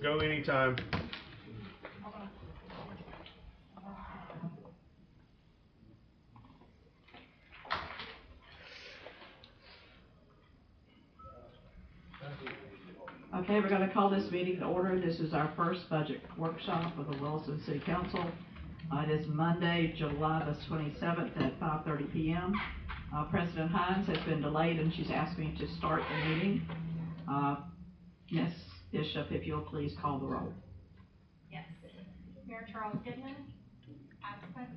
Go anytime. Okay, we're going to call this meeting to order. This is our first budget workshop of the Williston City Council. It is Monday, July the 27th at 5:30 p.m. President Hines has been delayed and she's asked me to start the meeting. Ms. Bishop, if you'll please call the roll. Yes. Mayor Charles Goodman, absent.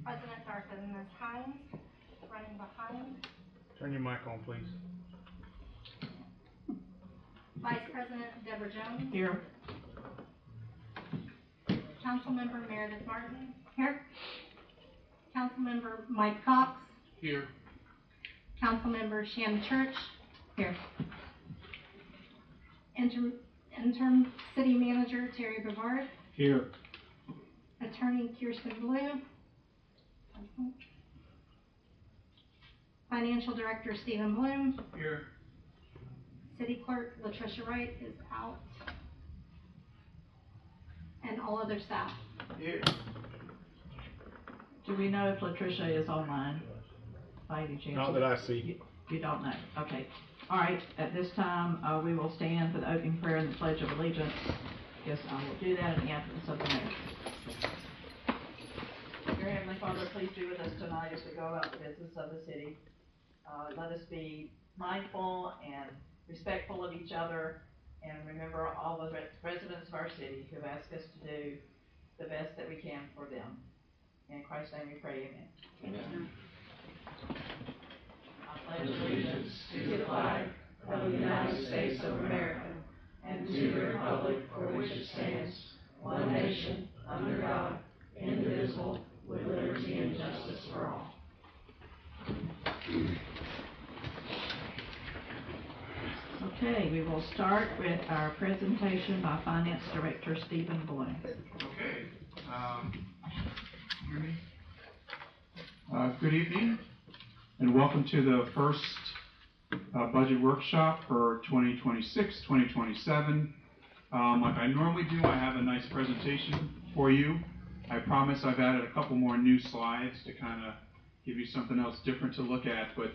President Dartha Ms. Hines, running behind. Turn your mic on, please. Vice President Deborah Jones. Here. Councilmember Meredith Martin. Here. Councilmember Mike Cox. Here. Councilmember Shannon Church. Here. Interim City Manager Terry Bavard. Here. Attorney Kirsten Blue. Financial Director Stephen Bloom. Here. City Clerk Latricia Wright is out. And all other staff. Here. Do we know if Latricia is online by any chance? Not that I see. You don't know. Okay. All right. At this time, we will stand for the opening prayer and the Pledge of Allegiance. Yes, I will do that in the absence of the mayor. Dear Heavenly Father, please be with us tonight as we go about the business of the city. Let us be mindful and respectful of each other, and remember all the residents of our city who have asked us to do the best that we can for them. In Christ's name we pray, amen. Amen. I pledge allegiance to the flag of the United States of America and to the republic for which it stands, one nation, under God, indivisible, with liberty and justice for all. Okay, we will start with our presentation by Finance Director Stephen Bloom. Okay. Hear me? Good evening, and welcome to the first budget workshop for 2026-2027. Like I normally do, I have a nice presentation for you. I promise I've added a couple more new slides to kind of give you something else different to look at, but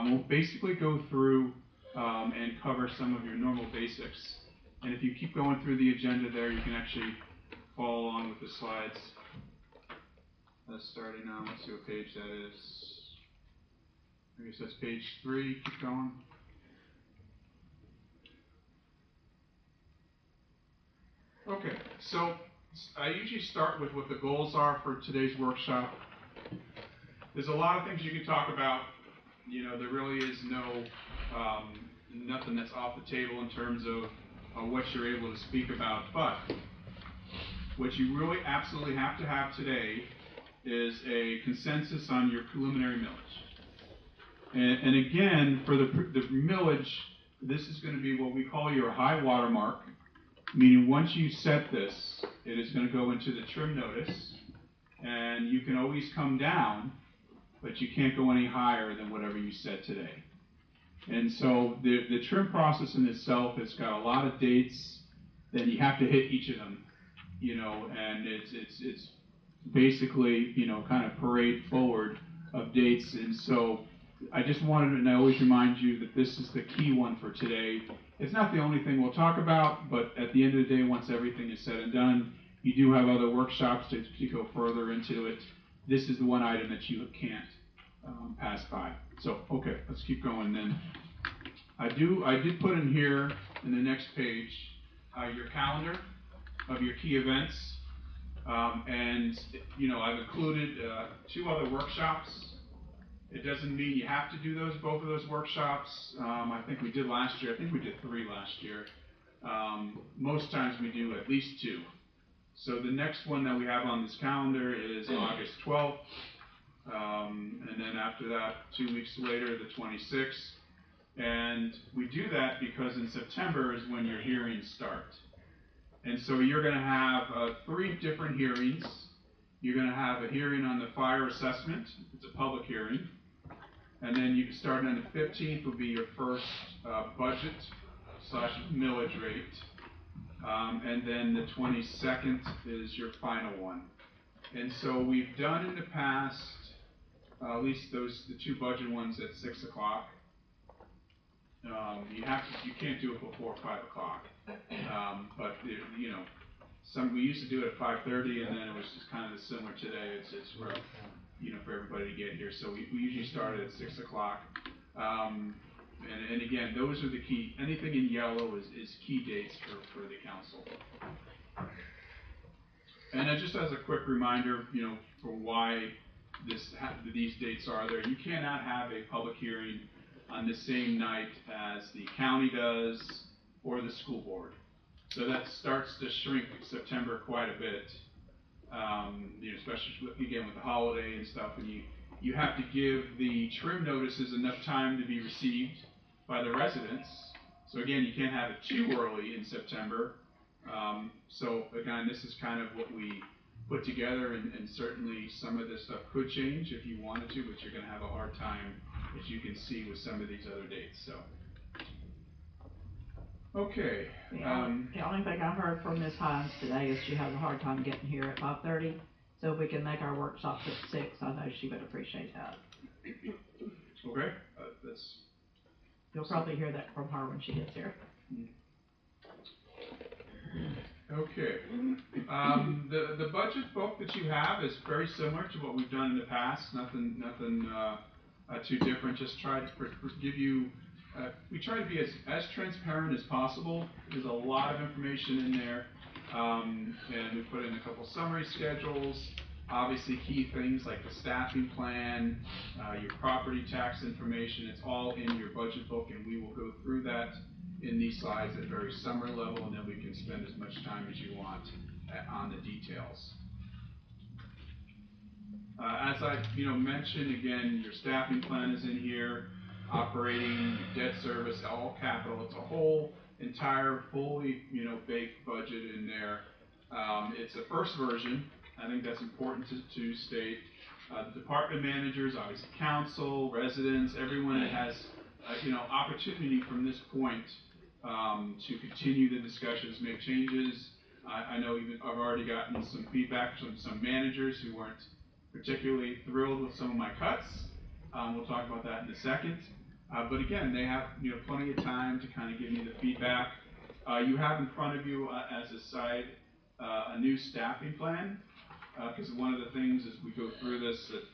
we'll basically go through and cover some of your normal basics. And if you keep going through the agenda there, you can actually follow along with the slides. Starting now, let's see what page that is. I guess that's page 3, keep going. Okay, so I usually start with what the goals are for today's workshop. There's a lot of things you can talk about. You know, there really is nothing that's off the table in terms of what you're able to speak about, but what you really absolutely have to have today is a consensus on your preliminary millage. And again, for the millage, this is going to be what we call your high water mark, meaning once you set this, it is going to go into the trim notice, and you can always come down, but you can't go any higher than whatever you set today. And so the trim process in itself has got a lot of dates, then you have to hit each of them, you know, and it's basically, you know, kind of parade forward of dates. And so I just wanted to, and I always remind you that this is the key one for today. It's not the only thing we'll talk about, but at the end of the day, once everything is said and done, you do have other workshops to go further into it. This is the one item that you can't pass by. So, okay, let's keep going then. I did put in here, in the next page, your calendar of your key events. And, you know, I've included 2 other workshops. It doesn't mean you have to do both of those workshops. I think we did last year. I think we did 3 last year. Most times we do at least 2. So the next one that we have on this calendar is August 12th. And then after that, 2 weeks later, the 26th. And we do that because in September is when your hearings start. And so you're going to have 3 different hearings. You're going to have a hearing on the fire assessment. It's a public hearing. And then you can start on the 15th will be your first budget / millage rate. And then the 22nd is your final one. And so we've done in the past, at least the two budget ones at 6 o'clock. You can't do it before 5 o'clock. But you know, we used to do it at 5:30, and then it was just kind of similar today. It's rough, you know, for everybody to get here. So we usually start at 6 o'clock. And again, those are the key. Anything in yellow is key dates for the council. And just as a quick reminder, you know, for why these dates are there, you cannot have a public hearing on the same night as the county does or the school board. So that starts to shrink September quite a bit, you know, especially again with the holiday and stuff, and you have to give the trim notices enough time to be received by the residents. So again, you can't have it too early in September. So again, this is kind of what we put together, and certainly some of this stuff could change if you wanted to, but you're going to have a hard time, as you can see, with some of these other dates. So, okay. The only thing I heard from Ms. Hines today is she has a hard time getting here at 5:30. So if we can make our workshops at 6, I know she would appreciate that. Okay, You'll probably hear that from her when she gets here. Okay. The budget book that you have is very similar to what we've done in the past. Nothing too different. Just try to give you. We try to be as transparent as possible. There's a lot of information in there, and we put in a couple summary schedules. Obviously, key things like the staffing plan, your property tax information. It's all in your budget book, and we will go through that in these slides at a very summary level, and then we can spend as much time as you want on the details. As I mentioned, again, your staffing plan is in here, operating, your debt service, all capital. It's a whole entire fully baked budget in there. It's the first version. I think that's important to state. The department managers, obviously council, residents, everyone that has opportunity from this point to continue the discussions, make changes. I know I've already gotten some feedback from some managers who weren't particularly thrilled with some of my cuts. We'll talk about that in a second. But again, they have plenty of time to kind of give me the feedback. You have in front of you as a side a new staffing plan, because one of the things as we go through this that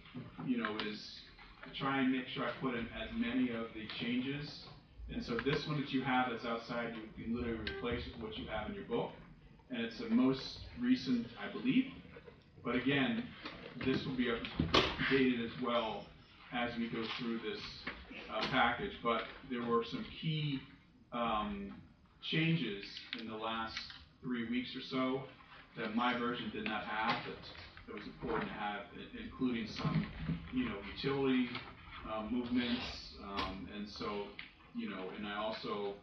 is to try and make sure I put in as many of the changes. And so this one that you have that's outside, you can literally replace with what you have in your book. And it's the most recent, I believe. But again, this will be updated as well as we go through this package. But there were some key changes in the last 3 weeks or so that my version did not have, that was important to have, including some, utility movements, and so, and I also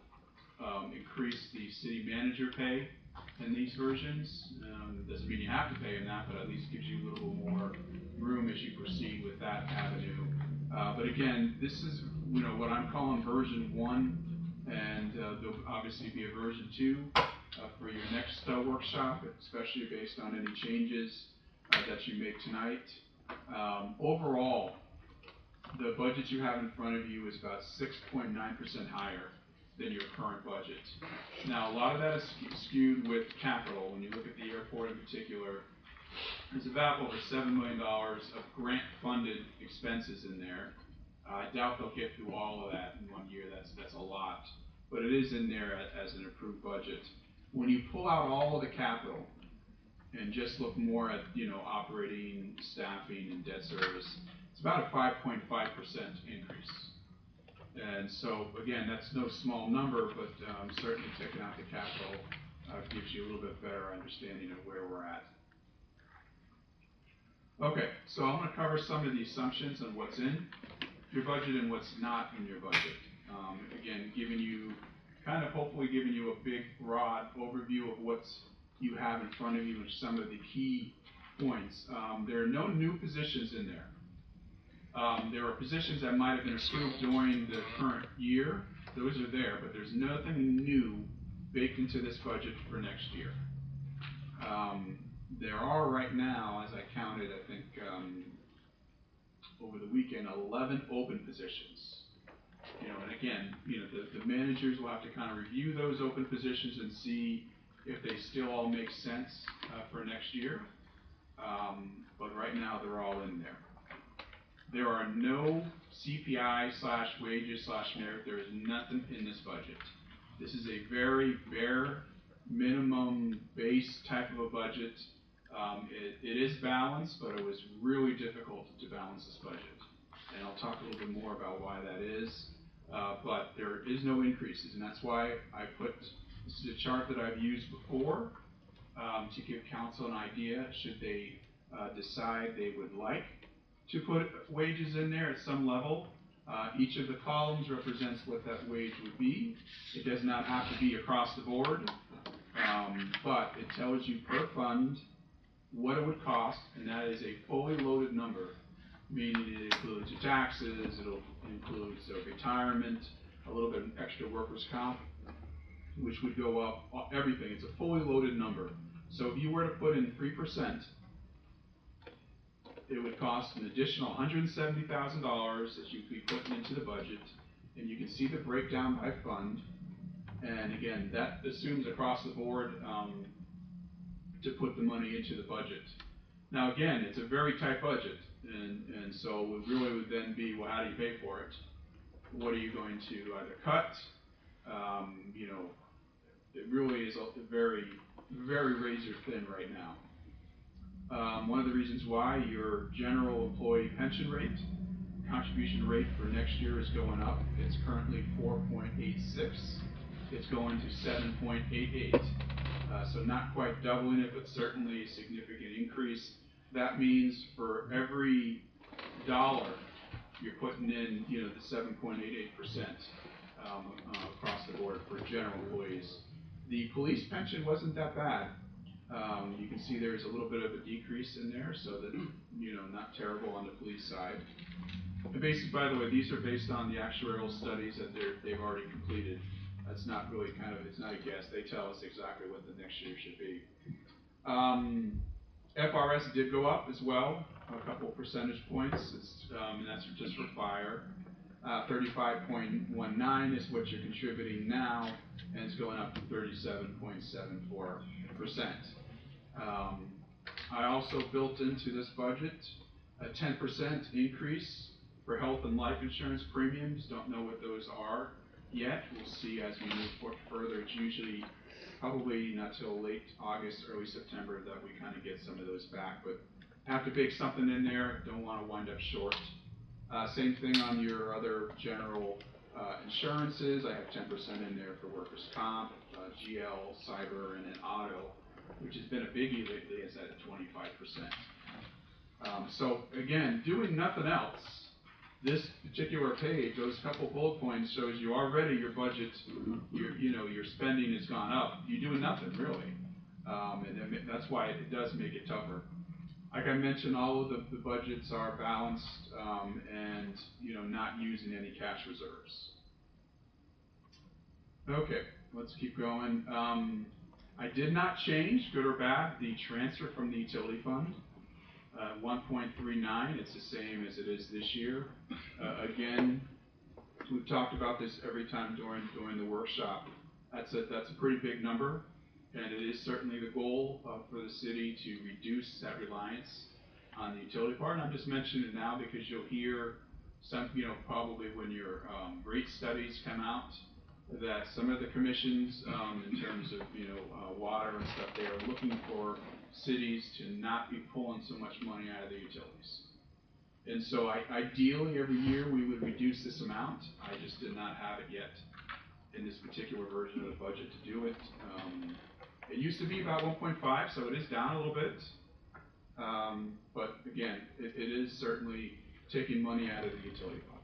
increased the city manager pay in these versions. Doesn't mean you have to pay him that, but at least gives you a little more room as you proceed with that avenue. But again, this is, what I'm calling version 1, and there'll obviously be a version 2 for your next workshop, especially based on any changes that you make tonight. Overall, the budget you have in front of you is about 6.9% higher than your current budget. Now, a lot of that is skewed with capital. When you look at the airport in particular, there's about over $7 million of grant-funded expenses in there. I doubt they'll get through all of that in 1 year. That's a lot, but it is in there as an approved budget. When you pull out all of the capital and just look more at operating, staffing, and debt service, it's about a 5.5% increase. And so again, that's no small number, but certainly taking out the capital gives you a little bit better understanding of where we're at. Okay, so I'm going to cover some of the assumptions on what's in your budget and what's not in your budget. Again, hopefully giving you a big, broad overview of what you have in front of you and some of the key points. There are no new positions in there. There are positions that might have been approved during the current year. Those are there, but there's nothing new baked into this budget for next year. There are right now, as I counted, I think, over the weekend, 11 open positions. You know, and again, you know, the managers will have to kind of review those open positions and see if they still all make sense for next year. But right now, they're all in there. There are no CPI/wages/merit. There is nothing in this budget. This is a very bare minimum base type of a budget. It is balanced, but it was really difficult to balance this budget. And I'll talk a little bit more about why that is. But there is no increases, and that's why I put, this is a chart that I've used before to give council an idea should they decide they would like to put wages in there at some level. Each of the columns represents what that wage would be. It does not have to be across the board, but it tells you per fund what it would cost, and that is a fully loaded number, meaning it includes your taxes, it'll include retirement, a little bit of extra workers' comp, which would go up, everything. It's a fully loaded number. So if you were to put in 3%, it would cost an additional $170,000 that you'd be putting into the budget, and you can see the breakdown by fund. And again, that assumes across the board to put the money into the budget. Now again, it's a very tight budget, and so it really would then be, well, how do you pay for it? What are you going to either cut? You know, it really is a very, very razor thin right now. One of the reasons why your general employee pension rate, contribution rate for next year is going up. It's currently 4.86. It's going to 7.88. So not quite doubling it, but certainly a significant increase. That means for every dollar you're putting in, you know, the 7.88% across the board for general employees. The police pension wasn't that bad. You can see there's a little bit of a decrease in there, so that, you know, not terrible on the police side. And basically, by the way, these are based on the actuarial studies that they've already completed. That's not really it's not a guess. They tell us exactly what the next year should be. FRS did go up as well, a couple percentage points, and that's just for fire. 35.19 is what you're contributing now, and it's going up to 37.74%. I also built into this budget a 10% increase for health and life insurance premiums. Don't know what those are yet. We'll see as we move further. It's usually probably not till late August, early September that we kind of get some of those back, but have to bake something in there. Don't want to wind up short. Same thing on your other general insurances. I have 10% in there for workers' comp, GL, cyber, and then auto, which has been a biggie lately, is at 25%. So again, doing nothing else, this particular page, those couple bullet points shows you already your budget, your spending has gone up. You're doing nothing really, and that's why it does make it tougher. Like I mentioned, all of the budgets are balanced and not using any cash reserves. Okay, let's keep going. I did not change, good or bad, the transfer from the utility fund. 1.39, it's the same as it is this year. Again, we've talked about this every time during the workshop. That's a pretty big number, and it is certainly the goal for the city to reduce that reliance on the utility part. And I'm just mentioning it now because you'll hear some, probably when your rate studies come out, that some of the commissions, in terms of water and stuff, they are looking for cities to not be pulling so much money out of the utilities. And so ideally every year we would reduce this amount. I just did not have it yet in this particular version of the budget to do it. It used to be about 1.5, so it is down a little bit. But again, it is certainly taking money out of the utility fund.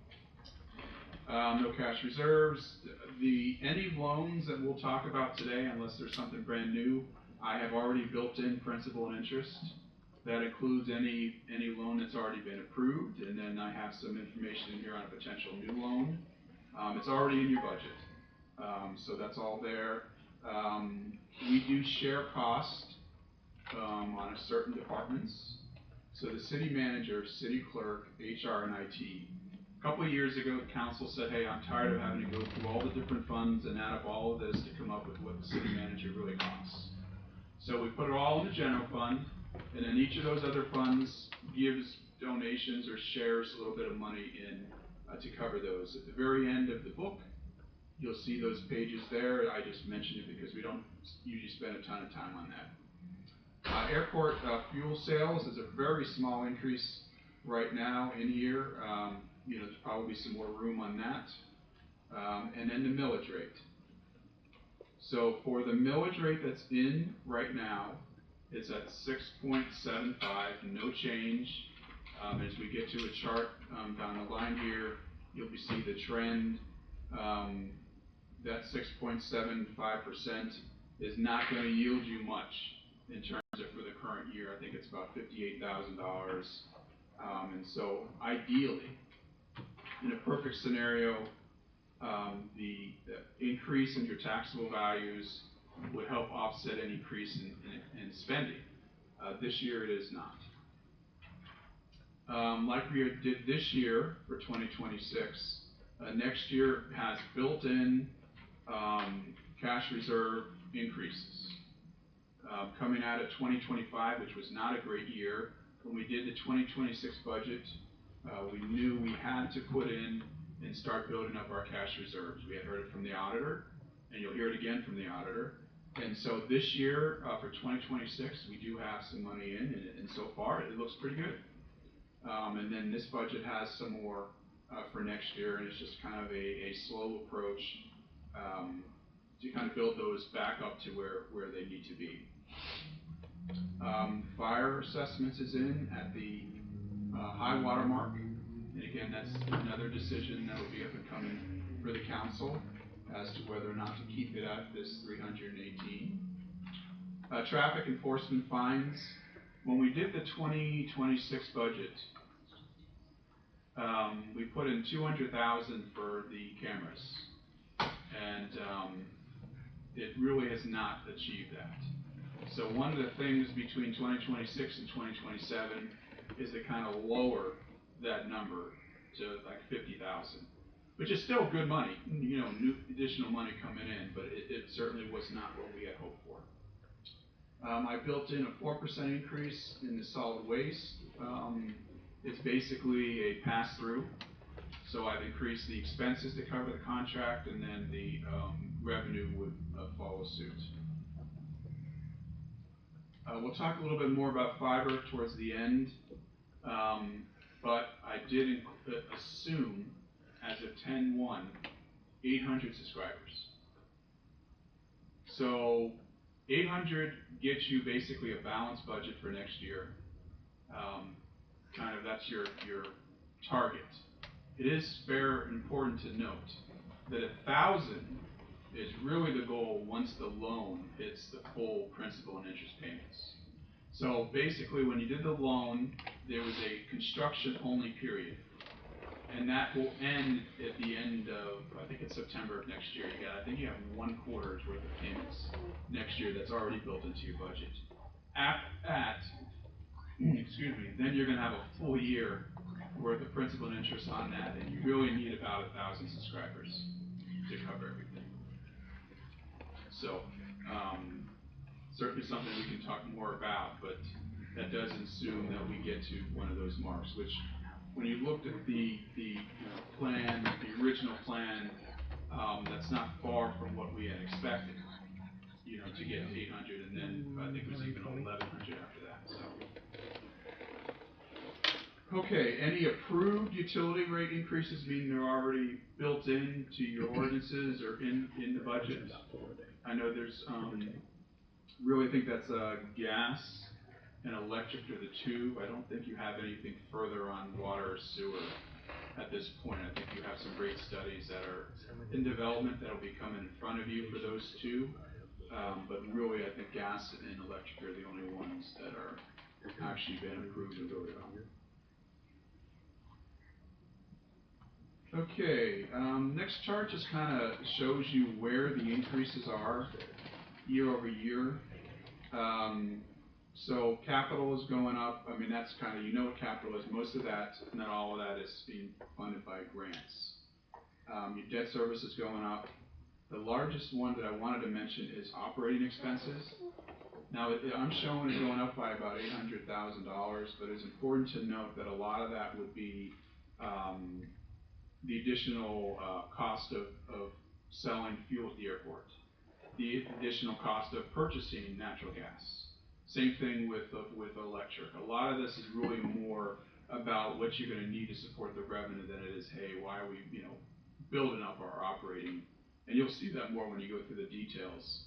No cash reserves. Any loans that we'll talk about today, unless there's something brand new, I have already built in principal and interest. That includes any loan that's already been approved, and then I have some information in here on a potential new loan. It's already in your budget, so that's all there. We do share cost on certain departments. So the city manager, city clerk, HR, and IT. A couple of years ago, the council said, hey, I'm tired of having to go through all the different funds and add up all of this to come up with what the city manager really costs. So we put it all in the general fund, and then each of those other funds gives donations or shares a little bit of money in to cover those. At the very end of the book, you'll see those pages there. I just mentioned it because we don't usually spend a ton of time on that. Airport fuel sales is a very small increase right now in here. There's probably some more room on that. And then the millage rate. So for the millage rate that's in right now, it's at 6.75, no change. As we get to a chart down the line here, you'll see the trend. That 6.75% is not going to yield you much in terms of for the current year. I think it's about $58,000. And so ideally, in a perfect scenario, the increase in your taxable values would help offset any increase in spending. This year it is not. Like we did this year for 2026, next year has built-in cash reserve increases. Coming out of 2025, which was not a great year, when we did the 2026 budget, we knew we had to put in and start building up our cash reserves. We had heard it from the auditor, and you'll hear it again from the auditor. And so this year, for 2026, we do have some money in, and so far it looks pretty good. And then this budget has some more for next year, and it's just kind of a slow approach to kind of build those back up to where they need to be. Fire assessments is in at the high water mark. And again, that's another decision that will be up and coming for the council as to whether or not to keep it at this 318. Traffic enforcement fines. When we did the 2026 budget, we put in $200,000 for the cameras, and it really has not achieved that. So one of the things between 2026 and 2027 is to kind of lower that number to like 50,000, which is still good money, new additional money coming in, but it certainly was not what we had hoped for. I built in a 4% increase in the solid waste. It's basically a pass-through, so I've increased the expenses to cover the contract, and then the revenue would follow suit. We'll talk a little bit more about fiber towards the end. But I did assume, as of 10/1, 800 subscribers. So 800 gets you basically a balanced budget for next year. Kind of that's your target. It is fair and important to note that 1,000 is really the goal once the loan hits the full principal and interest payments. So basically, when you did the loan, there was a construction-only period, and that will end at the end of, I think it's September of next year. I think you have 1 quarter's worth of payments next year that's already built into your budget. Then you're going to have a full year worth of principal and interest on that, and you really need about 1,000 subscribers to cover everything. So, certainly something we can talk more about, but that does assume that we get to one of those marks, which when you looked at the plan, the original plan, that's not far from what we had expected, to get to 800, and then I think it was even 1,100 after that. So, okay, any approved utility rate increases, meaning they're already built into your ordinances or in the budget? I know there's really think that's gas and electric are the two. I don't think you have anything further on water or sewer at this point. I think you have some great studies that are in development that will be coming in front of you for those two. But really, I think gas and electric are the only ones that are actually been approved and voted on. Okay, next chart just kind of shows you where the increases are year over year. So capital is going up. I mean, that's kind of, you know what capital is. Most of that, not all of that, is being funded by grants. Your debt service is going up. The largest one that I wanted to mention is operating expenses. Now, I'm showing it going up by about $800,000, but it's important to note that a lot of that would be the additional cost of selling fuel at the airport, the additional cost of purchasing natural gas. Same thing with electric. A lot of this is really more about what you're going to need to support the revenue than it is, hey, why are we, building up our operating? And you'll see that more when you go through the details.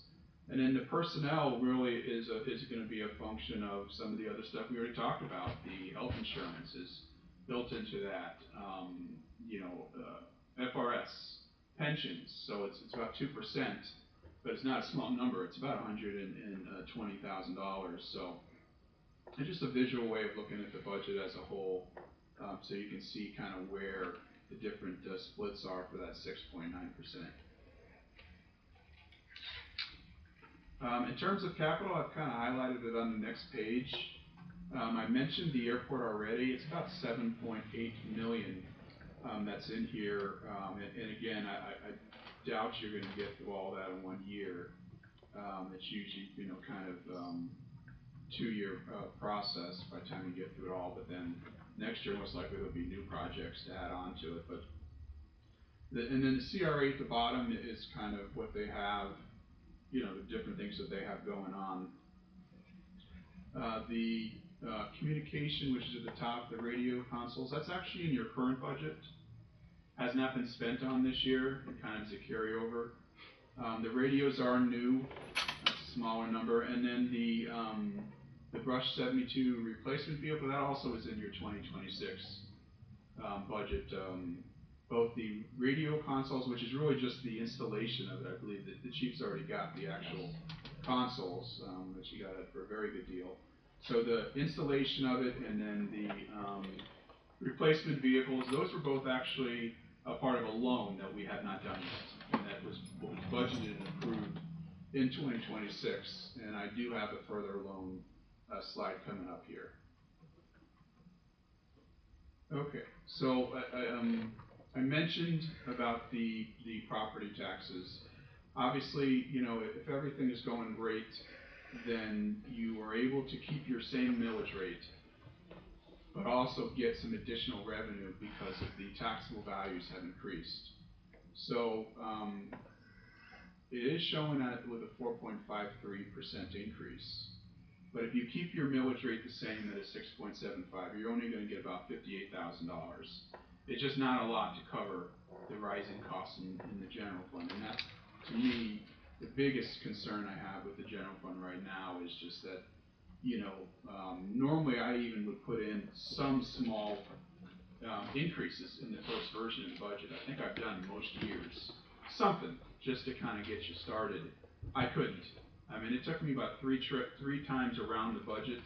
And then the personnel really is going to be a function of some of the other stuff we already talked about. The health insurance is built into that. FRS, pensions. So it's about 2%, but it's not a small number. It's about $120,000. So it's just a visual way of looking at the budget as a whole, so you can see kind of where the different splits are for that 6.9%. In terms of capital, I've kind of highlighted it on the next page. I mentioned the airport already. It's about $7.8 million that's in here. And again, I doubt you're going to get through all that in 1 year. It's usually, kind of 2-year process by the time you get through it all. But then next year, most likely, there'll be new projects to add on to it. And then the CRA at the bottom is kind of what they have. The different things that they have going on. The communication, which is at the top, the radio consoles, that's actually in your current budget. Has not been spent on this year, and kind of is a carryover. The radios are new, that's a smaller number, and then the Brush 72 replacement vehicle, that also is in your 2026 budget. Both the radio consoles, which is really just the installation of it. I believe that the chief's already got the actual consoles, which he got it for a very good deal. So the installation of it and then the replacement vehicles, those were both actually a part of a loan that we had not done yet. And that was what was budgeted and approved in 2026. And I do have a further loan slide coming up here. Okay, so I mentioned about the property taxes. Obviously, if everything is going great, then you are able to keep your same millage rate, but also get some additional revenue because of the taxable values have increased. So it is showing at with a 4.53% increase. But if you keep your millage rate the same at a 6.75, you're only going to get about $58,000. It's just not a lot to cover the rising costs in the general fund. And that, to me, the biggest concern I have with the general fund right now is just that, normally I even would put in some small increases in the first version of the budget. I think I've done most years. Something, just to kind of get you started. I couldn't. I mean, it took me about three times around the budget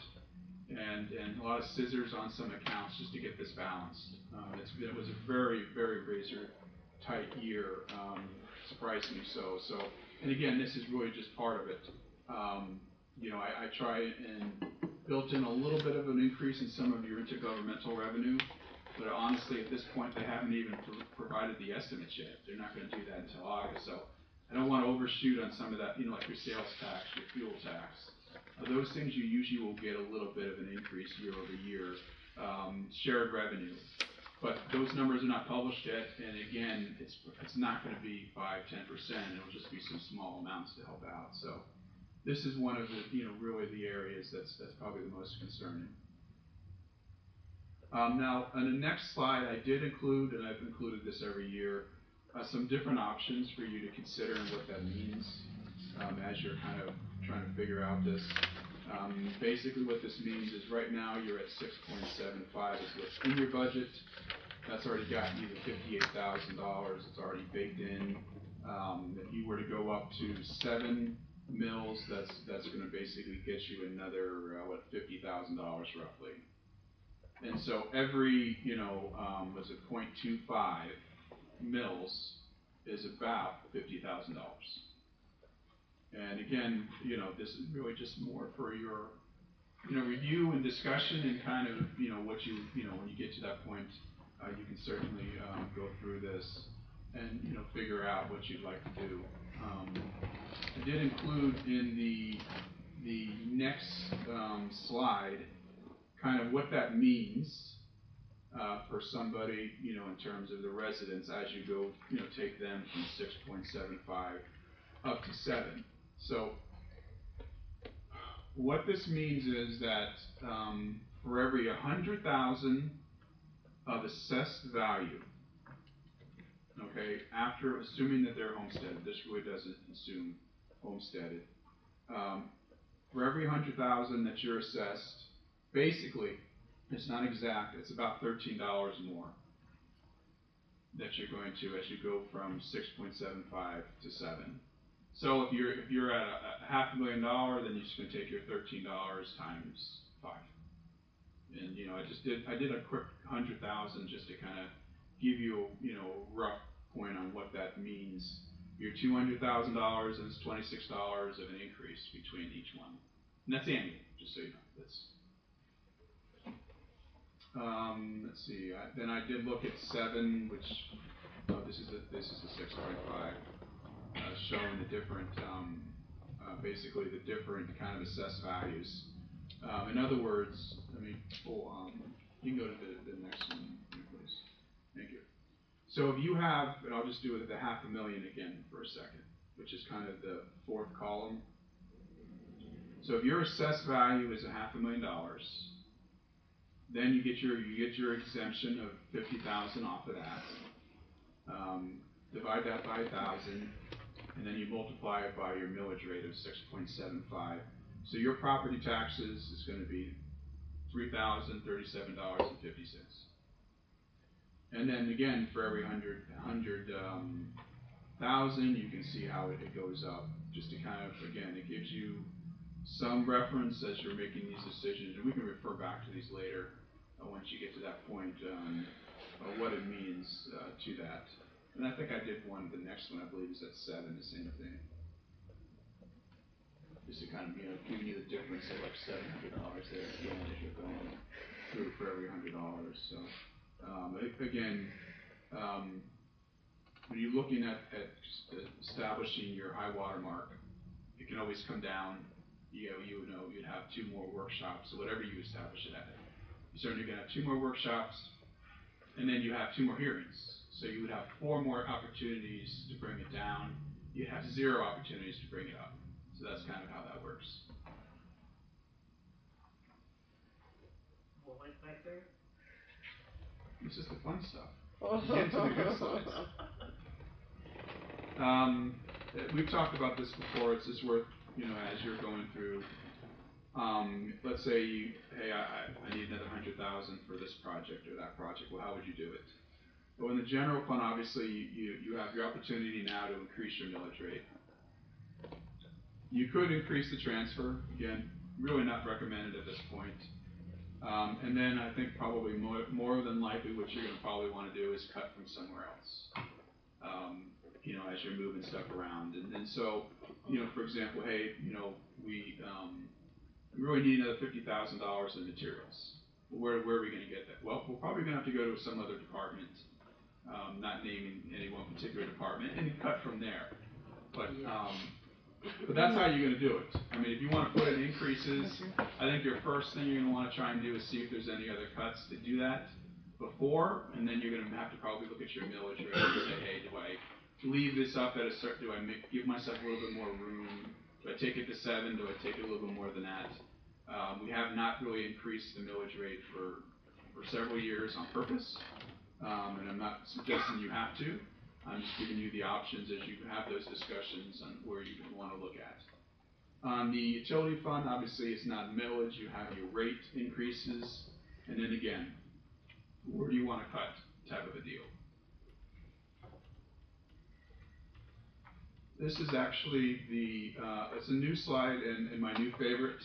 and a lot of scissors on some accounts just to get this balanced. It was a very, very razor tight year, surprisingly so. And again, this is really just part of it. I try and built in a little bit of an increase in some of your intergovernmental revenue, but honestly, at this point, they haven't even provided the estimates yet. They're not going to do that until August, so I don't want to overshoot on some of that, like your sales tax, your fuel tax. Those things you usually will get a little bit of an increase year over year, shared revenue. But those numbers are not published yet, and again, it's not going to be 5-10%. It'll just be some small amounts to help out. So this is one of the, really the areas that's probably the most concerning. Now, on the next slide, I did include, and I've included this every year, some different options for you to consider and what that means as you're kind of trying to figure out this. Basically what this means is right now you're at 6.75 is what's in your budget. That's already gotten you to $58,000. It's already baked in. If you were to go up to 7 mills, that's going to basically get you another $50,000 roughly. And so every was it 0.25 mills is about $50,000. And again, this is really just more for your, review and discussion and kind of, what when you get to that point, you can certainly go through this and, figure out what you'd like to do. I did include in the next slide kind of what that means for somebody, in terms of the residents as you go, take them from 6.75 up to 7. So what this means is that for every 100,000 of assessed value, okay, after assuming that they're homesteaded, this really doesn't assume homesteaded. For every 100,000 that you're assessed, basically, it's not exact, it's about $13 more that you're going to as you go from 6.75 to 7. So if you're at a $500,000, then you're just going to take your $13 times 5. And I did a quick 100,000 just to kind of give you a rough point on what that means. Your $200,000 is $26 of an increase between each one, and that's annual. Just so you know, that's. Let's see. Then I did look at 7, which this is the 6.5, showing the different, basically the different kind of assessed values. In other words, let me pull. You can go to the next one, please. Thank you. So if you have, and I'll just do it at the $500,000 again for a second, which is kind of the 4th column. So if your assessed value is $500,000, then you get your exemption of $50,000 off of that. Divide that by 1,000, and then you multiply it by your millage rate of 6.75. So your property taxes is going to be $3,037.50. And then again, for every 100,000, you can see how it goes up. Just to kind of, again, it gives you some reference as you're making these decisions, and we can refer back to these later once you get to that point, what it means to that. And I think I did one, the next one I believe is at 7, the same thing. Just to kind of, giving you the difference of like $700 there again as you're going through for every $100. So again, when you're looking at just establishing your high water mark, it can always come down. You would know you'd have 2 more workshops, so whatever you establish it at. You're certainly going to have 2 more workshops, and then you have 2 more hearings. So you would have 4 more opportunities to bring it down. You'd have 0 opportunities to bring it up. So that's kind of how that works. What went back there? This is the fun stuff. Get to the good slides. We've talked about this before. It's just worth, as you're going through. Let's say I need another 100,000 for this project or that project. Well, how would you do it? Well, in the general fund, obviously, you have your opportunity now to increase your millage rate. You could increase the transfer. Again, really not recommended at this point. And then I think probably more than likely what you're going to probably want to do is cut from somewhere else. As you're moving stuff around. And so, for example, hey, we really need another $50,000 in materials. Where are we going to get that? Well, we're probably going to have to go to some other department, not naming any one particular department, and cut from there. But that's how you're going to do it. I mean, if you want to put in increases, I think your first thing you're going to want to try and do is see if there's any other cuts to do that before, and then you're going to have to probably look at your millage rate and say, hey, do I leave this up at a certain, do I give myself a little bit more room? Do I take it to 7? Do I take it a little bit more than that? We have not really increased the millage rate for several years on purpose, and I'm not suggesting you have to. I'm just giving you the options as you have those discussions on where you want to look at. On the utility fund, obviously it's not millage, you have your rate increases, and then again, where do you want to cut type of a deal. This is actually it's a new slide and my new favorite.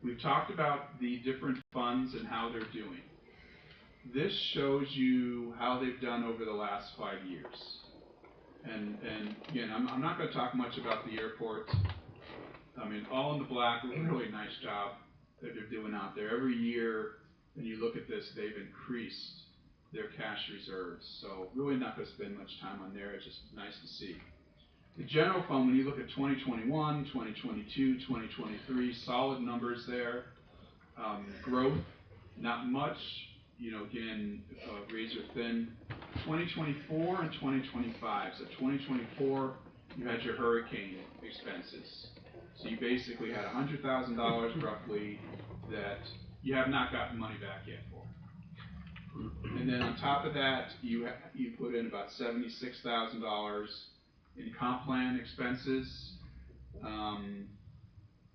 We've talked about the different funds and how they're doing. This shows you how they've done over the last 5 years. And again, I'm not gonna talk much about the airport. I mean, all in the black, really nice job that they're doing out there. Every year, when you look at this, they've increased their cash reserves. So really not gonna spend much time on there, it's just nice to see. The general fund, when you look at 2021, 2022, 2023, solid numbers there. Growth, not much, you know, again, razor thin. 2024 and 2025. So 2024, you had your hurricane expenses. So you basically had $100,000 roughly that you have not gotten money back yet for. And then on top of that, you put in about $76,000 in comp plan expenses.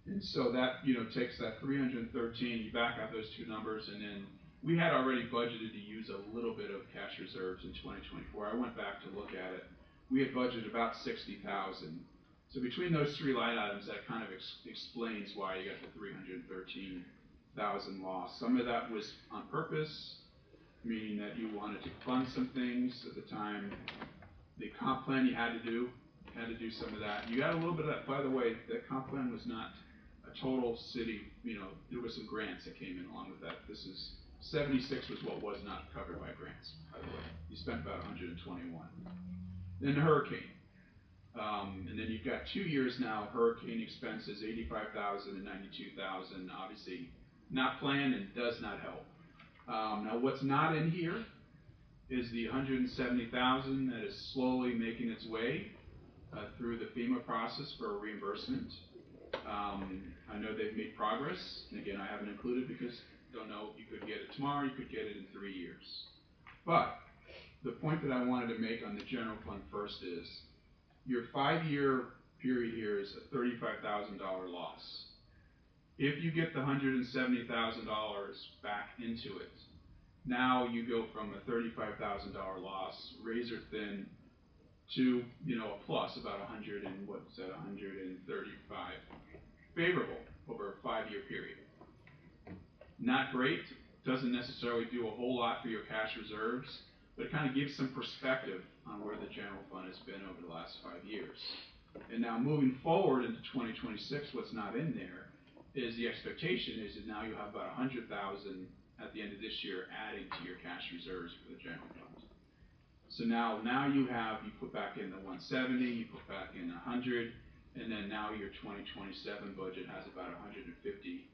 And so that, you know, takes that 313, you back out those two numbers, and then we had already budgeted to use a little bit of cash reserves in 2024. I went back to look at it. We had budgeted about 60,000. So between those three line items, that kind of explains why you got the 313,000 loss. Some of that was on purpose, meaning that you wanted to fund some things at the time. The comp plan you had to do some of that. You got a little bit of that, by the way, that comp plan was not a total city, you know, there was some grants that came in along with that. This is, 76 was what was not covered by grants, by the way. You spent about 121. Then the hurricane. And then you've got 2 years now, hurricane expenses, 85,000 and 92,000, obviously not planned and does not help. Now what's not in here is the 170,000 that is slowly making its way through the FEMA process for reimbursement. I know they've made progress, and again, I haven't included because don't know, you could get it tomorrow, you could get it in 3 years. But the point that I wanted to make on the general fund first is, your 5-year period here is a $35,000 loss. If you get the $170,000 back into it, now you go from a $35,000 loss, razor thin, to, you know, a plus about 100 and what's that, 135, favorable over a 5-year period. Not great, doesn't necessarily do a whole lot for your cash reserves, but it kind of gives some perspective on where the general fund has been over the last 5 years. And now moving forward into 2026, what's not in there is the expectation is that now you have about 100,000 at the end of this year adding to your cash reserves for the general fund. So now you put back in the 170, you put back in 100, and then now your 2027 budget has about 150.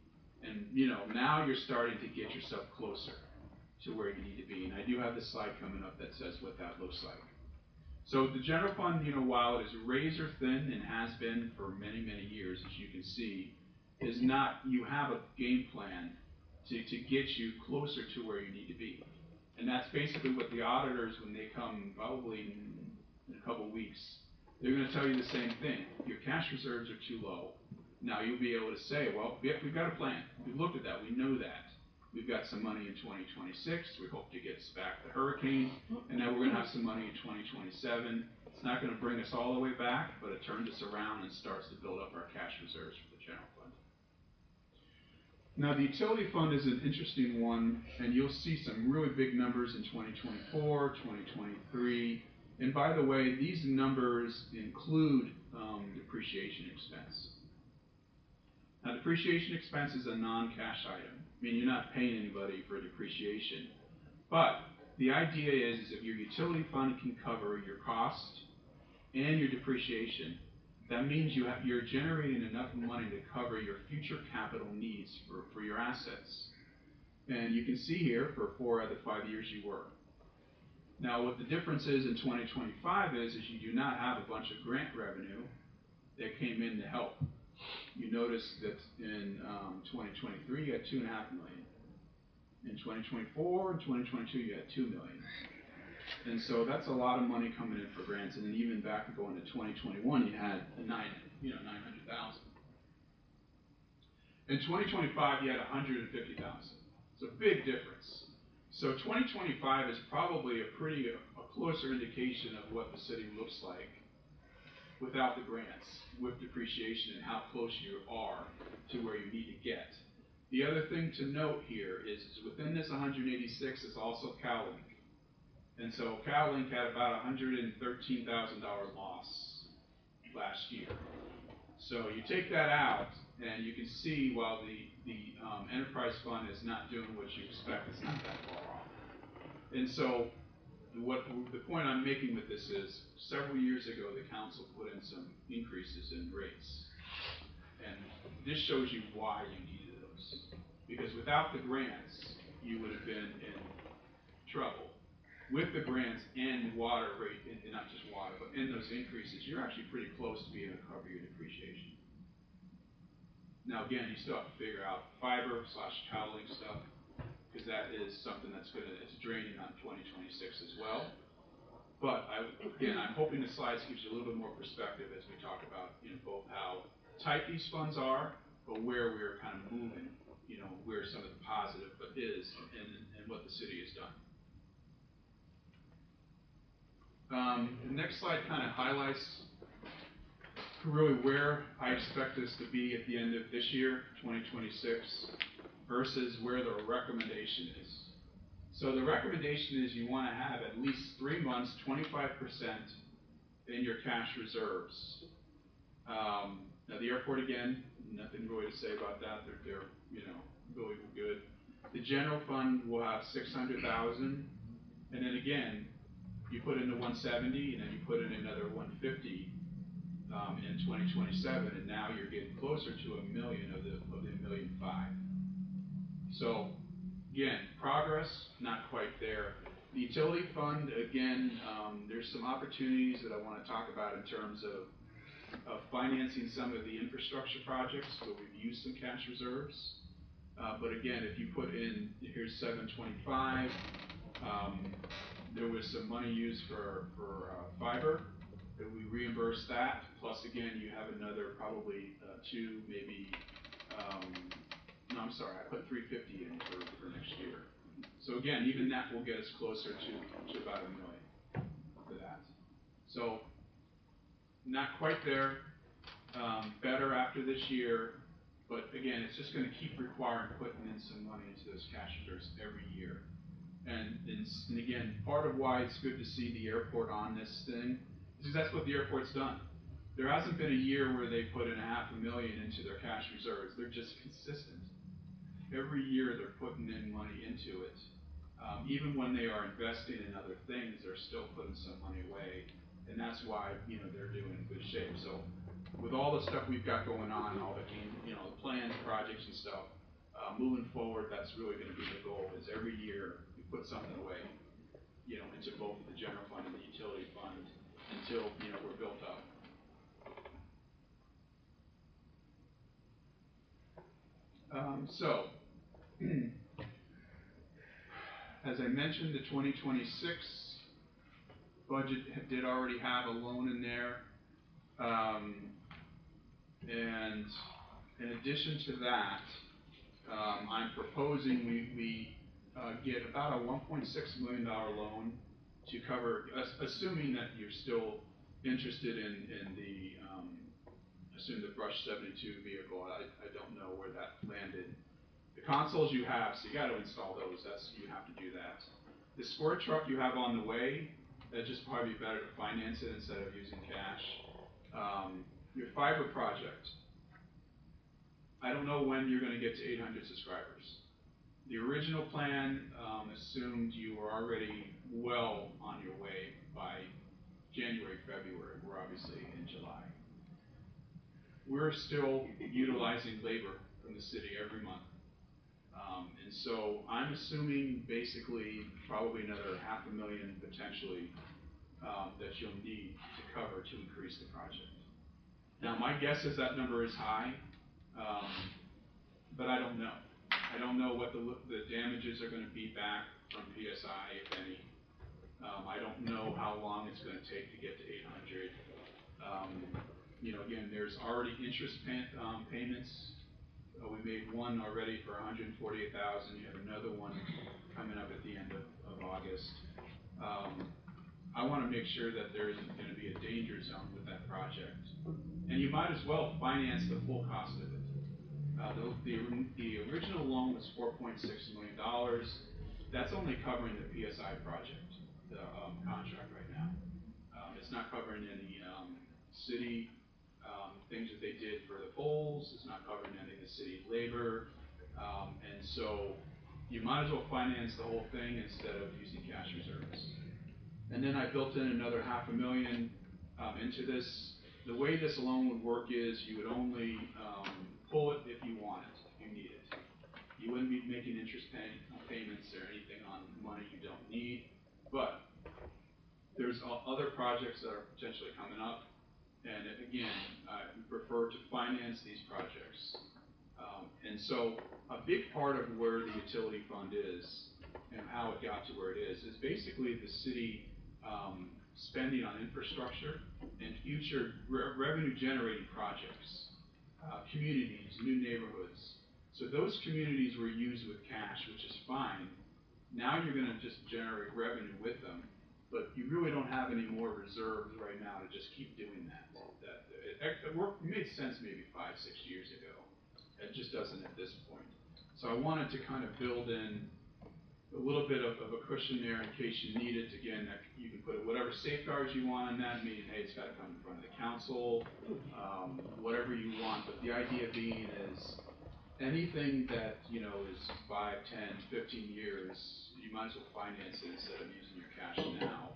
And you know, now you're starting to get yourself closer to where you need to be. And I do have the slide coming up that says what that looks like. So the general fund, you know, while it is razor thin and has been for many, many years, as you can see, is not, you have a game plan to get you closer to where you need to be. And that's basically what the auditors, when they come probably in a couple weeks, they're going to tell you the same thing. Your cash reserves are too low. Now you'll be able to say, well, we've got a plan. We've looked at that. We know that. We've got some money in 2026. We hope to get us back the hurricane. And now we're going to have some money in 2027. It's not going to bring us all the way back, but it turns us around and starts to build up our cash reserves for the general fund. Now the utility fund is an interesting one, and you'll see some really big numbers in 2024, 2023. And by the way, these numbers include depreciation expense. Now depreciation expense is a non-cash item. I mean, you're not paying anybody for depreciation. But the idea is if your utility fund can cover your cost and your depreciation, that means you're generating enough money to cover your future capital needs for your assets. And you can see here for 4 out of the 5 years you were. Now what the difference is in 2025 is you do not have a bunch of grant revenue that came in to help. You notice that in 2023 you had $2.5 million. In 2024 and 2022 you had $2 million. And so that's a lot of money coming in for grants. And then even back going to 2021 you had $900,000. In 2025 you had $150,000. It's a big difference. So 2025 is probably a closer indication of what the city looks like without the grants, with depreciation and how close you are to where you need to get. The other thing to note here is within this 186 is also CalLink. And so CalLink had about $113,000 loss last year. So you take that out, and you can see while the enterprise fund is not doing what you expect, it's not that far off. And so the point I'm making with this is, several years ago, the council put in some increases in rates. And this shows you why you needed those. Because without the grants, you would have been in trouble. With the grants and water rate, and not just water, but in those increases, you're actually pretty close to being able to cover your depreciation. Now again, you still have to figure out fiber / CalLink stuff, because that is something that's it's draining on 2026 as well. But again, I'm hoping the slides gives you a little bit more perspective as we talk about, both how tight these funds are, but where we're kind of moving, where some of the positive is, and what the city has done. The next slide kind of highlights really where I expect us to be at the end of this year, 2026, versus where the recommendation is. So the recommendation is you want to have at least 3 months, 25% in your cash reserves. Now the airport, again, nothing really to say about that. They're really good. The general fund will have 600,000, and then again, you put in the 170, and then you put in another 150 in 2027, and now you're getting closer to $1 million of the $1.5 million. So again, progress, not quite there. The utility fund, again, there's some opportunities that I want to talk about in terms of financing some of the infrastructure projects where we've used some cash reserves. But again, if you put in, here's 725, there was some money used for fiber, that we reimbursed that, plus again, you have another probably two, maybe, no, I'm sorry, I put 350 in for next year. So again, even that will get us closer to about $1 million for that. So, not quite there, better after this year, but again, it's just gonna keep requiring putting in some money into those cash reserves every year. And again, part of why it's good to see the airport on this thing is because that's what the airport's done. There hasn't been a year where they put in $500,000 into their cash reserves. They're just consistent. Every year they're putting in money into it. Even when they are investing in other things, they're still putting some money away. And that's why, they're doing in good shape. So with all the stuff we've got going on, all the plans, projects and stuff, moving forward, that's really gonna be the goal, is every year we put something away, into both the general fund and the utility fund until, we're built up. As I mentioned, the 2026 budget did already have a loan in there. And in addition to that, I'm proposing we get about a $1.6 million loan to cover, assuming that you're still interested in the Brush 72 vehicle. I don't know where that landed. The consoles you have, so you got to install those. You have to do that. The squirt truck you have on the way, that'd just probably be better to finance it instead of using cash. Your fiber project, I don't know when you're going to get to 800 subscribers. The original plan assumed you were already well on your way by January, February. We're obviously in July. We're still utilizing labor from the city every month. And so I'm assuming basically probably another $500,000 potentially that you'll need to cover to increase the project. Now my guess is that number is high, but I don't know. I don't know what the damages are going to be back from PSI, if any. I don't know how long it's going to take to get to 800. Again, there's already interest payments. We made one already for $148,000. You have another one coming up at the end of August. I want to make sure that there isn't going to be a danger zone with that project. And you might as well finance the full cost of it. The original loan was $4.6 million. That's only covering the PSI project. the contract right now. It's not covering any city things that they did for the polls. It's not covering any of the city labor. And so you might as well finance the whole thing instead of using cash reserves. And then I built in another $500,000 into this. The way this loan would work is you would only pull it if you want it, if you need it. You wouldn't be making interest payments or anything on money you don't need. But there's other projects that are potentially coming up. And again, I prefer to finance these projects. And so a big part of where the utility fund is and how it got to where it is basically the city spending on infrastructure and future revenue generating projects, communities, new neighborhoods. So those communities were used with cash, which is fine. Now you're gonna just generate revenue with them, but you really don't have any more reserves right now to just keep doing that. It made sense maybe 5-6 years ago. It just doesn't at this point. So I wanted to kind of build in a little bit of a cushion there in case you need it. Again, that you can put whatever safeguards you want on that, meaning, hey, it's gotta come in front of the council, whatever you want. But the idea being is anything that, you know, is 5, 10, 15 years, you might as well finance it instead of using your cash now,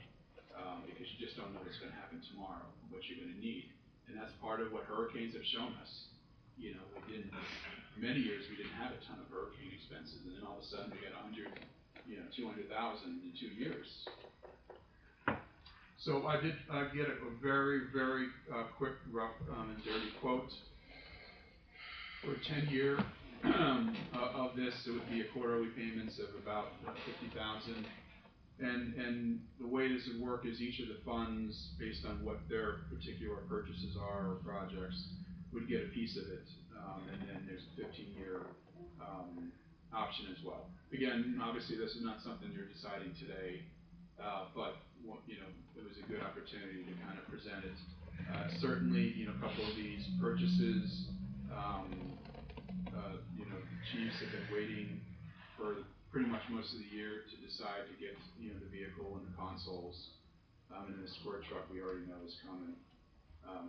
because you just don't know what's gonna happen tomorrow, what you're gonna need. And that's part of what hurricanes have shown us. You know, for many years, we didn't have a ton of hurricane expenses, and then all of a sudden we got 200,000 in 2 years. So I did get a very, very quick, rough, and dirty quote. For a 10-year of this, it would be a quarterly payments of about $50,000. And the way this would work is each of the funds, based on what their particular purchases are or projects, would get a piece of it, and then there's a 15-year option as well. Again, obviously this is not something you're deciding today, but you know, it was a good opportunity to kind of present it. Certainly, you know, a couple of these purchases, you know, the chiefs have been waiting for pretty much most of the year to decide to get, you know, the vehicle and the consoles, and the squirt truck we already know is coming.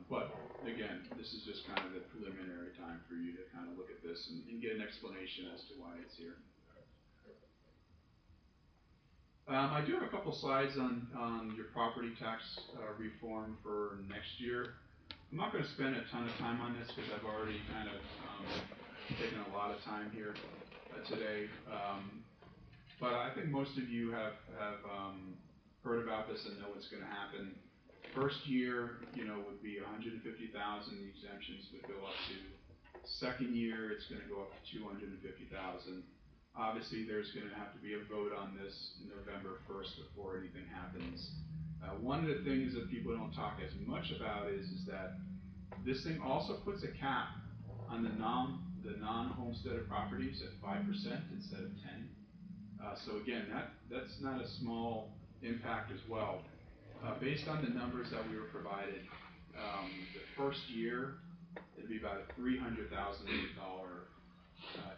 But again, this is just kind of the preliminary time for you to kind of look at this and get an explanation as to why it's here. I do have a couple slides on your property tax reform for next year. I'm not going to spend a ton of time on this because I've already kind of taken a lot of time here today. But I think most of you have heard about this and know what's going to happen. First year, you know, would be 150,000. The exemptions would go up to. Second year, it's going to go up to 250,000. Obviously, there's going to have to be a vote on this November 1st before anything happens. One of the things that people don't talk as much about is that this thing also puts a cap on the non-homesteaded properties at 5% instead of 10. So again, that's not a small impact as well. Based on the numbers that we were provided, the first year, it'd be about a $300,000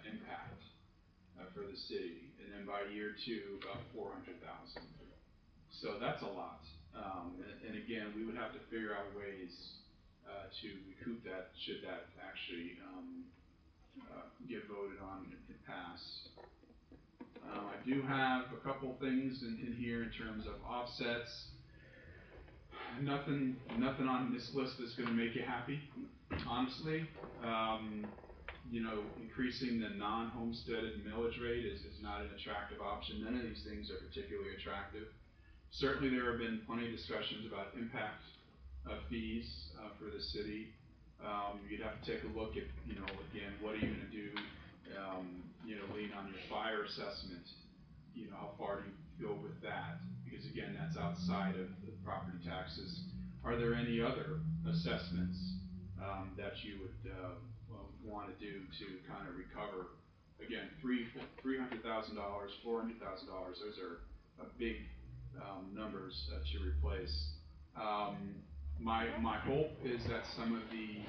impact for the city, and then by year 2, about 400,000. So that's a lot. And again, we would have to figure out ways to recoup that should that actually get voted on and pass. I do have a couple things in here in terms of offsets. Nothing on this list is going to make you happy, honestly. You know, increasing the non-homesteaded millage rate is not an attractive option. None of these things are particularly attractive. Certainly there have been plenty of discussions about impact fees for the city. You'd have to take a look at, you know, again, what are you going to do, you know, lean on your fire assessment. You know, how far do you go with that? Because again, that's outside of the property taxes. Are there any other assessments that you would want to do to kind of recover? Again, $300,000, $400,000, those are big numbers to replace. My hope is that some of the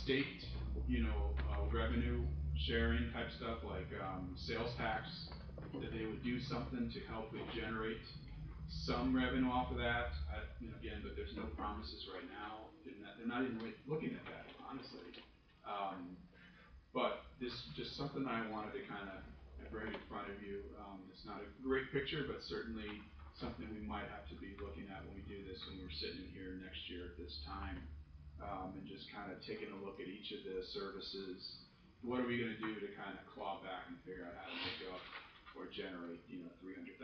state, you know, revenue sharing type stuff like sales tax, that they would do something to help it generate some revenue off of that, again, but there's no promises right now, and that, they're not even really looking at that, honestly. But this is just something I wanted to kind of bring in front of you. It's not a great picture, but certainly something we might have to be looking at when we do this, when we're sitting in here next year at this time, and just kind of taking a look at each of the services. What are we going to do to kind of claw back and figure out how to make up or generate, $300,000?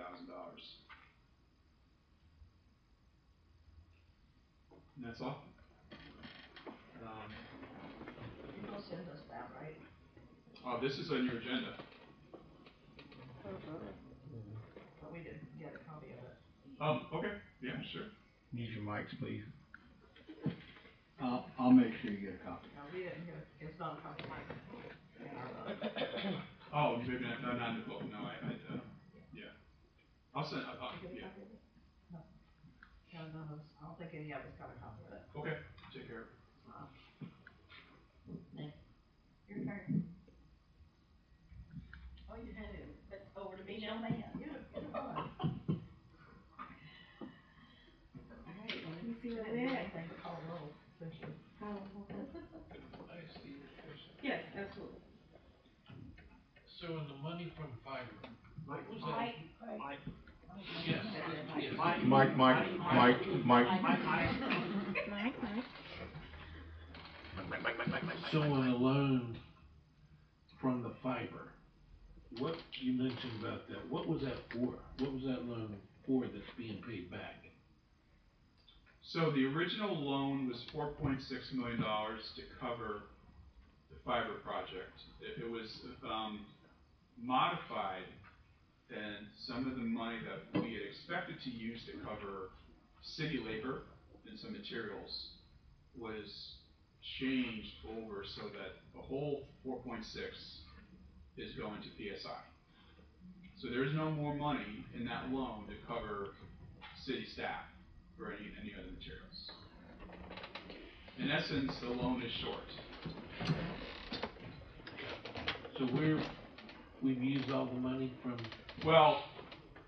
And that's all. You'll send us that, right? This is on your agenda. But we didn't get a copy of it. Okay, yeah, sure. Use your mics, please. I'll make sure you get a copy. No, we didn't get, it's not a copy of mine. Oh, maybe not in the book, no, yeah. I'll send, Did you yeah, get a copy of it? No. No, none of us, I don't think any of us got a copy of it. okay, take care of it. Your turn. Oh, you had it, it's over to me now, man. You're fun. All right, well, let me see what it is. Anything to call roll, especially. Yes, absolutely. So in the money from fiber, what was that? Mike. Yes, yes. Mike. So on a loan from the fiber, what, you mentioned about that, what was that for? What was that loan for that's being paid back? So the original loan was $4.6 million to cover the fiber project. It was modified, and some of the money that we had expected to use to cover city labor and some materials was changed over so that the whole 4.6 is going to PSI. So there's no more money in that loan to cover city staff or any other materials. In essence, the loan is short. So we've used all the money from, Well,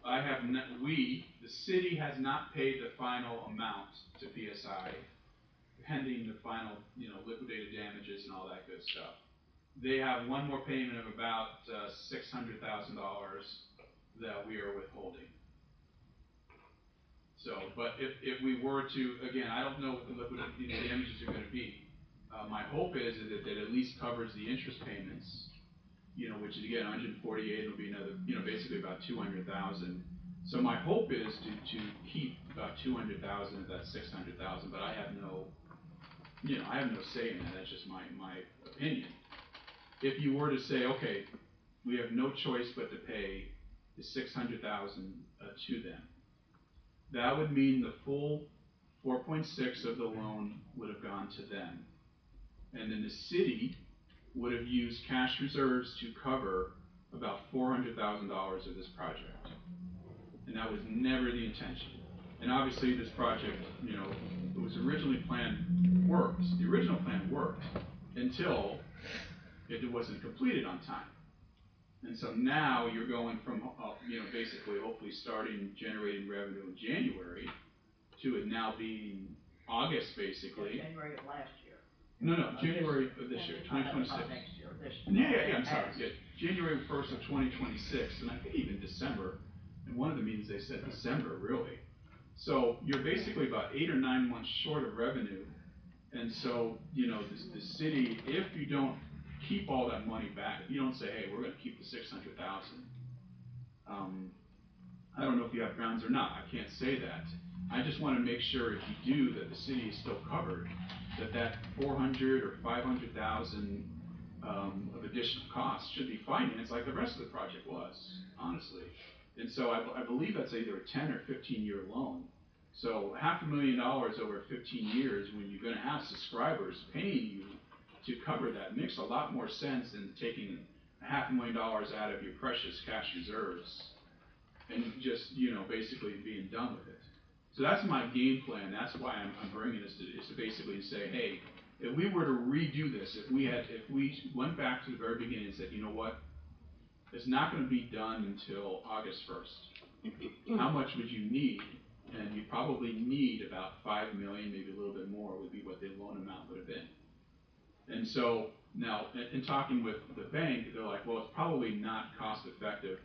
the city has not paid the final amount to PSI, pending the final, liquidated damages and all that good stuff. They have one more payment of about $600,000 that we are withholding. So, but if we were to, again, I don't know what the liquidated damages are going to be. My hope is that it at least covers the interest payments, which is again 148 will be another, basically about 200,000. So my hope is to keep about 200,000 of that 600,000, but I have no say in that. That's just my opinion. If you were to say, okay, we have no choice but to pay the 600,000 to them, that would mean the full 4.6 of the loan would have gone to them, and then the city would have used cash reserves to cover about $400,000 of this project, and that was never the intention. And obviously, this project, it was originally planned worked. The original plan worked until it wasn't completed on time. And so now you're going from, basically, hopefully starting generating revenue in January to it now being August, basically. January of last year. No, January of this year, 2026. Next year, this year. Yeah, I'm sorry. Yeah, January 1st of 2026, and I think even December. In one of the meetings they said December, really. So you're basically about 8 or 9 months short of revenue. And so, the city, if you don't keep all that money back, if you don't say, hey, we're going to keep the 600,000, I don't know if you have grounds or not. I can't say that. I just want to make sure if you do, that the city is still covered, that 400 or 500,000 of additional costs should be financed like the rest of the project was, honestly. And so I believe that's either a 10 or 15-year loan. So $500,000 over 15 years, when you're going to have subscribers paying you to cover that, makes a lot more sense than taking $500,000 out of your precious cash reserves and just, basically being done with it. So that's my game plan. That's why I'm bringing this is to basically say, hey, if we were to redo this, if we went back to the very beginning and said, you know what, it's not going to be done until August 1st. how much would you need? And you probably need about 5 million, maybe a little bit more would be what the loan amount would have been. And so now, in talking with the bank, they're like, well, it's probably not cost effective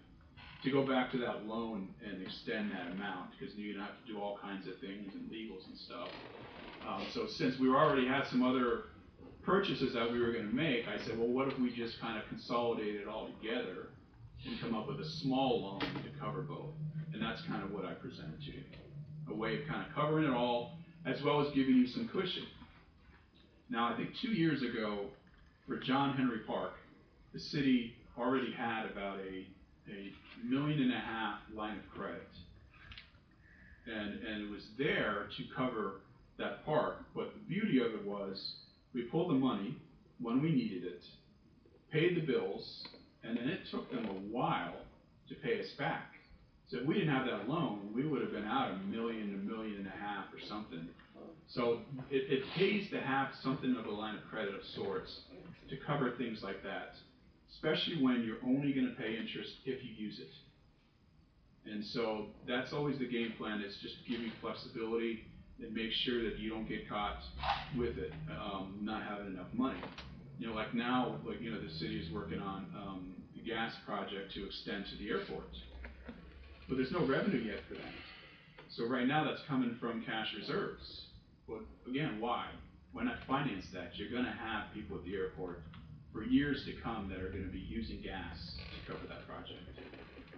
to go back to that loan and extend that amount, because you're gonna have to do all kinds of things and legals and stuff. So since we already had some other purchases that we were gonna make, I said, well, what if we just kind of consolidate it all together and come up with a small loan to cover both? And that's kind of what I presented to you. A way of kind of covering it all, as well as giving you some cushion. Now, I think 2 years ago, for John Henry Park, the city already had about a $1.5 million line of credit. And it was there to cover that park. But the beauty of it was, we pulled the money when we needed it, paid the bills, and then it took them a while to pay us back. So if we didn't have that loan, we would have been out $1 million, $1.5 million or something. So it pays to have something of a line of credit of sorts to cover things like that, especially when you're only going to pay interest if you use it. And so that's always the game plan, is just to give you flexibility and make sure that you don't get caught with it, not having enough money. You know, like now, like, you know, the city is working on the gas project to extend to the airport. But there's no revenue yet for that. So right now that's coming from cash reserves. But again, why? Why not finance that? You're gonna have people at the airport for years to come that are gonna be using gas to cover that project.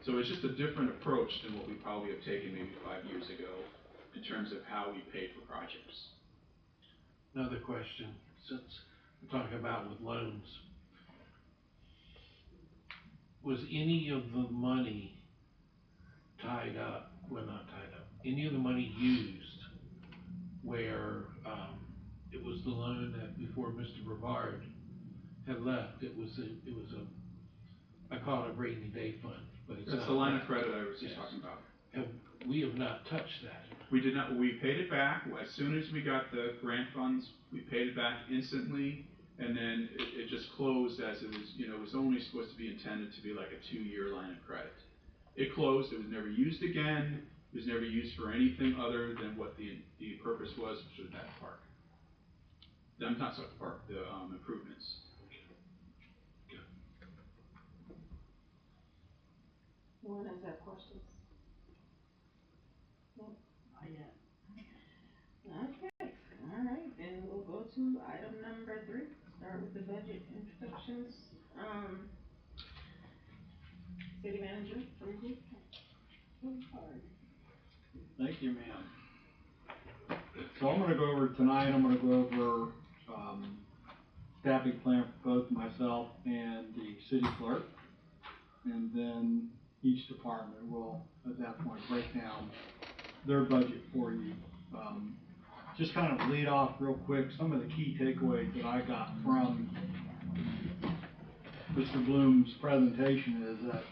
So it's just a different approach than what we probably have taken maybe 5 years ago in terms of how we pay for projects. Another question, since we're talking about with loans, was any of the money tied up, well, not tied up, any of the money used where it was the loan that before Mr. Brevard had left, it was a, I call it a rainy day fund, but it's not. That's the line of credit I was just Yes. talking about. We have not touched that. We did not, we paid it back, as soon as we got the grant funds, we paid it back instantly, and then it just closed as it was, you know, it was only supposed to be intended to be like a 2-year line of credit. It closed, it was never used again, it was never used for anything other than what the purpose was, which was that park. I'm not sorry, the park, the improvements. Anyone else have questions? No? Not yet. Okay, all right, then we'll go to item number 3, start with the budget introductions. City manager, review. Thank you, ma'am. So I'm gonna go over tonight, I'm gonna go over, staffing plan for both myself and the city clerk. And then each department will, at that point, break down their budget for you. Just kind of lead off real quick, some of the key takeaways that I got from Mr. Bloom's presentation is that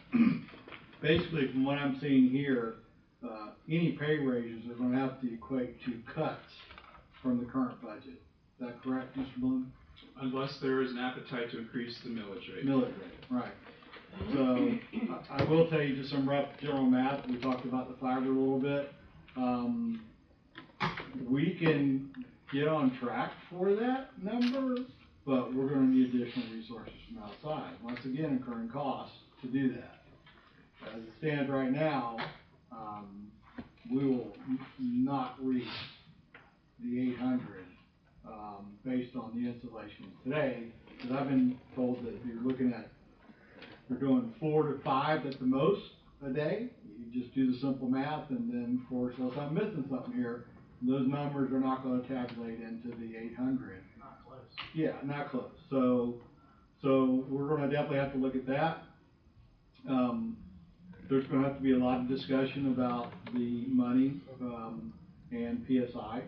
basically from what I'm seeing here, any pay raises are gonna have to equate to cuts from the current budget. Is that correct, Mr. Bloom? Unless there is an appetite to increase the millage rate. Millage rate, right. So, I will tell you just some rough general math, we talked about the fiber a little bit. We can get on track for that number, but we're gonna need additional resources from outside, once again incurring costs to do that. As it stands right now, we will not reach the 800, based on the installations today, because I've been told that you're looking at, we're doing 4 to 5 at the most a day. You just do the simple math, and then of course, unless I'm missing something here, those numbers are not gonna tabulate into the 800. Not close. Yeah, not close. So we're gonna definitely have to look at that. There's gonna have to be a lot of discussion about the money, and PSI,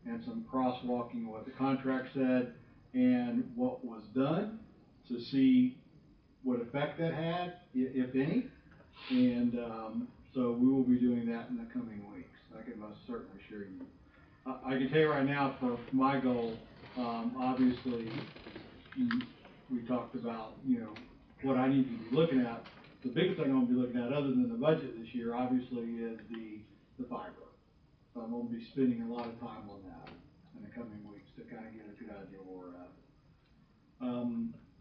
and some crosswalking of what the contract said and what was done, to see what effect that had, if any. And, so we will be doing that in the coming weeks. I can most certainly assure you. I can tell you right now, for my goal, obviously, we talked about, you know, what I need to be looking at. the biggest thing I'm gonna be looking at, other than the budget this year, obviously, is the fiber. So I'm gonna be spending a lot of time on that in the coming weeks to kind of get a good idea where we're at.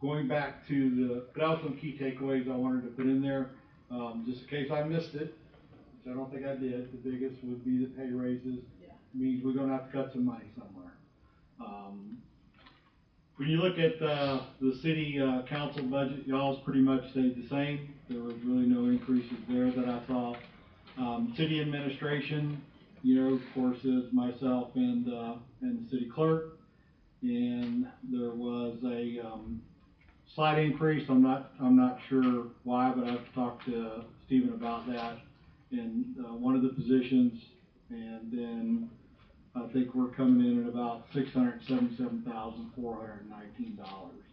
Going back to that was some key takeaways I wanted to put in there, just in case I missed it, which I don't think I did. The biggest would be the pay raises. Yeah. Means we're gonna have to cut some money somewhere. When you look at the city council budget, y'all's pretty much stayed the same. There was really no increases there that I saw. City administration, of course, is myself and the city clerk. And there was a slight increase. I'm not sure why, but I've talked to Stephen about that in one of the positions. And then I think we're coming in at about $677,419.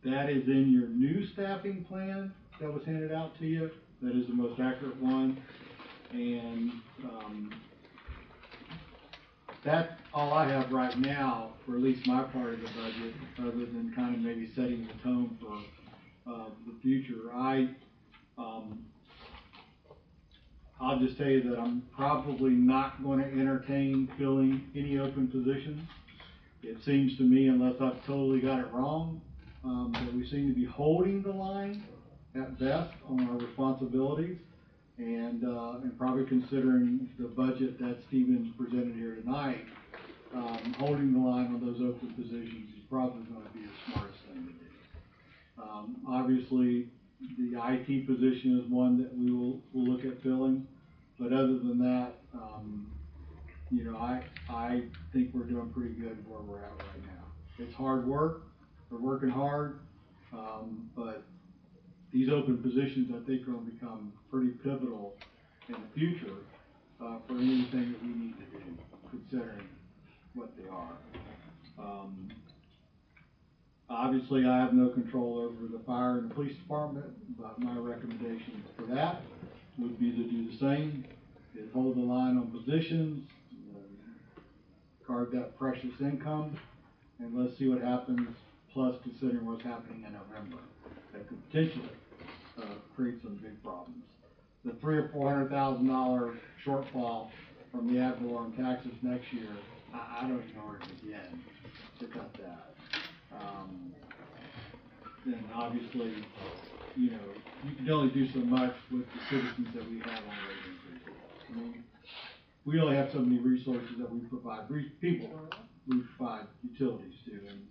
That is in your new staffing plan that was handed out to you. That is the most accurate one. And that's all I have right now for at least my part of the budget, other than kind of maybe setting the tone for the future. I'll just tell you that I'm probably not going to entertain filling any open positions. It seems to me, unless I've totally got it wrong, that we seem to be holding the line at best on our responsibilities, and probably considering the budget that Stephen's presented here tonight, holding the line on those open positions is probably going to be the smartest thing to do. Obviously, the IT position is one that we'll look at filling. But other than that, I think we're doing pretty good where we're at right now. It's hard work, we're working hard, but these open positions I think are going to become pretty pivotal in the future for anything that we need to do, considering what they are. Obviously, I have no control over the fire and the police department, but my recommendation for that would be to do the same, is hold the line on positions, guard that precious income, and let's see what happens, plus considering what's happening in November. That could potentially create some big problems. The $300,000 or $400,000 shortfall from the ad valorem taxes next year, I don't even know where to begin to cut that. Then obviously, you can only do so much with the citizens that we have on rate increases. I mean, we only have so many resources that we provide, people we provide utilities to, and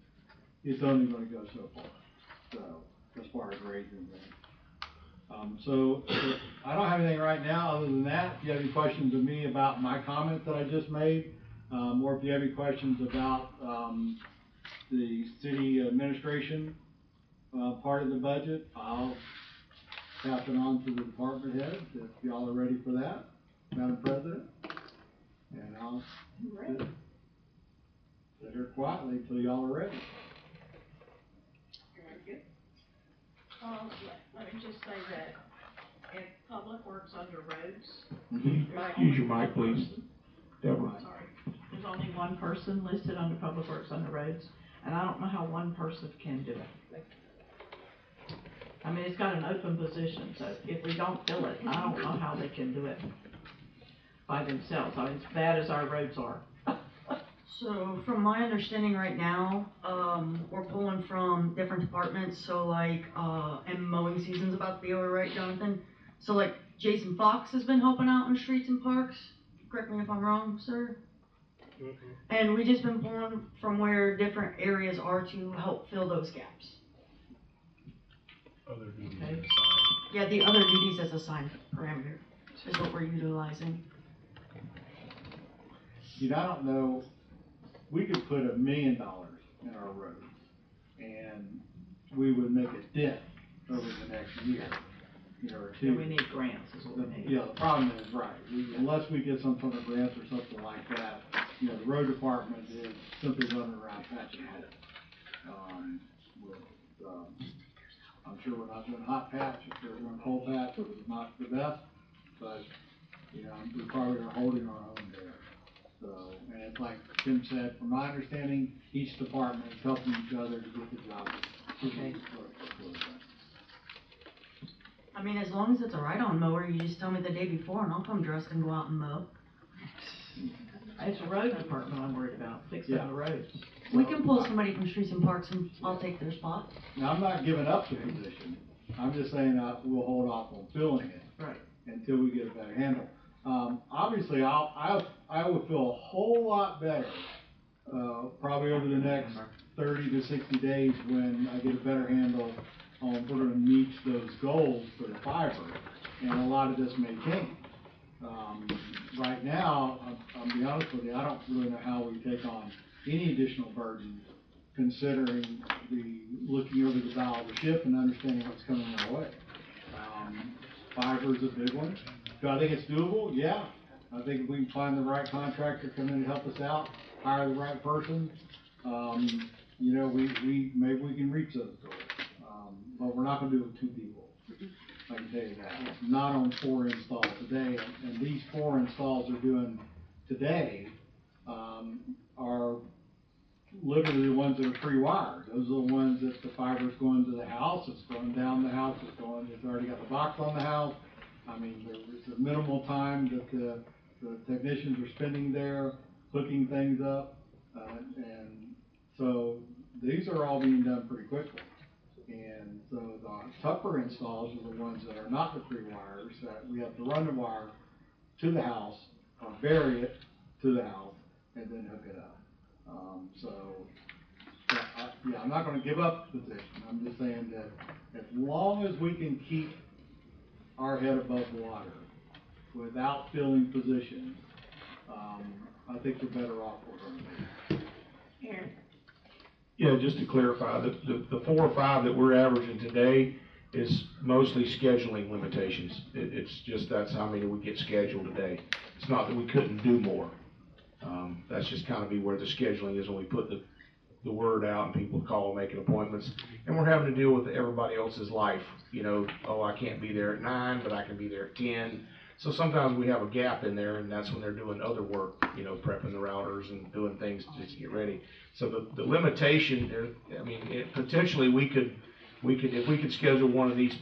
it's only going to go so far. So, as far as raising them. So I don't have anything right now other than that. If you have any questions of me about my comments that I just made, or if you have any questions about the city administration part of the budget, I'll pass it on to the department heads if y'all are ready for that, Madam President. And I'll sit here quietly until y'all are ready. Let me just say that if Public Works under roads. Use your mic, please. Deborah. Sorry, there's only one person listed under Public Works under roads, and I don't know how one person can do it. I mean, it's got an open position, so if we don't fill it, I don't know how they can do it by themselves. I mean, as bad as our roads are. So from my understanding right now, we're pulling from different departments, so like, and mowing season's about to be over, right, Jonathan? So like, Jason Fox has been helping out in streets and parks, correct me if I'm wrong, sir? And we just been pulling from where different areas are to help fill those gaps. Other duties Okay. aside. Yeah, the other duties as assigned parameter is what we're utilizing. I don't know, we could put $1 million in our roads, and we would make a dent over the next year, or two. And we need grants is what we need. Yeah, the problem is, right, unless we get some sort of grants or something like that, the road department is simply running around patching holes. I'm sure we're not doing hot patch, if we're doing cold patch, which is not the best, but, we probably are holding our own there. So, and it's like Tim said, from my understanding, each department is helping each other to get the job. Okay. I mean, as long as it's a ride-on mower, you just tell me the day before and I'll come dressed and go out and mow. It's the road department I'm worried about, fixing Yeah. the roads. We can pull somebody from Streets and Parks and I'll take their spot. Now, I'm not giving up the position, I'm just saying that we'll hold off on filling it. Right. Until we get a better handle. Obviously, I would feel a whole lot better, probably over the next 30 to 60 days when I get a better handle on if we're gonna meet those goals for the fiber, and a lot of this may change. Right now, I'll be honest with you, I don't really know how we take on any additional burden, considering looking over the bow of the ship and understanding what's coming our way. Fiber is a big one. Do I think it's doable? Yeah. I think if we can find the right contractor, come in and help us out, hire the right person, you know, maybe we can reach those goals. But we're not gonna do it with 2 people. I can tell you that. Not on 4 installs today, and these 4 installs we're doing today, are literally the ones that are pre-wired. Those are the ones that the fiber's going to the house, it's going down the house, it's already got the box on the house. I mean, there's a minimal time that the technicians are spending there hooking things up. And so these are all being done pretty quickly. And so the tougher installs are the ones that are not the pre-wires, that we have to run the wire to the house or bury it to the house and then hook it up. I'm not gonna give up the position, I'm just saying that as long as we can keep our head above water without filling positions, I think we're better off we're gonna be. Aaron? Yeah, just to clarify, the 4 or 5 that we're averaging today is mostly scheduling limitations. It's just that's how many we get scheduled today. It's not that we couldn't do more. That's just kind of be where the scheduling is when we put the word out and people call, making appointments. And we're having to deal with everybody else's life. You know, oh, I can't be there at 9, but I can be there at 10. So sometimes we have a gap in there, and that's when they're doing other work, you know, prepping the routers and doing things just to get ready. So the limitation, I mean, potentially we could, if we could schedule one of these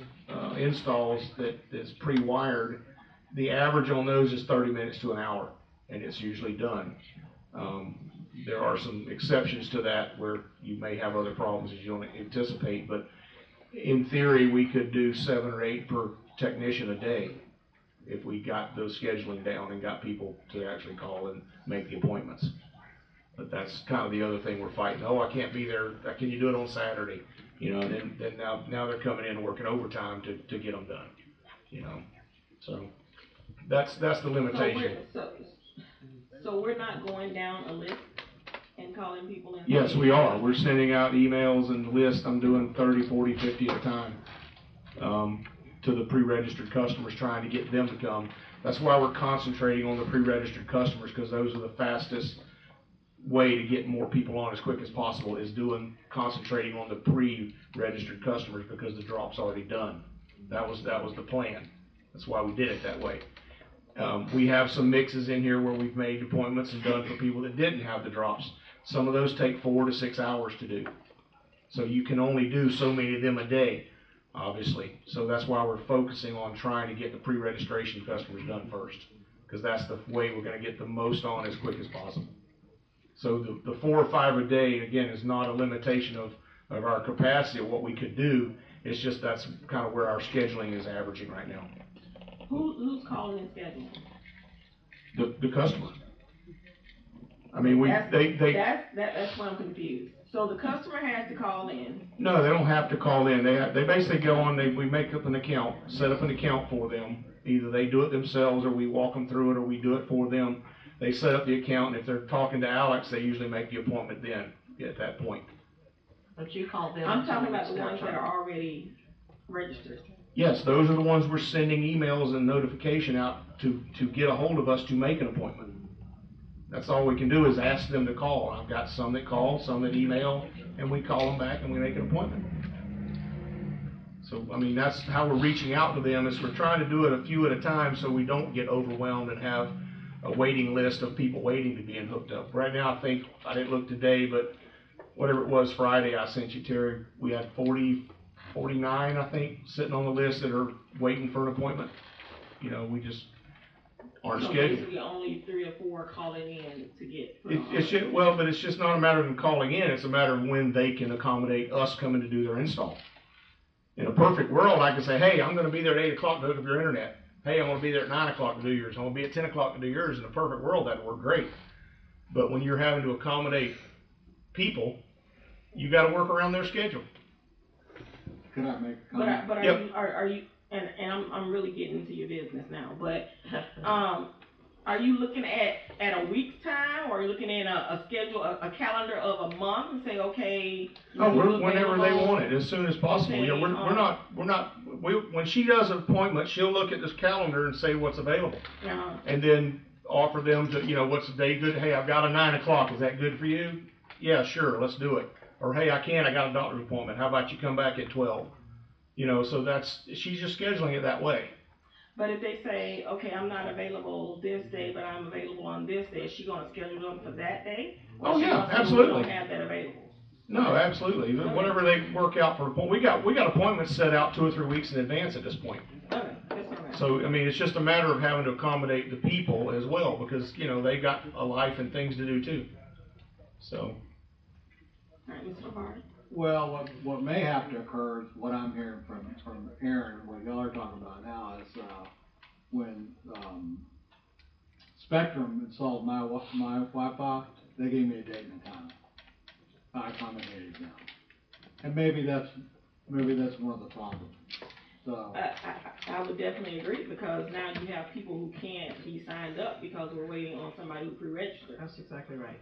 installs that's pre-wired, the average on those is 30 minutes to an hour, and it's usually done. There are some exceptions to that where you may have other problems as you don't anticipate, but in theory, we could do 7 or 8 per technician a day if we got those scheduling down and got people to actually call and make the appointments. But that's kind of the other thing we're fighting. Oh, I can't be there. Can you do it on Saturday? You know, and then now they're coming in and working overtime to get them done. You know, so that's the limitation. So we're not going down a list and calling people in? Yes, we are. We're sending out emails and lists. I'm doing 30, 40, 50 at a time to the pre-registered customers, trying to get them to come. That's why we're concentrating on the pre-registered customers, because those are the fastest way to get more people on as quick as possible, is concentrating on the pre-registered customers, because the drop's already done. That was the plan. That's why we did it that way. We have some mixes in here where we've made appointments and done for people that didn't have the drops. Some of those take 4 to 6 hours to do. So you can only do so many of them a day, obviously. So that's why we're focusing on trying to get the pre-registration customers done first, because that's the way we're going to get the most on as quick as possible. So the 4 or 5 a day, again, is not a limitation of our capacity of what we could do. It's just that's kind of where our scheduling is averaging right now. Who's calling and scheduling? The customer. I mean, That's why I'm confused. So the customer has to call in. No, they don't have to call in. They basically go on, we make up an account, set up an account for them. Either they do it themselves, or we walk them through it, or we do it for them. They set up the account, and if they're talking to Alex, they usually make the appointment then, at that point. But you call them. I'm talking about the ones that are already registered. Yes, those are the ones we're sending emails and notification out to get a hold of us to make an appointment. That's all we can do is ask them to call. I've got some that call, some that email, and we call them back and we make an appointment. So, I mean, that's how we're reaching out to them, is we're trying to do it a few at a time so we don't get overwhelmed and have a waiting list of people waiting to be hooked up. Right now, I think, I didn't look today, but whatever it was Friday I sent you, Terry, we had 40 49, I think, sitting on the list that are waiting for an appointment. You know, we just aren't So scheduled. basically only 3 or 4 calling in to get put It, on. it's just, well, but it's just not a matter of them calling in, it's a matter of when they can accommodate us coming to do their install. In a perfect world, I can say, hey, I'm gonna be there at 8 o'clock to hook up your internet. Hey, I'm gonna be there at 9 o'clock to do yours. I'm gonna be at 10 o'clock to do yours. In a perfect world, that'd work great. But when you're having to accommodate people, you gotta work around their schedule. Could I make a But comment? but Yep. are you and I'm really getting into your business now, but are you looking at a week's time, or are you looking at a schedule, a calendar of a month, and say, okay? Oh, you're whenever they available? want it, as soon as possible. Okay, You know, when she does an appointment, she'll look at this calendar and say what's available. And then offer them to, you know, what's the day good? Hey, I've got a 9 o'clock. Is that good for you? Yeah, sure, let's do it. Or, hey, I got a doctor's appointment. How about you come back at 12? You know, so she's just scheduling it that way. But if they say, okay, I'm not available this day, but I'm available on this day, is she gonna schedule them for that day? Or Oh, she yeah, gonna say, we absolutely. don't have that available? No, absolutely. Whatever they work out for appointment. We got appointments set out 2 or 3 weeks in advance at this point. Okay, that's all right. So, I mean, it's just a matter of having to accommodate the people as well, because, you know, they've got a life and things to do too. So, All right, Mr. Lombardi? Well, what may have to occur is what I'm hearing from Aaron, what y'all are talking about now is, when, Spectrum installed my Wi-Fi, they gave me a date and a time. I accommodated them. And maybe that's one of the problems, so. I would definitely agree, because now you have people who can't be signed up because we're waiting on somebody who pre-registered. That's exactly right.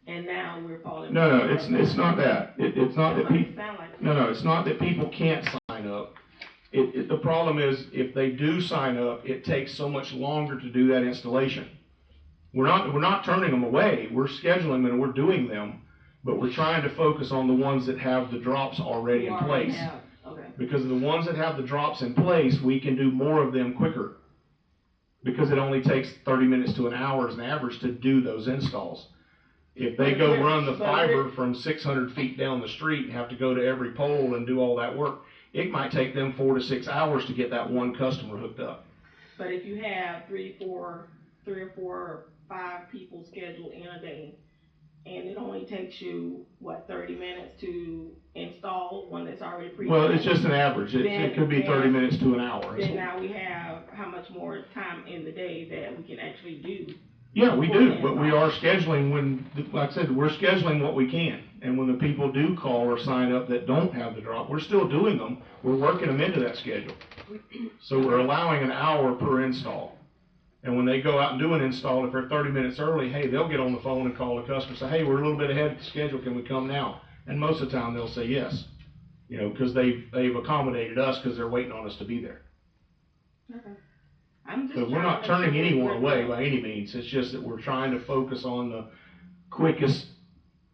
And now we're falling. no, it's not that. It's not that That's what people. it sound like. No, it's not that people can't sign up. The problem is, if they do sign up, it takes so much longer to do that installation. We're not turning them away, we're scheduling them and we're doing them, but we're trying to focus on the ones that have the drops already You in already place. have- Okay. Because the ones that have the drops in place, we can do more of them quicker. Because it only takes 30 minutes to an hour as an average to do those installs. If they go run the fiber from 600 feet down the street and have to go to every pole and do all that work, it might take them 4 to 6 hours to get that one customer hooked up. But if you have 3 or 4, 5 people scheduled in a day, and it only takes you, 30 minutes to install one that's already pre. Well, it's just an average. It could be 30 minutes to an hour. Then now we have how much more time in the day that we can actually do. Yeah, we do, but we are scheduling like I said, we're scheduling what we can. And when the people do call or sign up that don't have the drop, we're still doing them. We're working them into that schedule. So we're allowing an hour per install. And when they go out and do an install, if they're 30 minutes early, hey, they'll get on the phone and call the customer and say, hey, we're a little bit ahead of the schedule, can we come now? And most of the time they'll say yes, you know, because they've accommodated us because they're waiting on us to be there. Okay. I'm just So we're trying not to make turning sure anyone we're- away by any means, it's just that we're trying to focus on the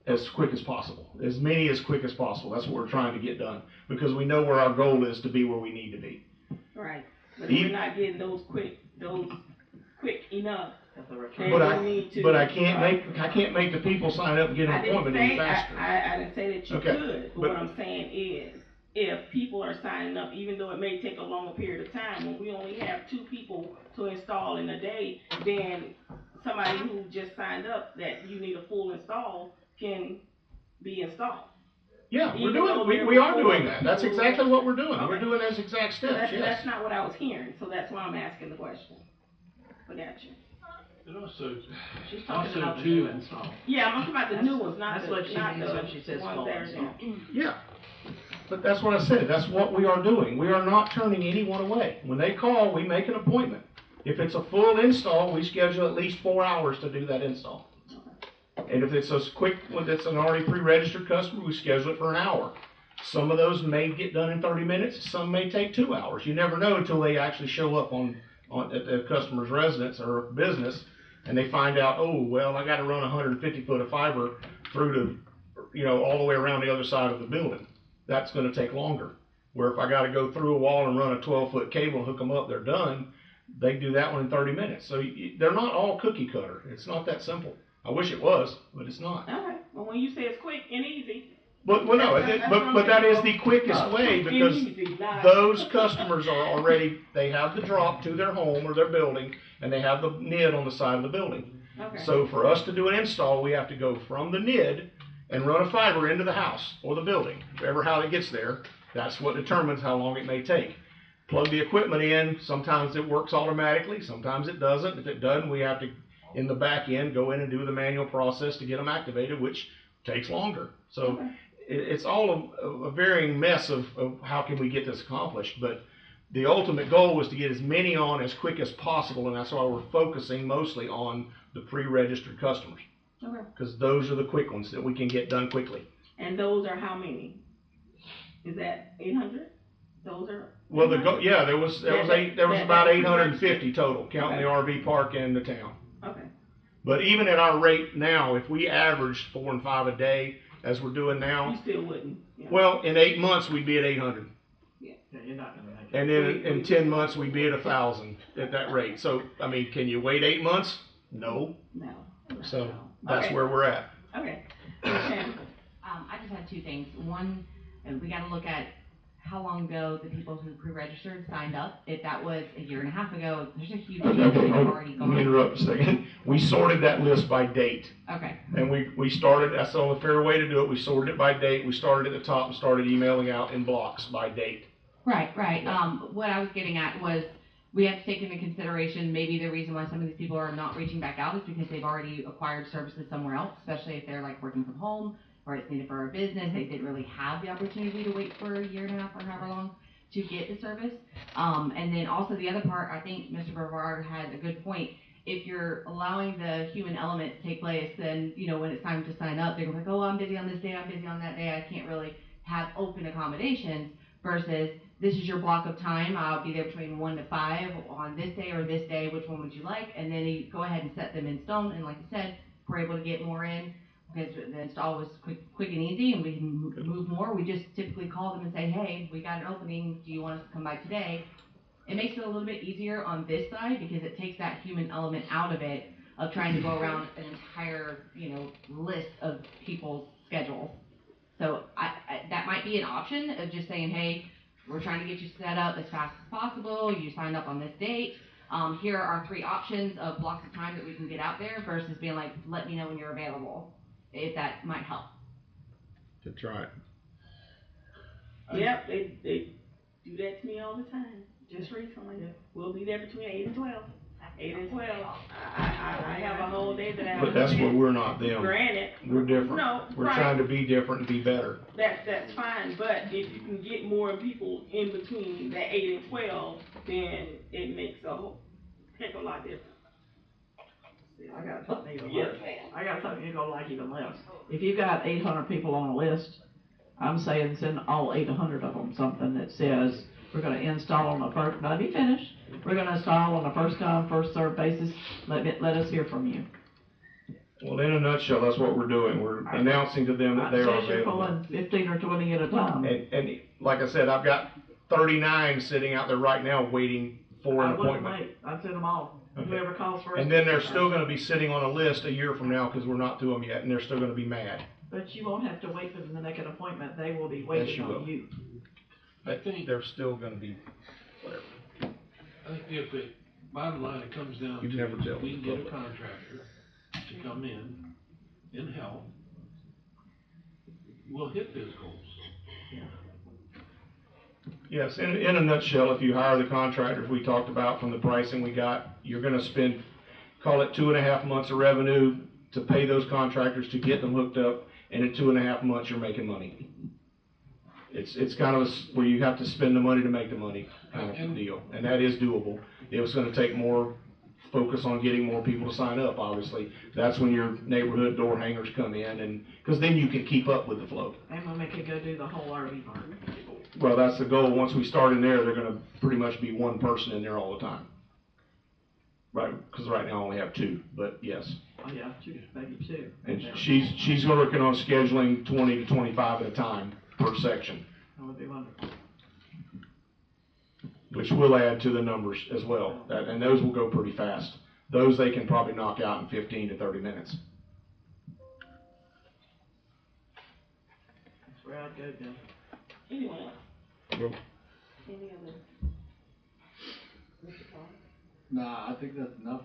as quick as possible, as many as quick as possible, that's what we're trying to get done, because we know where our goal is to be where we need to be. Right, but if we're not getting those quick enough, At the then But we need to. But I can't make the people sign up and get I an didn't appointment any say, faster. I didn't say that you Okay, could, but but- what I'm saying is, if people are signing up, even though it may take a longer period of time, when we only have 2 people to install in a day, then somebody who just signed up that you need a full install can be installed. Yeah, even though we are doing that, that's people- exactly what we're doing, we're Okay. doing those exact So steps, that's yes. not what I was hearing, so that's why I'm asking the question. I got you. And also, She's talking Also, about the too- new install. Yeah, I'm talking about the new ones, not That's the, what she not means the when she says ones full that are install. there. Yeah, but that's what I said, that's what we are doing, we are not turning anyone away. When they call, we make an appointment. If it's a full install, we schedule at least 4 hours to do that install. And if it's a quick, when it's an already pre-registered customer, we schedule it for an hour. Some of those may get done in 30 minutes, some may take 2 hours. You never know until they actually show up at the customer's residence or business, and they find out, oh, well, I gotta run 150 foot of fiber through to, you know, all the way around the other side of the building. That's gonna take longer. Where if I gotta go through a wall and run a 12-foot cable and hook them up, they're done. They do that one in 30 minutes. So they're not all cookie cutter. It's not that simple. I wish it was, but it's not. Okay, well, when you say it's quick and easy, Well, no, but that is the quickest way, because Easy, not- those customers are already, they have the drop to their home or their building, and they have the NID on the side of the building. Okay. So for us to do an install, we have to go from the NID and run a fiber into the house or the building, whichever how it gets there. That's what determines how long it may take. Plug the equipment in, sometimes it works automatically, sometimes it doesn't. If it doesn't, we have to, in the back end, go in and do the manual process to get them activated, which takes longer. So it's all a varying mess of how can we get this accomplished, but the ultimate goal was to get as many on as quick as possible, and that's why we're focusing mostly on the pre-registered customers, Okay. because those are the quick ones that we can get done quickly. And those are how many? Is that 800? Those are? Well, there was about that- 850 total, counting the Okay. RV park and the town. Okay. But even at our rate now, if we averaged 4 and 5 a day, as we're doing You now, still wouldn't. Yeah. well, in 8 months, we'd be at 800. Yeah, you're not gonna make it. And then in 10 months, we'd be at 1,000 at that rate. So, I mean, can you wait 8 months? No. No. So No. that's Okay. where we're at. Okay. Shannon. I just had two things. One, we gotta look at how long ago the people who pre-registered signed up. If that was a year and a half ago, there's a huge chance Okay, they've already let gone. me interrupt a second. We sorted that list by date. Okay, And we started, that's the only fair way to do it. We sorted it by date. We started at the top and started emailing out in blocks by date. right. What I was getting at was, we have to take into consideration maybe the reason why some of these people are not reaching back out is because they've already acquired services somewhere else, especially if they're like working from home or it's needed for a business. They didn't really have the opportunity to wait for a year and a half or however long to get the service. And then also the other part, I think Mr. Brevard had a good point. If you're allowing the human element to take place, then, you know, when it's time to sign up, they're gonna be like, oh, I'm busy on this day, I'm busy on that day, I can't really have open accommodations, versus this is your block of time, I'll be there between 1 to 5 on this day or this day, which one would you like? And then you go ahead and set them in stone, and like you said, we're able to get more in, because the install was quick and easy, and we can move more. We just typically call them and say, hey, we got an opening, do you want us to come by today? It makes it a little bit easier on this side, because it takes that human element out of it, of trying to go around an entire, you know, list of people's schedules. So that might be an option of just saying, hey, we're trying to get you set up as fast as possible, you signed up on this date, here are 3 options of blocks of time that we can get out there, versus being like, let me know when you're available, if that might help. That's right. Yep, they do that to me all the time. Just recently, we'll be there between 8 and 12. 8 and 12. I have a whole day that I have. But that's where we're not them. Granted. We're different. No, We're right. trying to be different and be better. That's fine, but if you can get more people in between that 8 and 12, then it makes a whole heck of a lot different. I got something even Yes, less. ma'am. I got something you're gonna like even less. If you got 800 people on a list, I'm saying send all 800 of them something that says, we're gonna install on the first, let me finish. We're gonna install on a first come, first served basis. Let us hear from you. Well, in a nutshell, that's what we're doing. We're announcing to them that they are Says you're available. pulling 15 or 20 at a time. And like I said, I've got 39 sitting out there right now waiting for I an wouldn't appointment. wait. I'd send them all. Okay. Whoever calls first. And then they're still gonna be sitting on a list a year from now, because we're not to them yet, and they're still gonna be mad. But you won't have to wait for them to make an appointment. They will be Yes, waiting you will. on you. I think they're still gonna be, whatever. I think if it, bottom line, it comes down You've to, never dealt if we with can get a public. contractor to come in and help, we'll hit those goals. Yes, in a nutshell, if you hire the contractors we talked about from the pricing we got, you're gonna spend, call it 2.5 months of revenue to pay those contractors to get them hooked up, and in 2.5 months, you're making money. It's kind of where you have to spend the money to make the money kind of deal, and that is doable. It was gonna take more focus on getting more people to sign up, obviously. That's when your neighborhood door hangers come in, and, because then you can keep up with the flow. And we'll make it go do the whole RV park. Well, that's the goal. Once we start in there, they're gonna pretty much be one person in there all the time. Right, because right now I only have 2, but yes. Oh, yeah, maybe 2. And she's working on scheduling 20 to 25 at a time per section, That would be wonderful. which will add to the numbers as well. And those will go pretty fast. Those they can probably knock out in 15 to 30 minutes. go, Bill. Anyone else? Nope. Any other? Mr. Paul? Nah, I think that's enough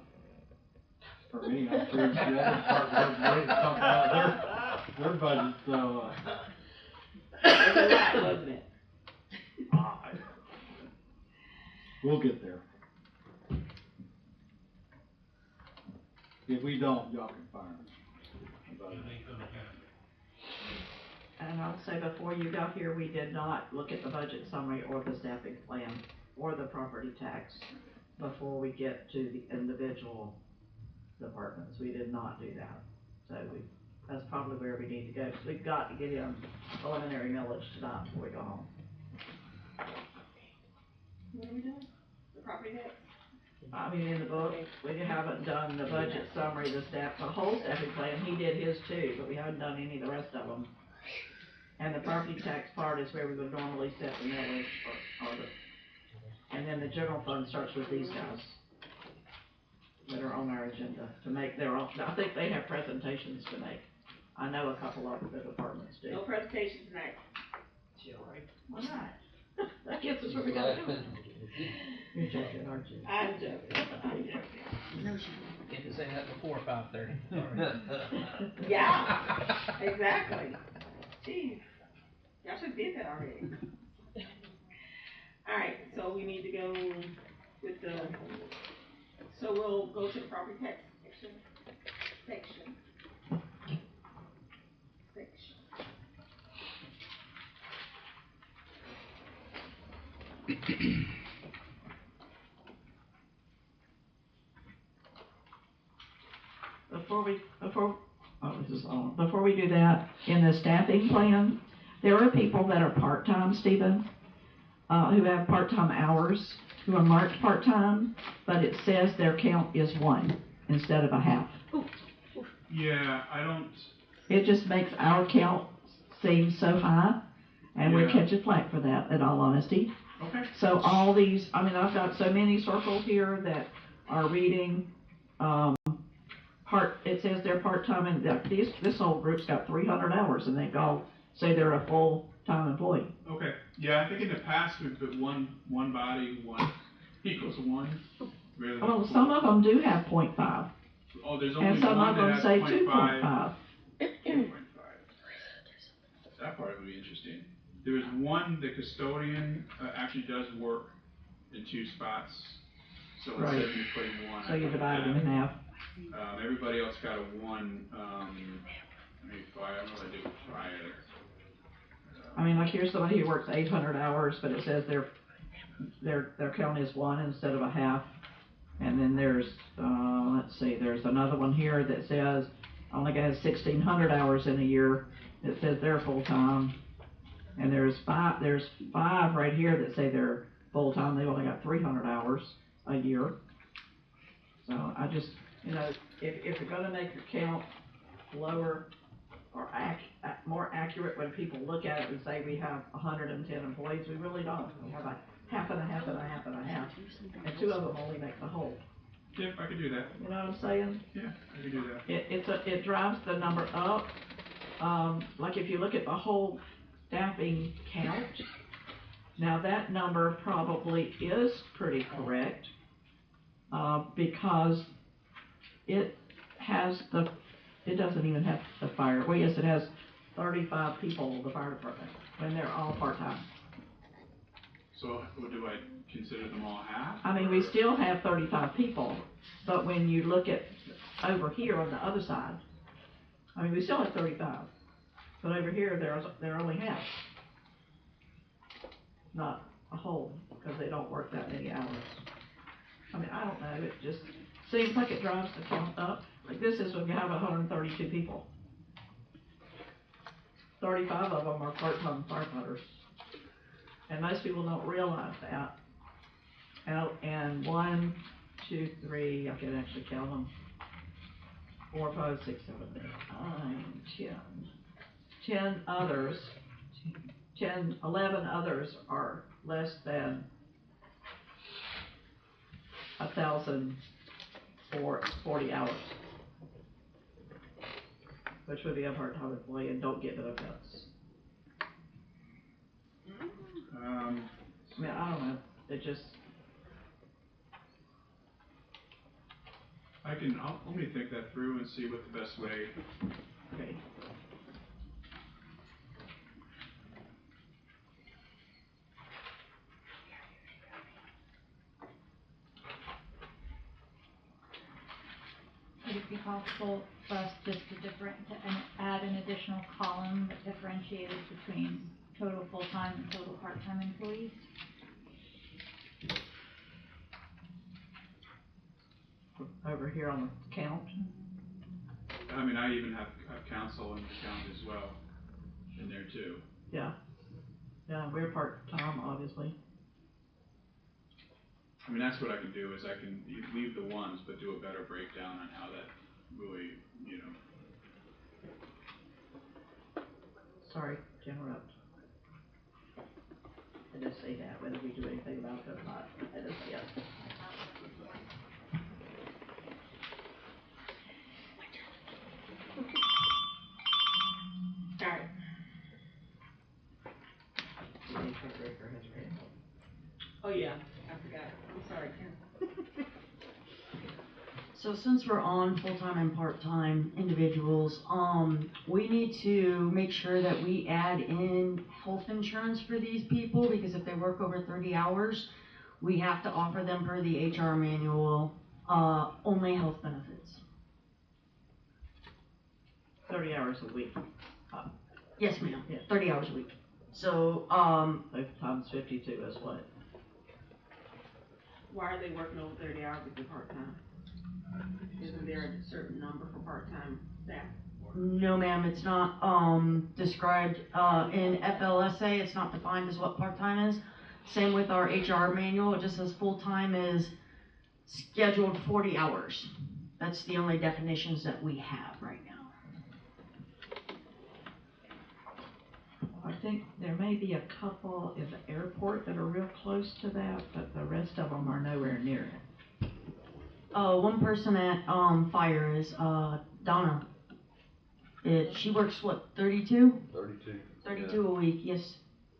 for me. I'm sure the other departments are ready to talk about their budget, so, It was a lot, wasn't it? we'll get there. If we don't, y'all can fire me. It ain't gonna happen. And I'll say before you got here, we did not look at the budget summary or the staffing plan or the property tax before we get to the individual departments. We did not do that. So that's probably where we need to go, because we've got to get in preliminary millage tonight before we go home. What are we doing? The property tax? I mean, in the book, we haven't done the budget summary, the whole staffing plan. He did his too, but we haven't done any of the rest of them. And the property tax part is where we would normally set the millage and then the general fund starts with these guys that are on our agenda to make their own. I think they have presentations to make. I know a couple of the departments do. No presentation tonight. Why not? That gets us where we gotta go. You're joking, aren't you? I'm joking. No, she Get to say that before 5:30. Yeah, exactly. Jeez, y'all should did that already. Alright, so we need to go with the, so we'll go to the property tax section. Before we do that, in the staffing plan, there are people that are part-time, Stephen, who have part-time hours, who are marked part-time, but it says their count is 1 instead of a half. Yeah, I don't, It just makes our count seem so high, and we're Yeah. catching flack for that, in all honesty. okay, So all these, I mean, I've got so many circled here that are reading, it says they're part-time, and this whole group's got 300 hours, and they all say they're a full-time employee. okay. Yeah, I think in the past we've put one body, 1 equals 1. rather than Well, four. some of them do have .5, Oh, there's only and some one of that them has say 0.5. 2.5. 2.5. That part would be interesting. There is one, the custodian actually does work in 2 spots, so Right. instead of you putting 1. So you divide them in half. Everybody else got a 1, maybe fire, I don't know what I do with fire. I mean, like here's somebody who works 800 hours, but it says their count is 1 instead of a half. And then there's, let's see, there's another one here that says, only has 1,600 hours in a year. It says they're full-time. And there's five right here that say they're full-time, they've only got 300 hours a year. So I just, if you're gonna make your count lower or more accurate when people look at it and say we have 110 employees, we really don't. We have a half and a half and a half and a half, and 2 of them only make the whole. Yeah, I could do that. You know what I'm saying? Yeah, I could do that. It drives the number up. Like if you look at the whole staffing count, now that number probably is pretty correct, because it doesn't even have the fire, well, yes, it has 35 people in the fire department, and they're all part-time. So, do I consider them all half? I mean, we still have 35 people, but when you look at over here on the other side, I mean, we still have 35, but over here, they're only half. Not a whole, because they don't work that many hours. I mean, I don't know, it just seems like it drives the count up. Like this is when you have 132 people. 35 of them are part-time firefighters. And most people don't realize that. And 1, 2, 3, I can actually count them. 4, 5, 6, 7, 8, 9, 10 others. 11 others are less than 1,000 for 40 hours. Which would be a part-time employee and don't get benefits. I mean, I don't know, it just, let me think that through and see what the best way. okay. Would it be possible for us just to add an additional column that differentiated between total full-time and total part-time employees? Over here on the count, I mean, I even have council and account as well in there too. yeah, we're part-time, obviously. I mean, that's what I can do, is I can leave the ones, but do a better breakdown on how that really, Sorry to interrupt. I just say that, whether we do anything about it or not, I just, yeah. Alright, oh yeah, I forgot, I'm sorry, Kim. So since we're on full-time and part-time individuals, we need to make sure that we add in health insurance for these people, because if they work over 30 hours, we have to offer them per the HR manual, only health benefits. 30 hours a week, Yes, ma'am, Yeah. 30 hours a week. So, so times 52 is what? Why are they working over 30 hours if they're part-time? Isn't there a certain number for part-time staff? no ma'am, it's not, described, in FLSA, it's not defined as what part-time is. Same with our HR manual, it just says full-time is scheduled 40 hours. That's the only definitions that we have right now. I think there may be a couple in the airport that are real close to that, but the rest of them are nowhere near it. One person at, fire is, Donna. She works what, 32? 32. 32 a week, yes.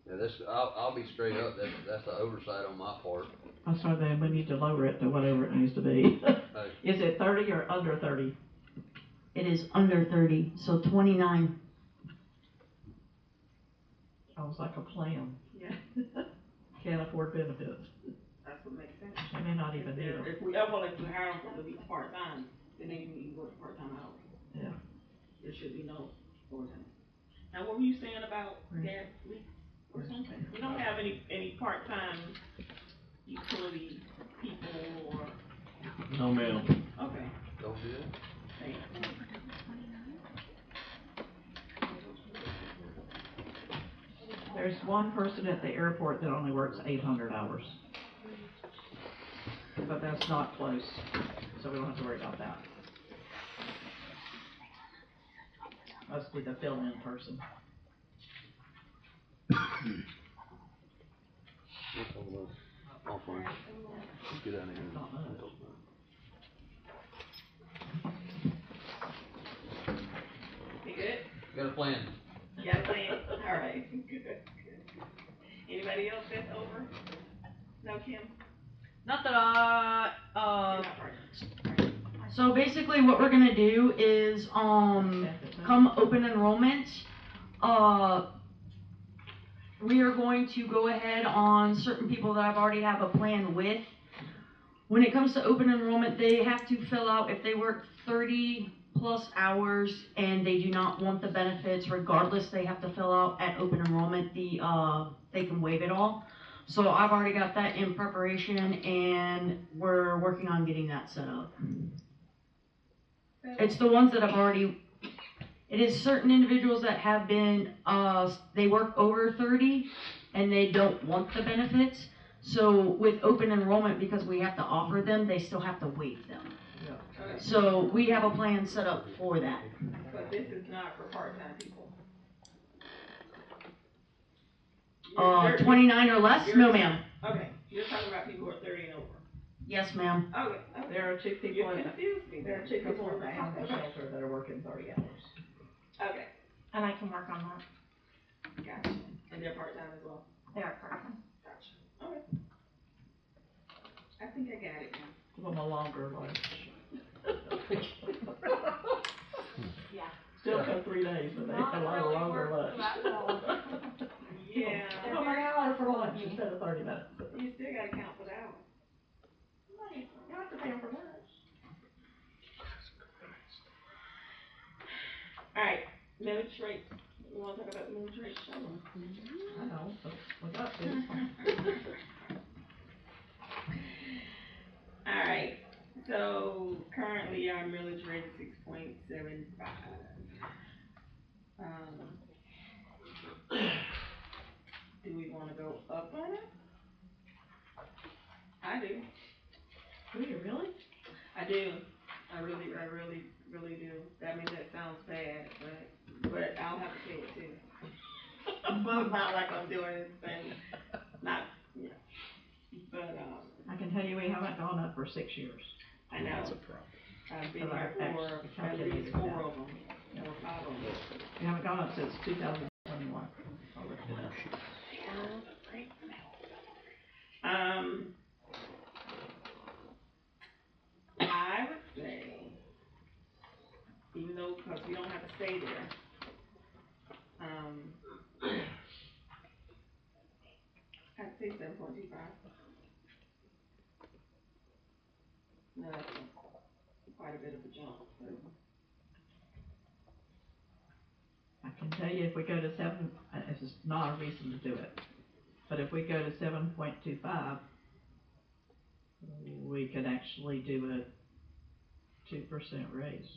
Yeah, I'll be straight up, that's the oversight on my part. I'm sorry, then we need to lower it to whatever it needs to be. Hey. Is it 30 or under 30? It is under 30, so 29. Sounds like a plan. Yeah, Can't afford benefits. that's what makes sense. They may not even need them. If we ever like to hire them for at least part-time, then they can even work part-time hours. Yeah. There should be no overtime. Now, what were you saying about gas leaks or something? We don't have any part-time utility people or, No, ma'am. okay, Don't do that. thanks. There's one person at the airport that only works 800 hours. But that's not close, so we don't have to worry about that. Must be the fill-in person. I'll find it. Let's get out of here. Not much. You good? Got a plan. You got a plan? All right, good, good. Anybody else that's over? No, Kim? Not that You're not part-time. So basically what we're gonna do is, come open enrollment, we are going to go ahead on certain people that I've already have a plan with. When it comes to open enrollment, they have to fill out if they work 30 plus hours and they do not want the benefits, regardless, they have to fill out at open enrollment, they can waive it all. So I've already got that in preparation and we're working on getting that set up. It's the ones that I've already, it is certain individuals that have been, they work over 30 and they don't want the benefits. So with open enrollment, because we have to offer them, they still have to waive them. Okay. So we have a plan set up for that. But this is not for part-time people. 29 or less? No, ma'am. Okay, you're talking about people who are 30 and over. Yes, ma'am. Okay, okay. There are two people You in, confused me. there are two people in the animal Okay. shelter that are working 30 hours. Okay, And I can work on that. gotcha. And they're part-time as well? They are part-time. Gotcha. Okay. I think I got it now. Give them a longer lunch. Yeah. Still come 3 days, but they have a lot longer lunch. Yeah. Give them an hour for lunch instead of 30 minutes. You still gotta count for the hour. You don't have to pay them for lunch. Alright, millage rate. You wanna talk about millage rate? I know, but we got to. Alright, so currently our millage rate is 6.75. Do we wanna go up on it? I do. Do you really? I do. I really do. I mean, that sounds bad, but I'll have to say it too. But it's not like I'm doing anything, not, yeah. But, I can tell you we haven't gone up for 6 years. I know. That's a problem. I've been But here our for ex- at calculated least 4 that. of them, or 5 of them. We haven't gone up since 2021. I would say, even though, because we don't have to stay there, I'd say 7.25. No, that's quite a bit of a jump, but. I can tell you if we go to 7, this is not a reason to do it, but if we go to 7.25, we could actually do a 2% raise.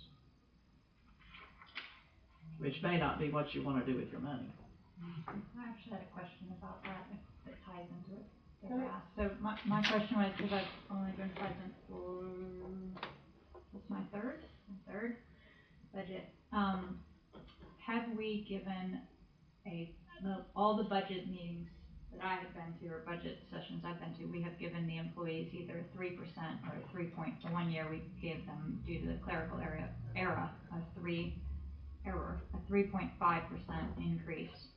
Which may not be what you wanna do with your money. I actually had a question about that, if it ties into it. So my question was, because I've only been present for, what's my third budget. Have we given all the budget meetings that I have been to, or budget sessions I've been to, we have given the employees either 3% or 1 year we gave them, due to the clerical error, a 3.5% increase.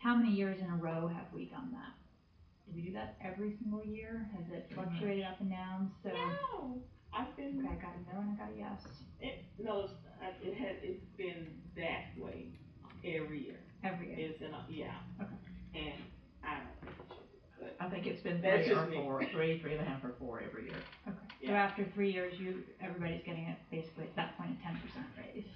How many years in a row have we done that? Do we do that every single year? Has it fluctuated up and down? So No, I've been. Okay, I got a no and I got a yes. It's been that way every year. Every year. It's yeah. Okay. And I don't think it should be, but I think it's been That's 3 or just me. 4, 3.5 or 4 every year. Okay. So Yeah. after 3 years, everybody's getting it basically at that point a 10% raise.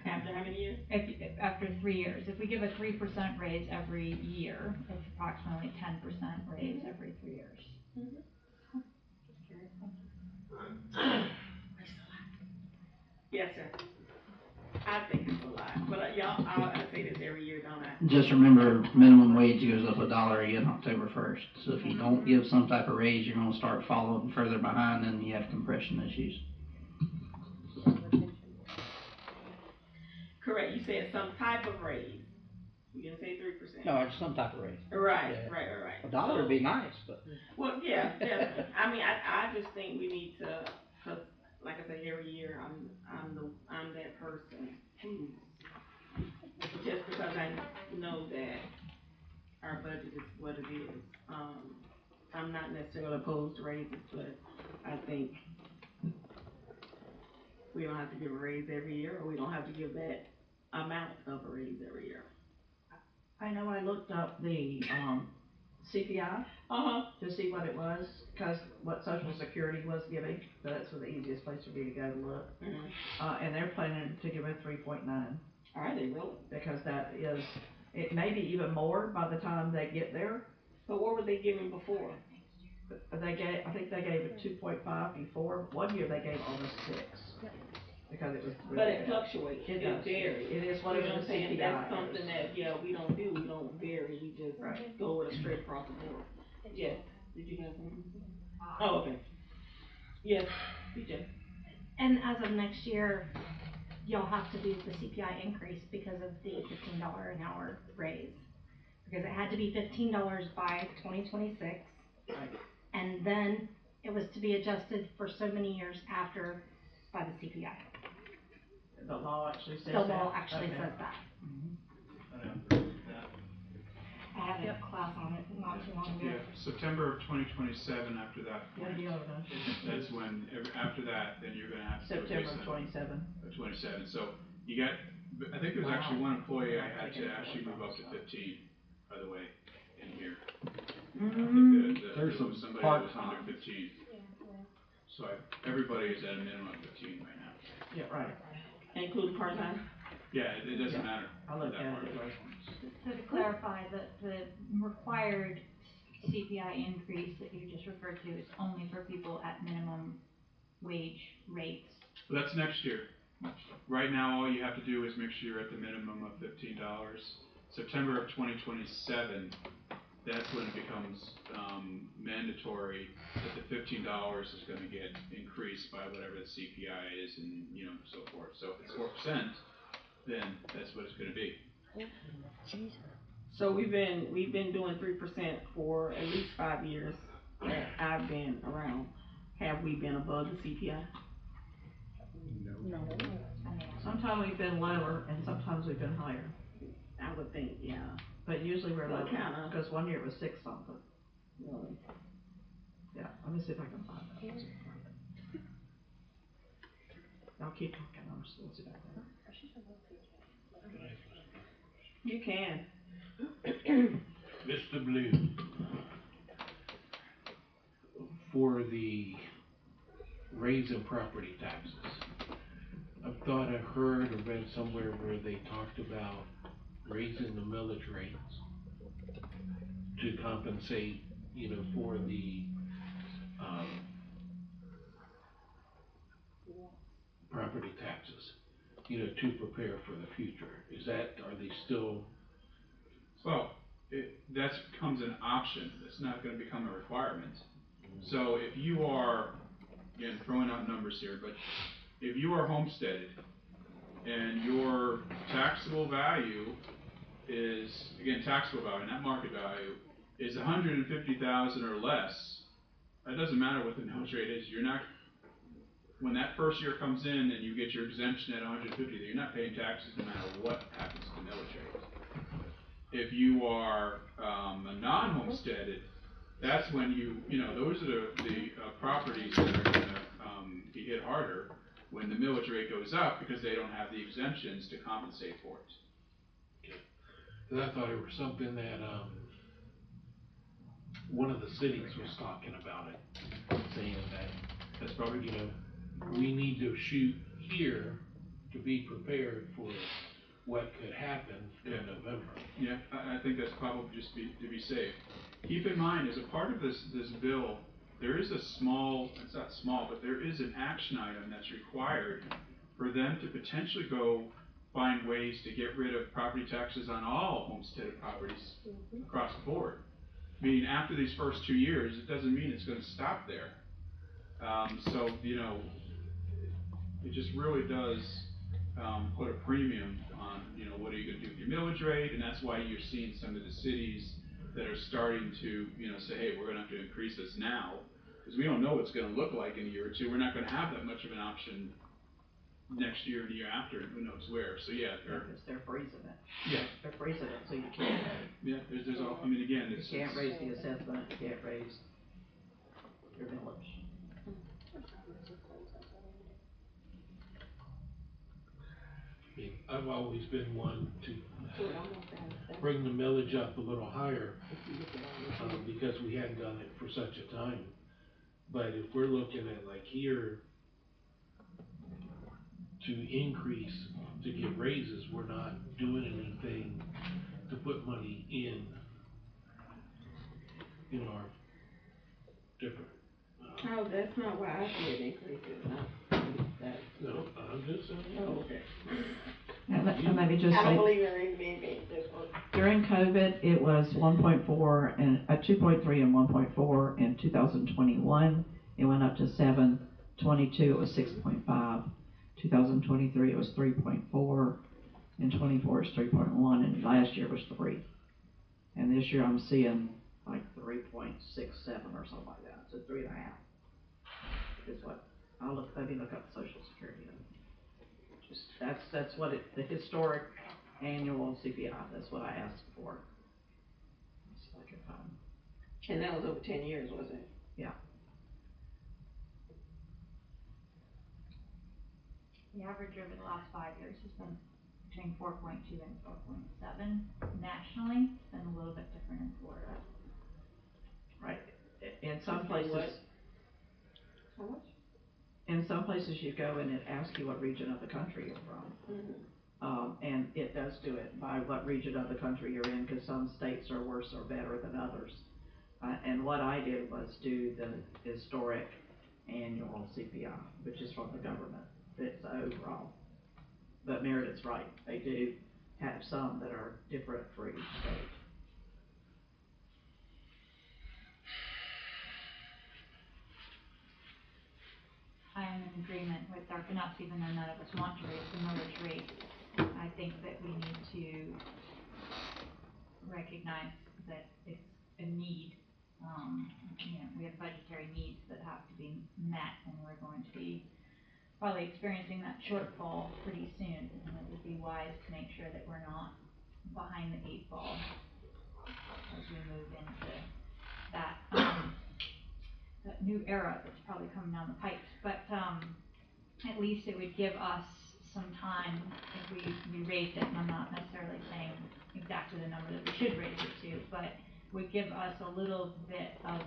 after how many years? If after 3 years, if we give a 3% raise every year, it's approximately 10% raise every 3 years. Yes, sir. I think it's a lot, but I say this every year, don't I? Just remember, minimum wage goes up $1 again October 1st. So if you don't give some type of raise, you're gonna start following further behind and you have compression issues. Correct, you said some type of raise. You didn't say 3%. No, it's some type of raise. Right, Yeah. right. $1 would be nice, but. Well, yeah, definitely. I mean, I just think we need to, cause like I say, every year I'm that person who, just because I know that our budget is what it is. I'm not necessarily opposed to raises, but I think we don't have to give a raise every year, or we don't have to give that amount of a raise every year. I know I looked up the, CPI to see what it was, cause what Social Security was giving, so that's the easiest place for me to go to look. And they're planning to give a 3.9. Are they really? Because that is, it may be even more by the time they get there. But what were they giving before? I think they gave it 2.5 before. 1 year they gave almost 6. Because it was really But it bad. fluctuates, It it does. varies. It is You whatever know the what I'm saying? CPI That's is. something that, we don't do, we don't vary, we just Right. go with a straight across the board. Yes, did you have something? Oh, okay. Yes, DJ. And as of next year, you'll have to do the CPI increase because of the $15 an hour raise. Because it had to be $15 by 2026. Right. And then it was to be adjusted for so many years after by the CPI. The law actually says The that. law actually Okay. says that. I agree with that. I had a class on it not too long ago. Yeah, September of 2027. After that Yeah, point, the other one. that's when. After that, then you're going to have to do it September based on 27. 27. So you got. I think there's actually Wow. one employee I I'm had to taking actually move up to 45, 15. By the way, in here. I Mm, think that There's there was some somebody that was part-time. under 15. So everybody is at a minimum of 15 right now. Yeah, right. Including part-time? Yeah, it doesn't Yeah. matter. I looked that at part. it, it was. So to clarify, the required CPI increase that you just referred to is only for people at minimum wage rates. Well, that's next year. Right now, all you have to do is make sure you're at the minimum of $15. September of 2027, that's when it becomes mandatory that the $15 is going to get increased by whatever the CPI is, and so forth. So if it's 4%, then that's what it's going to be. So we've been doing 3% for at least 5 years that I've been around. Have we been above the CPI? Sometimes we've been lower and sometimes we've been higher, I would think, yeah. but usually we're Well, lower, kinda. because one year it was 6 something. Really. Yeah, let me see if I can find that. I'll keep talking, I'm just, we'll see back there. You can. Mr. Blue, for the raise in property taxes, I thought I heard or read somewhere where they talked about raising the millage rates to compensate, for the, property taxes, to prepare for the future. Are they still? Well, that becomes an option. It's not going to become a requirement. So if you are, again, throwing out numbers here, but if you are homesteaded and your taxable value is, again, taxable value, not market value, is 150,000 or less, it doesn't matter what the millage rate is. You're not, when that first year comes in and you get your exemption at 150, you're not paying taxes no matter what happens to the millage rate. If you are a non-homesteaded, that's when those are the properties that are going to be hit harder when the millage rate goes up because they don't have the exemptions to compensate for it. Because I thought it was something that one of the cities was talking about it, saying that That's probably we need to shoot here to be prepared for what could happen in November. Yeah, I think that's probably just to be safe. Keep in mind, as a part of this bill, there is it's not small, but there is an action item that's required for them to potentially go find ways to get rid of property taxes on all homesteaded properties across the board. Meaning after these first 2 years, it doesn't mean it's going to stop there. So, it just really does put a premium on, what are you going to do with your millage rate, and that's why you're seeing some of the cities that are starting to, say, hey, we're going to have to increase this now, because we don't know what it's going to look like in a year or two. We're not going to have that much of an option next year and the year after, and who knows where. So yeah, They're freezing it. Yeah. They're freezing it, so you can't, there's all. I mean, again, you can't raise the assessment, you can't raise your millage. I've always been one to bring the millage up a little higher, because we hadn't done it for such a time. But if we're looking at like here, to increase, to get raises, we're not doing anything to put money in our different. Oh, that's not why I said increases, No, I'm just saying. Oh, okay. And let me just I don't say, believe in being this one. during COVID, it was 1.4 and 2.3 and 1.4 in 2021. It went up to 7. 22 it was 6.5. 2023 it was 3.4. In 24 it's 3.1, and last year was 3. And this year I'm seeing like 3.67 or something like that. So 3.5 is what let me look up Social Security. Just that's what the historic annual CPI, that's what I asked for. And that was over 10 years, wasn't it? The average over the last 5 years has been between 4.2 and 4.7 nationally. It's been a little bit different in Florida. Right, in some What? places, How much? in some places you go and it asks you what region of the country you're from. And it does do it by what region of the country you're in, cause some states are worse or better than others. And what I did was do the historic annual CPI, which is from the government, it's overall. But Meredith's right, they do have some that are different for each state. I am in agreement with Dr. Nuts, even though none of us want to raise the millage rate. I think that we need to recognize that it's a need. We have budgetary needs that have to be met, and we're going to be probably experiencing that shortfall pretty soon. And it would be wise to make sure that we're not behind the 8 ball as we move into that new era that's probably coming down the pipes. But at least it would give us some time if we raised it, and I'm not necessarily saying exactly the number that we should raise it to, but would give us a little bit of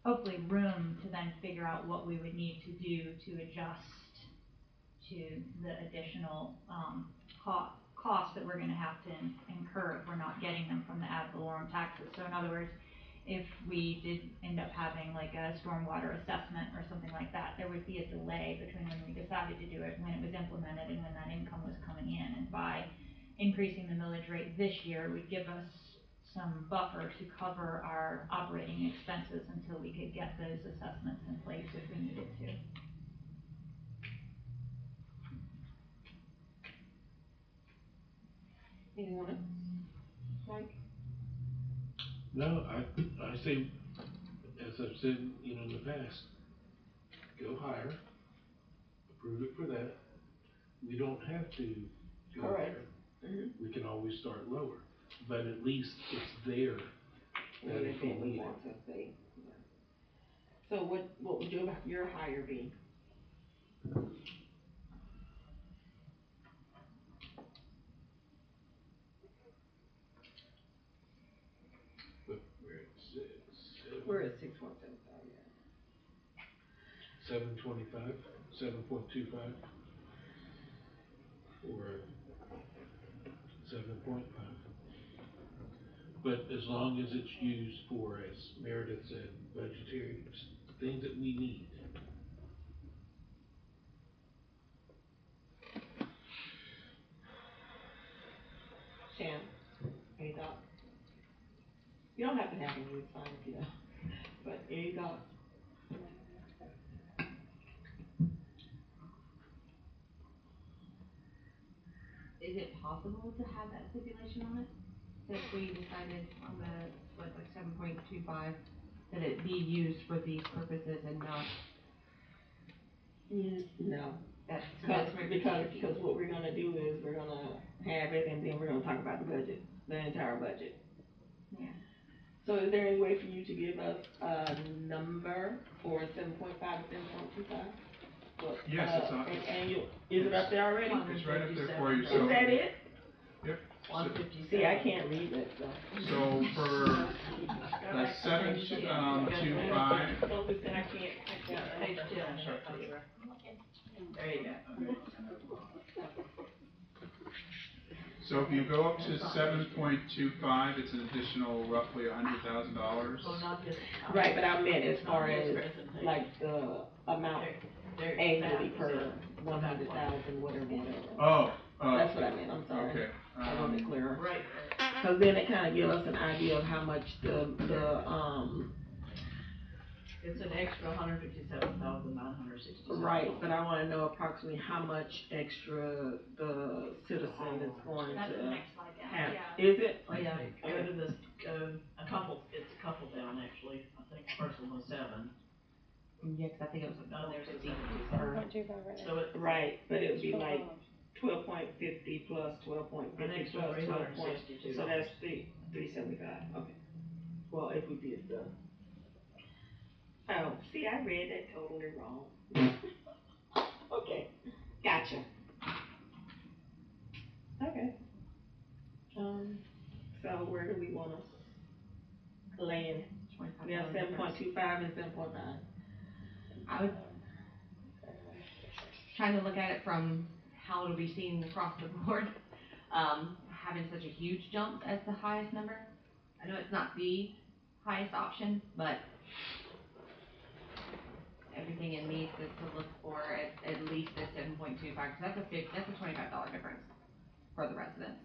hopefully room to then figure out what we would need to do to adjust to the additional costs that we're gonna have to incur if we're not getting them from the ad valorem taxes. So in other words, if we did end up having like a stormwater assessment or something like that, there would be a delay between when we decided to do it, when it was implemented, and when that income was coming in. And by increasing the millage rate this year would give us some buffer to cover our operating expenses until we could get those assessments in place if we needed to. Anyone else? Mike? No, I say, as I've said, in the past, go higher, approve it for that. We don't have to go Correct. there. We can always start lower, but at least it's there that if we need it. So what would your higher be? We're at 6.75, yeah. 7.25, 7.25, or 7.5. But as long as it's used for, as Meredith said, budgetary things that we need. Shan, any thoughts? You don't have to have any, it's fine if you don't. But any thoughts? Is it possible to have that stipulation on it? That if we decided on the, 7.25, that it be used for these purposes and not? No. That's Because what we're gonna do is we're gonna have it and then we're gonna talk about the budget, the entire budget. Yeah. So is there any way for you to give us a number for 7.5 and 7.25? Yes, it's up. Is it up there already? It's right up there for you, Is so. that it? Yep. 157. See, I can't read that stuff. So for the 7.25. Focus that I can't. Page 10. There you go. So if you go up to 7.25, it's an additional roughly $100,000. Well, not this. Right, but I meant as far as like the amount annually per 100,000, whatever. Oh. That's what I meant, I'm sorry. Okay. I wasn't clear. Right. Cause then it kinda give us an idea of how much It's an extra $157,960. right, but I wanna know approximately how much extra the citizen is going That's the to next slide down, have. yeah. Is it? Oh, yeah, go to this, a couple down actually, I think the first one was 7. Yeah, 'cause I think it was No, there's a 7.25. So it, Right, but it would be like 12.50 plus 12.50 an extra plus 12 $362. so that's 375, okay. Well, if we did the, oh, see, I read that totally wrong. Okay, gotcha. Okay. So where do we wanna land? We have $7.25 and 7.5. I was trying to look at it from how it'll be seen across the board, having such a huge jump as the highest number. I know it's not the highest option, but everything it needs is to look for at least a 7.25, because that's a $25 difference for the residents.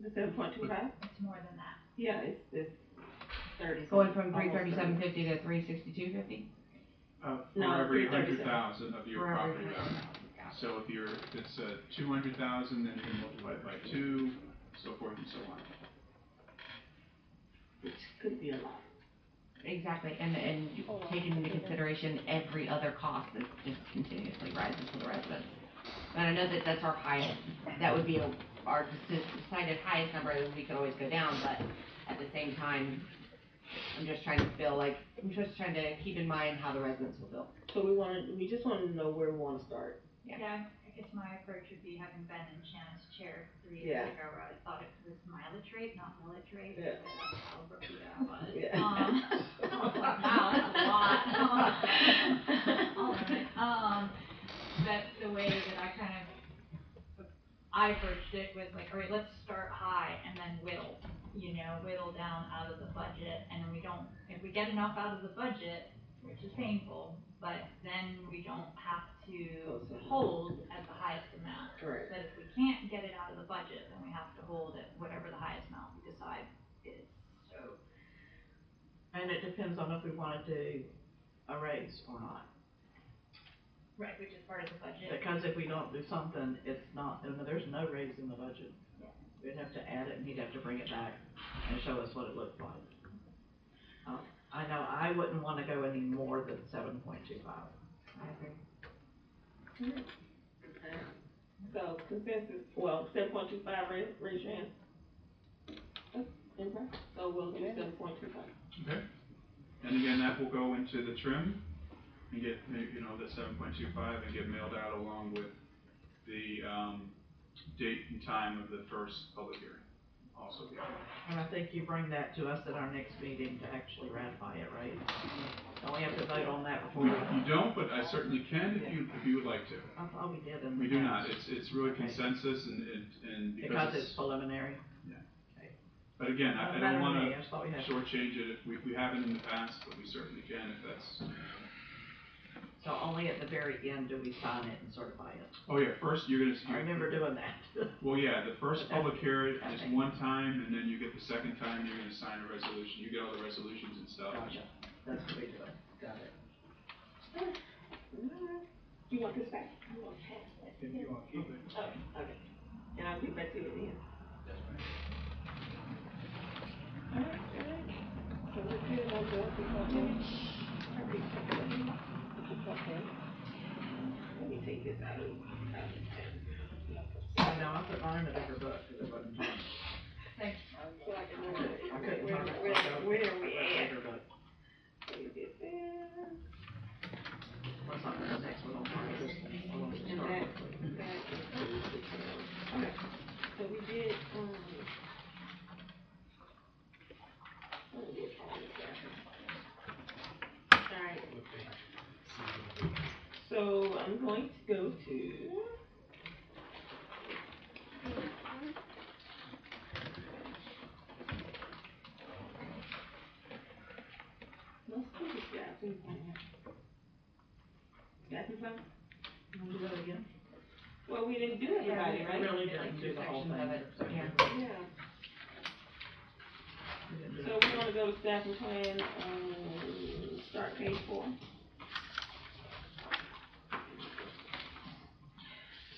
The 7.25? It's more than that. Yeah, it's 30. Going from almost 337.50 to 362.50. For No, every 337. 100,000 of your For every property 100,000. value. So if it's 200,000, then you can multiply it by 2, so forth and so on. Which could be a lot. Exactly, and taking into consideration every other cost that just continuously rises for the residents. And I know that that's our highest, that would be our decided highest number, and we could always go down, but at the same time, I'm just trying to keep in mind how the residents will feel. So we just wanna know where we wanna start. Yeah. Yeah, I guess my approach would be having been in Shannon's chair 3 years Yeah. ago, where I thought it was mileage rate, not millage rate. Yeah. But that's how rookie that was. Yeah. I was like, wow, that's a lot. All right. But the way that I approached it was like, all right, let's start high and then whittle down out of the budget. And then if we get enough out of the budget, which is painful, but then we don't have to hold at the highest amount. Right. But if we can't get it out of the budget, then we have to hold at whatever the highest amount we decide is, so. And it depends on if we wanna do a raise or not. Right, which is part of the budget. Because if we don't do something, it's not, there's no raise in the budget. Yeah. We'd have to add it, and he'd have to bring it back and show us what it looked like. I know I wouldn't wanna go any more than 7.25. I agree. Okay. So consensus, 7.25, raise your hand. Okay, so we'll do 7.25. Okay? And again, that will go into the trim and get, the 7.25 and get mailed out along with the, date and time of the first public hearing. Also, yeah. And I think you bring that to us at our next meeting to actually ratify it, right? Don't we have to vote on that before? You don't, but I certainly can if you would like to. I thought we did in the We do past. not, it's really Okay. consensus and Because it's preliminary? But again, I Doesn't don't matter to wanna me, I just thought we had. shortchange it, we haven't in the past, but we certainly can if that's. So only at the very end do we sign it and certify it? Oh yeah, first you're gonna. I remember doing that. Well, yeah, the first Okay. public hearing is Okay. one time, and then you get the second time, you're gonna sign a resolution, you get all the resolutions and stuff. Gotcha, that's what we do, got it. You want this back? You want to pass that? If you want to keep it. Oh, okay. And I'll get back to you at the end. Yes, ma'am. Alright, so we're good on the, let me take this out of I know, I put mine in a different book, because it wasn't mine. Thanks. so I can remember. I couldn't Where find it. where are we at? Bigger book. Let me get there. What's on the next one on mine, this one, I want to And start that with. includes the town. Okay, so we did, what did we call this after? Alright. So I'm going to go to. Let's do the staffing plan. Staffing plan? Want to do that again? Well, we didn't do everybody, Yeah, right? We really did, like, didn't two do the whole sections thing. of it, Sections. yeah. Yeah. We didn't do So that. we wanna go to staffing plan, start page 4.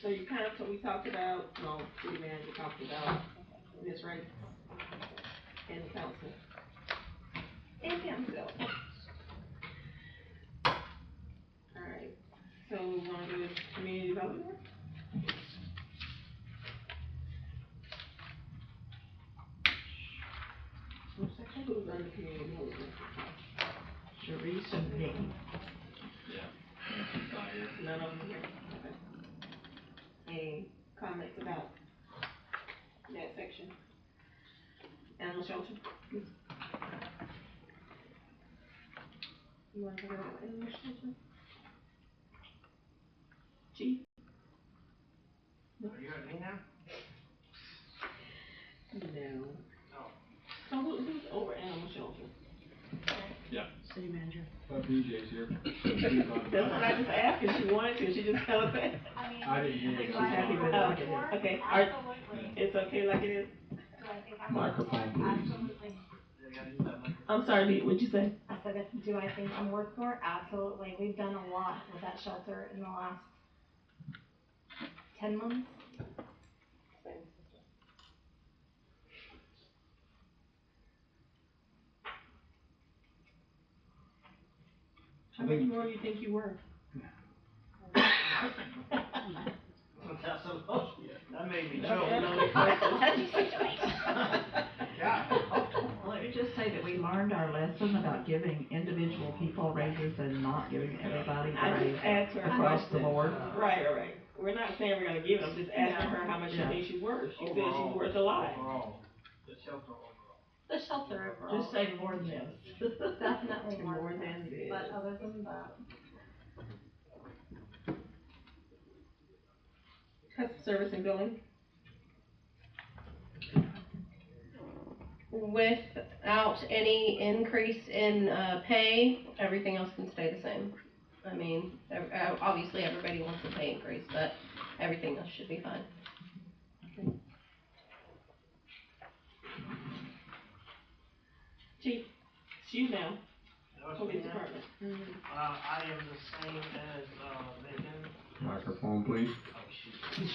So we talked about, city manager talked about Ms. Wright and the council. And himself. Alright, so we wanna do community development? Oops, Sharice and Nikki. None of them here, okay. Any comments about that section? Animal shelter? You wanna talk about animal shelter? Chief? You got me now? No. Oh. So who's over animal shelter? City manager. BJ's here. That's what I just asked, if she wanted to, she just fell asleep. I mean, I didn't hear do you. I have Happy to with work it. for it? Okay, Absolutely. it's okay like it is? Do I think I'm Microphone, worth for it? please. Absolutely. You gotta use that microphone. I'm sorry, Dee, what'd you say? I said, do I think I'm worth for it? Absolutely. We've done a lot with that shelter in the last 10 months. How much more do you think you were? That's so close. That made me That's choke. another question. Let me just say that we learned our lesson about giving individual people raises and not giving everybody I a raise just asked her a across the question. board. Right. We're not saying we're gonna give it, I'm just asking her how much she Yeah. thinks she's worth. She said she's Overall. worth a lot. Overall. The shelter overall. The shelter overall. Just say more than this. Definitely More more than than this. But other than that. Customer service and billing? Without any increase in, pay, everything else can stay the same. I mean, obviously, everybody wants a pay increase, but everything else should be fine. Chief, it's you now, What's police me now? department. I am the same as, Megan. Microphone, please. Oh,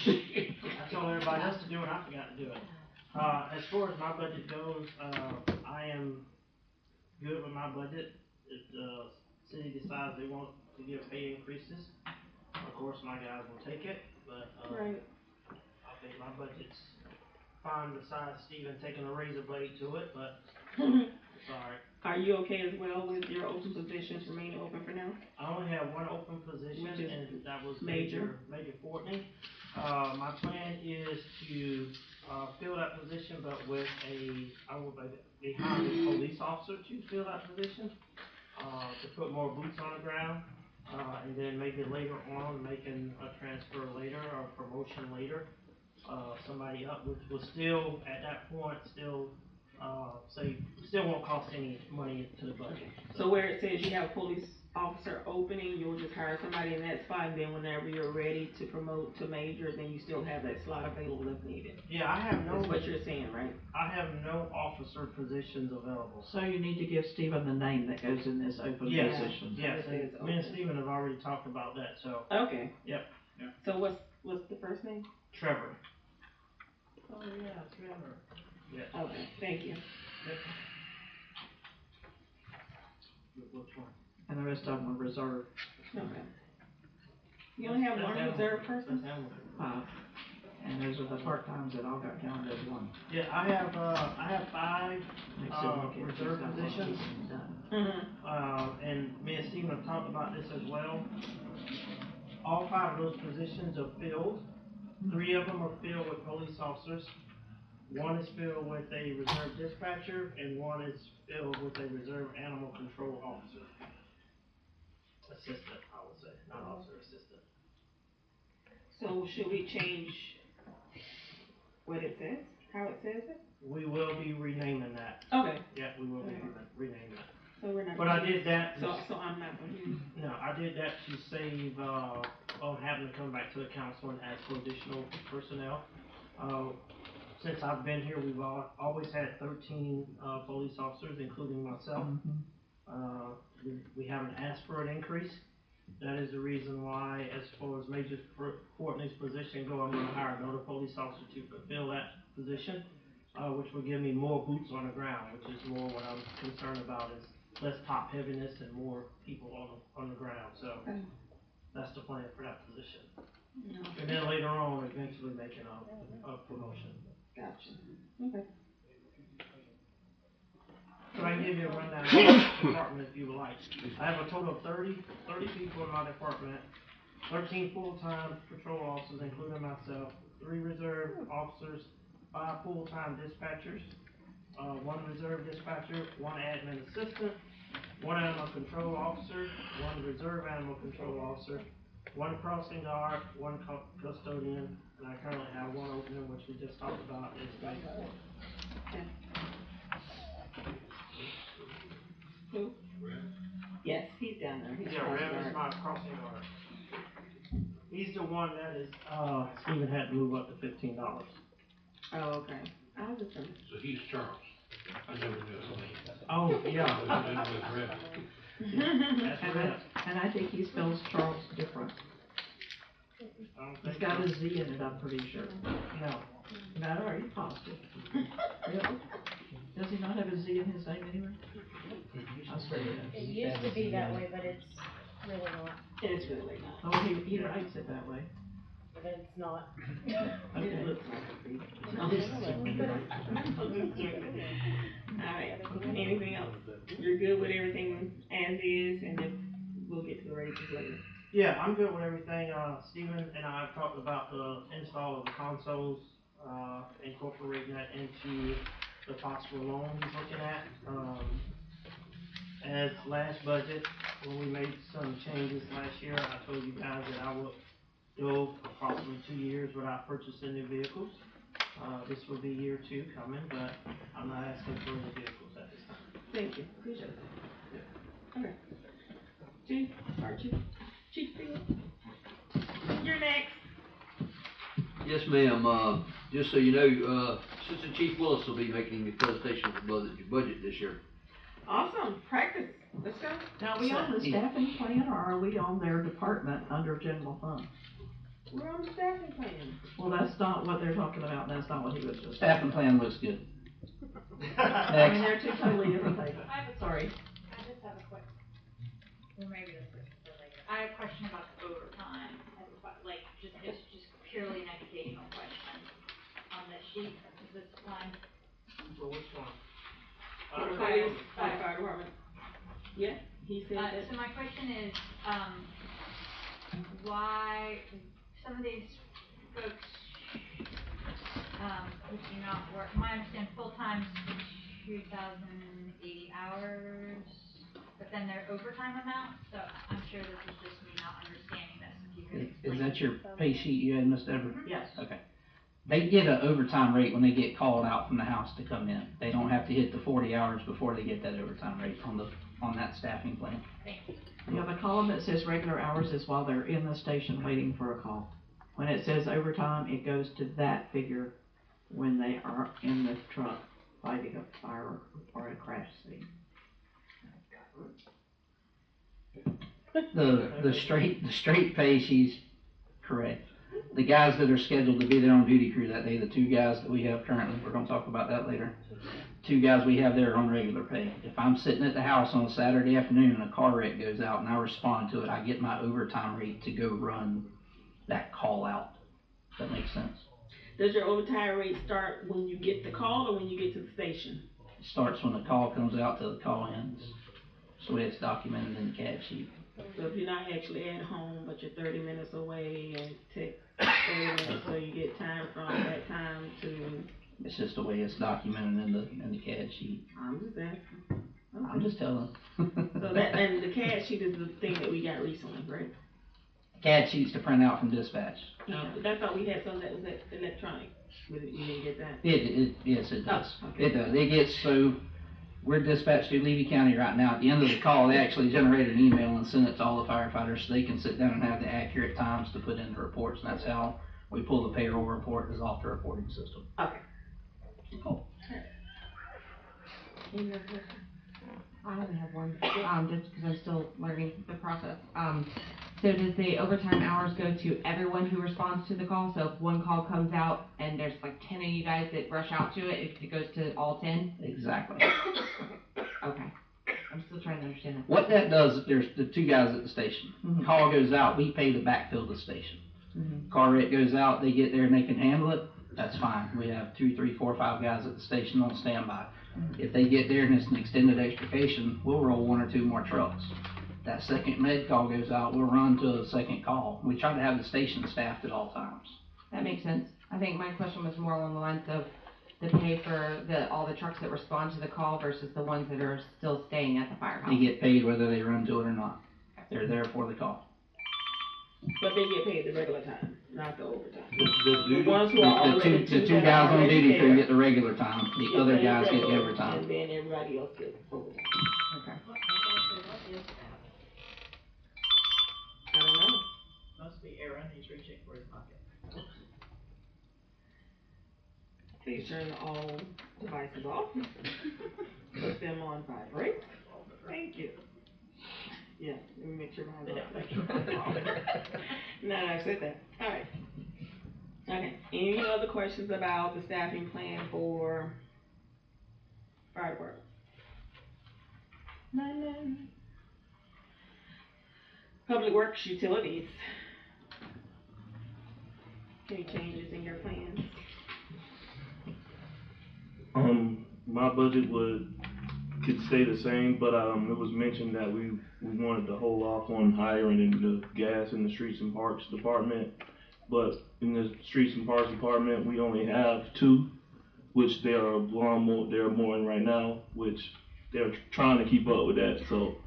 shoot. I told everybody else to do it, I forgot to do it. As far as my budget goes, I am good with my budget. If the city decides they want to give pay increases, of course, my guys will take it, but, Right. I think my budget's fine besides Steven taking a razor blade to it, but it's alright. Are you okay as well with your open positions remaining open for now? I only have one open position, Which is and that was Major. Major Fortney. My plan is to, fill that position, but with I will be hiring a police officer to fill that position, to put more boots on the ground, and then maybe later on, making a transfer later, or promotion later, somebody up, which will still, at that point, still won't cost any money to the budget. So where it says you have a police officer opening, you'll just hire somebody in that spot, and then whenever you're ready to promote to major, then you still have that slot available if needed. Yeah, I have That's what you're saying, right? I have no officer positions available. So you need to give Stephen the name that goes in this open Yes, position. yes, It says and me and open. Steven have already talked about that, so, Okay. Yep. Yep. So what's the first name? Trevor. Oh, yeah, Trevor. Yes. Okay, thank you. Which one? And the rest of them are reserved. Okay. You only have That's one Hamilton. reserved person? That's Hamilton. 5. And those are the part-times that all got counted as one. Yeah, I have 5, Makes it look at reserve just how positions. it's done. Mm-hmm. And me and Steven have talked about this as well. All 5 of those positions are filled. 3 of them are filled with police officers. 1 is filled with a reserve dispatcher, and 1 is filled with a reserve animal control officer. Assistant, I would say, not officer, assistant. So should we change what it says? How it says it? We will be renaming that. Okay. Yeah, we will be Okay. renaming that. So we're not. But I did that. So I'm not confused. No, I did that to save, on having to come back to the council and ask for additional personnel. Since I've been here, we've always had 13, police officers, including myself. We haven't asked for an increase. That is the reason why, as far as Major Fortney's position go, I'm gonna hire another police officer to fulfill that position, which will give me more boots on the ground, which is more what I'm concerned about, is less top heaviness and more people on the ground, so that's the plan for that position. And then later on, eventually making a promotion. Gotcha. Okay. So I can give you a rundown of the department if you would like. I have a total of 30 people in my department, 13 full-time patrol officers, including myself, 3 reserve officers, 5 full-time dispatchers, 1 reserve dispatcher, 1 admin assistant, 1 animal control officer, 1 reserve animal control officer, 1 crossing guard, 1 custodian, and I currently have 1 opening, which we just talked about, is vacant. Who? Yes, he's down there. He's Yeah, crossing Rev is guard. my crossing guard. He's the one that is, Stephen had to move up to $15. Oh, okay. I was just trying. So he's Charles. I never knew his name. Oh, yeah. I knew him as Rev. That's And Rev. I think he spells Charles different. I don't He's think got so. a Z in it, I'm pretty sure. No. No, are you positive? Really? Does he not have a Z in his name anywhere? I swear he does. It used to be that way, but it's really not. It's really not. Oh, he writes it that way. But it's not. Okay. It looks like Alright, anything else? You're good with everything as is, and then we'll get to the raises later. Yeah, I'm good with everything. Steven and I have talked about the install of the consoles, incorporating that into the possible loan he's looking at. As last budget, when we made some changes last year, I told you guys that I would go approximately 2 years without purchasing new vehicles. This will be year 2 coming, but I'm not asking for any vehicles at this time. Thank you, appreciate it. Okay. Chief, Fire Chief, Chief Field. You're next. Yes, ma'am, just so you know, Assistant Chief Willis will be making the presentation for the budget this year. Awesome, practice, let's go. Now, are we on the staffing plan, or are we on their department under general fund? We're on the staffing plan. Well, that's not what they're talking about, and that's not what he was just. Staffing plan looks good. I mean, they're two totally different things. Sorry. I just have a quick, or maybe this is for later. I have a question about the overtime, like, it's just purely an educational question. On the sheet, is this one? For which one? Fire department. Yeah, he said that. So my question is, why some of these folks, who do not work, my understanding full-time is 2,080 hours, but then their overtime amount, so I'm sure this is just me not understanding this, if you could explain. Is that your pay sheet you had, Ms. Deborah? Yes. Okay. They get an overtime rate when they get called out from the house to come in. They don't have to hit the 40 hours before they get that overtime rate on that staffing plan. Thank you. Yeah, the column that says regular hours is while they're in the station waiting for a call. When it says overtime, it goes to that figure when they are in the truck fighting a fire or a crash scene. The straight pay, she's correct. The guys that are scheduled to be there on duty crew that day, the 2 guys that we have currently, we're gonna talk about that later. 2 guys we have there are on regular pay. If I'm sitting at the house on a Saturday afternoon and a car wreck goes out and I respond to it, I get my overtime rate to go run that call out. Does that make sense? Does your overtime rate start when you get the call or when you get to the station? It starts when the call comes out till the call ends. So it's documented in the CAD sheet. So if you're not actually at home, but you're 30 minutes away and takes 30 minutes, so you get time from that time to. It's just the way it's documented in the CAD sheet. I'm just asking. I'm just telling. So that, and the CAD sheet is the thing that we got recently, right? CAD sheets to print out from dispatch. I thought we had some that was electronic. We didn't get that. Yes, it does. Oh, okay. It does. It gets so. We're dispatched through Levy County right now. At the end of the call, they actually generate an email and send it to all the firefighters so they can sit down and have the accurate times to put in the reports. And that's how we pull the payroll report is off the reporting system. Okay. Cool. I only have one, just because I'm still learning the process. So does the overtime hours go to everyone who responds to the call? So if one call comes out and there's like 10 of you guys that rush out to it, it goes to all 10? Exactly. Okay. I'm still trying to understand that. What that does, there's the 2 guys at the station. Mhm. Call goes out, we pay to backfill the station. Mhm. Car wreck goes out, they get there and they can handle it. that's fine. We have 2, 3, 4, 5 guys at the station on standby. If they get there and it's an extended extrication, we'll roll 1 or 2 more trucks. That second med call goes out, we'll run to a second call. We try to have the station staffed at all times. That makes sense. I think my question was more along the lines of the pay for all the trucks that respond to the call versus the ones that are still staying at the firehouse. They get paid whether they run to it or not. They're there for the call. But they get paid the regular time, not the overtime. The The ones who are already. The two guys on duty crew get the regular time, the other guys get the overtime. And then everybody else gets overtime. Okay. I don't know. Must be Aaron, he's reaching for his pocket. Please turn all devices off. Put them on vibrate. Thank you. Yeah, let me make sure mine's off. No, I said that. All right. Okay. Any other questions about the staffing plan for fire department? None. Public Works Utilities. Any changes in your plans? My budget could stay the same, but it was mentioned that we wanted to hold off on hiring in the gas in the streets and parks department. But in the streets and parks department, we only have 2, which they're mowing right now, which they're trying to keep up with that. So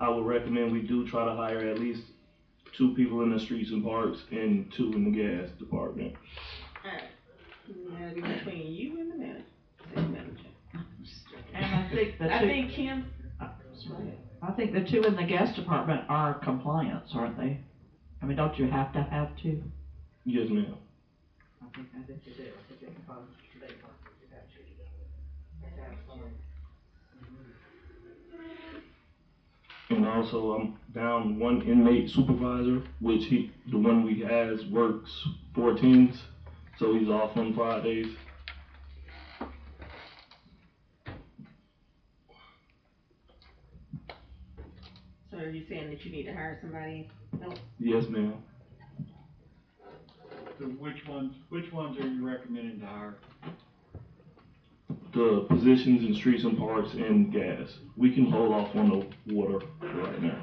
I would recommend we do try to hire at least 2 people in the streets and parks and 2 in the gas department. Alright. That'll be between you and the manager. City manager. And I think the two. I think Kim. I think the 2 in the gas department are compliance, aren't they? I mean, don't you have to have 2? Yes, ma'am. I think you do. I think it's fun. And also, I'm down 1 inmate supervisor, which the one we has works 14s, so he's off on Fridays. So are you saying that you need to hire somebody else? Yes, ma'am. So which ones are you recommending to hire? The positions in streets and parks and gas. We can hold off on the water right now.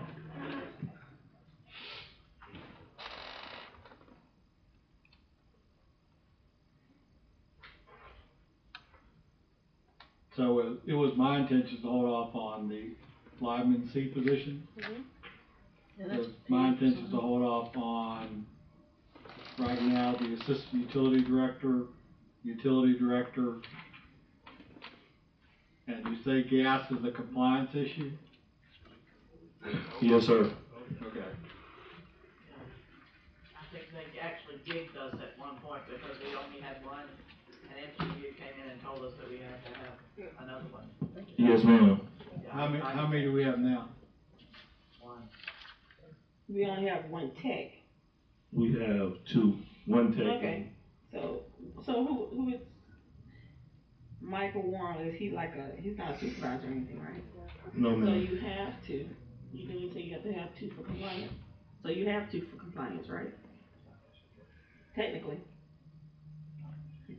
So it was my intention to hold off on the lineman C position. Yeah, It was my intention to hold off on, right now, the assistant utility director, and you say gas is a compliance issue? Yes, sir. Okay. I think they actually gigged us at one point because we only had one, and MCU came in and told us that we had to have another one. Yes, ma'am. How many do we have now? One. We only have 1 tech. We have 2, 1 tech. Okay. So who is Michael Warren? Is he he's not a supervisor or anything, right? No, So ma'am. you have to. You say you have to have 2 for compliance. So you have 2 for compliance, right? Technically.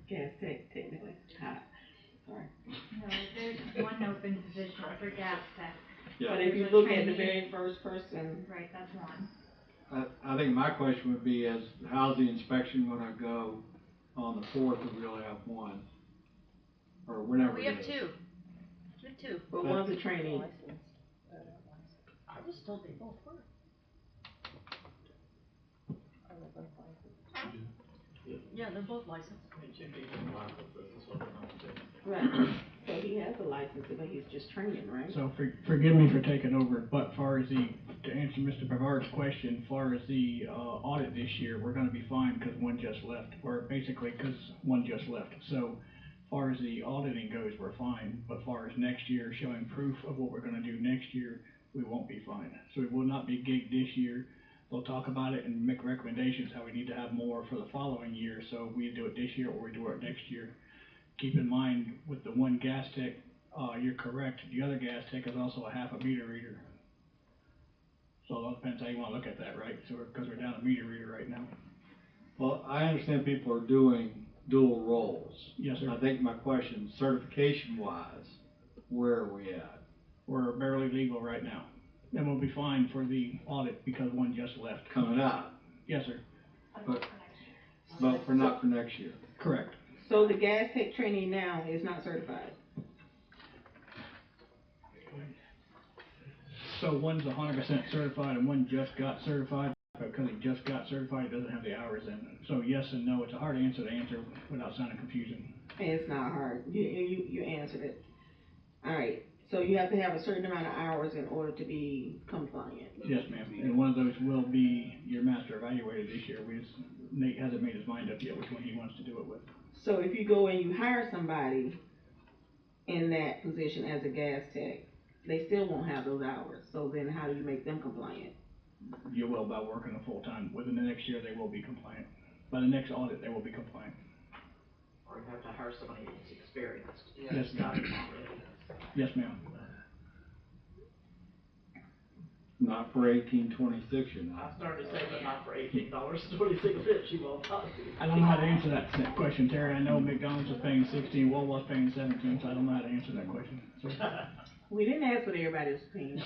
Gas tech, technically. Sorry. No, there's 1 open position for gas tech. Yeah. But if you look at the very first person. Right, that's 1. I think my question would be is, how's the inspection gonna go on the 4th if we only have 1? Or whenever We it have is? 2. We have 2. But one's a trainee. I was told they both were. Yeah, they're both licensed. Right. So he has a license, but he's just training, right? So forgive me for taking over, but to answer Mr. Brevard's question, far as the audit this year, we're gonna be fine because one just left, or basically because one just left. So far as the auditing goes, we're fine, but far as next year, showing proof of what we're gonna do next year, we won't be fine. So we will not be gigged this year. They'll talk about it and make recommendations how we need to have more for the following year, so we do it this year or we do it next year. Keep in mind, with the one gas tech, you're correct, the other gas tech is also a half a meter reader. So it all depends how you wanna look at that, right? So because we're down a meter reader right now. Well, I understand people are doing dual roles. Yes, sir. I think my question, certification wise, where are we at? We're barely legal right now. And we'll be fine for the audit because one just left. Coming up, Yes, sir. but for not for next year. Correct. So the gas tech training now is not certified? So one's 100% certified and one just got certified. Because he just got certified, he doesn't have the hours in. So yes and no, it's a hard answer to answer without sounding confusing. It's not hard. You answered it. All right. So you have to have a certain amount of hours in order to be compliant. Yes, ma'am. And one of those will be your master evaluator this year. Nate hasn't made his mind up yet which one he wants to do it with. So if you go and you hire somebody in that position as a gas tech, they still won't have those hours. So then how do you make them compliant? You will by working a full time. Within the next year, they will be compliant. By the next audit, they will be compliant. Or you have to hire somebody that's experienced. Yes, ma'am. Yes, ma'am. Not for 1826, you're not. I started saving not for $18.26, you will not. I don't know how to answer that question, Terry. I know McDonald's was paying 16, Wawa's paying 17, so I don't know how to answer that question. So, We didn't ask what everybody's paying.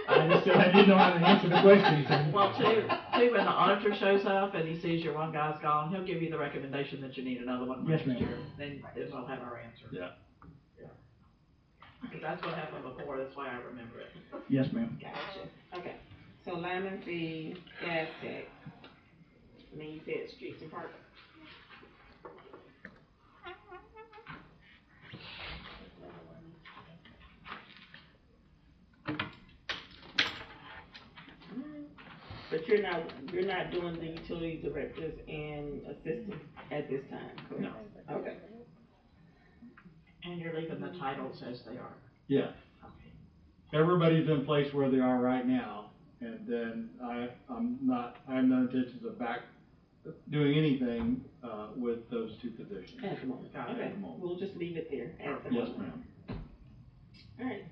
I just said I didn't know how to answer the question. So. Well, too, when the auditor shows up and he sees your one guy's gone, he'll give you the recommendation that you need another one Yes, next ma'am. year. Then we'll have our answer. Yeah. Because that's what happened before, that's why I remember it. Yes, ma'am. Gotcha. Okay. So Lyman C, gas tech. And then you said streets and parks. But you're not doing the utility directors and assistants at this time, correct? No. Okay. And you're leaving the titles as they are. Yeah. Everybody's in place where they are right now, and then I have no intentions of doing anything, with those two positions. At the moment. Got it. Okay. At the moment. We'll just leave it there at the Yes, moment. ma'am. All right.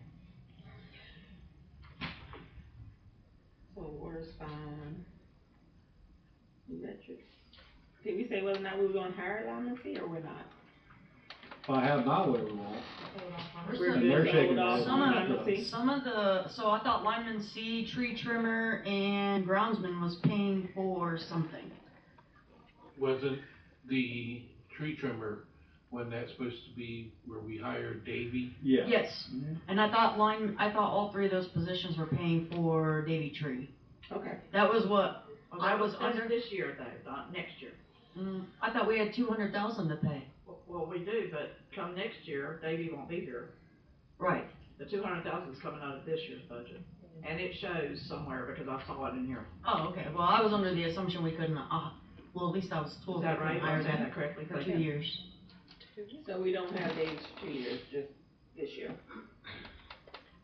So water's fine. Electric. Did we say whether or not we were gonna hire Lyman C or we're not? If I have my way, we won't. We're And good they're to shaking hold their off heads. on Lyman C? So I thought Lyman C, tree trimmer, and groundsman was paying for something. Wasn't the tree trimmer when that's supposed to be where we hired Davy? Yeah. Yes, and I thought all three of those positions were paying for Davy Tree. Okay. That was what Well, I that was that's under. this year though, not next year. I thought we had 200,000 to pay. Well, we do, but come next year, Davey won't be here. Right. The 200,000 is coming out of this year's budget. And it shows somewhere because I saw it in here. Oh, okay. Well, I was under the assumption we couldn't. Well, at least I was told Is that we right? couldn't hire Was that them correctly? for 2 Thank you. years. So we don't have Dave's 2 years, just this year.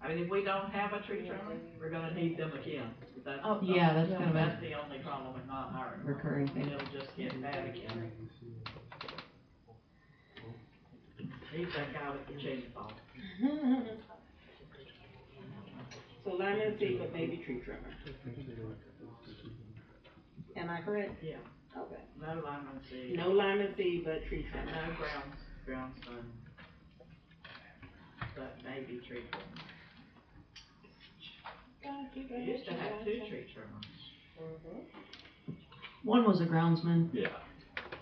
I mean, if we don't have a tree trimmer, we're gonna need them again. That's, Yeah, that's kind of that's a the only problem with not hiring. recurring thing. It'll just get bad again. He's that guy with the chainsaw. So Lyman C, but maybe tree trimmer. Am I correct? Yeah. Okay. No Lyman C. No Lyman C, but tree And trimmer. no groundsman. But maybe tree trimmer. We used to have 2 tree trimmers. One was a groundsman. Yeah.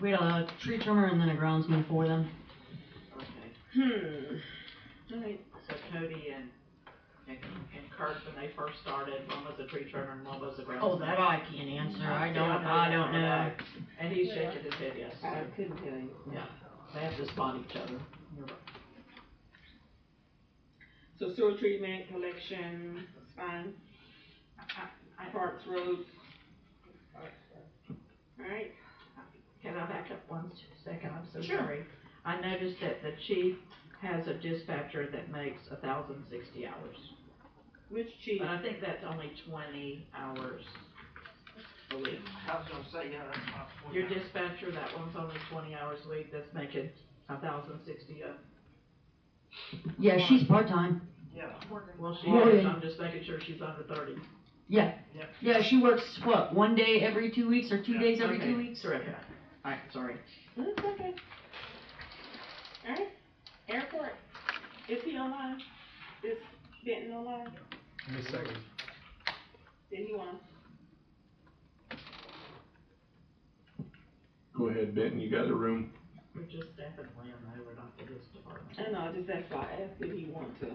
We had a tree trimmer and then a groundsman for them. Okay. Alright. So Cody and Kurt, when they first started, one was a tree trimmer and one was a groundsman. Oh, that I can't answer. I See, don't know. And he's shaking his head yes. I couldn't tell you. Yeah, they have to spot each other. You're right. So sewer treatment, collection, that's fine. Parks, roads. Alright. Can I back up 1 second? I'm so Sure. sorry. I noticed that the chief has a dispatcher that makes 1,060 hours. Which chief? But I think that's only 20 hours a week. I was gonna say, yeah, that's about 20 Your hours. dispatcher, that one's only 20 hours a week, that's making 1,060 up. Yeah, she's part-time. Yeah. Well, she Oh, is, yeah. I'm just making sure she's under 30. Yeah. Yeah. Yeah, she works, what, 1 day every 2 weeks or 2 days every Okay, 2 weeks? Terrific. Alright, sorry. That's okay. Alright, airport, is he online? Is Benton online? In a second. Did he want? Go ahead, Benton, you got the room. We're just staff and plan, though, we're not for this department. I know, just that's why I asked if he want to.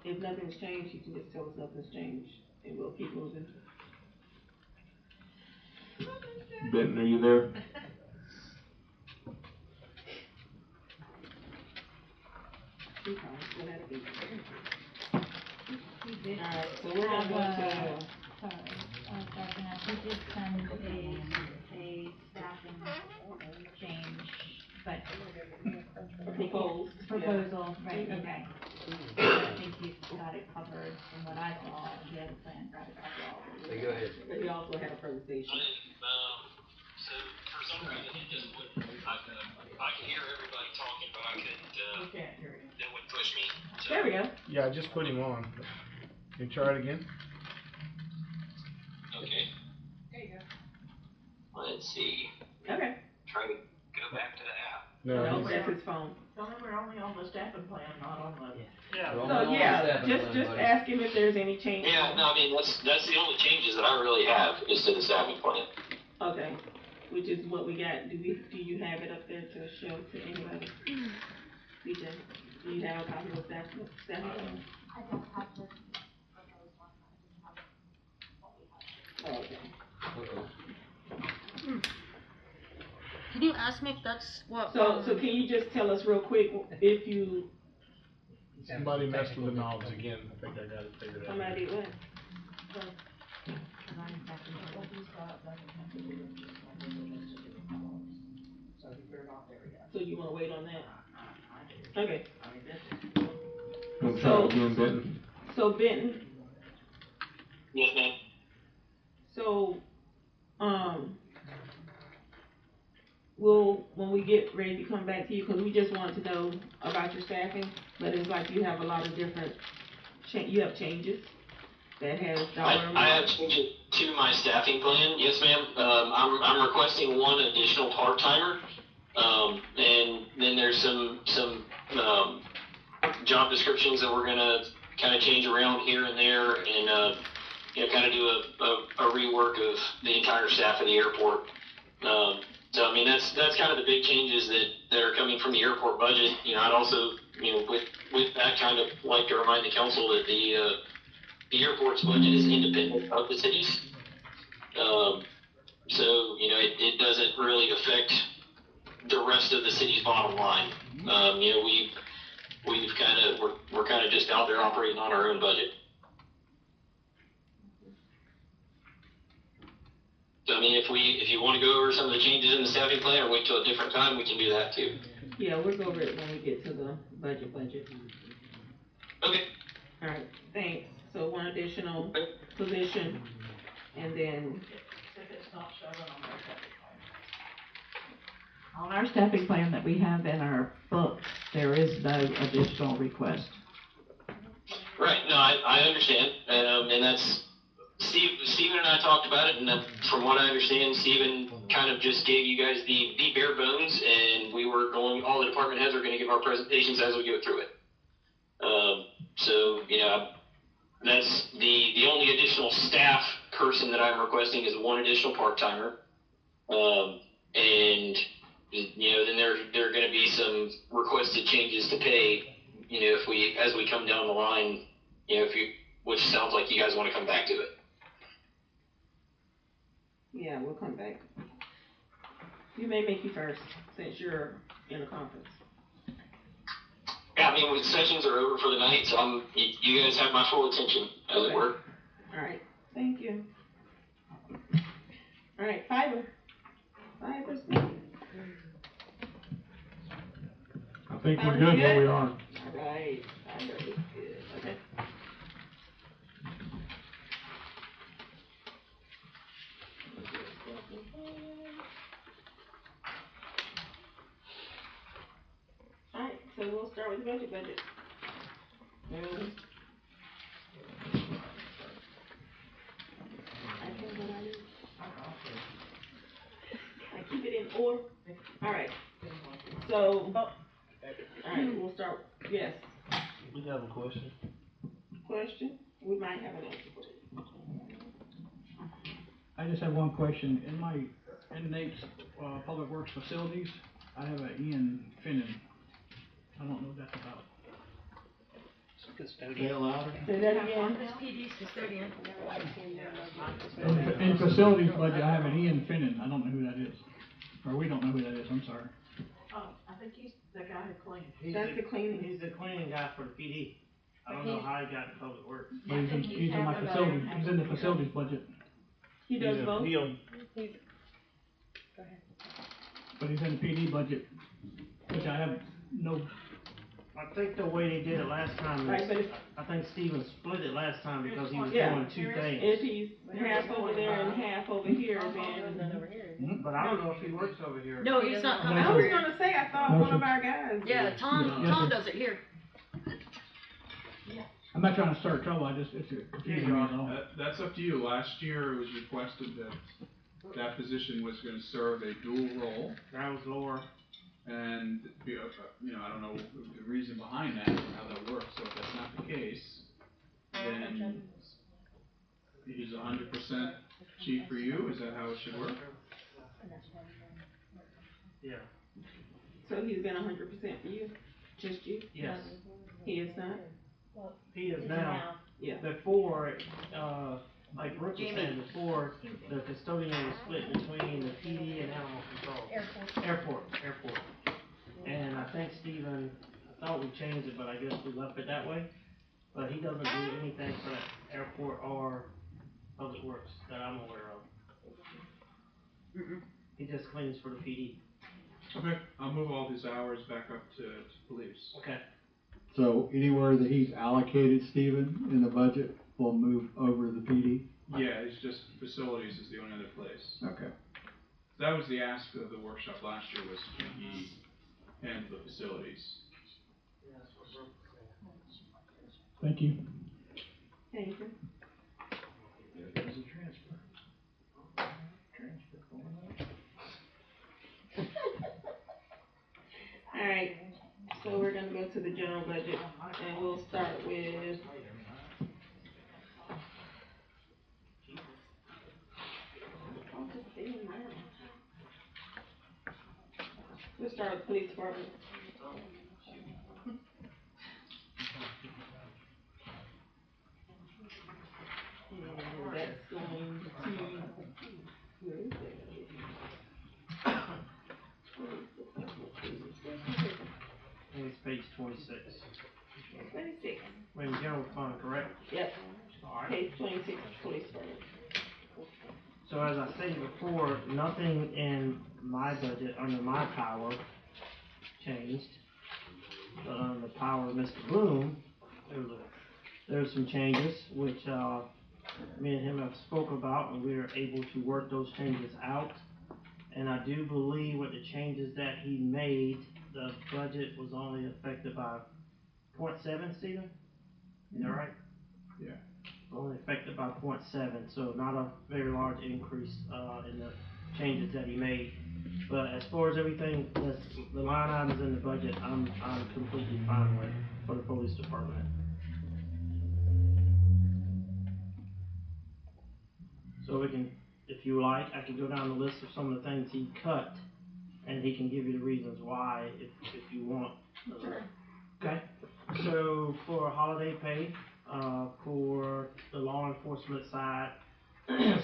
If nothing's changed, he can just tell us nothing's changed, and we'll keep moving. Benton, are you there? He probably still had a meeting. He did. Alright, so we're gonna go to, Sorry, Dr. Nash, he did send a staffing change, but. Proposed, yeah. Proposal, right, okay. I think he's got it covered from what I saw, he had a plan for it to cover all of it. Hey, go ahead. But he also had a presentation. So for some reason it just wouldn't, I can hear everybody talking, but I couldn't, We can't hear you. it would push me. So, There we go. Yeah, just put him on. You try it again? okay, There you go. let's see, Okay. try to go back to the app. No, No, that's his phone. Tell him we're only on the staffing plan, not on the. So yeah, just ask him if there's any change. Yeah, no, I mean, that's the only changes that I really have is to the staffing plan. Okay, which is what we got. Do you have it up there to show to anybody? DJ, do you have a copy of that plan? I don't have this proposed one, I just have what we have. Oh, okay. Can you ask me if that's what? So can you just tell us real quick if you, somebody messed with the knobs again. I think I got it figured out. somebody what? So you wanna wait on that? Okay. Don't try it again, Benton. So Benton, Yes, ma'am. so, when we get ready to come back to you, cause we just wanted to know about your staffing, but it's like you have a lot of different, you have changes that has dollar amount. I have changes to my staffing plan, yes, ma'am. I'm requesting one additional part-timer. And then there's some job descriptions that we're gonna kinda change around here and there and, kinda do a rework of the entire staff of the airport. So I mean, that's kind of the big changes that are coming from the airport budget. I'd also, with that kind of like to remind the council that the airport's budget is independent of the cities. So, it doesn't really affect the rest of the city's bottom line. We're kind of just out there operating on our own budget. So I mean, if you want to go over some of the changes in the staffing plan or wait till a different time, we can do that too. Yeah, we'll go over it when we get to the budget. Okay. Alright, thanks. So one additional position, and then, If it's not showing on our staffing plan. On our staffing plan that we have in our book, there is no additional request. Right. No, I understand, and that's Steven and I talked about it, and from what I understand, Steven kind of just gave you guys the bare bones, and all the department heads are going to give our presentations as we go through it. So that's the only additional staff person that I'm requesting is one additional part-timer, and then there are going to be some requested changes to pay, as we come down the line, which sounds like you guys want to come back to it. yeah, we'll come back. You may make you first, since you're in a conference. Yeah, I mean, sessions are over for the night, so you guys have my full attention, as it were. Alright, thank you. Alright, fiber. I think we're good where we are. Alright, fiber is good, okay. Alright, so we'll start with the budget. So, alright, we'll start, yes, We have a question. question, we might have an answer for you. I just have one question. In Nate's, Public Works facilities, I have a Ian Finnan. I don't know what that's about. Say it louder. Say that again. This PD's custodian. In facilities budget, I have an Ian Finnan. I don't know who that is. Or we don't know who that is, I'm sorry. I think he's the guy who cleans. That's the cleaning. He's the cleaning guy for the PD. I don't know how he got in public works. But he's in my facilities, he's in the facilities budget. He does both? But he's in the PD budget, which I have no. I think the way they did it last time, Right, but if- I think Steven split it last time because he was Yeah. doing two things. If he's half over there and half over here, then. But I don't know if he works over here. No, he's not coming I over was here. gonna say, I thought one of our guys. Yeah, did. Tom does it here. I'm not trying to start trouble, it's confusing me, is all. That's up to you. Last year, it was requested that that position was gonna serve a dual role. That was Laura. And, I don't know the reason behind that, or how that works, so if that's not the case, then he's 100% chief for you, is that how it should work? Yeah. So he's been 100% for you, just you? Yes. He is not? He is now. Yeah. Before, like Brooke was saying, before the custodian was split between the PD and animal control. Airport. And I think Steven, I thought we changed it, but I guess we left it that way. But he doesn't do anything for the airport or public works that I'm aware of. He just cleans for the PD. Okay, I'll move all his hours back up to police. Okay. So anywhere that he's allocated, Stephen, in the budget, will move over the PD? Yeah, it's just facilities is the only other place. Okay. That was the ask of the workshop last year, was can he handle the facilities? Thank you. Thank you. There goes a transfer. Transfer going Alright, so we're gonna go to the general budget, and we'll start with. We'll start with police department. And that's going to, where is that? I think it's page 26. 26. We're in general fund, correct? Yep. Alright. Page 26, police department. So as I stated before, nothing in my budget under my power changed. But under the power of Mr. Bloom, there's some changes which me and him have spoke about, and we are able to work those changes out. And I do believe with the changes that he made, the budget was only affected by 0.7, Stephen? Is that right? Yeah. Only affected by 0.7, so not a very large increase in the changes that he made. But as far as everything, the line items in the budget, I'm completely fine with for the police department. So we can, if you like, I can go down the list of some of the things he cut, and he can give you the reasons why, if you want. Sure. Okay. So for holiday pay, for the law enforcement side,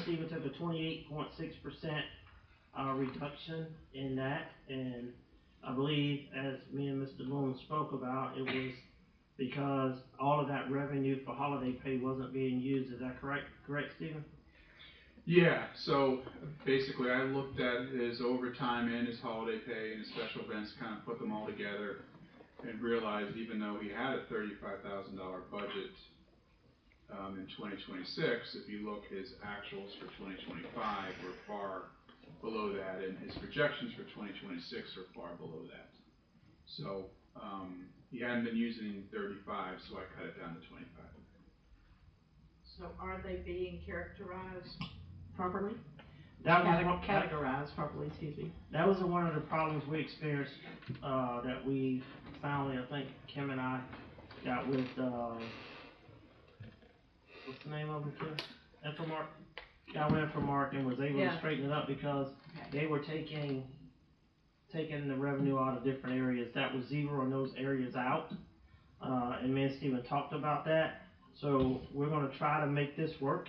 Stephen took a 28.6% reduction in that, and I believe, as me and Mr. Bloom spoke about, it was because all of that revenue for holiday pay wasn't being used. Is that correct? Correct, Stephen? Yeah, so basically I looked at his overtime and his holiday pay and his special events, kind of put them all together, and realized even though he had a $35,000 budget in 2026, if you look, his actuals for 2025 were far below that, and his projections for 2026 are far below that. So he hadn't been using 35, so I cut it down to 25. So are they being characterized properly? That was one, Categorized properly, excuse me. that was one of the problems we experienced, that we finally, I think Kim and I got with, what's the name of them, Kim? Infomark? Got with Infomark and was able to Yeah. straighten it up because they were taking the revenue out of different areas. That was zeroing those areas out. And me and Steven talked about that. So we're gonna try to make this work.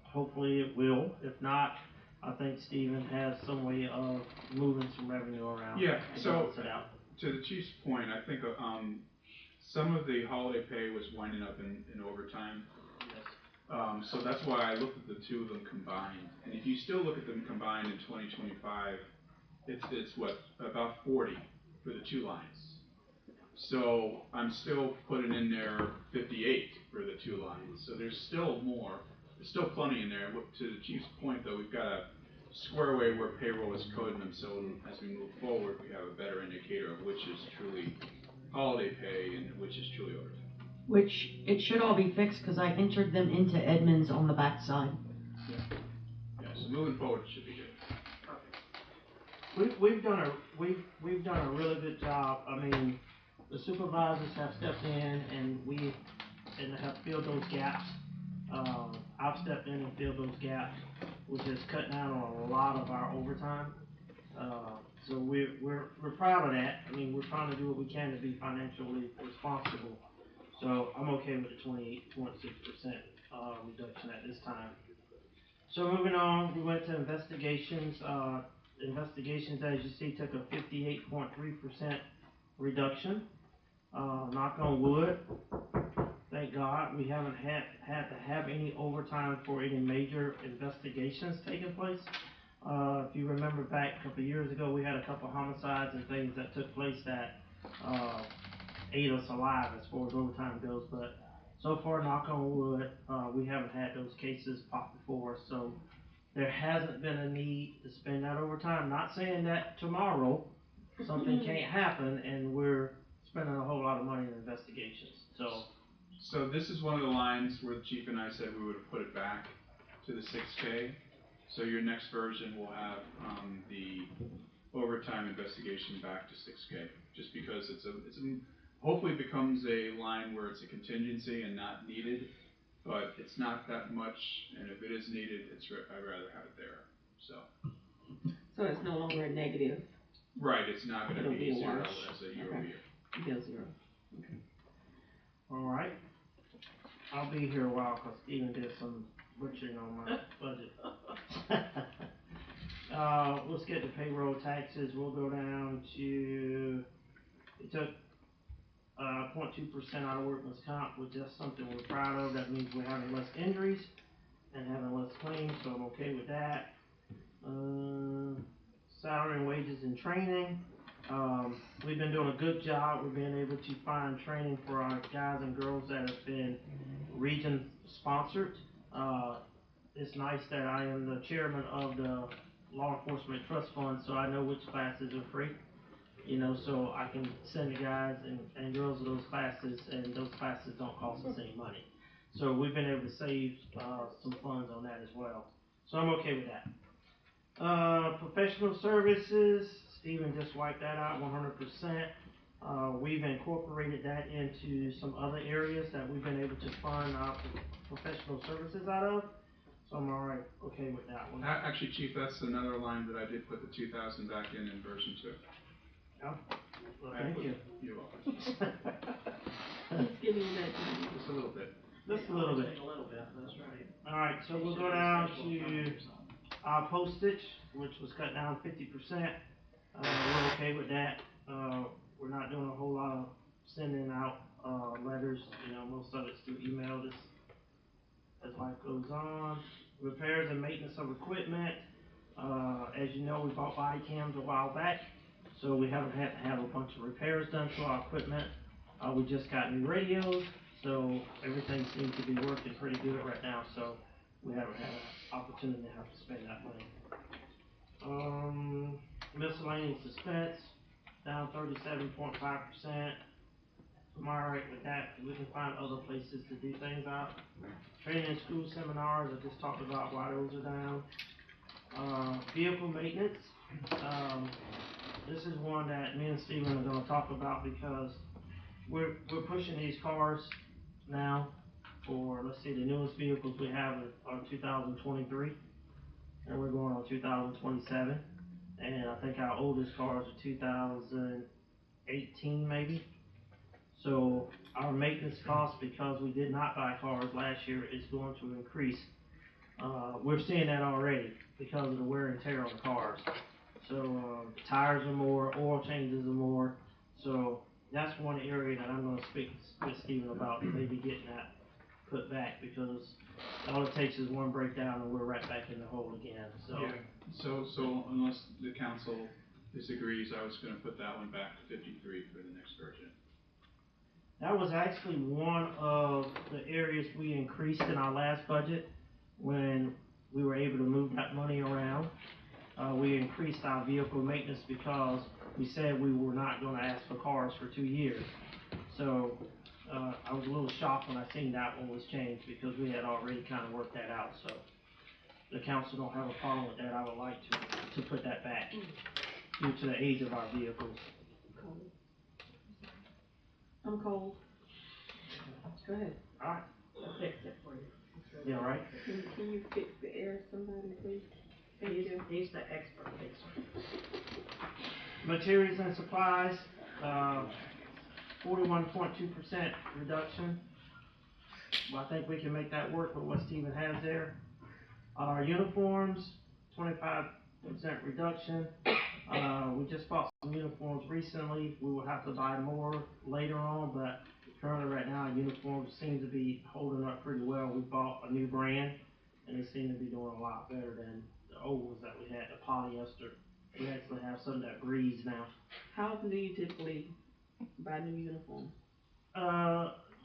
Hopefully it will. If not, I think Steven has some way of moving some revenue around. Yeah, to so, balance it out. to the chief's point, I think, some of the holiday pay was winding up in overtime. Yes. So that's why I looked at the two of them combined, and if you still look at them combined in 2025, it's what, about 40 for the two lines. So I'm still putting in there 58 for the two lines, so there's still more, there's still plenty in there. To the chief's point though, we've got to square away where payroll is coding them, so as we move forward, we have a better indicator of which is truly holiday pay and which is truly overtime. Which, it should all be fixed, cause I entered them into Edmonds on the backside. Yeah, so moving forward, it should be good. We've done a really good job. I mean, the supervisors have stepped in and have filled those gaps. I've stepped in and filled those gaps, which has cut down on a lot of our overtime. So we're proud of that. I mean, we're trying to do what we can to be financially responsible. So I'm okay with the 28.6% reduction at this time. So moving on, we went to investigations. Investigations, as you see, took a 58.3% reduction. Knock on wood, thank God, we haven't had to have any overtime for any major investigations taking place. If you remember back a couple of years ago, we had a couple homicides and things that took place that ate us alive as far as overtime goes. But so far, knock on wood, we haven't had those cases pop before. So there hasn't been a need to spend that overtime. Not saying that tomorrow something can't happen and we're spending a whole lot of money in investigations. So this is one of the lines where the chief and I said we would have put it back to the 6K. So your next version will have the overtime investigation back to 6K, just because it's hopefully becomes a line where it's a contingency and not needed, but it's not that much, and if it is needed, I'd rather have it there. So it's no longer a negative. Right, it's not going to It'll be be a zero wash. as a year over year. Bill zero. Okay. All right. I'll be here a while because Steven did some butchering on my budget. Let's get to payroll taxes. We'll go down to, it took 0.2% out of workman's comp, which is something we're proud of. That means we're having less injuries and having less claims, so I'm okay with that. Salary and wages and training. We've been doing a good job. We've been able to find training for our guys and girls that have been region sponsored. It's nice that I am the chairman of the Law Enforcement Trust Fund, so I know which classes are free. You know, so I can send the guys and girls to those classes, and those classes don't cost us any money. So we've been able to save some funds on that as well. So I'm okay with that. Professional services, Steven just wiped that out 100%. We've incorporated that into some other areas that we've been able to fund our professional services out of. So I'm alright, okay with that one. Actually, Chief, that's another line that I did put the 2,000 back in version 2. Oh, well, thank you. You're welcome. He's giving you that. Just a little bit. Just a little bit. That's right. Alright, so we'll go down to our postage, which was cut down 50%. We're okay with that. We're not doing a whole lot of sending out letters. You know, most of it's through email as life goes on. Repairs and maintenance of equipment. As you know, we bought body cams a while back, so we haven't had to have a bunch of repairs done to our equipment. We just got new radios, so everything seems to be working pretty good right now, so we haven't had an opportunity to have to spend that money. Miscellaneous expense, down 37.5%. I'm alright with that, we can find other places to do things out. Training and school seminars, I just talked about why those are down. Vehicle maintenance, this is one that me and Steven are gonna talk about because we're pushing these cars now for, let's see, the newest vehicles we have are 2023, and we're going on 2027, and I think our oldest cars are 2018 maybe. So our maintenance cost, because we did not buy cars last year, is going to increase. We're seeing that already because of the wear and tear on the cars. So tires are more, oil changes are more. So that's one area that I'm gonna speak with Steven about, maybe getting that put back, because all it takes is one breakdown and we're right back in the hole again, so. Yeah, so unless the council disagrees, I was gonna put that one back to 53 for the next version. That was actually one of the areas we increased in our last budget when we were able to move that money around. We increased our vehicle maintenance because we said we were not gonna ask for cars for 2 years. So, I was a little shocked when I seen that one was changed because we had already kinda worked that out, so. The council don't have a problem with that, I would like to put that back due to the age of our vehicles. I'm cold. Go ahead. Alright. I'll fix it for you. Yeah, right? Can you fix the air, somebody, please? Thank you. He's the expert fixer. Materials and supplies, 41.2% reduction. Well, I think we can make that work with what Steven has there. Our uniforms, 25% reduction. We just bought some uniforms recently. We will have to buy more later on, but currently right now, our uniforms seem to be holding up pretty well. We bought a new brand, and they seem to be doing a lot better than the old ones that we had, the polyester. We actually have some that breathe now. How often do you typically buy new uniforms?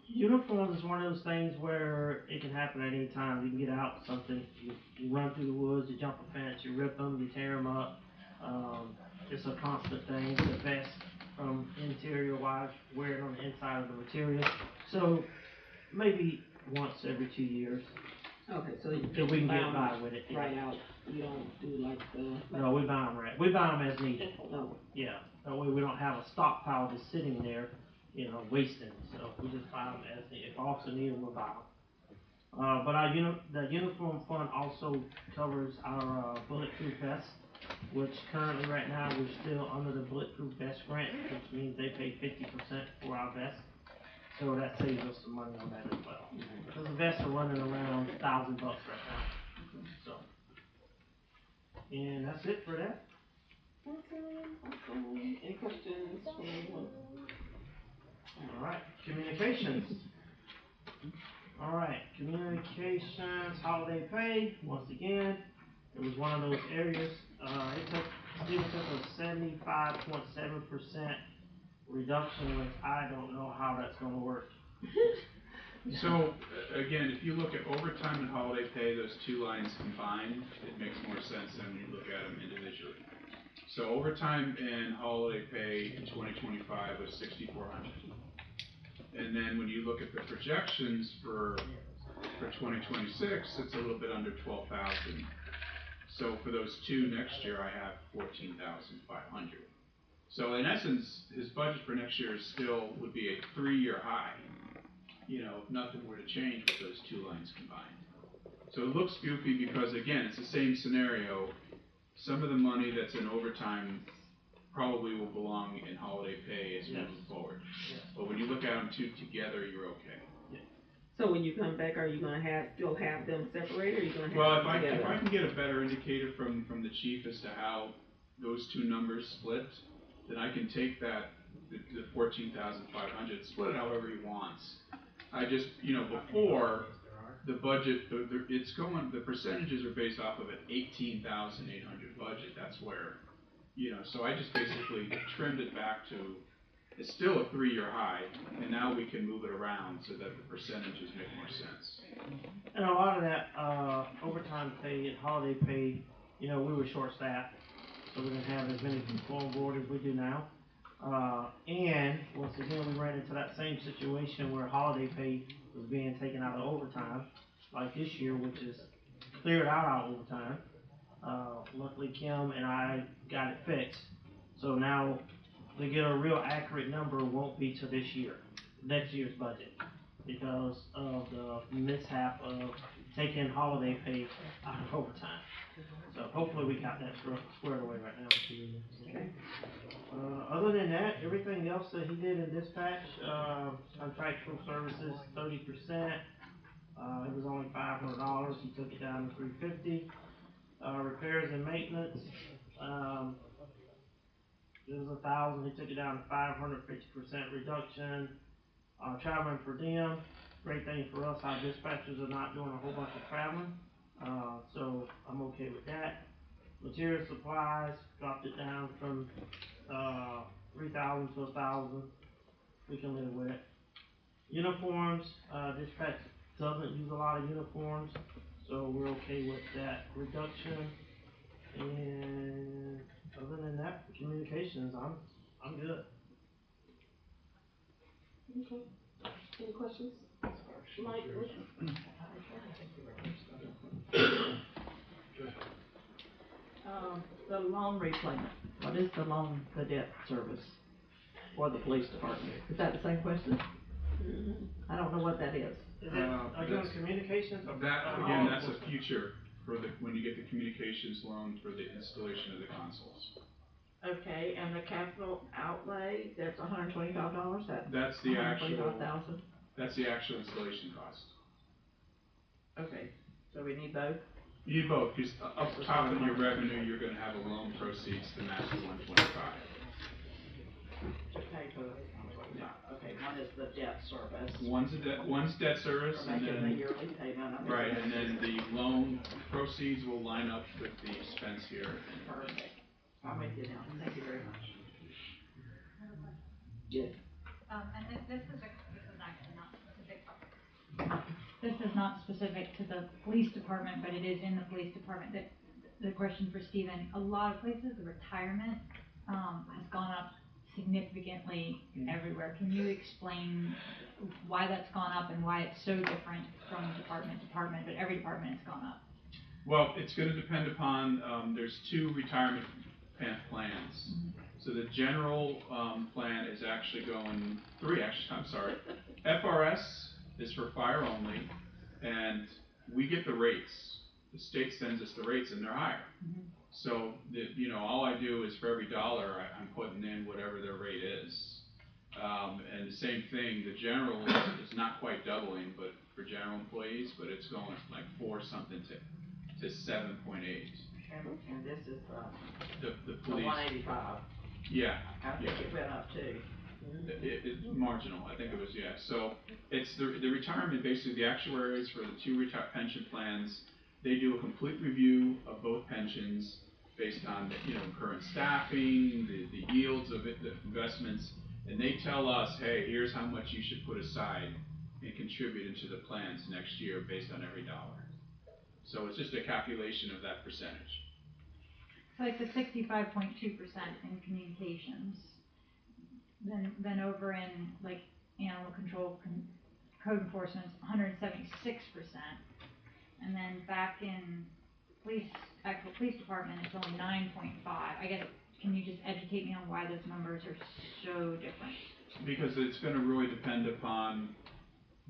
Uniforms is one of those things where it can happen at any time. You can get out something, you run through the woods, you jump a fence, you rip them, you tear them up. It's a constant thing. The vest, interior wise, wear it on the inside of the material. So maybe once every 2 years. Okay, so you if we can get by with it. right out. You don't do like the. No, we buy them right. We buy them as needed. No. Yeah. That way we don't have a stockpile just sitting there, wasting. So we just buy them as needed. If officer need them, we'll buy them. But the uniform fund also covers our bulletproof vests, which currently right now we're still under the bulletproof vest grant, which means they pay 50% for our vests. So that saves us some money on that as well. Because the vests are running around $1,000 right now. So, and that's it for that. Awesome. Any questions from anyone? All right, communications. All right, communications, holiday pay. Once again, it was one of those areas. It took a 75.7% reduction, which I don't know how that's gonna work. So, again, if you look at overtime and holiday pay, those two lines combined, it makes more sense than when you look at them individually. So overtime and holiday pay in 2025 was 6,400. And then when you look at the projections for 2026, it's a little bit under 12,000. So for those two next year, I have 14,500. So in essence, his budget for next year still would be a 3-year high, if nothing were to change with those two lines combined. So it looks goofy because, again, it's the same scenario. Some of the money that's in overtime probably will belong in holiday pay as we move forward. But when you look at them two together, you're okay. So when you come back, are you gonna still have them separated, or are you gonna have Well, them together? if I can get a better indicator from the chief as to how those two numbers split, then I can take the 14,500, split it however he wants. I just, before the budget, the percentages are based off of an 18,800 budget. That's where, so I just basically trimmed it back to, it's still a 3-year high, and now we can move it around so that the percentages make more sense. And a lot of that overtime pay and holiday pay, we were short-staffed, so we didn't have as many people on board as we do now. And once again, we ran into that same situation where holiday pay was being taken out of overtime, like this year, which is cleared out our overtime. Luckily Kim and I got it fixed. So now to get a real accurate number won't be to this year, next year's budget, because of the mishap of taking holiday pay out of overtime. So hopefully we got that squared away right now. Okay. Other than that, everything else that he did in dispatch, contractual services, 30%. It was only $500. He took it down to $350. Repairs and maintenance, it was $1,000. He took it down to $500, 50% reduction. Traveling per diem, great thing for us. Our dispatchers are not doing a whole bunch of traveling, so I'm okay with that. Material supplies, dropped it down from 3,000 to 1,000. We can live with it. Uniforms, dispatch doesn't use a lot of uniforms, so we're okay with that reduction. And other than that, communications, I'm good. Okay. Any questions? Mike? The loan repayment, what is the debt service for the police department? Is that the same question? I don't know what that is. Is it, are you on communications? That, again, that's a future for when you get the communications loan for the installation of the consoles. Okay, and the capital outlay, that's $125, That's the actual, $125,000? that's the actual installation cost. Okay, so we need both? You need both, because up top of your revenue, you're gonna have a loan proceeds to match the 125. To pay for the 125, okay, one is the debt service. One's debt service, For and making the then, yearly payment. right, and then the loan proceeds will line up with the expense here. Perfect. I'm with you now, thank you very much. Yes. And this is actually not specific. This is not specific to the police department, but it is in the police department. The question for Stephen, a lot of places, the retirement, has gone up significantly everywhere. Can you explain why that's gone up and why it's so different from department to department, but every department has gone up? Well, it's gonna depend upon, there's two retirement plans. So the general, plan is actually going, three actually, I'm sorry. FRS is for fire only, and we get the rates. The state sends us the rates and they're higher. So, all I do is for every dollar, I'm putting in whatever their rate is. And the same thing, the general is not quite doubling, but for general employees, but it's going like 4 something to 7.8. And this is, The the police. 185. Yeah. I think it went up too. It's marginal, I think it was, yeah. So it's the retirement, basically the actuaries for the two pension plans, they do a complete review of both pensions based on, current staffing, the yields of it, the investments, and they tell us, hey, here's how much you should put aside and contribute into the plans next year based on every dollar. So it's just a calculation of that percentage. So like the 65.2% in communications, then over in like animal control, code enforcement, 176%, and then back in actual police department, it's only 9.5. I guess, can you just educate me on why those numbers are so different? Because it's gonna really depend upon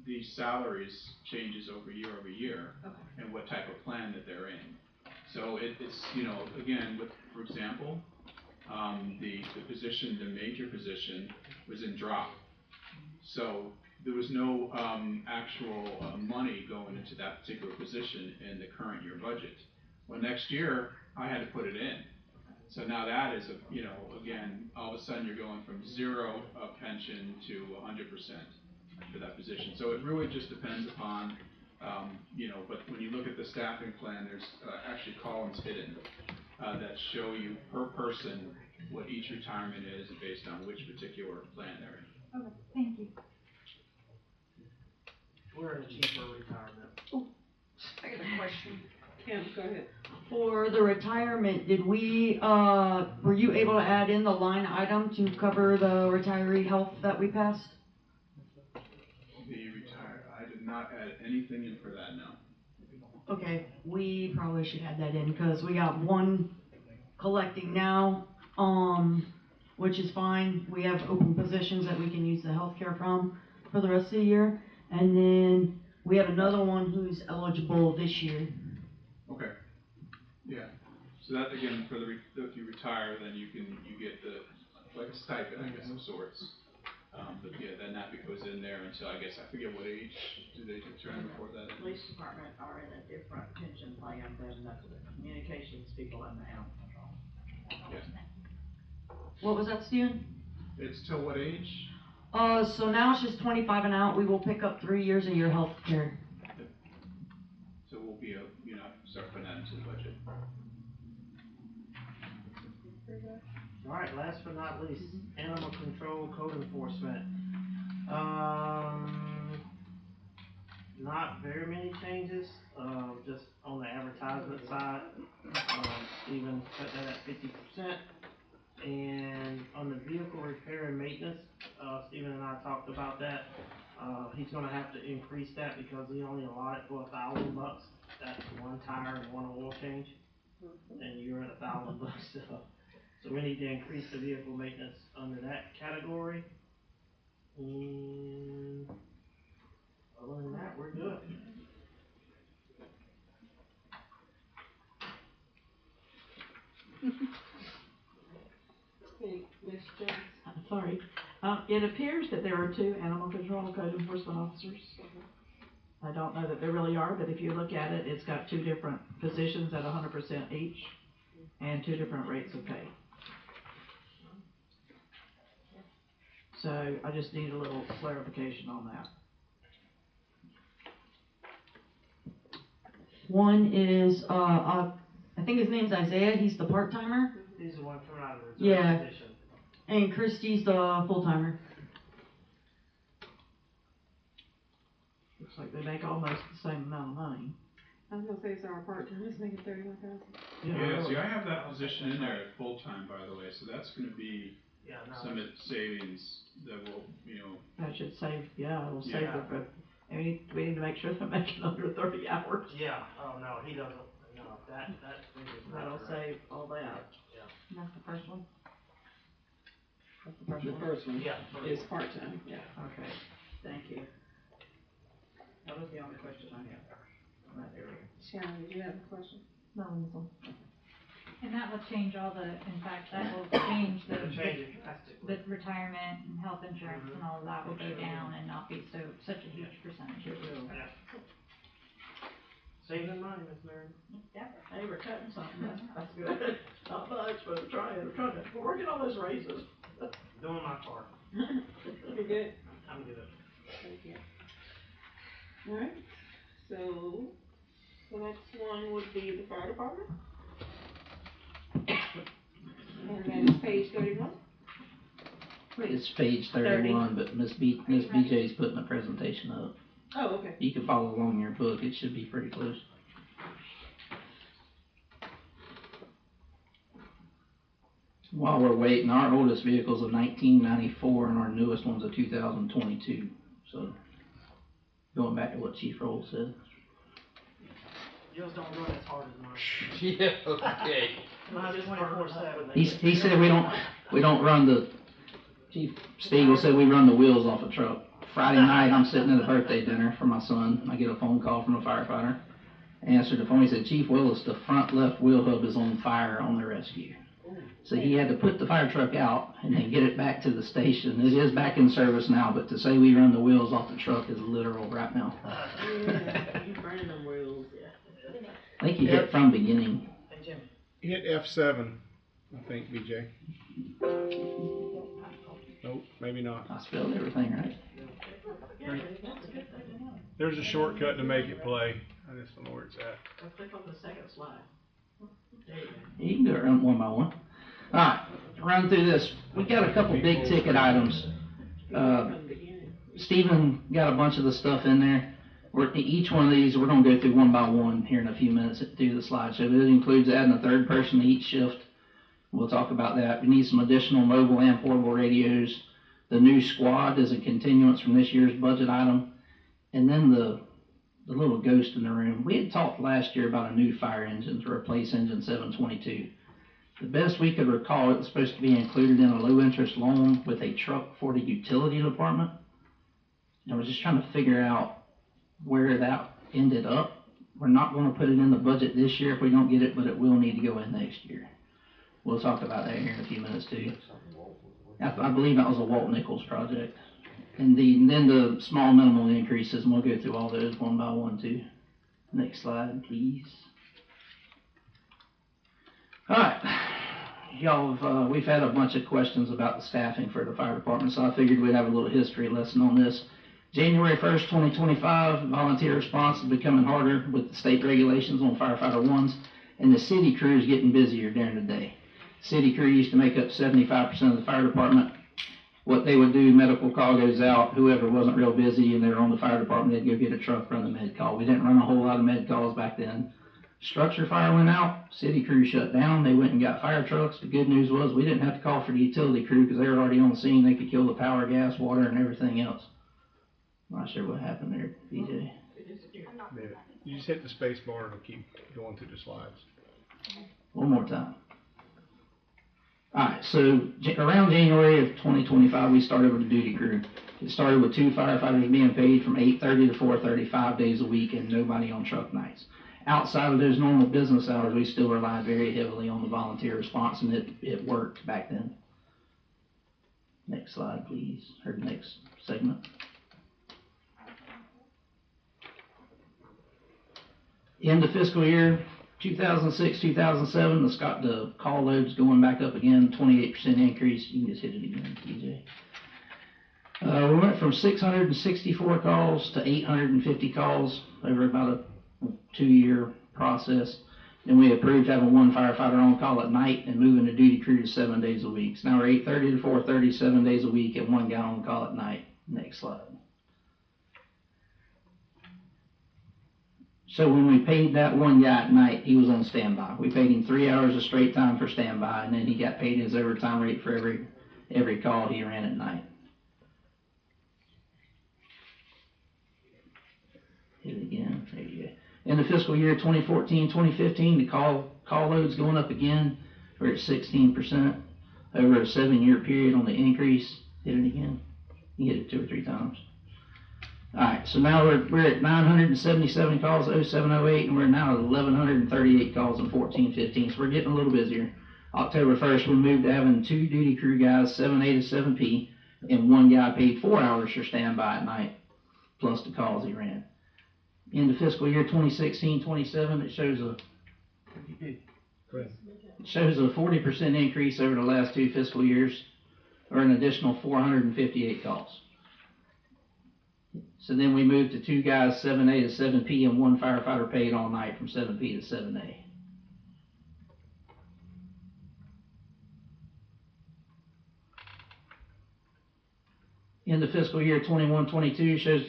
the salaries changes over year, Okay. and what type of plan that they're in. So it's, again, for example, the position, the major position was in drop. So there was no, actual, money going into that particular position in the current year budget. Well, next year, I had to put it in. So now that is, again, all of a sudden you're going from 0 of pension to 100% for that position. So it really just depends upon, but when you look at the staffing plan, there's actually columns hidden that show you per person what each retirement is based on which particular plan they're in. Okay, thank you. We're in a cheaper retirement. I got a question. Kim, go ahead. For the retirement, did we, were you able to add in the line item to cover the retiree health that we passed? The retire, I did not add anything in for that, no. Okay, we probably should add that in, cause we got one collecting now, which is fine. We have open positions that we can use the healthcare from for the rest of the year. And then we have another one who's eligible this year. Okay. Yeah. So that, again, for if you retire, then you get like a stipend, I guess, of sorts. But yeah, then that goes in there until, I guess, I forget what age do they determine before that? The police department are in a different pension plan than the communications people in the animal control. Yeah. What was that, Steven? It's till what age? So now it's just 25 and out. We will pick up 3 years of your health care. So we'll be, start putting that into the budget. Alright, last but not least, animal control code enforcement. Not very many changes, just on the advertisement side. Stephen cut that at 50%. And on the vehicle repair and maintenance, Stephen and I talked about that. He's gonna have to increase that because he only allotted for $1,000. That's one tire and one oil change. And you're at $1,000, so we need to increase the vehicle maintenance under that category. And other than that, we're good. Sorry. It appears that there are 2 animal control code enforcement officers. I don't know that there really are, but if you look at it, it's got 2 different positions at 100% each and 2 different rates of pay. So I just need a little clarification on that. One is, I think his name's Isaiah. He's the part-timer. He's the one coming out of the reserve Yeah. position. And Christie's the full-timer. Looks like they make almost the same amount of money. I was gonna say, so our part-time is making 31,000. Yeah, see, I have that position in there at full-time, by the way, so that's gonna be some savings that will, That should save, it'll save Yeah. it, but we need to make sure they're making under 30 hours. Yeah, oh no, he doesn't, no, that figure's not That'll correct. save all that. Yeah. And that's the first one? That's the The first one? Yeah. Is part-time, yeah. Okay, thank you. That was the only question I had on that area. Shannon, did you have a question? No, this one. And that will change all the, in fact, that will change the, It'll change it drastically. the retirement and health insurance and all of that will go down and not be such a huge percentage. Yeah. Saving money, Miss Mary. Hey, we're cutting something, that's good. Not much, but we're trying, we're working on those raises. Doing my part. You good? I'm good. Thank you. Alright, so the next one would be the fire department. And that is page 31. It's page 31, but Miss BJ's putting the presentation up. Oh, okay. You can follow along in your book, it should be pretty close. While we're waiting, our oldest vehicle's a 1994 and our newest one's a 2022, so going back to what Chief Roll said. Yours don't run as hard as mine. Yeah, okay. Mine's 24/7. He said we don't run the, Chief Stiegel said we run the wheels off a truck. Friday night, I'm sitting at a birthday dinner for my son, I get a phone call from a firefighter. I answered the phone, he said, Chief Willis, the front left wheel hub is on fire on the rescue. So he had to put the fire truck out and then get it back to the station. It is back in service now, but to say we run the wheels off the truck is literal right now. You burning them wheels, I think he hit from beginning. Hey, Jimmy. Hit F7, I think, BJ. Nope, maybe not. I spelled everything right. There's a shortcut to make it play. I just don't know where it's at. I'll click on the second slide. There you go. You can do it run one by one. Alright, run through this. We got a couple big ticket items. Stephen got a bunch of the stuff in there. Each one of these, we're gonna go through one by one here in a few minutes through the slideshow. It includes adding a third person to each shift. We'll talk about that. We need some additional mobile and portable radios. The new squad is a continuance from this year's budget item. And then the little ghost in the room. We had talked last year about a new fire engine to replace engine 722. The best we could recall, it was supposed to be included in a low interest loan with a truck for the utility department. And I was just trying to figure out where that ended up. We're not going to put it in the budget this year if we don't get it, but it will need to go in next year. We'll talk about that here in a few minutes too. I believe that was a Walt Nichols project. And then the small minimal increases, and we'll go through all those one by one too. Next slide, please. All right, y'all, we've had a bunch of questions about the staffing for the fire department, so I figured we'd have a little history lesson on this. January 1st, 2025, volunteer response is becoming harder with the state regulations on firefighter ones, and the city crew is getting busier during the day. City crew used to make up 75% of the fire department. What they would do, medical call goes out, whoever wasn't real busy and they were on the fire department, they'd go get a truck, run the med call. We didn't run a whole lot of med calls back then. Structure fire went out, city crew shut down, they went and got fire trucks. The good news was we didn't have to call for the utility crew because they were already on the scene. They could kill the power, gas, water, and everything else. I'm not sure what happened there, BJ. Yeah. You just hit the space bar and keep going through the slides. One more time. Alright, so around January of 2025, we started with a duty crew. It started with 2 firefighters being paid from 8:30 to 4:30, 5 days a week, and nobody on truck nights. Outside of those normal business hours, we still relied very heavily on the volunteer response, and it worked back then. Next slide, please, or next segment. In the fiscal year 2006-2007, the call loads going back up again, 28% increase. You can just hit it again, TJ. We went from 664 calls to 850 calls over about a 2-year process. Then we approved having 1 firefighter on call at night and moving the duty crew to 7 days a week. So now we're 8:30 to 4:30, 7 days a week, and 1 guy on call at night. Next slide. So when we paid that 1 guy at night, he was on standby. We paid him 3 hours of straight time for standby, and then he got paid his overtime rate for every call he ran at night. Hit it again. There you go. In the fiscal year 2014-2015, the call loads going up again. We're at 16% over a 7-year period on the increase. Hit it again. You hit it 2 or 3 times. Alright, so now we're at 977 calls 07-08, and we're now at 1,138 calls in 14-15, so we're getting a little busier. October 1st, we moved to having 2 duty crew guys, 7A to 7P, and 1 guy paid 4 hours for standby at night, plus the calls he ran. In the fiscal year 2016-27, it shows a 40% increase over the last 2 fiscal years, or an additional 458 calls. So then we moved to 2 guys, 7A to 7P, and 1 firefighter paid all night from 7P to 7A. In the fiscal year 21-22 shows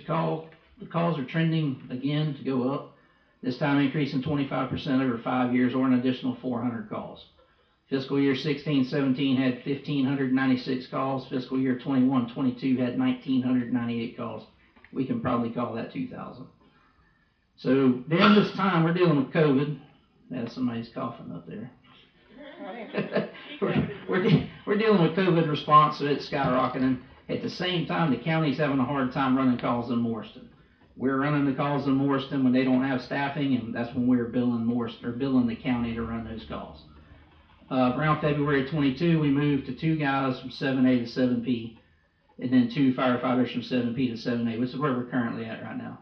the calls are trending again to go up. This time increasing 25% over 5 years, or an additional 400 calls. Fiscal year 16-17 had 1,596 calls. Fiscal year 21-22 had 1,998 calls. We can probably call that 2,000. So during this time, we're dealing with COVID. Yeah, somebody's coughing up there. we're dealing with COVID response, so it's skyrocketing. At the same time, the county's having a hard time running calls in Morriston. We're running the calls in Morriston when they don't have staffing, and that's when we're billing Morriston, or billing the county to run those calls. Around February 22, we moved to 2 guys from 7A to 7P, and then 2 firefighters from 7P to 7A, which is where we're currently at right now.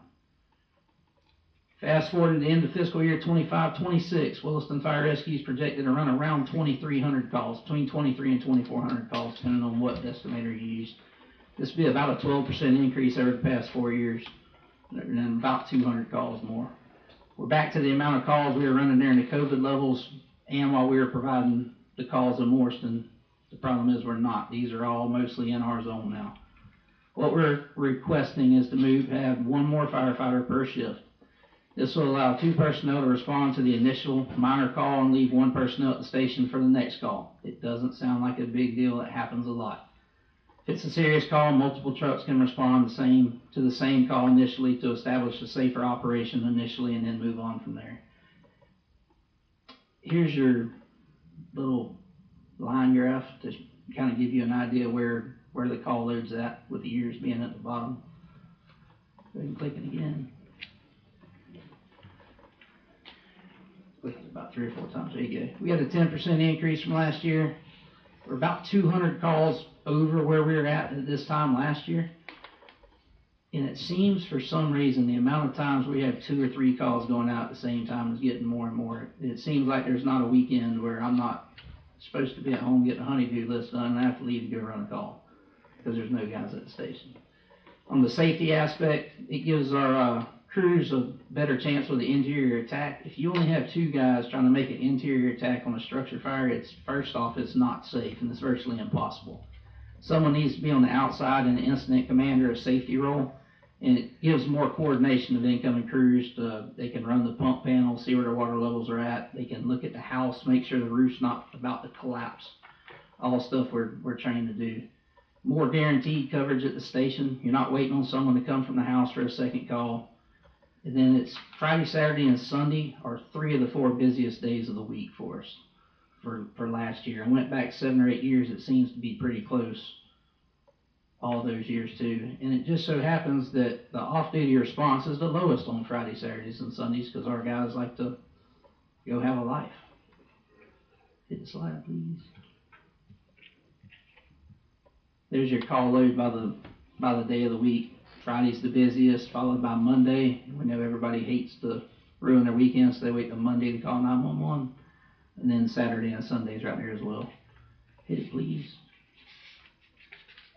Fast forward to the end of fiscal year 25-26, Williston Fire Rescue is projected to run around 2,300 calls, between 2,300 and 2,400 calls, depending on what estimator you use. This will be about a 12% increase over the past 4 years, and then about 200 calls more. We're back to the amount of calls we were running during the COVID levels, and while we were providing the calls in Morriston, the problem is we're not. These are all mostly in our zone now. What we're requesting is to have one more firefighter per shift. This will allow 2 personnel to respond to the initial minor call and leave 1 personnel at the station for the next call. It doesn't sound like a big deal, it happens a lot. If it's a serious call, multiple trucks can respond to the same call initially to establish a safer operation initially and then move on from there. Here's your little line graph to kind of give you an idea where the call load's at, with the years being at the bottom. Go ahead and click it again. Click it about 3 or 4 times. There you go. We had a 10% increase from last year. We're about 200 calls over where we were at this time last year. And it seems for some reason the amount of times we have 2 or 3 calls going out at the same time is getting more and more. It seems like there's not a weekend where I'm not supposed to be at home getting a honeydew list done and I have to leave to go run a call because there's no guys at the station. On the safety aspect, it gives our crews a better chance with the interior attack. If you only have 2 guys trying to make an interior attack on a structure fire, first off, it's not safe and it's virtually impossible. Someone needs to be on the outside in an incident command or a safety role, and it gives more coordination of incoming crews. They can run the pump panel, see where their water levels are at. They can look at the house, make sure the roof's not about to collapse. All stuff we're trained to do. More guaranteed coverage at the station. You're not waiting on someone to come from the house for a second call. And then it's Friday, Saturday, and Sunday are 3 of the 4 busiest days of the week for us for last year. I went back 7 or 8 years, it seems to be pretty close all those years too. And it just so happens that the off-duty response is the lowest on Friday, Saturdays, and Sundays because our guys like to go have a life. Hit the slide, please. There's your call load by the day of the week. Friday's the busiest, followed by Monday. We know everybody hates to ruin their weekends, so they wait till Monday to call 911. And then Saturday and Sunday's right there as well. Hit it, please.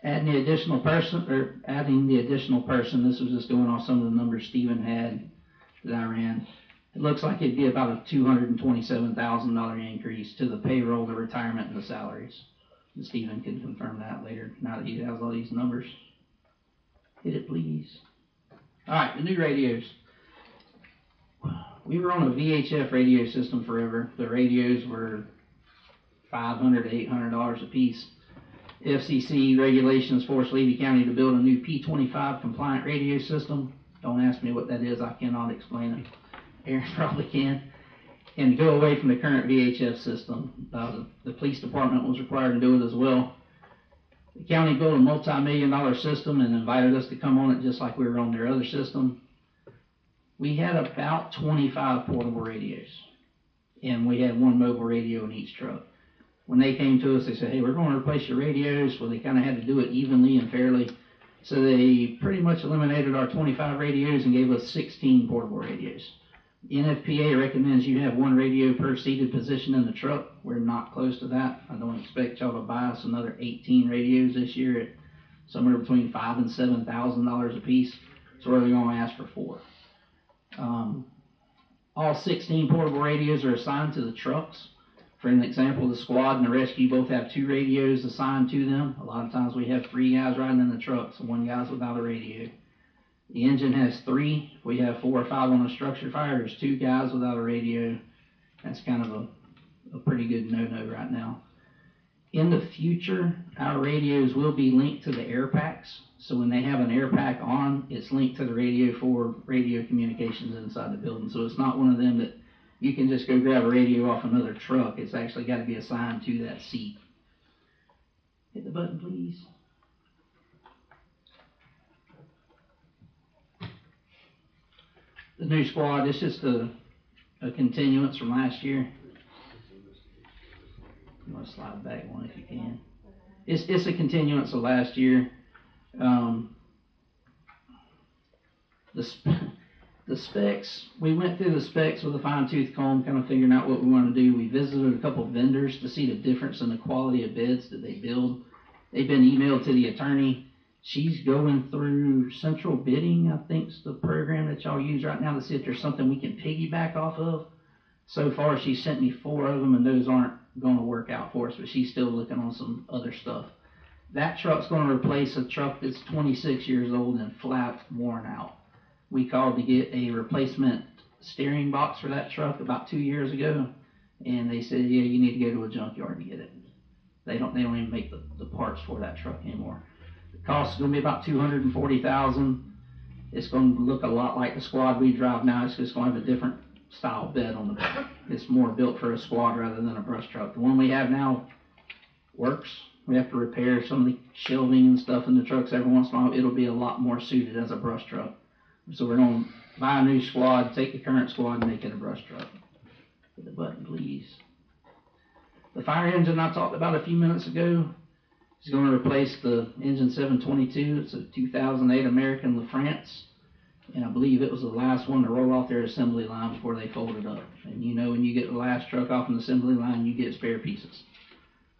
Adding the additional person, this was just going off some of the numbers Stephen had that I ran. It looks like it'd be about a $227,000 increase to the payroll, the retirement, and the salaries. And Stephen can confirm that later, now that he has all these numbers. Hit it, please. All right, the new radios. We were on a VHF radio system forever. The radios were $500 to $800 a piece. FCC regulations forced Levy County to build a new P25 compliant radio system. Don't ask me what that is, I cannot explain it. Aaron probably can. And go away from the current VHF system. The police department was required to do it as well. The county built a multi-million-dollar system and invited us to come on it just like we were on their other system. We had about 25 portable radios, and we had 1 mobile radio in each truck. When they came to us, they said, hey, we're going to replace your radios. Well, they kind of had to do it evenly and fairly. So they pretty much eliminated our 25 radios and gave us 16 portable radios. The NFPA recommends you have 1 radio per seated position in the truck. We're not close to that. I don't expect y'all to buy us another 18 radios this year at somewhere between $5,000 and $7,000 a piece. So we're only going to ask for 4. All 16 portable radios are assigned to the trucks. For an example, the squad and the rescue both have 2 radios assigned to them. A lot of times we have 3 guys riding in the truck, so 1 guy's without a radio. The engine has 3. If we have 4 or 5 on a structure fire, there's 2 guys without a radio. That's kind of a pretty good no-no right now. In the future, our radios will be linked to the air packs. So when they have an air pack on, it's linked to the radio for radio communications inside the building. So it's not one of them that you can just go grab a radio off another truck. It's actually got to be assigned to that seat. Hit the button, please. The new squad, it's just a continuance from last year. You want to slide back one if you can. It's a continuance of last year. The specs, we went through the specs with a fine-tooth comb, kind of figuring out what we want to do. We visited a couple of vendors to see the difference in the quality of beds that they build. They've been emailed to the attorney. She's going through central bidding, I think's the program that y'all use right now, to see if there's something we can piggyback off of. So far, she sent me 4 of them, and those aren't going to work out for us, but she's still looking on some other stuff. That truck's gonna replace a truck that's 26 years old and flat worn out. We called to get a replacement steering box for that truck about 2 years ago, and they said, yeah, you need to go to a junkyard to get it. They don't even make the parts for that truck anymore. The cost is gonna be about $240,000. It's gonna look a lot like the Squad we drive now. It's just gonna have a different style bed on the back. It's more built for a Squad rather than a brush truck. The one we have now works. We have to repair some of the shelving and stuff in the trucks every once in a while. It'll be a lot more suited as a brush truck. So we're gonna buy a new Squad, take the current Squad and make it a brush truck. Hit the button, please. The fire engine I talked about a few minutes ago is going to replace the engine 722. It's a 2008 American LaFrance, and I believe it was the last one to roll off their assembly line before they folded up. And you know, when you get the last truck off an assembly line, you get spare pieces.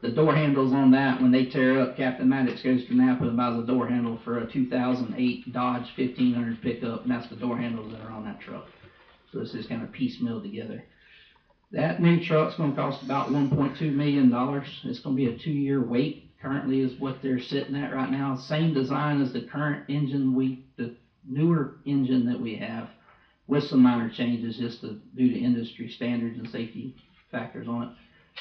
The door handles on that, when they tear up, Captain Maddox goes to Napa and buys a door handle for a 2008 Dodge 1500 pickup, and that's the door handles that are on that truck. So it's just kind of piecemeal together. That new truck's going to cost about $1.2 million. It's going to be a 2-year wait. Currently is what they're sitting at right now. Same design as the current engine, the newer engine that we have, with some minor changes just due to industry standards and safety factors on it.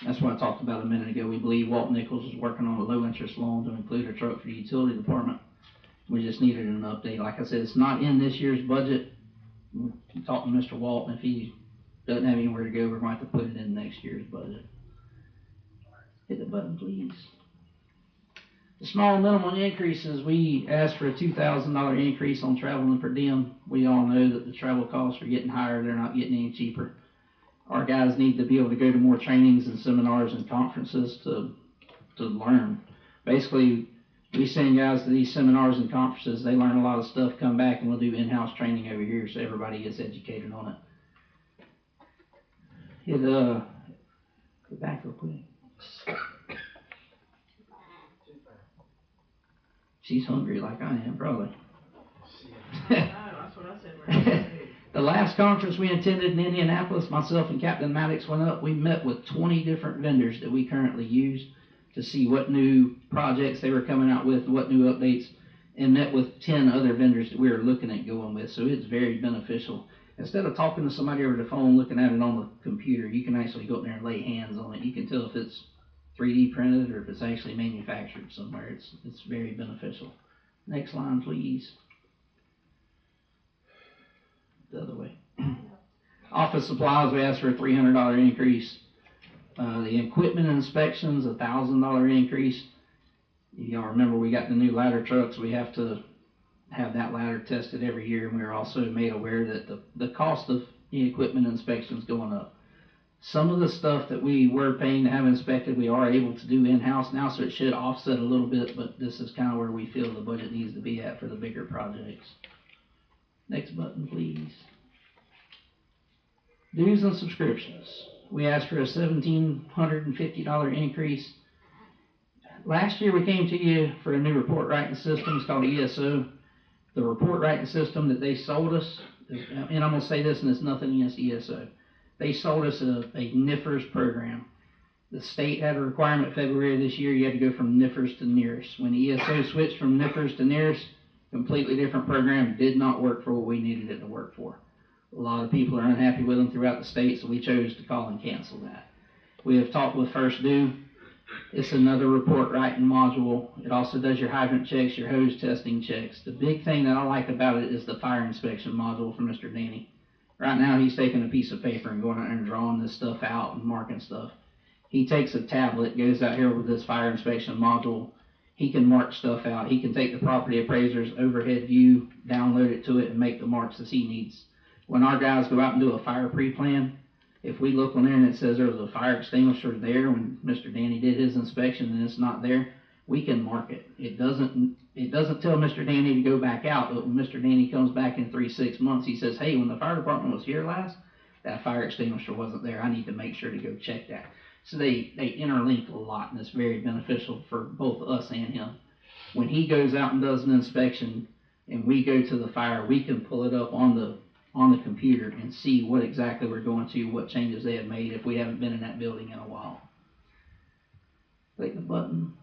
That's what I talked about a minute ago. We believe Walt Nichols is working on a low interest loan to include a truck for the utility department. We just needed an update. Like I said, it's not in this year's budget. We talked to Mr. Walt, and if he doesn't have anywhere to go, we're going to have to put it in next year's budget. Hit the button, please. The small minimal increases, we asked for a $2,000 increase on travel and per diem. We all know that the travel costs are getting higher. They're not getting any cheaper. Our guys need to be able to go to more trainings and seminars and conferences to learn. Basically, we send guys to these seminars and conferences. They learn a lot of stuff, come back, and we'll do in-house training over here so everybody gets educated on it. Go back real quick. She's hungry like I am, probably. That's what I said. The last conference we attended in Indianapolis, myself and Captain Maddox went up. We met with 20 different vendors that we currently use to see what new projects they were coming out with, what new updates, and met with 10 other vendors that we were looking at going with. So it's very beneficial. Instead of talking to somebody over the phone, looking at it on the computer, you can actually go up there and lay hands on it. You can tell if it's 3D printed or if it's actually manufactured somewhere. It's very beneficial. Next line, please. The other way. Office supplies, we asked for a $300 increase. The equipment inspections, a $1,000 increase. Y'all remember we got the new ladder trucks. We have to have that ladder tested every year, and we were also made aware that the cost of the equipment inspection is going up. Some of the stuff that we were paying to have inspected, we are able to do in-house now, so it should offset a little bit, but this is kind of where we feel the budget needs to be at for the bigger projects. Next button, please. Dues and subscriptions. We asked for a $1,750 increase. Last year we came to you for a new report writing system. It's called ESO. The report writing system that they sold us, and I'm going to say this, and it's nothing against ESO. They sold us a NIFRS program. The state had a requirement February of this year, you had to go from NIFRS to NERS. When ESO switched from NIFRS to NERS, completely different program, did not work for what we needed it to work for. A lot of people are unhappy with them throughout the state, so we chose to call and cancel that. We have talked with First Due. It's another report writing module. It also does your hydrant checks, your hose testing checks. The big thing that I like about it is the fire inspection module from Mr. Danny. Right now he's taking a piece of paper and going out and drawing this stuff out and marking stuff. He takes a tablet, goes out here with this fire inspection module. He can mark stuff out. He can take the property appraiser's overhead view, download it to it, and make the marks as he needs. When our guys go out and do a fire pre-plan, if we look on there and it says there was a fire extinguisher there when Mr. Danny did his inspection and it's not there, we can mark it. It doesn't tell Mr. Danny to go back out, but when Mr. Danny comes back in 3-6 months, he says, hey, when the fire department was here last, that fire extinguisher wasn't there. I need to make sure to go check that. So they interlink a lot, and it's very beneficial for both us and him. When he goes out and does an inspection and we go to the fire, we can pull it up on the computer and see what exactly we're going to, what changes they have made if we haven't been in that building in a while. Click the button.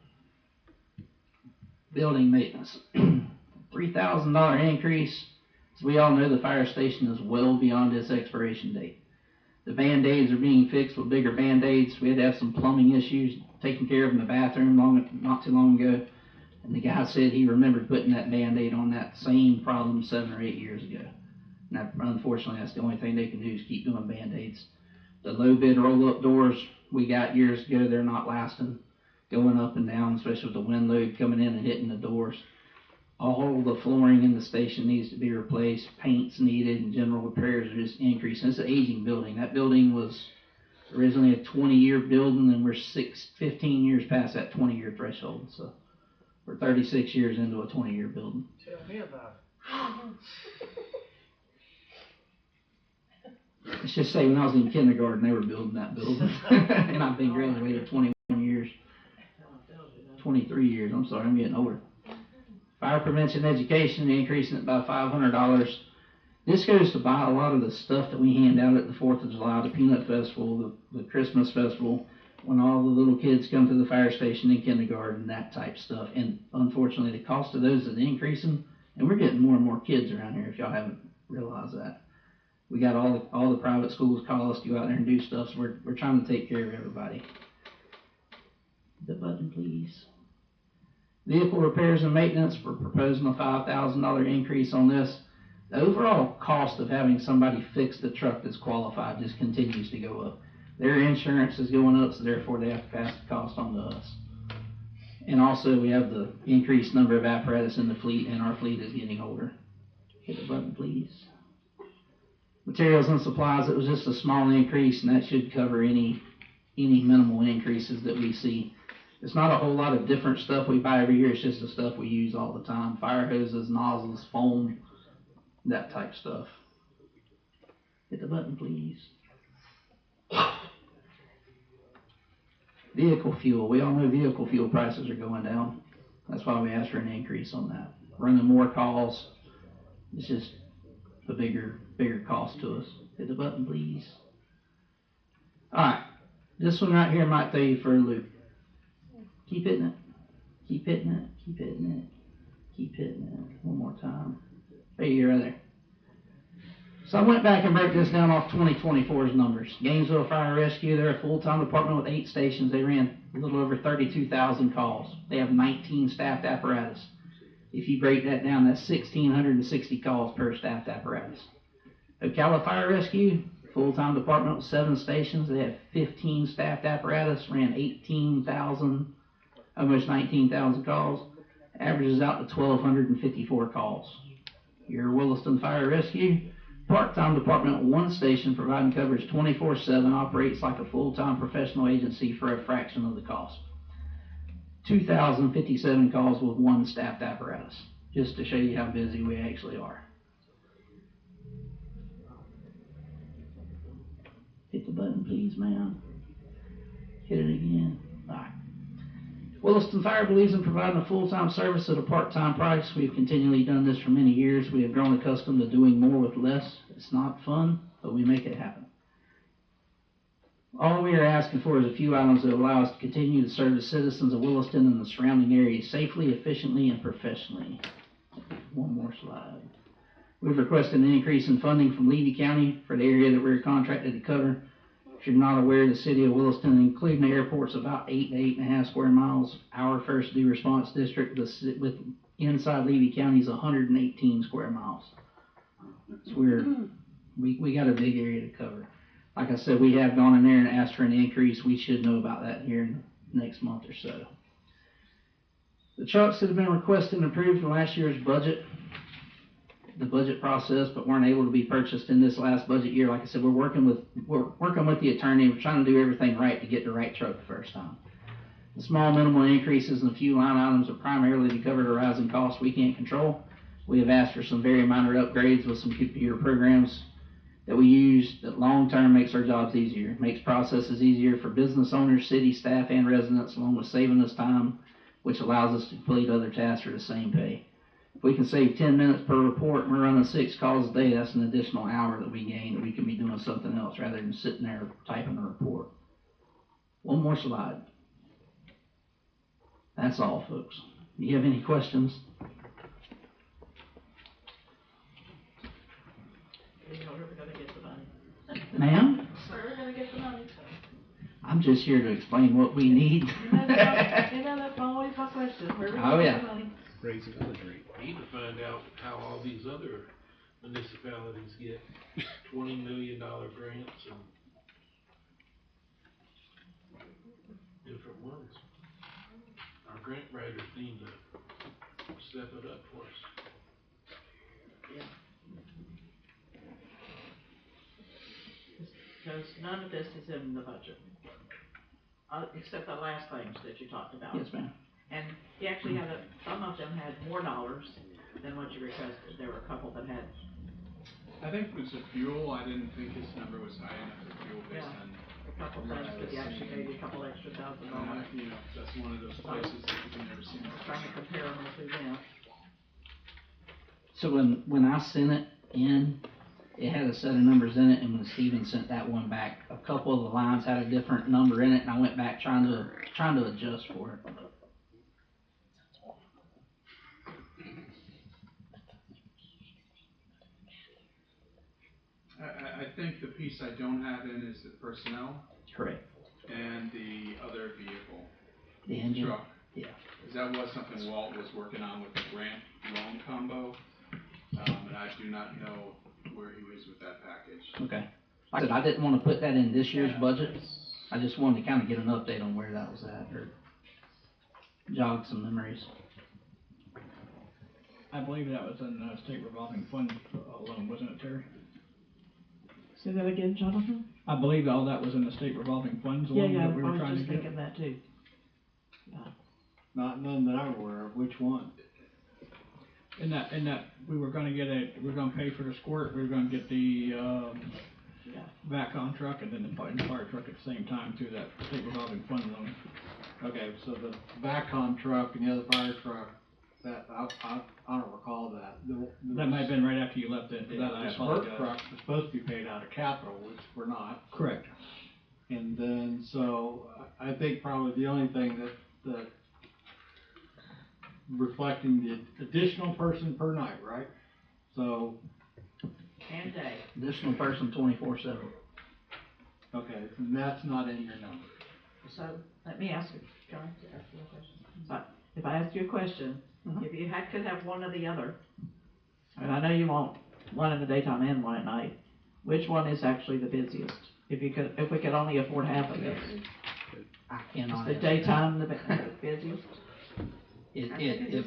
building maintenance. $3,000 increase. As we all know, the fire station is well beyond its expiration date. The Band-Aids are being fixed with bigger Band-Aids. We had to have some plumbing issues taken care of in the bathroom not too long ago. And the guy said he remembered putting that Band-Aid on that same problem 7 or 8 years ago. And that, unfortunately, that's the only thing they can do is keep doing Band-Aids. The low bid roll-up doors we got years ago, they're not lasting. Going up and down, especially with the wind load coming in and hitting the doors. All the flooring in the station needs to be replaced. Paint's needed, and general repairs are just increasing. It's an aging building. That building was originally a 20-year building, and we're 15 years past that 20-year threshold. So we're 36 years into a 20-year building. Tell me about Let's just say when I was in kindergarten, they were building that building. And I've been graduated 21 years. 23 years, I'm sorry, I'm getting older. Fire prevention education, increasing it by $500. This goes to buy a lot of the stuff that we hand out at the 4th of July, the Peanut Festival, the Christmas Festival, when all the little kids come to the fire station in kindergarten, that type stuff. And unfortunately, the cost of those is increasing, and we're getting more and more kids around here, if y'all haven't realized that. We got all the private schools call us to go out there and do stuff, so we're trying to take care of everybody. The button, please. Vehicle repairs and maintenance, we're proposing a $5,000 increase on this. The overall cost of having somebody fix the truck that's qualified just continues to go up. Their insurance is going up, so therefore they have to pass the cost on to us. And also we have the increased number of apparatus in the fleet, and our fleet is getting older. Hit the button, please. Materials and supplies, it was just a small increase, and that should cover any minimal increases that we see. It's not a whole lot of different stuff we buy every year. It's just the stuff we use all the time. Fire hoses, nozzles, foam, that type stuff. Hit the button, please. Vehicle fuel. We all know vehicle fuel prices are going down. That's why we asked for an increase on that. Running more calls. It's just a bigger cost to us. Hit the button, please. Alright. This one right here might throw you for a loop. Keep hitting it. Keep hitting it. Keep hitting it. Keep hitting it. One more time. Right here, right there. So I went back and broke this down off 2024's numbers. Gainesville Fire Rescue, they're a full-time department with 8 stations. They ran a little over 32,000 calls. They have 19 staffed apparatus. If you break that down, that's 1,660 calls per staffed apparatus. Ocala Fire Rescue, full-time department with 7 stations. They have 15 staffed apparatus, ran 18,000, almost 19,000 calls. Averages out to 1,254 calls. Your Williston Fire Rescue, part-time department with 1 station providing coverage 24/7, operates like a full-time professional agency for a fraction of the cost. 2,057 calls with 1 staffed apparatus, just to show you how busy we actually are. Hit the button, please, ma'am. Hit it again. All right. Williston Fire believes in providing a full-time service at a part-time price. We have continually done this for many years. We have grown accustomed to doing more with less. It's not fun, but we make it happen. All we are asking for is a few items that allow us to continue to serve the citizens of Williston and the surrounding areas safely, efficiently, and professionally. One more slide. We've requested an increase in funding from Levy County for the area that we're contracted to cover. If you're not aware, the city of Williston, including the airport's about 8 to 8.5 square miles. Our first due response district with inside Levy County is 118 square miles. So we got a big area to cover. Like I said, we have gone in there and asked for an increase. We should know about that here in the next month or so. The trucks that have been requested and approved from last year's budget, the budget process, but weren't able to be purchased in this last budget year. Like I said, we're working with the attorney. We're trying to do everything right to get the right truck the first time. The small minimal increases in a few line items are primarily to cover the rising costs we can't control. We have asked for some very minor upgrades with some computer programs that we use that long term makes our jobs easier. It makes processes easier for business owners, city staff, and residents, along with saving us time, which allows us to complete other tasks for the same pay. If we can save 10 minutes per report and we're running 6 calls a day, that's an additional hour that we gain that we can be doing something else rather than sitting there typing a report. One more slide. That's all, folks. Do you have any questions? You know, we're gonna get the money. Ma'am? We're gonna get the money. I'm just here to explain what we need. That's always my question. Where we Oh, gonna yeah. get the money? Raising millage rate. Need to find out how all these other municipalities get $20 million grants and different ones. Our grant writers need to step it up for us. Because none of this is in the budget. Except the last things that you talked about. Yes, ma'am. And he actually had some of them had more dollars than what you requested. There were a couple that had, I think it was the fuel, I didn't think his number was high enough for fuel based Yeah. on. a couple things, but he actually gave you a couple extra $1,000. You know, that's one of those places that you can never see. Trying to compare them as we went. So when I sent it in, it had a set of numbers in it, and when Steven sent that one back, a couple of the lines had a different number in it, and I went back trying to adjust for it. I think the piece I don't have in is the personnel Correct. and the other vehicle. The engine? Truck. Yeah. 'Cause that was something Walt was working on with the grant loan combo, and I do not know where he was with that package. Okay. Like I said, I didn't want to put that in this year's Yeah. budget. I just wanted to kind of get an update on where that was at, or jog some memories. I believe that was in state revolving fund loan, wasn't it, Terry? Say that again, Jonathan? I believe all that was in the state revolving funds Yeah, loan yeah, that we I were was trying to just get. thinking that too. Not none that I'm aware of, which one? In that, we were gonna pay for the squirt, we were gonna get the, VACCON truck and then the fire truck at the same time through that state revolving fund loan. Okay, so the VACCON truck and the other fire truck, that, I don't recall that. That might have been right after you left it, The that I squirt apologize. truck was supposed to be paid out of capital, which we're not. Correct. And then, so, I think probably the only thing that reflecting the additional person per night, right? So, And day. Additional person 24/7. okay, and that's not in your number. So, let me ask you, can I ask you a question? But if I ask you a question, if you could have one or the other, and I know you want one in the daytime and one at night, which one is actually the busiest? If we could only afford half of this. I cannot. Is the daytime the busiest? It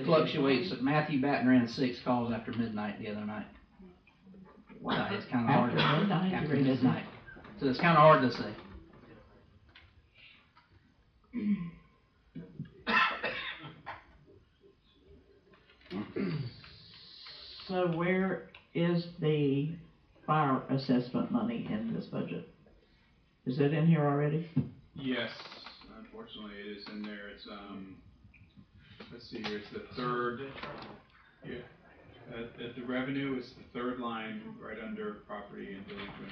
fluctuates. Matthew Batten ran 6 calls after midnight the other night. Wow. So it's kind of hard. After midnight? After midnight. So it's kind of hard to say. So where is the fire assessment money in this budget? Is it in here already? Yes, unfortunately it is in there, it's, let's see here, it's the third, yeah. At the revenue, it's the third line, right under property and delinquent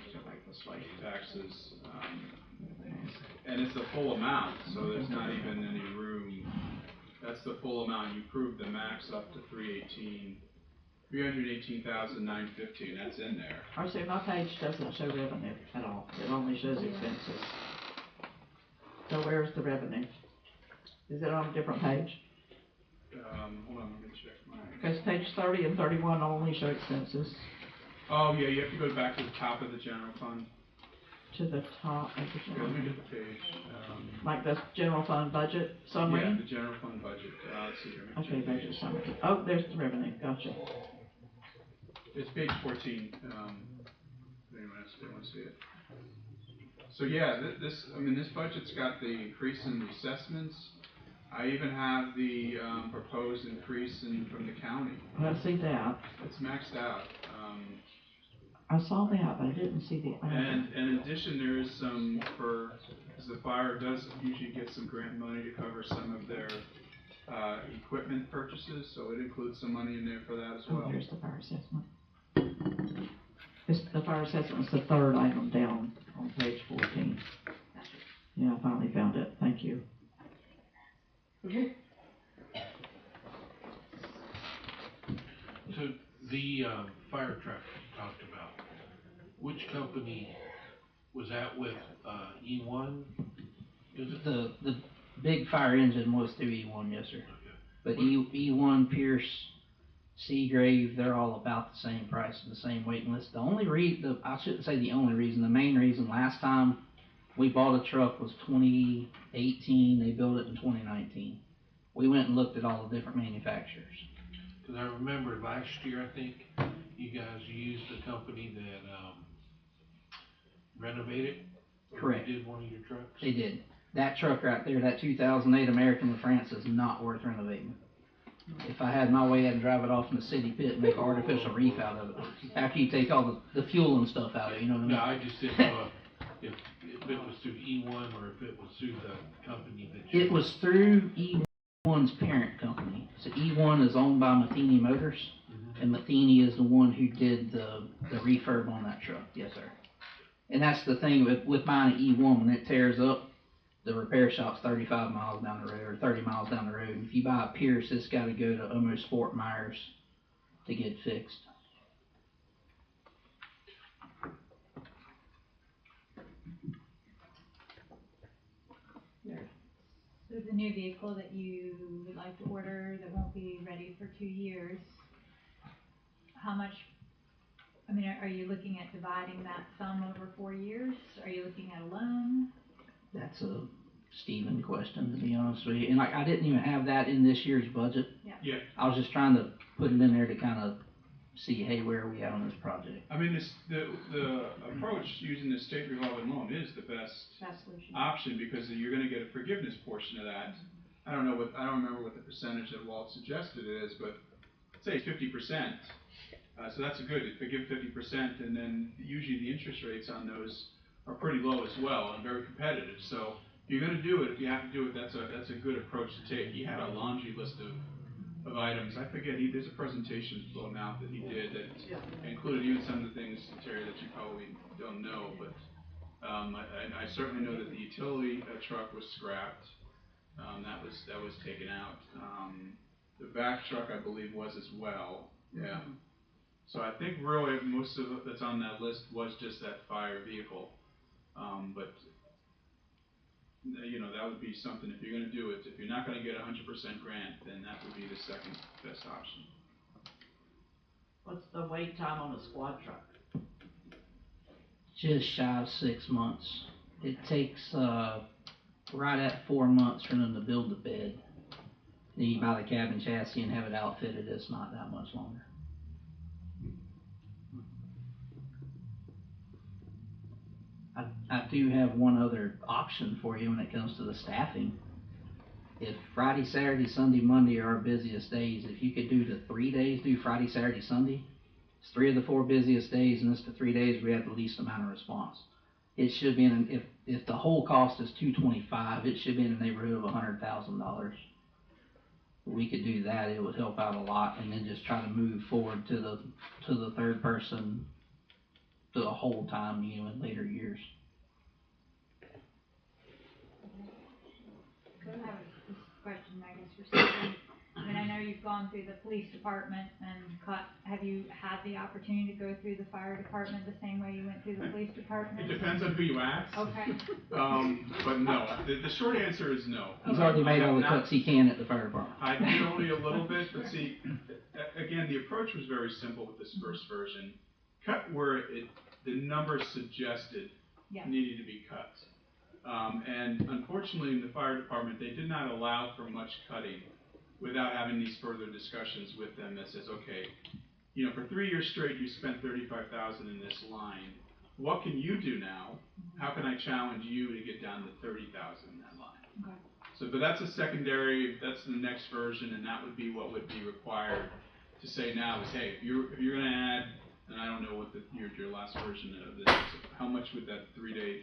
taxes. And it's the full amount, so there's not even any room. That's the full amount, you proved the max up to 318,950, that's in there. I see, my page doesn't show revenue at all, it only shows expenses. So where's the revenue? Is it on a different page? Hold on, let me check mine. Because page 30 and 31 only show expenses. Oh, yeah, you have to go back to the top of the general fund. To the top of the Yeah, general let me fund. get the page. Like the general fund budget summary? Yeah, the general fund budget, let's see here. let me Okay, check budget summary. Oh, there's the revenue, gotcha. It's page 14, if anyone else wants to see it. So yeah, this budget's got the increase in the assessments. I even have the, proposed increase from the county. I see that. It's maxed out. I saw that, but I didn't see the other. And in addition, there is some because the fire does usually get some grant money to cover some of their, equipment purchases, so it includes some money in there for that as well. Oh, there's the fire assessment. The fire assessment is the third item down on page 14. Yeah, I finally found it, thank you. talked about, which company was that with, E1? Is it? The big fire engine was through E1, yes, sir. But E1, Pierce, Seagrave, they're all about the same price and the same waiting list. The only I shouldn't say the only reason, the main reason last time we bought a truck was 2018, they built it in 2019. We went and looked at all the different manufacturers. Cause I remember last year, I think, you guys used a company that, renovated. Or Correct. Did one of your trucks? They did. That truck right there, that 2008 American LaFrance is not worth renovating. If I had my way, I'd drive it off in the city pit and make an artificial reef out of it. After you take all the fuel and stuff out of it, you know what I mean? No, I just didn't know if it was through E1 or if it was through the company that you. It was through E1's parent company. So E1 is owned by Matheny Motors, and Matheny is the one who did the refurb on that truck. Yes, sir. And that's the thing with buying an E1, when it tears up, the repair shop's 35 miles down the road, or 30 miles down the road. And if you buy a Pierce, it's gotta go to almost Fort Myers to get fixed. So the new vehicle that you would like to order that won't be ready for 2 years, how much, I mean, are you looking at dividing that sum over 4 years? Are you looking at a loan? That's a Stephen question, to be honest with you. And I didn't even have that in this year's budget. Yeah. I was just trying to put it in there to kind of see, hey, where are we at on this project? I mean, the approach using the state revolving loan is the best solution option, because you're gonna get a forgiveness portion of that. I don't remember what the percentage that Walt suggested is, but say 50%. So that's a good, forgive 50%, and then usually the interest rates on those are pretty low as well and very competitive. So if you're gonna do it, if you have to do it, that's a good approach to take. He had a laundry list of items. I forget, there's a presentation floating out that he did that included even some of the things, Terry, that you probably don't know, but I certainly know that the utility truck was scrapped. That was taken out. The vac truck, I believe, was as well. Yeah. So I think really most of it that's on that list was just that fire vehicle. But you know, that would be something, if you're gonna do it, if you're not gonna get 100% grant, then that would be the second best option. What's the wait time on a squad truck? Just shy of 6 months. It takes right at 4 months for them to build the bed. Then you buy the cabin chassis and have it outfitted. It's not that much longer. I do have one other option for you when it comes to the staffing. If Friday, Saturday, Sunday, Monday are our busiest days, if you could do the 3 days, do Friday, Saturday, Sunday, it's 3 of the 4 busiest days, and it's the 3 days we have the least amount of response. It should be if the whole cost is $225, it should be in the neighborhood of $100,000. If we could do that, it would help out a lot, and then just try to move forward to the third person to the whole time, you know, in later years. I have a question, I guess, for Stephen. I mean, I know you've gone through the police department and have you had the opportunity to go through the fire department the same way you went through the police department? It depends on who you ask. Okay. But no, the short answer is no. He's already made all the cuts he can at the fire department. I did only a little bit, but see, again, the approach was very simple with this first version. Cut where the numbers suggested needed to be cut. And unfortunately in the fire department, they did not allow for much cutting without having these further discussions with them that says, okay, you know, for 3 years straight, you spent $35,000 in this line. What can you do now? How can I challenge you to get down to $30,000 in that line? Okay. So, but that's a secondary, that's the next version, and that would be what would be required to say now is, hey, if you're gonna add, and I don't know what your last version of this is, how much would that 3-day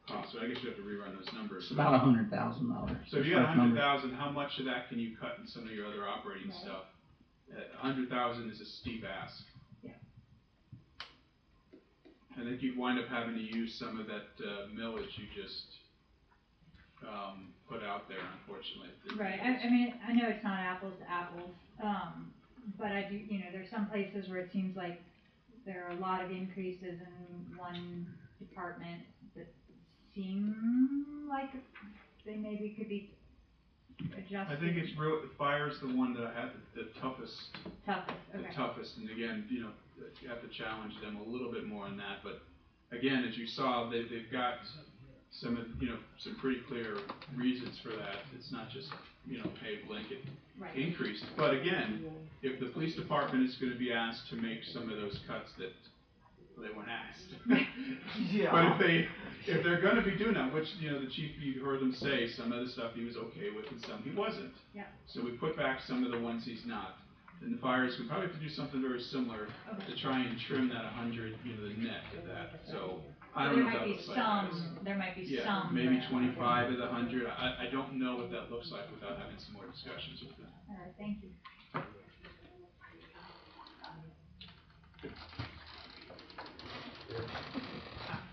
cost? So I guess you have to rerun those numbers. It's about $100,000. So if you got 100,000, how much of that can you cut in some of your other operating stuff? 100,000 is a steep ask. Yeah. I think you'd wind up having to use some of that millage you just put out there, unfortunately. Right, I mean, I know it's not apples to apples, but I do, you know, there's some places where it seems like there are a lot of increases in one department that seem like they maybe could be adjusted. I think it's real, fire's the one that I had the toughest. Toughest, The okay. toughest, and again, you know, you have to challenge them a little bit more on that, but again, as you saw, they've got some, you know, some pretty clear reasons for that. It's not just, you know, hey, blanket Right. increase. But again, if the police department is gonna be asked to make some of those cuts that they weren't asked. Yeah. But if they're gonna be doing that, which, you know, the chief, you heard him say, some of the stuff he was okay with and some he wasn't. Yeah. So we put back some of the ones he's not. And the fires, we probably have to do something very similar to try and trim that 100, you know, the net of that. So I don't know what that looks like. There might be Yeah, some. maybe 25 of the 100. I don't know what that looks like without having some more discussions with them. All right, thank you.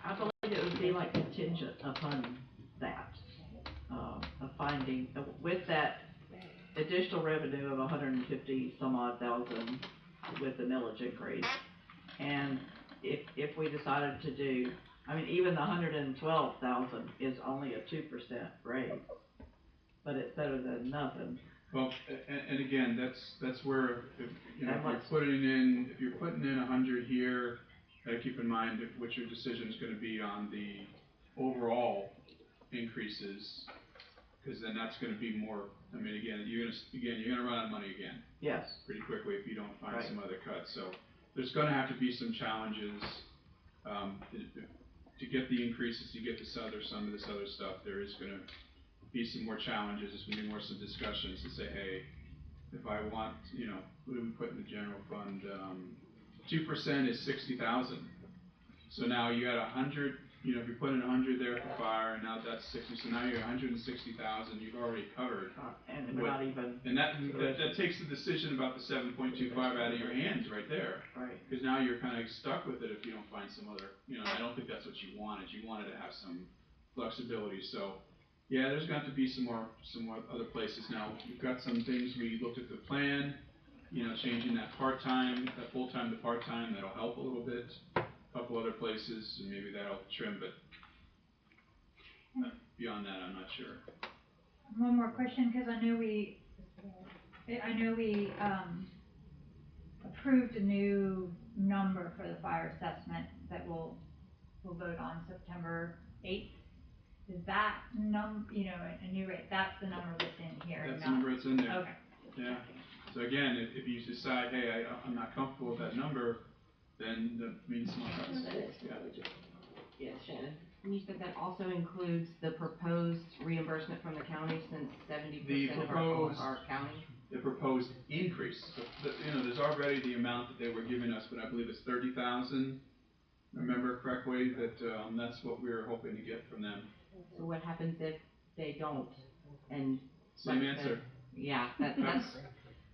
I believe it would be like contingent upon that, a finding, with that additional revenue of 150 some odd thousand with the millage increase. And if we decided to do, I mean, even the 112,000 is only a 2% raise, but it's better than nothing. Well, and again, that's where, if, you know, And if you're putting in 100 here, gotta keep in mind what your decision is gonna be on the overall increases, because then that's gonna be more, I mean, again, you're gonna run out of money again. Yes. Pretty quickly if you don't find Right. some other cuts, so there's gonna have to be some challenges, to get the increases, to get some of this other stuff, there is gonna be some more challenges, there's gonna be some discussions to say, hey, if I want, you know, what do we put in the general fund, 2% is 60,000. So now you had 100, you know, if you put in 100 there for fire, and now that's 60, so now you're 160,000, you've already covered. And we're not even. And that takes the decision about the 7.25 out of your hands right there. Right. Because now you're kind of stuck with it if you don't find some other, you know, I don't think that's what you wanted. You wanted to have some flexibility, so. Yeah, there's got to be some more other places. Now, we've got some things, we looked at the plan, you know, changing that part-time, that full-time to part-time, that'll help a little bit. A couple other places, and maybe that'll trim, but beyond that, I'm not sure. One more question, because I know we approved a new number for the fire assessment that we'll vote on September 8th. Is that a new rate, that's the number that's in here? That's the number that's in there. Okay. Yeah. So again, if you decide, hey, I'm not comfortable with that number, then that means some cuts. Yeah. Yes, Shannon. And you said that also includes the proposed reimbursement from the county, since 70% of our calls are county? The proposed increase, you know, there's already the amount that they were giving us, but I believe it's 30,000. Remember correctly, that's what we were hoping to get from them. So what happens if they don't? And Same answer. Yeah, that's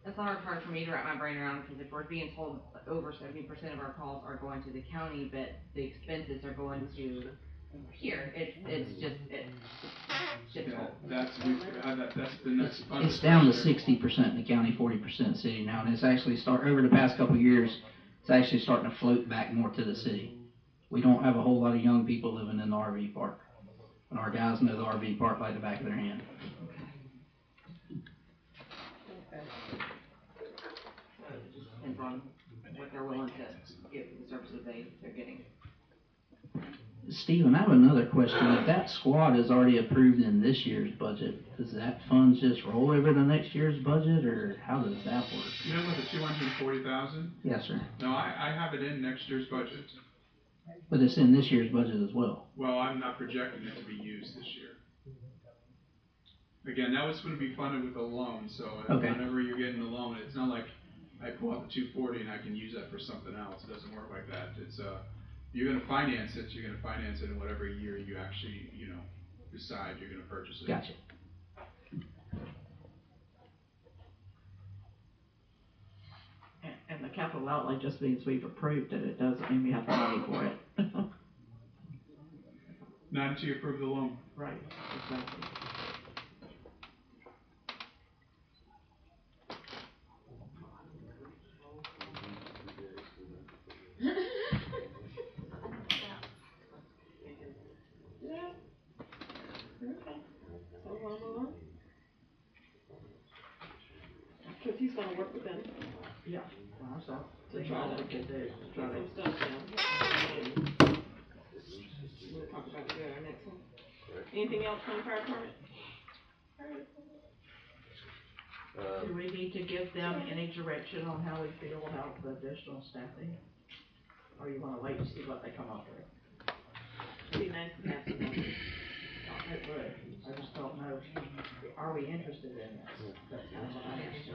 the hard part for me to wrap my brain around, because if we're being told over 70% of our calls are going to the county, but the expenses are going to here, it's difficult. That's the next. It's down to 60% in the county, 40% city now, and it's actually over the past couple of years, it's actually starting to float back more to the city. We don't have a whole lot of young people living in the RV park, and our guys know the RV park like the back of their hand. Depends on what they're willing to give for the services they're getting. Stephen, I have another question. If that squad is already approved in this year's budget, does that fund just roll over to next year's budget, or how does that work? You know, with the 240,000? Yes, sir. No, I have it in next year's budget. But it's in this year's budget as well. Well, I'm not projecting it to be used this year. Again, that was going to be funded with a loan, so Okay. whenever you're getting a loan, it's not like I pull out the 240 and I can use that for something else. It doesn't work like that. It's you're going to finance it. You're going to finance it in whatever year you actually, you know, decide you're going to purchase it. Gotcha. And the capital outlay just means we've approved it, it doesn't mean we have the money for it. Not until you approve the loan. Right, exactly. Yeah, well, so, To try to get there, get some stuff done. We'll talk about it at our next one. Anything else from the fire department? Do we need to give them any direction on how we feel about the additional staffing? Or you wanna wait and see what they come up with? It'd be nice to have some numbers. It would, I just don't know, are we interested in this? That's kind of what I asked you.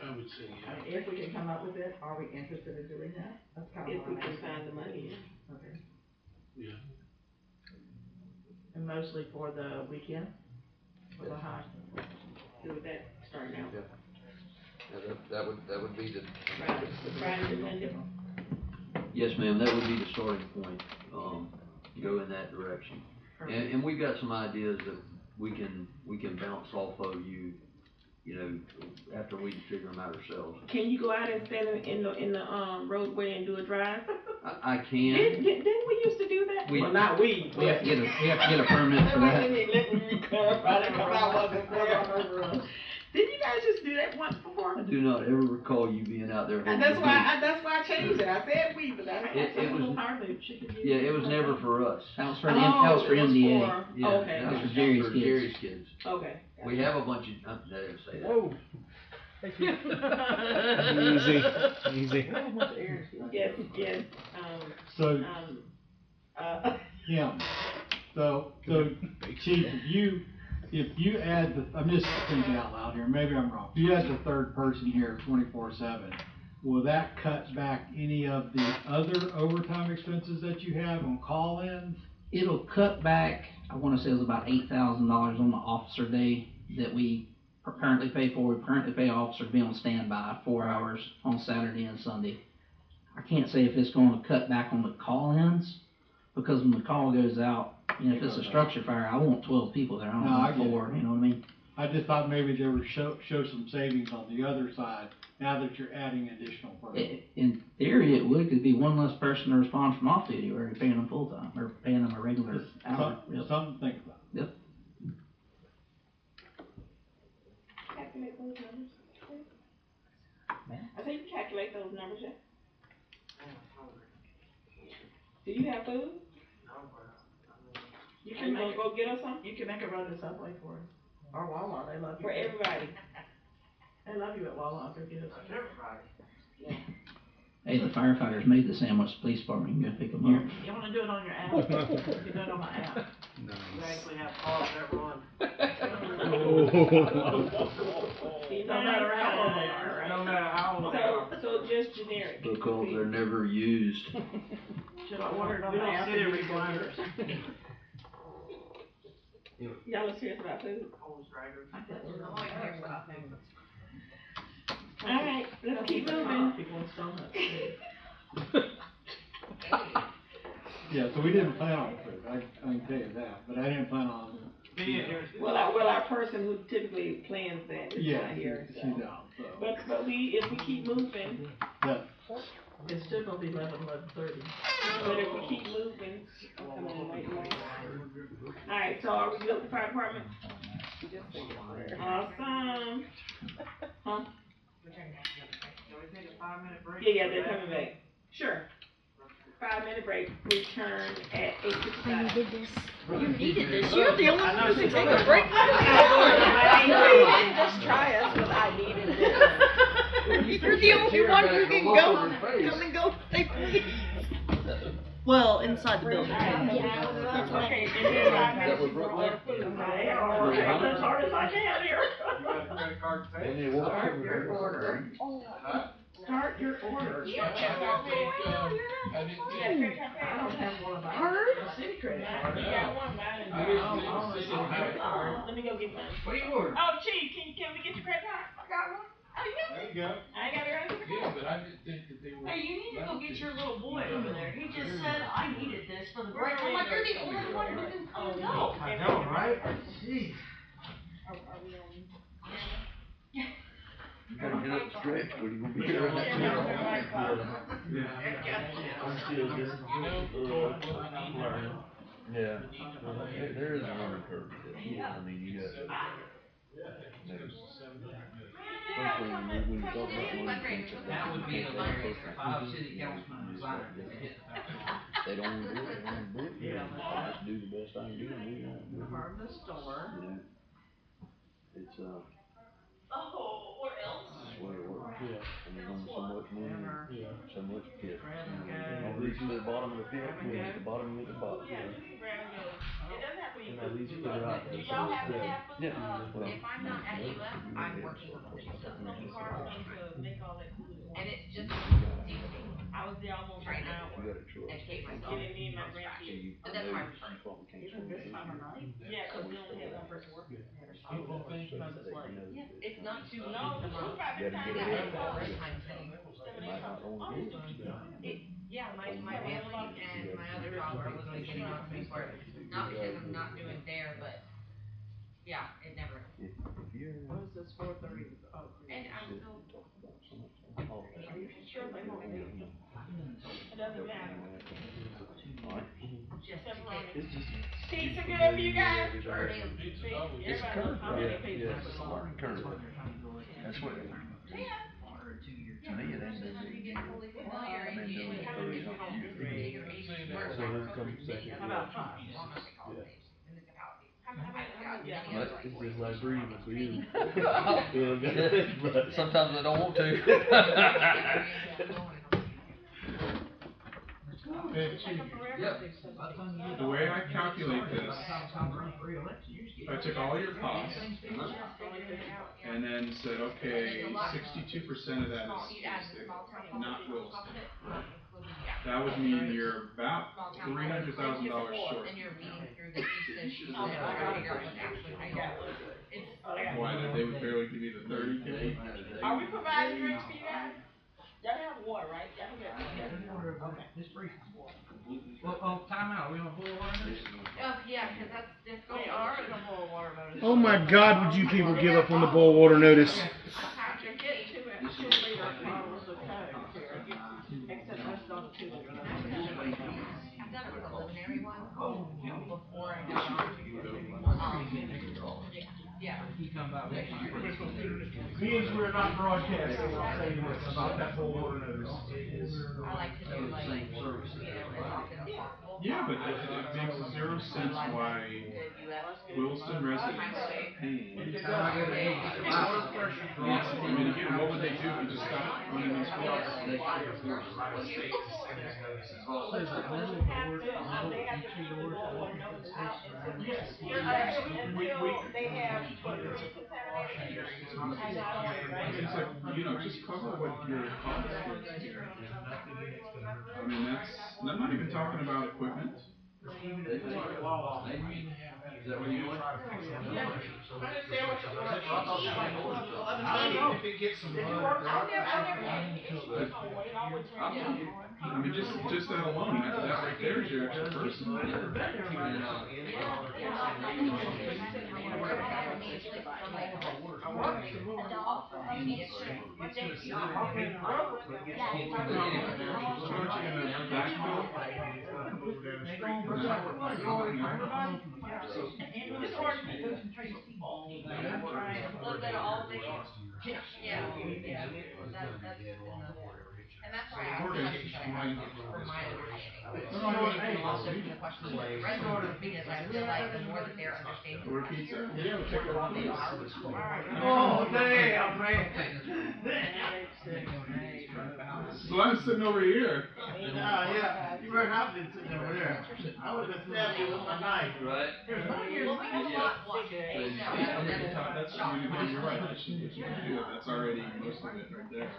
I would say, I mean, if we can come up with it, are we interested in doing that? That's kind of If what we I'm can asking. find the money. Okay. yeah. And mostly for the weekend? For the high? Do with that starting out. Yeah, that would be the. Friday and Monday. Yes, ma'am, that would be the starting point, go in that direction. And we've got some ideas that we can bounce off of you, you know, after we can figure them out ourselves. Can you go out and stand in the roadway and do a drive? I can. Didn't we used to do that? We- Well, not we. We have to get a permit for that. Didn't you guys just do that once before? I do not ever recall you being out there. And that's why I changed it. I said we, but I It was, Power boots, you could use. yeah, it was never for us. That was for MDA. Yeah, Okay. that was for Jerry's kids. Jerry's kids. Okay. We have a bunch of, I didn't say that. Whoa. Easy. Yes, So, yeah. so, Chief, if you add I'm just thinking out loud here, maybe I'm wrong. If you add the third person here 24/7, will that cut back any of the other overtime expenses that you have on call-ins? It'll cut back, I wanna say it was about $8,000 on the officer day that we currently pay for. We currently pay officer to be on standby 4 hours on Saturday and Sunday. I can't say if it's gonna cut back on the call-ins, because when the call goes out, you know, if it's a structure fire, I want 12 people there, I don't No, I want get it. 4, you know what I mean? I just thought maybe there would show some savings on the other side, now that you're adding additional person. In theory, it would, 'cause it'd be one less person to respond from off duty, or paying them full-time, or paying them a regular hour. Yep. Something to think about. Yep. Calculate those numbers. I think you calculate those numbers, yeah. Do you have food? You Are can you make gonna go get us some? You can make a run to Subway for us. Or Wawa, they love you. For everybody. They love you at Wawa, they're good. Yeah. Hey, the firefighters made the sandwich, the police department, you can go pick them up. You wanna do it on your app? You can do it on my app. Nice. We actually have cars that run. No matter how old they are, right? No matter how old they are. So just generic. Because they're never used. Should I order it on We my don't app? sit and in you go get recliners. it? Y'all are serious about food? I can't order it on my app. Alright, let's keep moving. People in Stonehenge. Yeah, so we didn't plan on food, I can tell you that, but I didn't plan on. Well, our person who typically plans that is Yeah, not here, she's so. out, so. But if we keep moving, Yeah. It's still gonna be 11:30. but if we keep moving, I'll come in late more. Alright, so are we good with the fire department? Awesome. Huh? We take a 5-minute break. Yeah, they're coming back. Sure. 5-minute break, return at 8:55. You needed this, you're the only one who can take a break. You didn't just try us, but I needed this. You're the only one who can go, come and go, say please. Well, inside the building. Okay, and then 5 minutes for order food. As hard as I can here. Start your order. Start your order. You don't have one around, you're not. I don't have one of ours. A city credit card. Yeah, one mine. Let me go get mine. What do you order? Oh, Chief, can we get your credit card? I got one. Oh, you got There it? you go. I ain't got it right here. Yeah, but I didn't think that they were. Hey, you need to go get your little boy over there. He just said, I needed this for the break. I'm like, you're the only one who can come and go. I know, right? Jeez. You gotta get up and stretch, or you gonna be here all night. I'm still just, I'm learning. Yeah. There is a learning curve. I mean, you got. Frankly, when you talk about money, That would be hilarious if 5 city councilmen resigned and hit the back. they don't wanna do it, they don't wanna do it, I'll just do the best I can do and move on. Harvest store. You know, it's, Oh, or else. that's the way it works. Yeah. And there's only so much money, so much pit. Grab I'll reach to the bottom of the pit, we'll hit the bottom, you hit the bottom. Yeah, we can grab and go. It doesn't have to be. And at least put it out there. Do y'all have to have, Yeah. Well, If I'm not at UF, I'm working on the Tony Carr wants to make all that food. and it's just teaching, I was there almost an trying to hour. you got a truck. educate myself. Getting me and my from scratch. grandkids. But that's my preferred. You probably can't Even this time of night? Yeah, cause we only had one person working. People think because it's late. Yeah, it's not too No, late. we about You this gotta time. get Yeah, it it's out. Time thing. You might not wanna do it. Yeah, my family and my other job are literally getting on to me for it. Not because I'm not doing there, but yeah, it never. If you're. What is this, 4:30? Oh, And I'm still. Are you sure they won't leave? It doesn't matter. Just It's just. Pizza good for you guys? It's Everybody current, knows how many yeah, pizza. yeah, it's learning curve. That's what, to me, it ain't no big deal. I've been doing it 30 something years. So who comes second? How about 5? But It's just like breathing for you. You know, but sometimes I don't want to. The way I calculate this, if I took all your costs and then said, okay, 62% of that is not Wilson. That would mean you're about $300,000 short. And you're reading through the pieces, so that I figure out what's actually paid off. Why, that they would barely give you the 30K? Are we providing drinks for you guys? Y'all have water, right? Y'all have water. Okay. Well, time out, we on full water notice? Oh, yeah, cause that's difficult. We are in the boil water notice. Oh my God, would you people give up on the boil water notice? You're getting 2 liter bottles of Coke here, except that's not a 2 liter. I've done a preliminary one before I got on. Yeah. He come by next year. Means we're not broadcasting, I'll tell you this about that whole water notice. I like to do like, Same service. as often as possible. Yeah, but it makes zero sense why Wilson residents paying. I mean, again, what would they do if you just stopped running these water? It's like, you know, just cover what your cost is here. I mean, I'm not even talking about equipment. Is that what you want? If it gets some I mean, just that alone, that right there is your extra person. And that's why I was from my understanding. Also, the question of the residents, because I feel like the more that they're understanding. Order pizza? Yeah, we'll take one. Oh, damn, man. So I'm sitting over here. Yeah, you better not been sitting over there. I would've been stabbed you with my knife. Right. Well, we have a lot, That's, you're right, that's, do it. That's already most of it right there.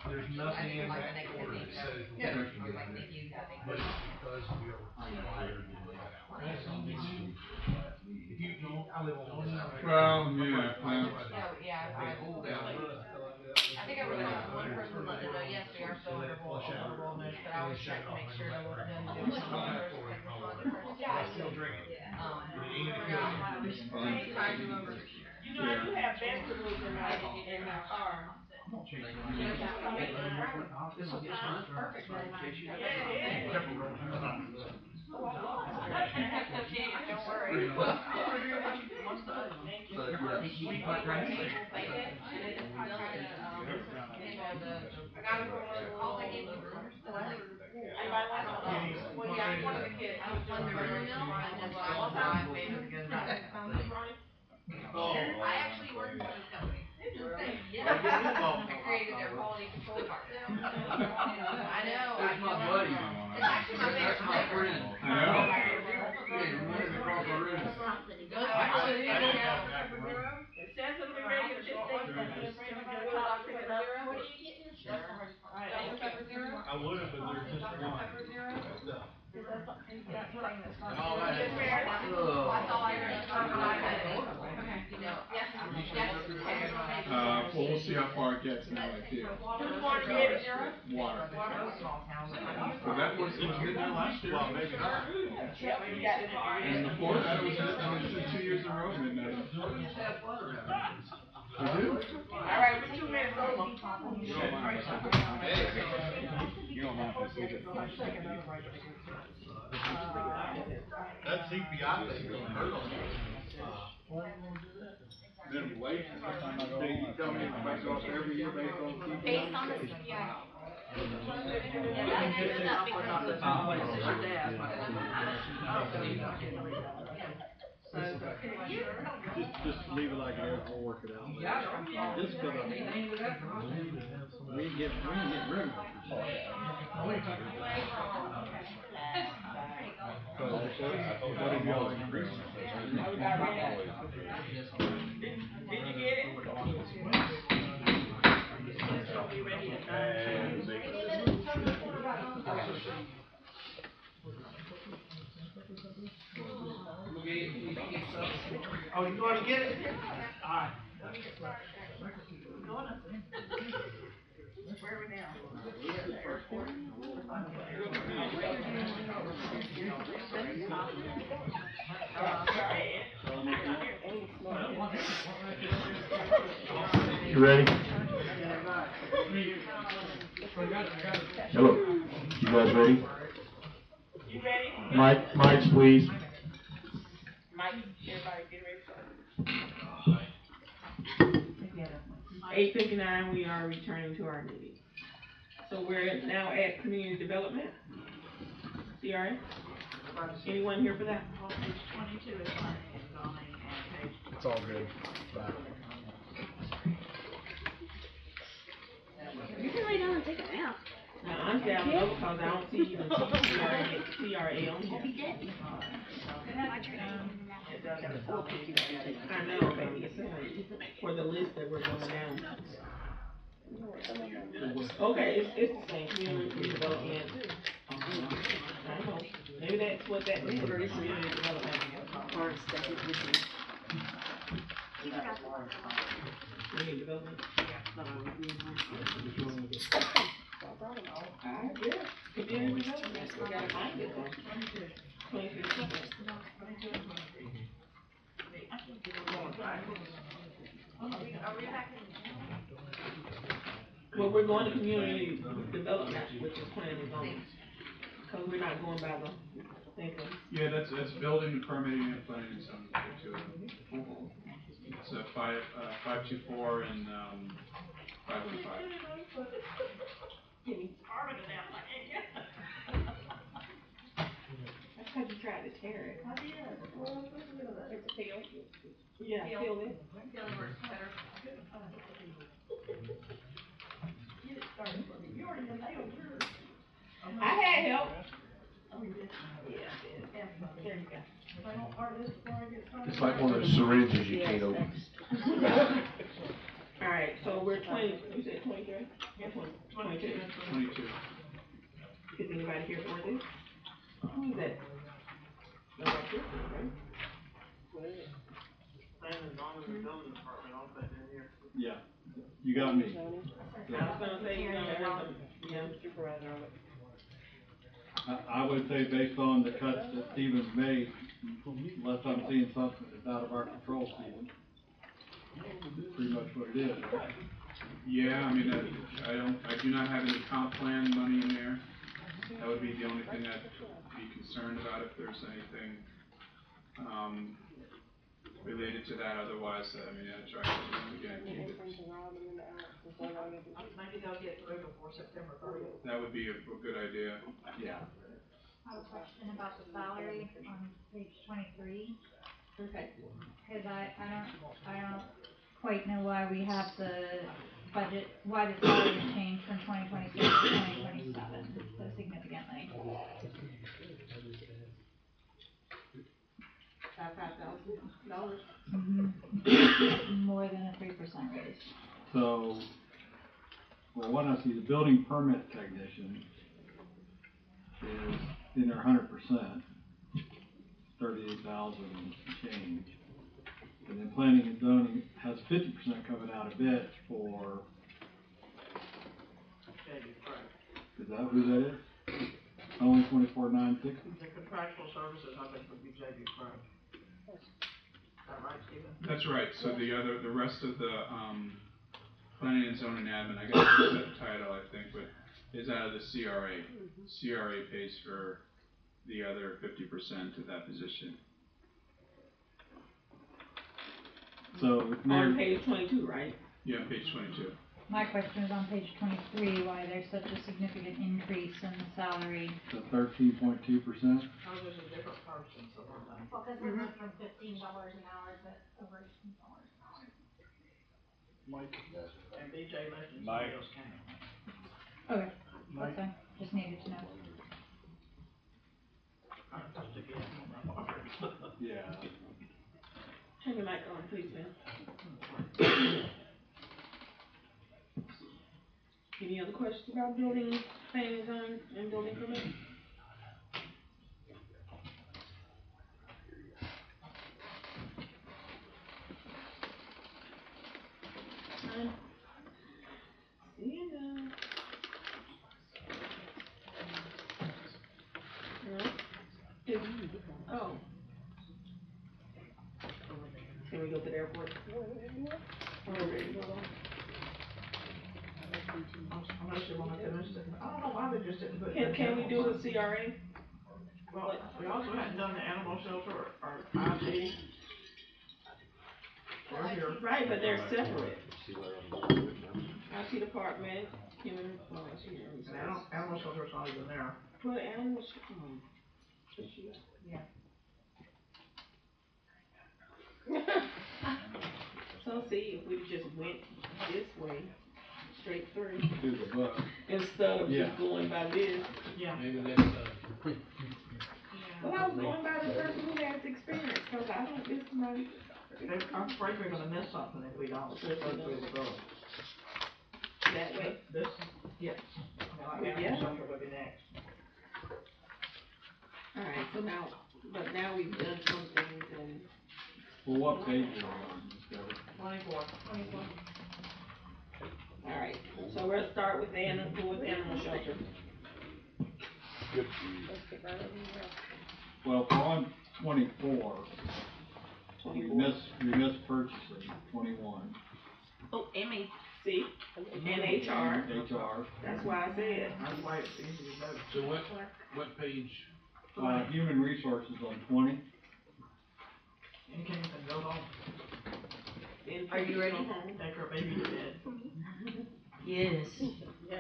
There's nothing in that order that says we have to get it. But it's because we are required to do that. If you don't, I live on this side. Well, yeah, I think I was talking to one person let them know, yes, we are still under roll notice, but I always check to make sure no one doesn't do something first, and respond to first. I still drink it. You know, I do have vegetables in my car. I actually work for this company. Yeah. I created their quality control department. I know. That's my buddy. It's actually my favorite That's my friend. I know. Yeah, running across the room. It says it'll be ready in 15. I would have, but there's just one. Well, we'll see how far it gets now, I feel. Water. So that was, it was in there last year. Well, maybe not. And before that, it was 2 years in a row, midnight. We do? All right, it's 2 minutes over. You don't have to see it. That CPI thing don't hurt on minimum wage. So you tell me it's based off every year based on CPI? Based on the CPI. Yeah, that's good enough because Just leave it like it is, we'll work it out. Just because we ain't getting rid of it. So, what have y'all increased? Did you get it? Oh, you going to get it? Alright. Where are we now? You ready? Hello. You guys ready? You ready? Mics, please. Mike, everybody get ready. 8:59, we are returning to our meeting. So we're now at community development. CRA? Anyone here for that? Page 22 is planning and zoning, and page. It's all good. Bye. You can lay down and take a nap. Now, I'm down low because I don't see even CRA on here. I know, but I'm just saying, for the list that we're going down. Okay, it's the same, community development. I know, maybe that's what that means, community development. Community development. Community development, we gotta find it though. 23 seconds. Well, we're going to community development, which is planning and zoning, because we're not going by the thing. Yeah, that's building and permitting and planning and zoning. It's 524 and 525. That's because you tried to tear it. I did. It's a peel. Yeah, peel it. I had help. There you go. It's like one of those syringes you can't open. Alright, so we're 20, you said 23? Yeah, 22. 22. Is anybody here for this? Who is that? Nobody here for it, right? Yeah, you got me. I was gonna say, you know, yeah, supervisor of it. I would say based on the cuts that Stevens made, unless I'm seeing something that's out of our control, Stephen, pretty much what it is, right? Yeah, I mean, I do not have any comp plan money in there. That would be the only thing I'd be concerned about if there's anything, related to that, otherwise, I mean, I try to, again, keep it. Maybe they'll get through before September 30th. That would be a good idea. Yeah. I have a question about the salary on page 23. Okay. Cause I don't quite know why we have the budget, why the salary changed from 2026 to 2027 so significantly. $5,000. More than a 3% raise. So, well, one, I see the building permit technician is in their 100%, 38,000 change. And then planning and zoning has 50% coming out of it for, is that who that is? Only 24,960? The contractual services, I think, would be J.B. Frank. Is that right, Stephen? That's right, so the rest of the, planning and zoning admin, I got that title, I think, but is out of the CRA. CRA pays for the other 50% of that position. So, On page 22, right? Yeah, page 22. My question is on page 23, why there's such a significant increase in the salary. the 13.2%? Oh, there's a different person, so we're done. Well, cause we went from $15 an hour to over $18 an hour. Mike. And BJ mentioned Mike. somebody else came. Okay, that's fine, just needed to know. I have to get on my water. Yeah. Turn your mic on, please, ma'am. Any other questions about building, planning and zoning, and building permit? None? Seeing none. No? Oh. Can we go to the airport? We're ready to go on. Unless you wanna finish it. I don't know why they just didn't put. Can we do a CRA? Well, we also hadn't done the animal shelter or IT. They're here. Right, but they're separate. IT department, human, well, she's And animal shelter's not even there. Well, animal, Yeah. So see, if we just went this way, straight through, Do the book. instead of Yeah. just going by this. Yeah. Maybe that's, Well, I was going by the person who has experience, cause I don't, this is not. I'm afraid we're gonna miss something if we don't go through the bill. That way. This, yes. Animal Yeah. shelter would be next. Alright, so now, but now we've done some things and. Well, what page are we on, Ms. Deborah? 24. Alright, so we'll start with animal shelter. Well, if we're on 24, we missed purchasing, 21. Oh, Emmy. See, and HR. HR. That's why I said. That's why it's easy to know. so what page? Human resources on 20. And you can't even go home. Are you ready? Take her baby to bed. Yes. Yeah.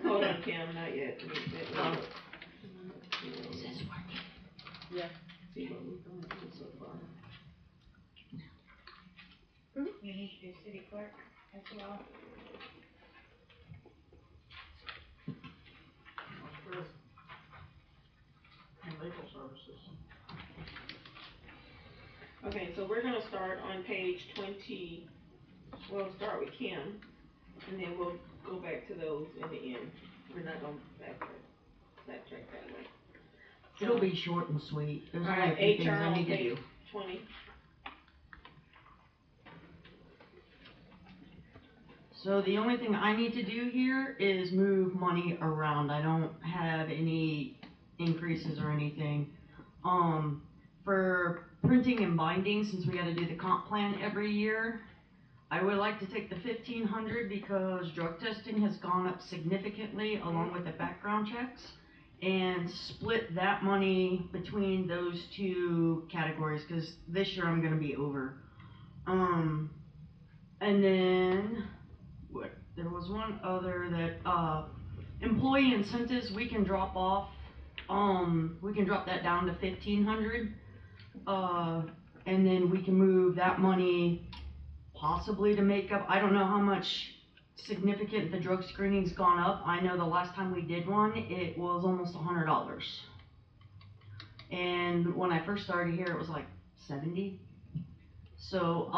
Hold on, Kim, not yet. Is this working? Yeah. See what we've done so far. You need to do city clerk as well. And legal services. Okay, so we're gonna start on page 20, we'll start with Kim, and then we'll go back to those in the end. We're not gonna backtrack that way. It'll be short and sweet. There's only a Alright, few things HR I on need to page do. 20. So the only thing I need to do here is move money around. I don't have any increases or anything. For printing and binding, since we gotta do the comp plan every year, I would like to take the 1,500 because drug testing has gone up significantly along with the background checks. and split that money between those two categories, cause this year I'm gonna be over. And then, there was one other that, employee incentives, we can drop off, we can drop that down to 1,500. And then we can move that money possibly to make up, I don't know how much significant the drug screening's gone up. I know the last time we did one, it was almost $100. And when I first started here, it was like 70. So,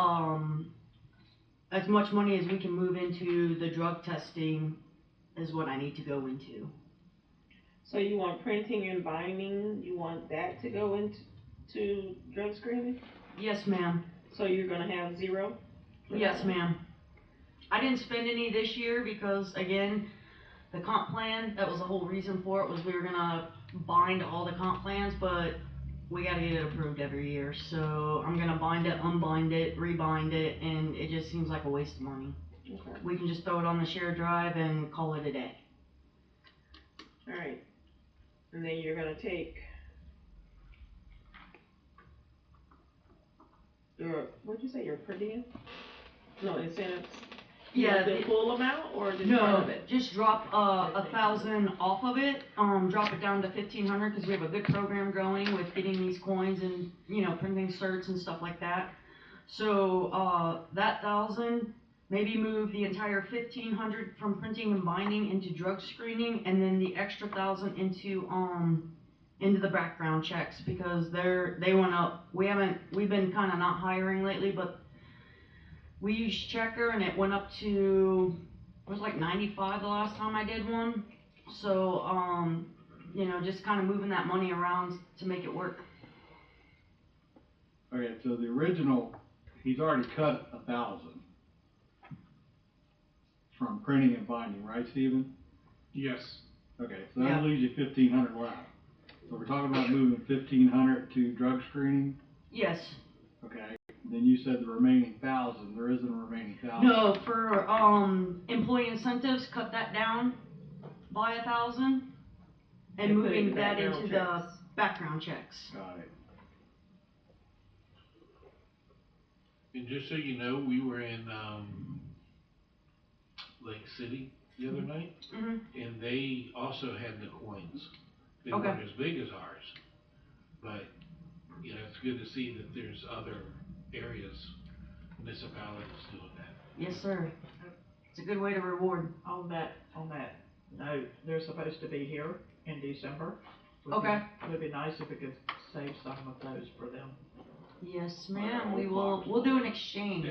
as much money as we can move into the drug testing is what I need to go into. So you want printing and binding, you want that to go into drug screening? Yes, ma'am. So you're gonna have 0? Yes, ma'am. I didn't spend any this year because, again, the comp plan, that was the whole reason for it, was we were gonna bind all the comp plans, but we gotta get it approved every year. So I'm gonna bind it, unbind it, rebind it, and it just seems like a waste of money. Okay. We can just throw it on the shared drive and call it a day. Alright. And then you're gonna take your, what'd you say, your per diem? No, incentives? Yeah, The full amount or just part No, of it? just drop 1,000 off of it, drop it down to 1,500, cause we have a good program going with getting these coins and, you know, printing certs and stuff like that. So, that 1,000, maybe move the entire 1,500 from printing and binding into drug screening, and then the extra 1,000 into the background checks, because they went up. We've been kinda not hiring lately, but we used Checker and it went up to, it was like 95 the last time I did one. So, you know, just kinda moving that money around to make it work. Okay, so the original, he's already cut 1,000 from printing and binding, right, Stephen? Yes. Okay, so that leaves you 1,500 left. So we're talking about moving 1,500 to drug screening? Yes. Okay, then you said the remaining 1,000, there isn't a remaining 1,000. No, for, employee incentives, cut that down by 1,000 and put it in moving that background into the background checks. Got it. And just so you know, we were in, Lake City the other night, and they also had the coins. They Okay. weren't as big as ours, but, you know, it's good to see that there's other areas, municipalities doing that. Yes, sir. It's a good way to reward. On that note, they're supposed to be here in December. Okay. Would be nice if we could save some of those for them. Yes, ma'am, we'll do an exchange.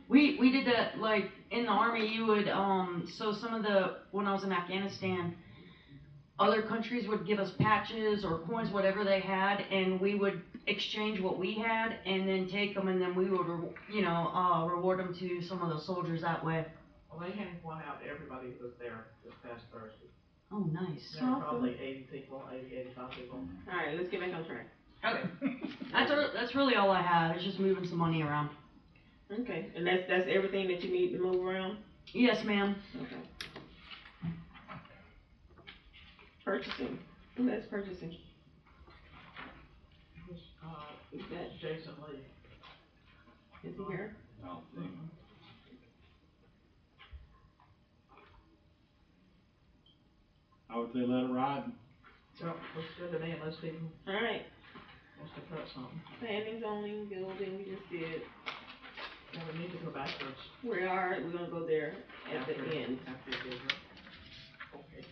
We did that, like, in the army, you would, so some of when I was in Afghanistan, other countries would give us patches or coins, whatever they had, and we would exchange what we had and then take them, and then we would, reward them to some of the soldiers that way. Well, they handed one out to everybody that was there this past Thursday. Oh, nice. There were probably 80 people, 85 people. Alright, let's get back on track. Okay. That's really all I have, it's just moving some money around. Okay, and that's everything that you need to move around? Yes, ma'am. Okay. Purchasing, who has purchasing? Is that Jason Lee? Is he here? No. I would say let it ride. So, looks good to me, unless people Alright, wants to cut something. planning, zoning, building, we just did. Yeah, we need to go backwards. We are, we're gonna go there at the end. After you do it. Okay.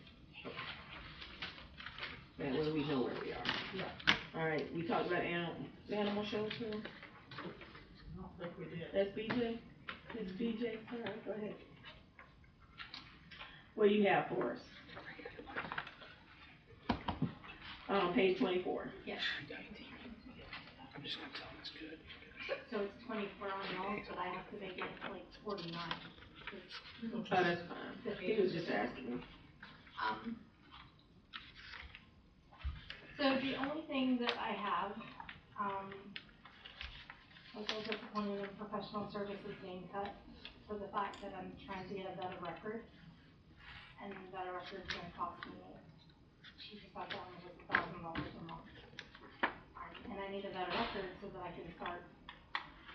That way we know where we are. Yeah. Alright, we talked about animal shelter. I don't think we did. That's BJ? It's BJ, alright, go ahead. What do you have for us? Page 24. Yes. I'm just gonna tell him it's good. So it's 24 on y'all, but I have to make it like 49. Oh, that's fine. He was just asking me. So the only thing that I have, was a disappointed in professional services being cut for the fact that I'm trying to get a better record, and better record is gonna cost me cheapest I found was $1,000 a month. And I needed that record so that I can start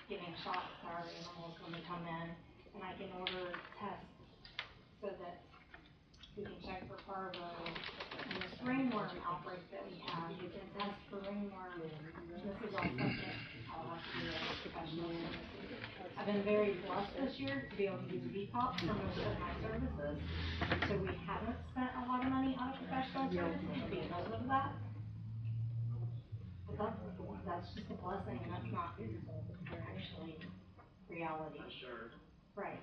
giving shots to our animals when they come in, and I can order tests so that we can check for parvo. And this ringworm outbreak that we have, we can test for ringworm. This is all stuff that I'll have to do as professional services. I've been very blessed this year to be able to use VPOP for most of my services, so we haven't spent a lot of money on professional services because of that. But that's just a blessing, and that's not actually reality. Sure. Right.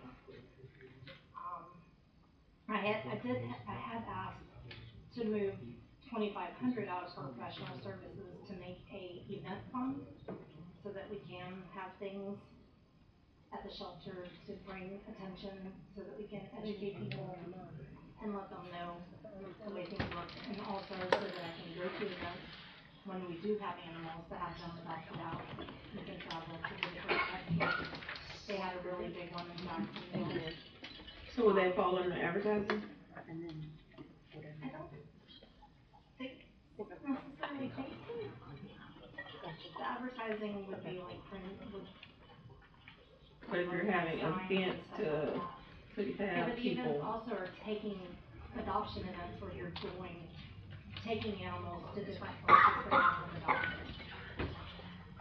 I had asked to move 2,500 out of professional services to make a event fund, so that we can have things at the shelter to bring attention, so that we can educate people and let them know the way things work, and also so that I can go to events when we do have animals to have them adopted out. We can travel to the different festivals. They had a really big one in Jacksonville. So would that fall under advertising? I don't think necessarily Facebook. The advertising would be like print, would. But if you're having events to Yeah, have but the events people, also are taking adoption events where you're taking animals to different places that have them adopted.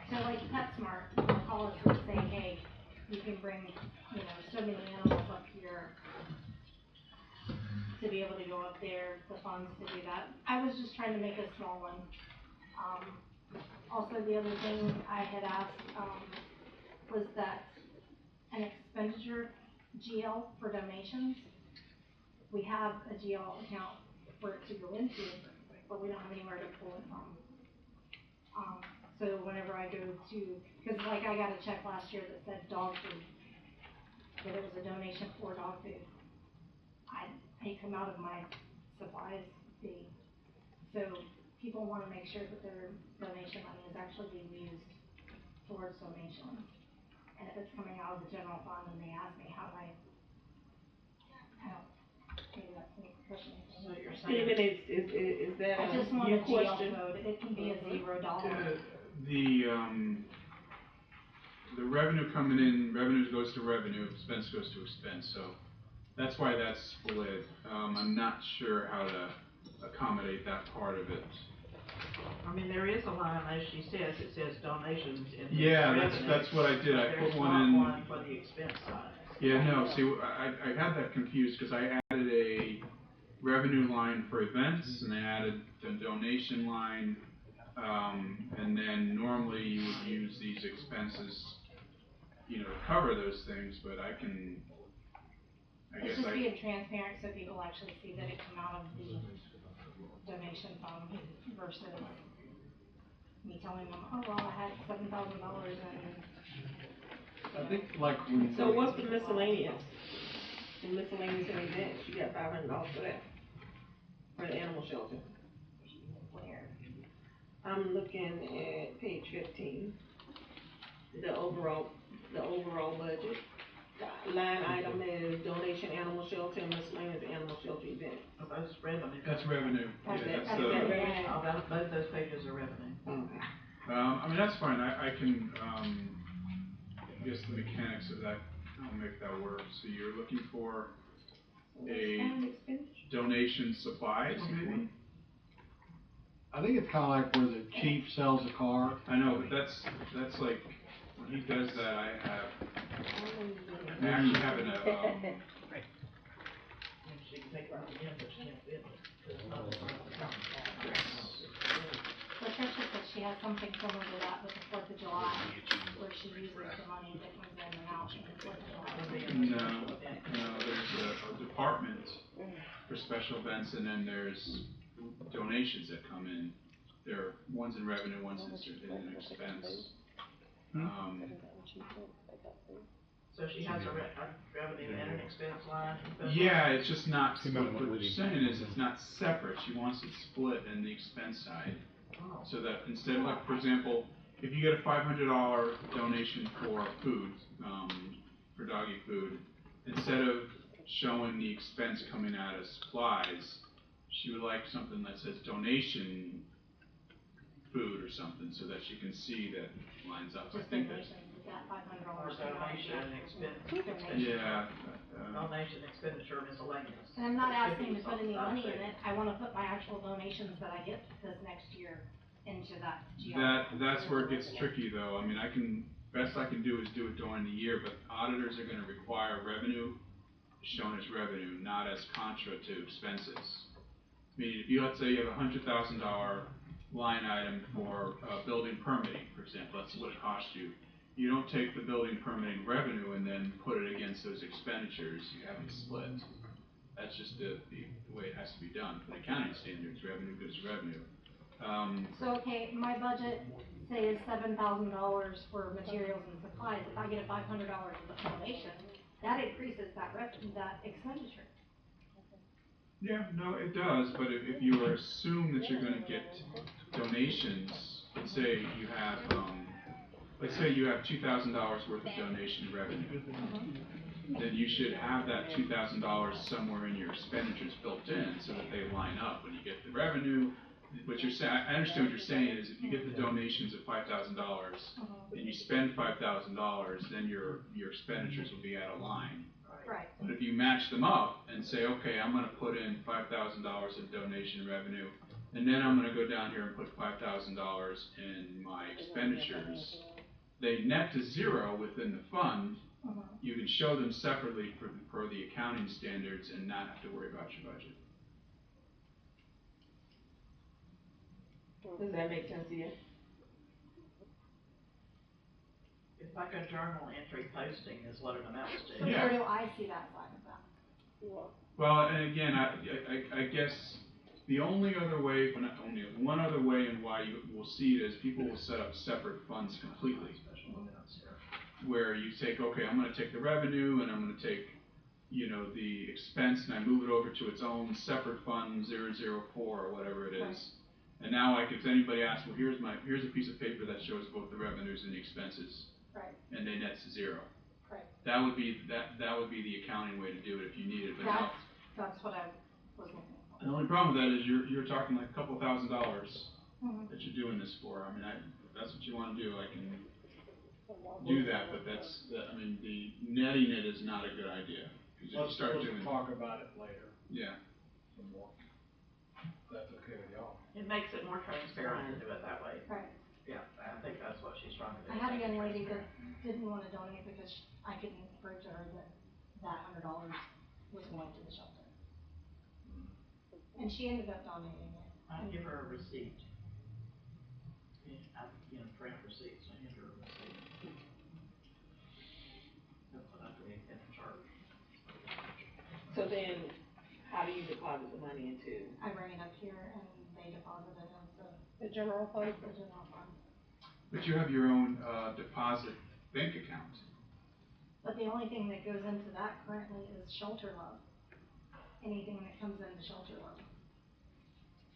So like PetSmart will call us and say, hey, you can bring, so many animals up here to be able to go up there, the funds to do that. I was just trying to make a small one. Also, the other thing I had asked, was that an expenditure GL for donations. We have a GL account for it to go into, but we don't have anywhere to pull it from. So whenever I go to, because like I got a check last year that said dog food, that it was a donation for dog food. They come out of my supplies fee. So people want to make sure that their donation money is actually being used towards donations. And if it's coming out of the general fund and they ask me how do I don't, maybe that's a question. So you're Stephen, is that I just a want you a GL question? code. It can be a $0. The revenue coming in, revenue goes to revenue, expense goes to expense, so that's why that's split. I'm not sure how to accommodate that part of it. I mean, there is a line, as she says, it says donations in the Yeah, revenue, that's what I did, I but put one there's in. not one for the expense side. Yeah, no, see, I had that confused, because I added a revenue line for events, and I added the donation line, and then normally you would use these expenses, to cover those things, but I It's just being transparent so people actually see that it came out of the donation fund versus me telling them, oh, well, I had $7,000 and. I think like when. So what's the miscellaneous? The miscellaneous and events, you got $500 for that, for the animal shelter. Where? I'm looking at page 15, the overall budget. Line item is donation animal shelter and miscellaneous animal shelter event. Oh, that's revenue. That's revenue. That's Yeah, it. that's Is that the, revenue? Oh, both those pages are revenue. Okay. I mean, that's fine, I can, I guess the mechanics of that, I'll make that work. So you're looking for a donation supplies, maybe? I think it's kinda like where the chief sells a car. I know, but that's like, when he does that, I actually have an, She can take it out again, but she can't fit it. It's not the front of the account. Patricia said she has something similar to that with the 4th of July, where she uses the money that comes in and out in the 4th of July. No, there's a department for special events, and then there's donations that come in. There are ones in revenue, ones in expense. So she has a revenue and an expense line? Yeah, it's just not, what she's saying is it's not separate, she wants it split in the expense side. So that instead of, like, for example, if you get a $500 donation for food, for doggy food, instead of showing the expense coming out of supplies, she would like something that says donation food or something, so that she can see that lines up. I Just think that, donations, is that $500? Or donation and expenditure. yeah. Donation, expenditure, miscellaneous. And I'm not asking to put any Something money in like it, I wanna put my actual donations that I get this next year into that GL. That's where it gets tricky though. I mean, best I can do is do it during the year, but auditors are gonna require revenue shown as revenue, not as contra to expenses. Meaning, if you, let's say you have $100,000 line item for building permitting, for example, that's what it costs you. You don't take the building permitting revenue and then put it against those expenditures, you have it split. That's just the way it has to be done. For the accounting standards, revenue goes to revenue. So, okay, my budget, say, is $7,000 for materials and supplies, if I get a $500 donation, that increases that expenditure. Yeah, no, it does, but if you assume that you're gonna get donations, let's say you have $2,000 worth of donation revenue, then you should have that $2,000 somewhere in your expenditures built in, so that they line up when you get the revenue. What you're saying, I understand what you're saying is, if you get the donations of $5,000, and you spend $5,000, then your expenditures will be out of line. Right. But if you match them up and say, okay, I'm gonna put in $5,000 of donation revenue, and then I'm gonna go down here and put $5,000 in my expenditures, they net to zero within the fund. You can show them separately for the accounting standards and not have to worry about your budget. Does that make sense to you? It's like a journal entry posting is what it amounts to. So where do I see that side of that? Well, and again, I guess the only other way, only one other way in why you will see it is people will set up separate funds completely. Where you take, okay, I'm gonna take the revenue and I'm gonna take, the expense and I move it over to its own separate fund 004 or whatever it is. And now, like, if anybody asks, well, here's a piece of paper that shows both the revenues and the expenses. Right. And they net to zero. Right. That would be the accounting way to do it if you need it, but now. That's what I was looking for. The only problem with that is you're talking like a couple $1,000 that you're doing this for. I mean, if that's what you wanna do, I can do that, but the netting it is not a good idea. Cause if you Let's start doing. talk about it later. Yeah. Some more. That's okay with y'all. It makes it more transparent to do it that way. Right. Yeah, I think that's what she's trying to do. I had a young lady that didn't wanna donate because I couldn't prove to her that $100 was going to the shelter. And she ended up donating it. I give her a receipt. I, print receipts, I give her a receipt. That's what I do in charge. So then, how do you deposit the money into? I bring it up here and they deposit it into The general fund? the general fund. But you have your own, deposit bank account. But the only thing that goes into that currently is Shelter Love. Anything that comes into Shelter Love,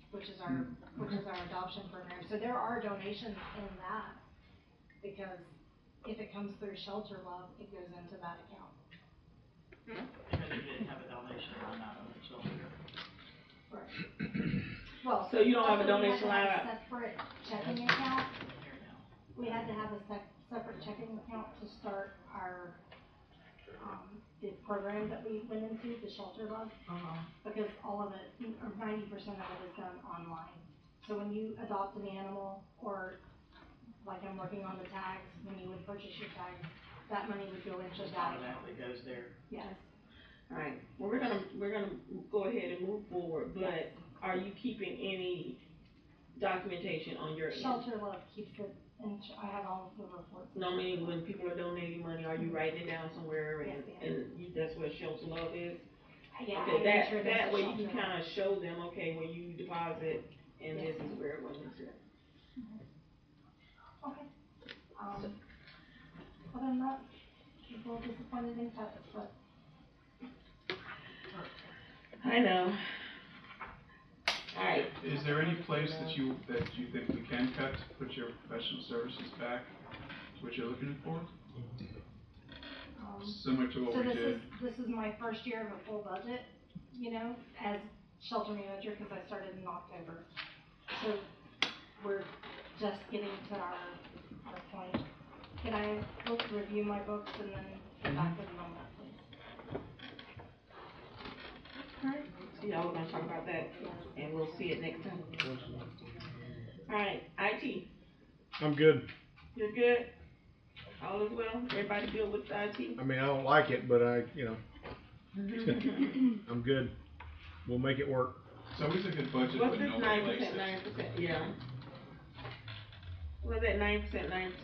which is our adoption program. So there are donations in that, because if it comes through Shelter Love, it goes into that account. Even if you didn't have a donation line item, it's still here. Right. Well, So you don't have a also we donation had to line have a separate checking account. We had to have a separate checking account to start our, the program that we went into, the Shelter Love. Because all of it, or 90% of it is done online. So when you adopt an animal, or like I'm working on the tags, when you would purchase your tags, that money would go into that account. Automatically goes there. Yes. Alright, well, we're gonna go ahead and move forward, but are you keeping any documentation on your end? Shelter Love keeps it, and I have all of the reports. No, I mean, when people are donating money, are you writing it down somewhere and, that's where Shelter Love is? Yeah, Okay, I that make sure that's way you Shelter can Love. kinda show them, okay, when you deposit, and this is where it went into. Okay. Other than that, people are disappointed in cuts, but I know. Alright. Is there any place that you think we can cut to put your professional services back to what you're looking for? Similar to what we did. This is my first year of a full budget, as shelter manager because I started in October. So we're just getting to our point. Can I look, review my books and then get back with you on that, please? Alright, so y'all are gonna talk about that, and we'll see it next time. Alright, IT, I'm good. you're good? All is well? Everybody good with IT? I mean, I don't like it, but I'm good. We'll make it work. It's always a good budget What's when this nobody likes 9%, it. 9%, yeah. What's that 9%,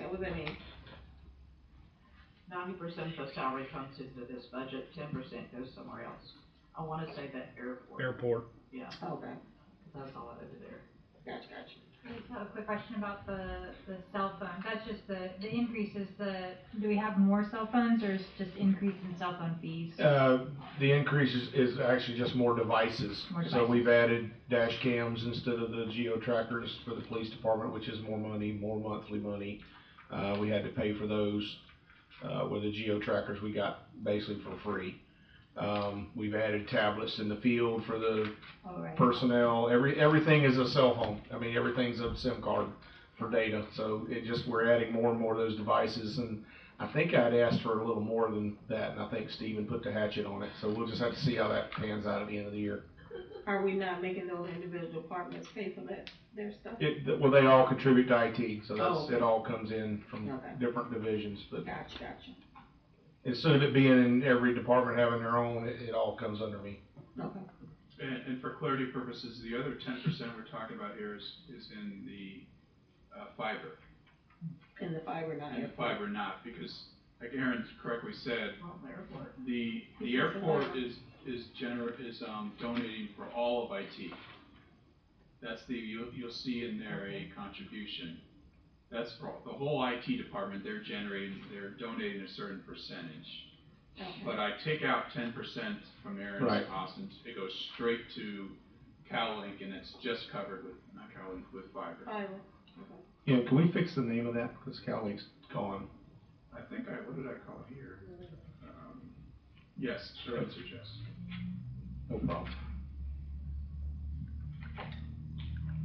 what does that mean? 90% of the salary comes into this budget, 10% goes somewhere else. I wanna say that airport. Airport. Yeah, Okay. that's all I did there. Gotcha. I just have a quick question about the cell phone. That's just the increase is do we have more cell phones or is just increase in cell phone fees? The increase is actually just more devices. More So devices. we've added dash cams instead of the geo trackers for the police department, which is more money, more monthly money. We had to pay for those, where the geo trackers we got basically for free. We've added tablets in the field for the personnel. Everything is a cell phone. I mean, everything's a SIM card for data. So we're adding more and more of those devices. And I think I'd asked for a little more than that, and I think Stephen put the hatchet on it. So we'll just have to see how that pans out at the end of the year. Are we not making those individual departments pay for their stuff? Well, they all contribute to IT, so Oh, okay. It all comes in from Okay. different divisions. But Gotcha. instead of it being in every department having their own, it all comes under me. Okay. And for clarity purposes, the other 10% we're talking about here is in the fiber. And the fiber not. And the fiber not, because like Aaron correctly said, Airport. the airport is donating for all of IT. That's you'll see in there a contribution. That's for the whole IT department. They're donating a certain percentage. Okay. But I take out 10% from Aaron's Right. cost, and it goes straight to CalLink, and it's just covered with, not CalLink, with fiber. Fiber. Okay. Yeah, can we fix the name of that? Because CalLink's gone. I think what did I call it here? Yes, sure, answer yes. No problem.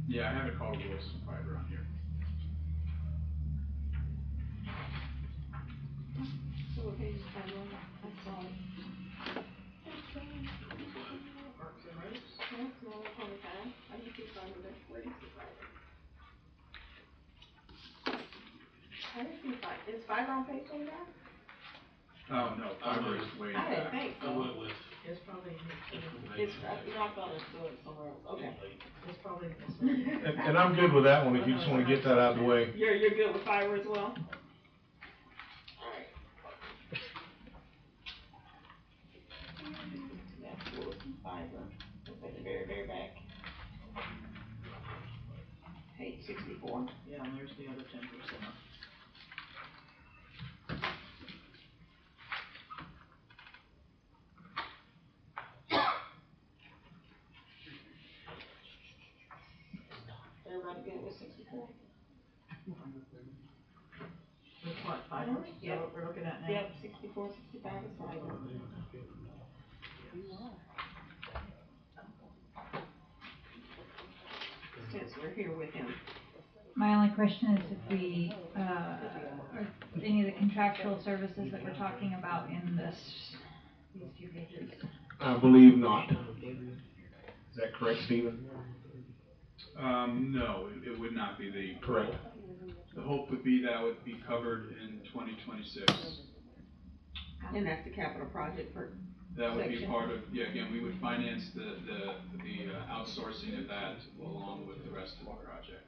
Yeah, I have it called Wilson Fiber on here. So what page is fiber on? I saw it. Parks and Recs. That's not on 25. I didn't see fiber there. Where do you see fiber? I didn't see fiber. Is fiber on page 25? Oh, no, fiber is way I didn't back. think so. I went with. It's probably, It's, I thought I saw it somewhere else. Okay. it's probably this one. And I'm good with that one if you just want to get that out of the way. You're good with fiber as well? Alright. That's Wilson Fiber. It's at the very, very back. Page 64. Yeah, and there's the other 10%. Everybody good with 64? With what, fiber? Yeah, what we're looking at now? Yep, 64, 65 is fiber. Since we're here with him. My only question is if we, are any of the contractual services that we're talking about in these two pages? I believe not. Is that correct, Stephen? No, it would not be the. Correct. The hope would be that would be covered in 2026. And that's the capital project for That would be section. part of, again, we would finance the outsourcing of that along with the rest of the project.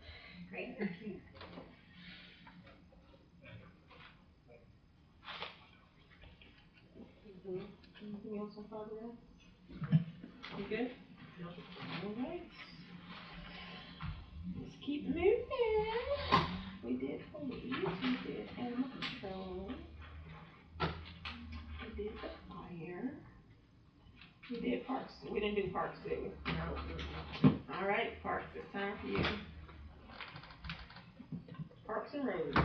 Great, thank you. Anything else on fiber? You good? Alright. Let's keep moving. We did police, we did animal control. We did the fire. We did parks, we didn't do parks, did we? No. Alright, parks, it's time for you. Parks and roads.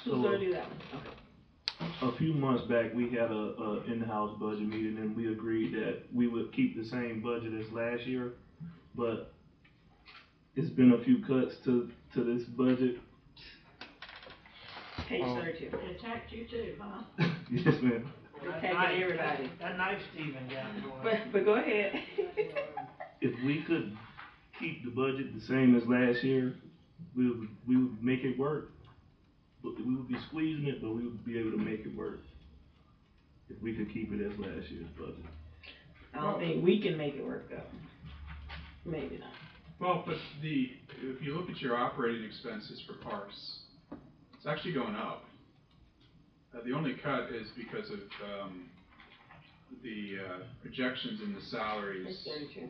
Who's gonna do that one? a few months back, we had a in-house budget meeting, and we agreed that we would keep the same budget as last year, but it's been a few cuts to this budget. Page 32. They attacked you too, huh? Yes, ma'am. Attacking everybody. That knife Steven got going. But go ahead. If we could keep the budget the same as last year, we would make it work. But we would be squeezing it, but we would be able to make it work if we could keep it as last year's budget. I don't think we can make it work though. Maybe not. Well, but if you look at your operating expenses for parks, it's actually going up. The only cut is because of the projections in the salaries. It's 32.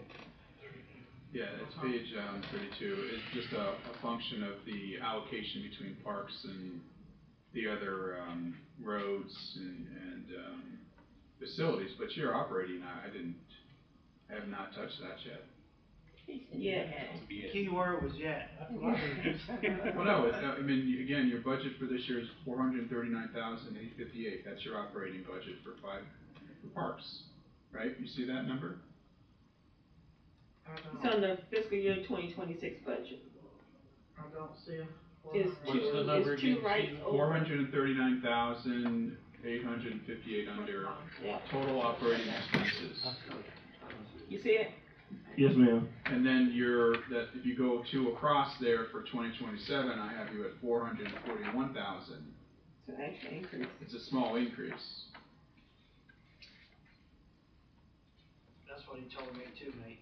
Yeah, it's page 32. It's just a function of the allocation between parks and the other roads and facilities. But your operating, I have not touched that yet. Yeah. The key word was yet. That's what I heard. Well, no, I mean, again, your budget for this year is $439,858. That's your operating budget for parks, right? You see that number? It's on the fiscal year 2026 budget. I don't see it. It's number two again, right Steve? over. 439,858 under Yeah. total operating expenses. You see it? Yes, ma'am. And then if you go across there for 2027, I have you at 441,000. So actually increase. It's a small increase. That's what he told me too, mate.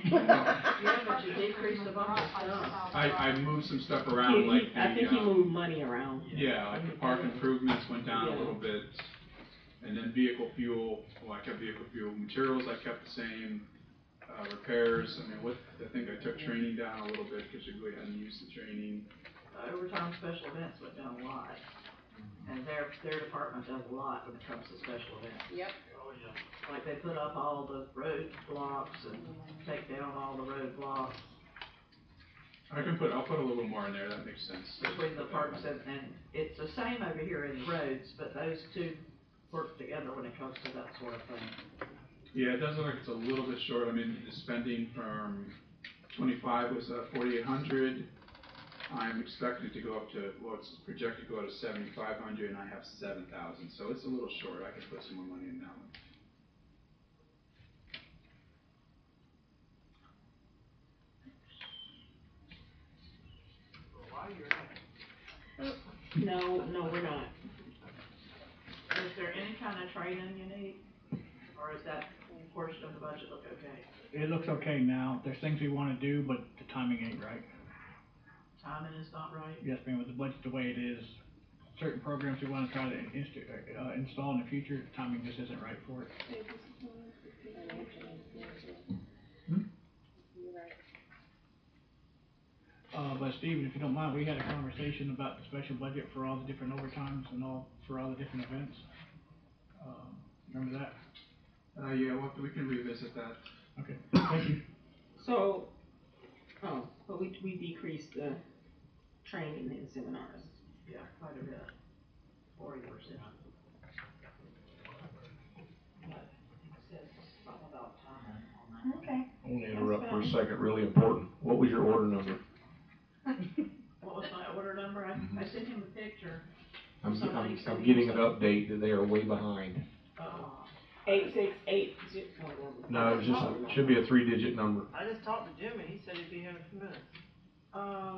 Yeah, but you decreased the budget stuff. I moved some stuff around, like I think he moved money around. Yeah, like the park improvements went down a little bit, and then vehicle fuel, I kept vehicle fuel. Materials I kept the same, repairs, I think I took training down a little bit, because you really hadn't used the training. Overtime special events went down a lot. And their department does a lot when it comes to special events. Yep. Oh, yeah. Like they put up all the road blocks and take down all the road blocks I'll put a little more in there, that makes sense. between the parks and it's the same over here in roads, but those two work together when it comes to that sort of thing. Yeah, it does look like it's a little bit short. I mean, the spending from 25 was 4,800. I'm expecting to go up to, it's projected to go to 7,500, and I have 7,000, so it's a little short. I could put some more money in that one. No, we're not. Is there any kind of training you need? Or is that portion of the budget look okay? It looks okay now. There's things we wanna do, but the timing ain't right. Timing is not right? Yes, ma'am, with the budget the way it is, certain programs we wanna try to install in the future, timing just isn't right for it. But Steven, if you don't mind, we had a conversation about the special budget for all the different overtimes and for all the different events. Remember that? Yeah, we can revisit that. Okay, thank you. So, but we decreased the training and seminars. Yeah, quite a bit. 40%. Something about timing on that. Okay. I want to interrupt for a second, really important. What was your order number? What was my order number? I sent him a picture. I'm Somebody said he getting was an update that they are way behind. 868. No, it should be a 3-digit number. I just talked to Jimmy, he said he'd be here in a few minutes.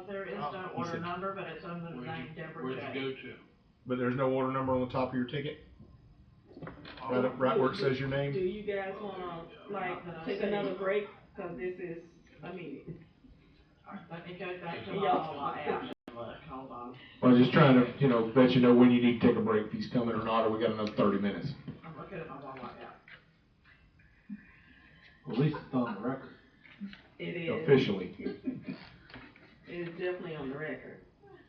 There is no He order said- number, but it's under the name Deborah Where'd J. you go to? But there's no order number on the top of your ticket? Right where it says your Do name? you guys wanna, take another break? Cause this is, Let me go back to my Y'all- app. Look, hold on. Well, just trying to, let you know when you need to take a break, if he's coming or not, or we got another 30 minutes. I'm looking at my Wawa app. At least it's on the record. it is. Officially. It's definitely on the record.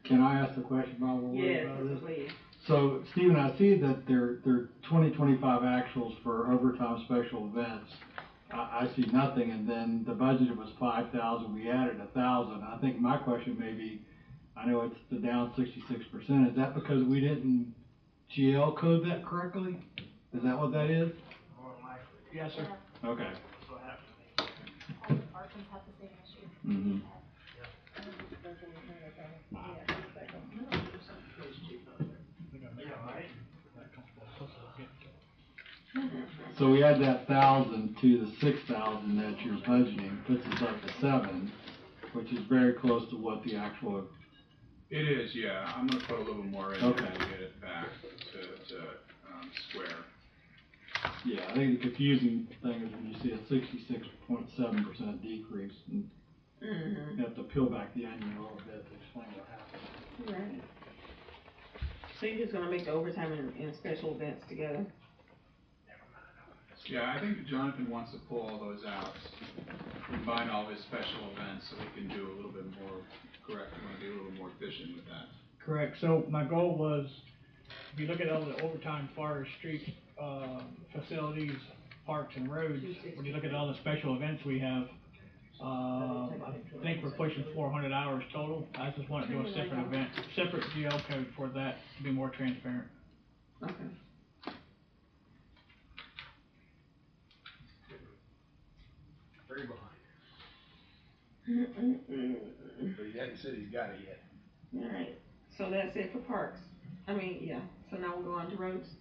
Can I ask a question about what we're Yes, about this? please. So, Stephen, I see that their 2025 actuals for overtime special events, I see nothing, and then the budget was 5,000, we added 1,000. I think my question may be, I know it's down 66%, is that because we didn't GL code that correctly? Is that what that is? Yes, sir. Okay. Parsons had the same issue. Mm-hmm. So we add that 1,000 to the 6,000 that you're budgeting, puts us up to 7, which is very close to what the actual. It is, yeah. I'm gonna put a little more in there to get it back to square. Yeah, I think the confusing thing is when you see a 66.7% decrease, and you have to peel back the onion a little bit to explain what happened. Right. So you're just gonna make the overtime and special events together? Yeah, I think Jonathan wants to pull all those out, combine all his special events so we can do a little bit more correct. We want to be a little more efficient with that. Correct. So my goal was, if you look at all the overtime fire street, facilities, parks and roads, when you look at all the special events we have, I think we're pushing 400 hours total. I just want to do a separate event, separate GL code for that to be more transparent. Okay. Very behind. But he hadn't said he's got it yet. Alright, so that's it for parks. I mean, yeah, so now we'll go on to roads.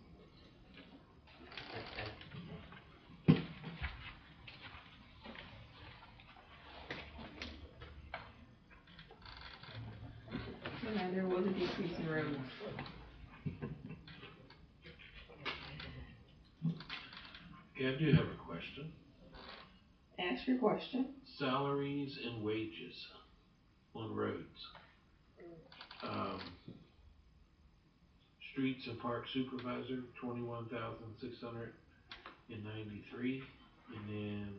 So now there was a decrease in roads. Okay, I do have a question. Ask your question. Salaries and wages on roads. Streets and park supervisor, 21,693, and then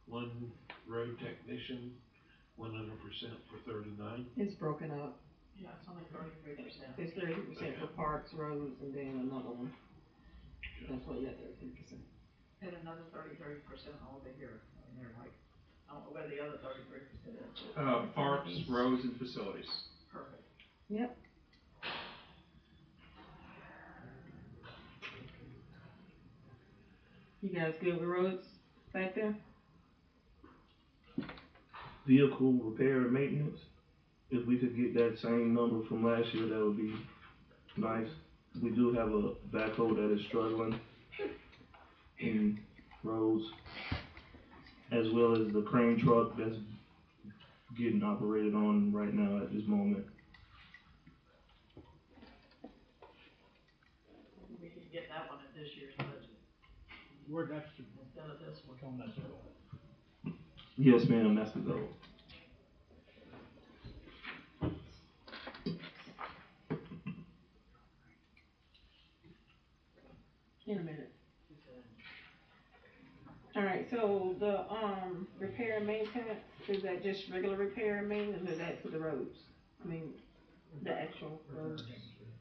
one road technician, 100% for 39. It's broken up. Yeah, it's only 33%. It's 30% for parks, roads, and then another one. That's why you got 33%. And another 33% over here, and they're like, I don't know where the other 33% is. Parks, roads, and facilities. Perfect. Yep. You guys good with roads back there? Vehicle repair and maintenance, if we could get that same number from last year, that would be nice. We do have a backhoe that is struggling in roads, as well as the crane truck that's getting operated on right now at this moment. We can get that one in this year's budget. Where that's Instead of this one. on that goal. Yes, ma'am, that's the goal. In a minute. Alright, so the, repair and maintenance, is that just regular repair and maintenance, or is that to the roads? I mean, the actual roads,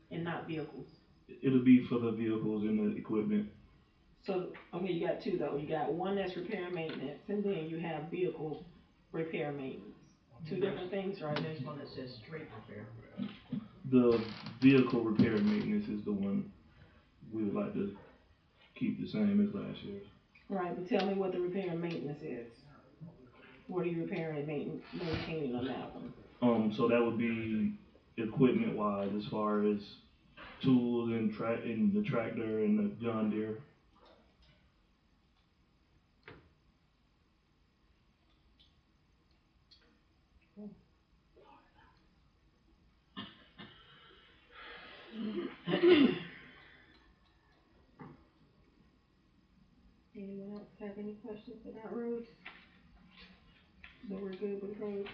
and not vehicles? It'll be for the vehicles and the equipment. So, okay, you got two though, you got one that's repair and maintenance, and then you have vehicle repair and maintenance. Two different things, right? And there's one that says street repair. The vehicle repair and maintenance is the one we would like to keep the same as last year. Right, but tell me what the repair and maintenance is. What are you repairing and maintaining on that one? So that would be equipment wise, as far as tools and the tractor and the John Deere. Anyone else have any questions about roads? So we're good with roads?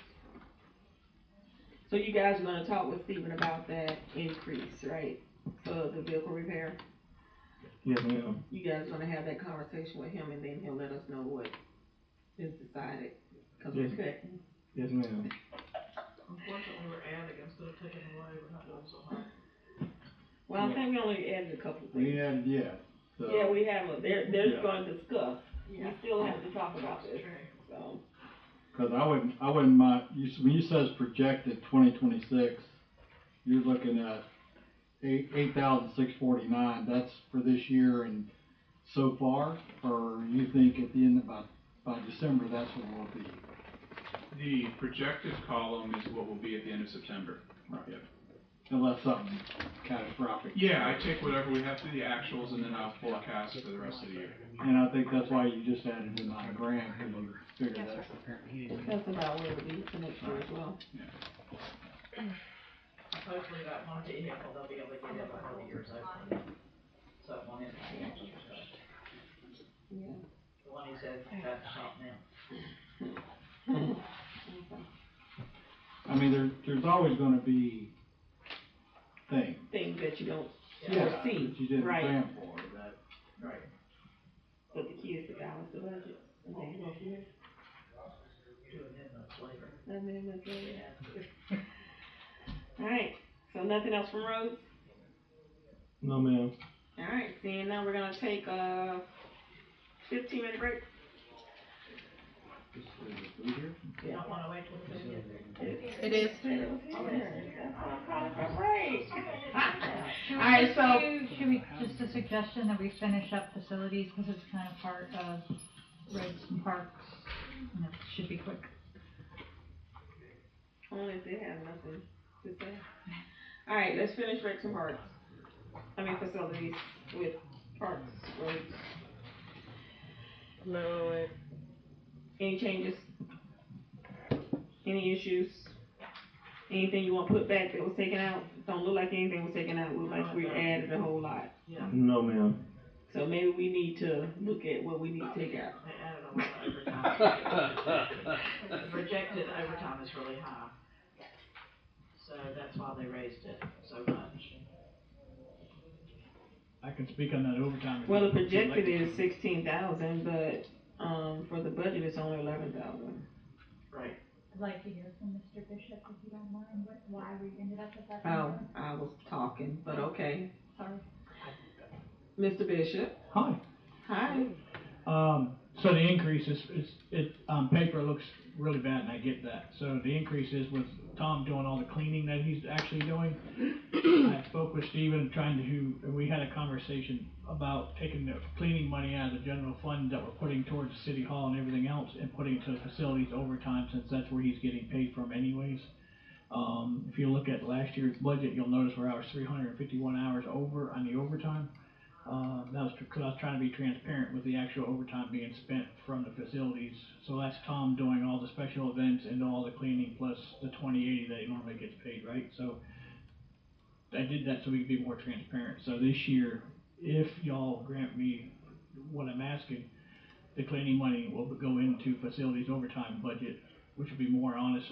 So you guys are gonna talk with Stephen about that increase, right? For the vehicle repair? Yes, ma'am. You guys are gonna have that conversation with him, and then he'll let us know what is decided, cause we're Yes. cutting. Yes, ma'am. Unfortunately, we're adding instead of taking away, we're not doing so hard. Well, I think we only added a couple of things. We added, yeah. So. Yeah, we have, they're Yeah. gonna discuss. We Yeah. still have to talk about this, so. Cause I wouldn't mind, when you says projected 2026, you're looking at $8,649, that's for this year and so far? Or you think at the end of, by December, that's what it will be? The projected column is what will be at the end of September. Right. Yep. Unless something catastrophic. Yeah, I take whatever we have to the actuals and then I'll forecast for the rest of the year. And I think that's why you just added in $9,000, because you figured that's. That's about where it'll be for next year as well. Hopefully that one vehicle, they'll be able to get in before the year's over. So it won't impact the actual stuff. Yeah. The one he said, that's shop now. I mean, there's always gonna be things. Things that you don't Yeah, foresee, that you didn't right? plan for, that. Right. But the key is to balance the budget, and then go from there. 2 amendments later. Amendments later. Alright, so nothing else from roads? No, ma'am. Alright, seeing none, we're gonna take a 15-minute break. You don't wanna wait till the video? It is. That's what I'm calling for break. Should we Alright, just so. should we, just a suggestion that we finish up facilities, because it's kind of part of roads and parks, and it should be quick. Only if they have nothing to say. Alright, let's finish Rex and Parks. Facilities with parks, roads. Lord. Any changes? Any issues? Anything you want put back that was taken out? Don't look like anything was taken out. Look like we added a whole lot. Yeah. No, ma'am. So maybe we need to look at what we need to take out. They added a lot of overtime. The projected overtime is really high. So that's why they raised it so much. I can speak on that overtime. Well, the projected is 16,000, but, for the budget, it's only 11,000. Right. I'd like to hear from Mr. Bishop, if you don't mind, why we ended up at that Oh, number. I was talking, but okay. Sorry. Mr. Bishop? Hi. Hi. So the increase is, on paper, it looks really bad, and I get that. So the increase is with Tom doing all the cleaning that he's actually doing. I spoke with Steven, and we had a conversation about taking the cleaning money out of the general fund that we're putting towards City Hall and everything else, and putting it to the facilities overtime, since that's where he's getting paid from anyways. If you look at last year's budget, you'll notice we're 351 hours over on the overtime. That was because I was trying to be transparent with the actual overtime being spent from the facilities. So that's Tom doing all the special events and all the cleaning plus the 2080 that he normally gets paid, right? So I did that so we could be more transparent. So this year, if y'all grant me what I'm asking, the cleaning money will go into facilities overtime budget, which will be more honest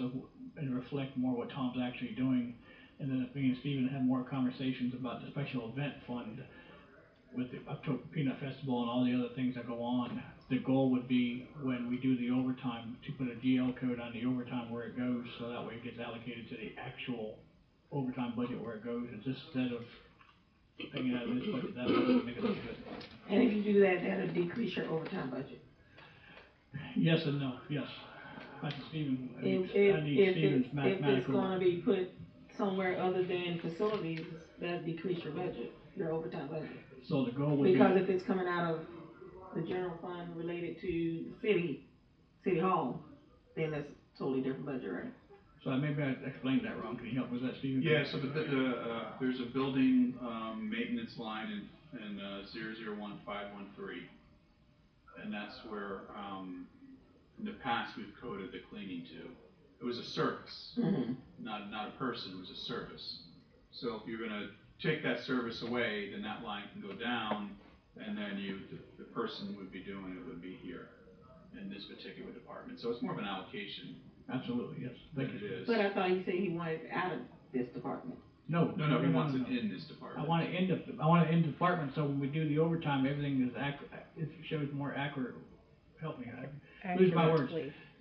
and reflect more what Tom's actually doing. And then if me and Steven have more conversations about the special event fund, with the October Peanut Festival and all the other things that go on, the goal would be when we do the overtime to put a GL code on the overtime where it goes, so that way it gets allocated to the actual overtime budget where it goes, instead of paying it out of this budget, that would make it look good. And if you do that, that'll decrease your overtime budget. Yes and no, yes. I think Steven, I need Steven's If it's mathematical. gonna be put somewhere other than facilities, that decrease your budget, your overtime budget. So the goal would be. Because if it's coming out of the general fund related to City Hall, then that's a totally different budget, right? So maybe I explained that wrong. Can you help with that, Steven? Yeah, so there's a building, maintenance line in 001513. And that's where, in the past, we've coded the cleaning to. It was a service, not a person, it was a service. So if you're gonna take that service away, then that line can go down, and then the person would be doing it would be here in this particular department. So it's more of an allocation. Absolutely, yes. Thank you. It is. But I thought you said he wanted it out of this department. No, he wants it in this department. I want it in the department, so when we do the overtime, everything is it shows more accurate. Help me, I lose my words.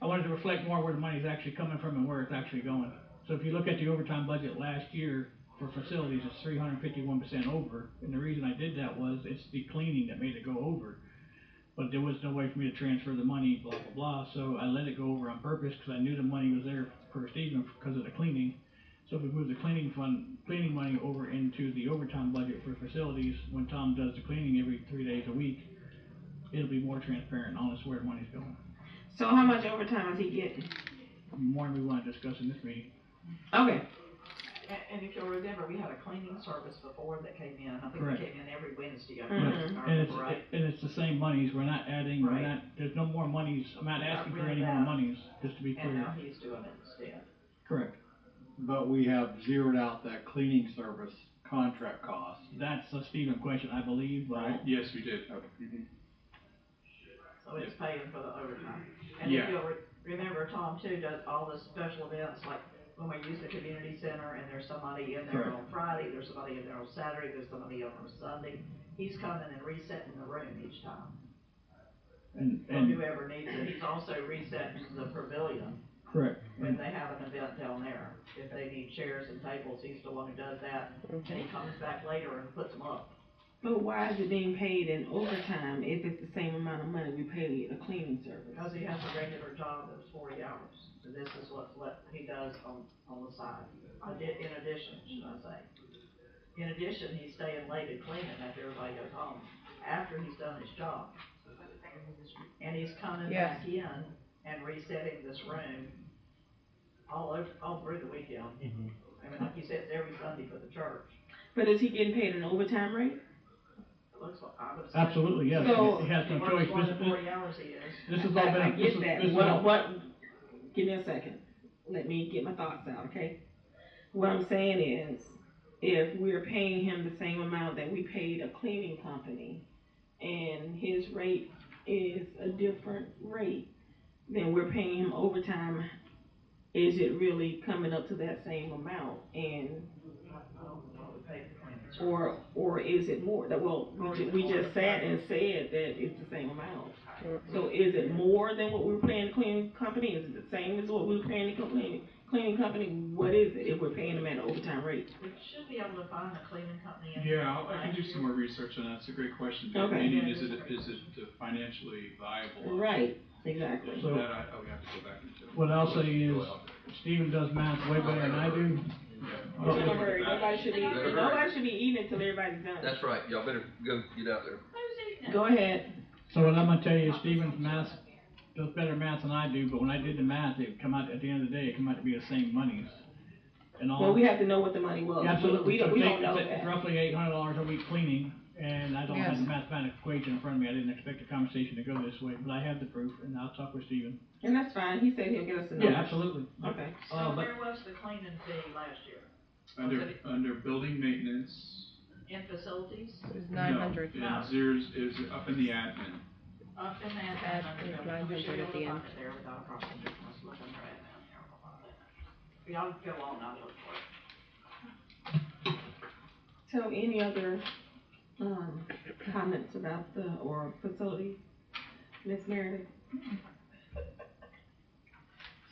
I wanted to reflect more where the money's actually coming from and where it's actually going. So if you look at the overtime budget last year for facilities, it's 351% over, and the reason I did that was it's the cleaning that made it go over. But there was no way for me to transfer the money, blah, blah, blah, so I let it go over on purpose, because I knew the money was there for Stephen because of the cleaning. So if we move the cleaning money over into the overtime budget for facilities, when Tom does the cleaning every 3 days a week, it'll be more transparent and honest where the money's going. So how much overtime is he getting? More than we wanna discuss in this meeting. Okay. And if you'll remember, we had a cleaning service before that came in, I think Correct. they came in every Wednesday, I And remember right. it's the same monies, we're not adding, Right. there's no more monies, I'm not Not asking for really any more that. monies, just to be And now clear. he's doing it instead. Correct. But we have zeroed out that cleaning service contract cost. That's a Stephen question, I believe, right? Yes, we did. So it's paying for the overtime. And Yeah. if you'll remember, Tom too does all the special events, like when we use the community center and there's somebody in there Correct. on Friday, there's somebody in there on Saturday, there's somebody in on Sunday. He's coming and resetting the room each time. And, For whoever needs it. He's also resetting the pavilion correct. when they have an event down there. If they need chairs and tables, he's the one who does that. And he comes back later and puts them up. But why is it being paid in overtime if it's the same amount of money we pay a cleaning service? Because he has a regular job that's 40 hours. So this is what he does on the side. In addition, should I say. In addition, he's staying late and cleaning after everybody goes home, after he's done his job. And he's coming Yes. back in and resetting this room all through the weekend. I mean, like you said, it's every Sunday for the church. But is he getting paid an overtime rate? It looks like, I would say. Absolutely, yes, So- he has no He works choice. more than This- 40 hours he is. This has all been, I this get is, that. this is all. Give me a second. Let me get my thoughts out, okay? What I'm saying is, if we're paying him the same amount that we paid a cleaning company, and his rate is a different rate, then we're paying him overtime, is it really coming up to that same amount? And, or is it more? Well, we just sat and said that it's the same amount. So is it more than what we were paying the cleaning company? Is it the same as what we were paying the cleaning company? What is it if we're paying them at an overtime rate? We should be able to find a cleaning company. Yeah, I can do some more research on that. It's a great question. Okay. Meaning, is it financially viable? Right, exactly. So- That I would have to go back into. What I'll say is, Stephen does math way better than I do. Don't worry, nobody should be eating until everybody's done. That's right, y'all better go get out there. Go ahead. So what I'm gonna tell you is Stephen's math does better math than I do, but when I did the math, it come out, at the end of the day, it come out to be the same monies. And all. Well, we have to know what the money was. Absolutely. We don't know It's that. roughly $800 a week cleaning, and I don't have the Yes. mathematical equation in front of me. I didn't expect the conversation to go this way, but I have the proof, and I'll talk with Stephen. And that's fine. He said he'll get us the Yeah, numbers. absolutely. Okay. So but where was the cleaning fee last year? Under building maintenance. In facilities? It was 900. No, it was up in the admin. Up in that. Add 900 at the end. There without a problem. Let's look under admin here. Hold on. Y'all go on, I'll look for it. So any other, comments about or facility? Ms. Meredith?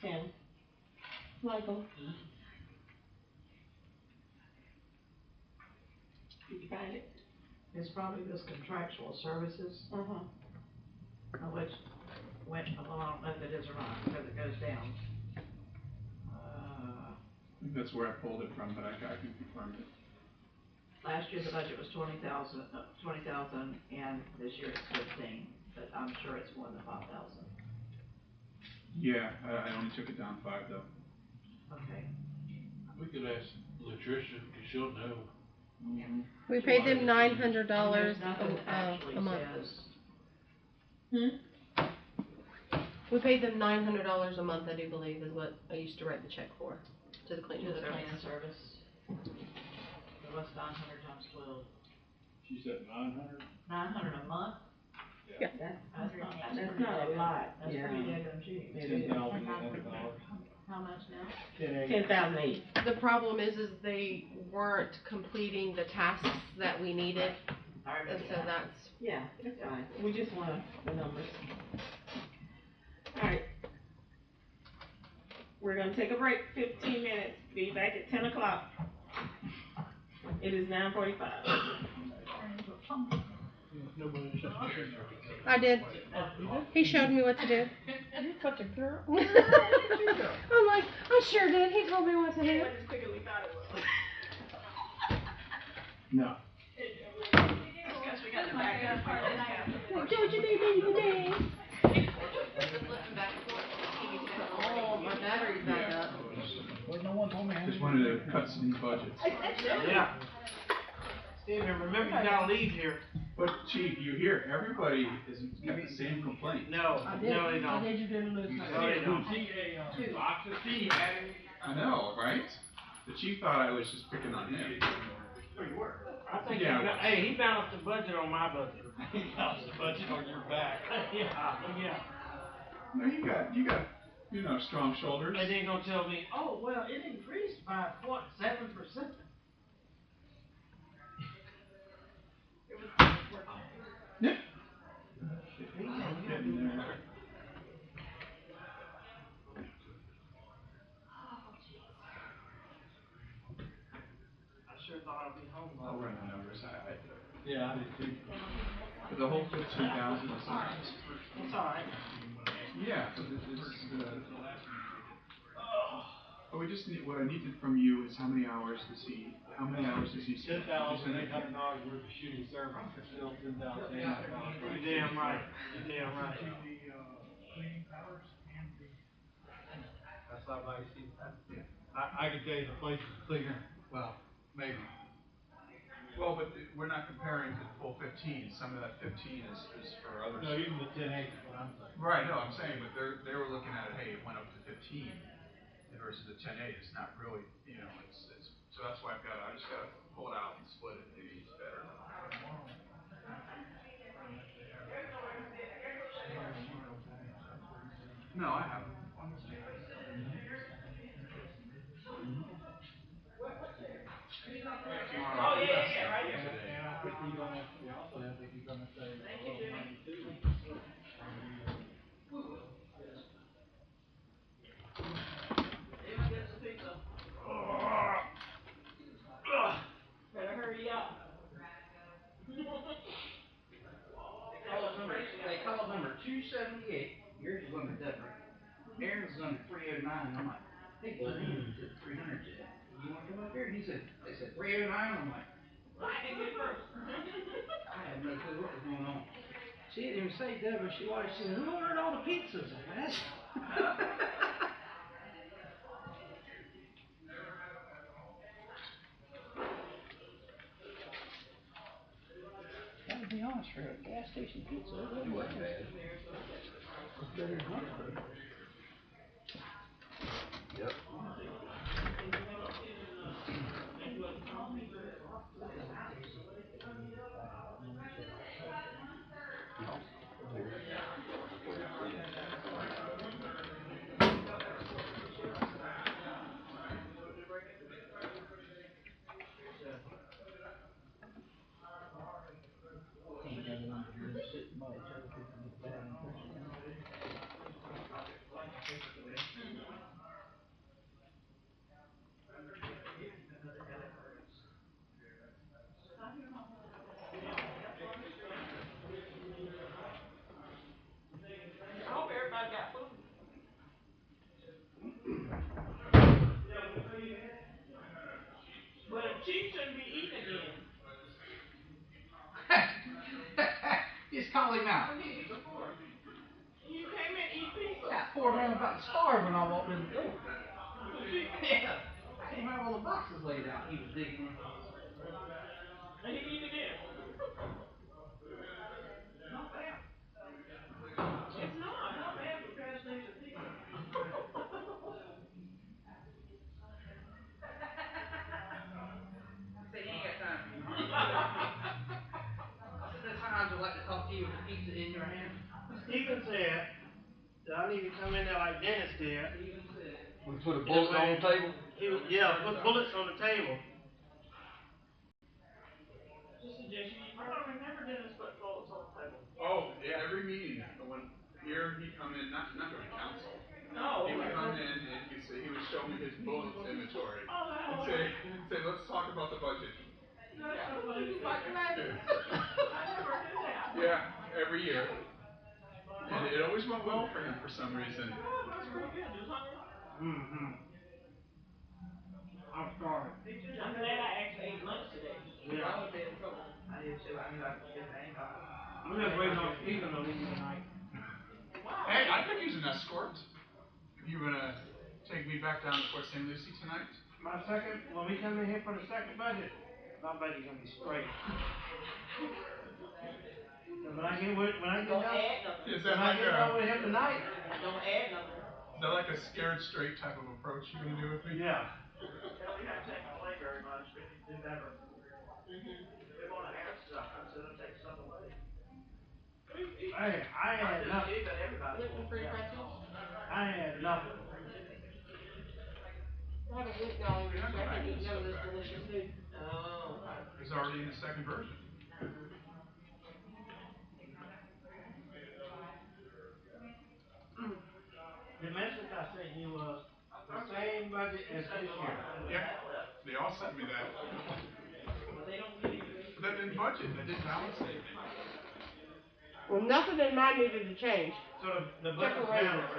Sam? Michael? Did you find it? It's probably this contractual services, which went along, I don't know if it is or not, because it goes down. I think that's where I pulled it from, but I can confirm it. Last year the budget was 20,000, and this year it's 15, but I'm sure it's more than 5,000. Yeah, I only took it down 5 though. Okay. We could ask Latricia, cause she'll know. We paid them $900 There's nothing that actually a month. says, We paid them $900 a month, I do believe, is what I used to write the check for, to the cleaning to the service. cleaning service. So what's 900 times 12? She said 900? 900 a month? Yeah. That's not a lot. That's Yeah. pretty daggone cheap. It is. How much now? 10,008. The problem is they weren't completing the tasks that we needed, I and remember so that. that's. Yeah, that's fine. We just want the numbers. Alright. We're gonna take a break, 15 minutes, be back at 10 o'clock. It is 9:45. I did. He showed me what to do. You're such a girl. I'm like, I sure did. He told me what to do. thought it was. No. Because we got the backup part of Don't you be today? Oh, my battery's back up. Well, no one told me. Just wanted to cut some budgets. Yeah. Steven, remember you gotta leave here. But chief, you hear, everybody is got the same complaint. No, no they don't. you didn't lose No they don't. I know, right? The chief thought I was just picking on him. I think Yeah. hey, he balanced the budget on my budget. He balanced the budget on your back. Yeah. No, you got, strong shoulders. And then gonna tell me, oh, well, it increased by 0.7%. Yeah. Getting there. I sure thought I'd be home. I'll run the numbers. Yeah, I did too. For the whole 15,000 is not. It's alright. Yeah, but but we just need, what I needed from you is how many hours does he spend? $10,800 worth of shooting service, it's still $10,800. You're damn right. You're damn right. That's not like, I can tell you the place is cleaner, well, maybe. Well, but we're not comparing to the full 15. Some of that 15 is for others. No, even the 10 acres, what I'm saying. Right, no, I'm saying, but they were looking at it, hey, it went up to 15 versus the 10A. It's not really, it's so that's why I just gotta pull it out and split it. Maybe it's better. No, I haven't. Oh, yeah, right here. And I think you're gonna, we also have that you're gonna say. Thank you, Jimmy. Better hurry up. Call number 278, yours is under different. Aaron's is under 309, I'm like, hey, buddy, it's at 300 yet. You wanna come up here? And they said 309, I'm like, I didn't get first. I had no clue what was going on. She didn't even say Deborah, she said, who ordered all the pizzas, I guess? Gotta be honest, for a gas station pizza, it wasn't bad. It's better than Huntsburg. Yep. I hope everybody got food. But a chief shouldn't be eating again. Just call him out. You came in and eat pizza. Got poor man about to starve when I walked in the door. Yeah. I came out with all the boxes laid out, he was digging in. And he eat again. Not bad. It's not bad for gas station pizza. Say you ain't got time. I said there's times I'd like to talk to you with the pizza in your hand. Stephen said that I need to come in there like Dennis did. We put a bullet on the table? Put bullets on the table. Just suggestion. I don't remember Dennis put bullets on the table. Oh, yeah, every meeting, when here he'd come in, not during council. No. He would come in and he would show me his bullets inventory. Oh, And say, let's talk about the budget. That's so funny. Like magic. I never did that. Yeah, every year. And it always went well for him for some reason. Oh, that's pretty good. Mm-hmm. I'm starving. I'm glad I actually ate lunch today. Yeah. I would be in trouble. I did too. I knew I could get that. I'm just waiting on Stephen to leave tonight. Hey, I could use an escort. If you wanna take me back down to Port St. Lucie tonight? When we come in here for the second budget, my budget's gonna be straight. When I get Don't add nothing. Is that like a, with him tonight, Don't add nothing. is that like a scared straight type of approach you're gonna do with me? yeah. We haven't taken away very much. We need to do better. They wanna add stuff instead of take stuff away. Hey, I had nothing. Gluten-free pretzels. I had nothing. I have a gluten allergy, so I can't eat none of this delicious food. Oh. It's already in the second version. The message I sent you was the same budget as this year. Yeah, they all sent me that. But they don't give you. But that didn't budget, that didn't balance anything. Well, nothing in mine needed to change. So the Except for budget's raises. balanced.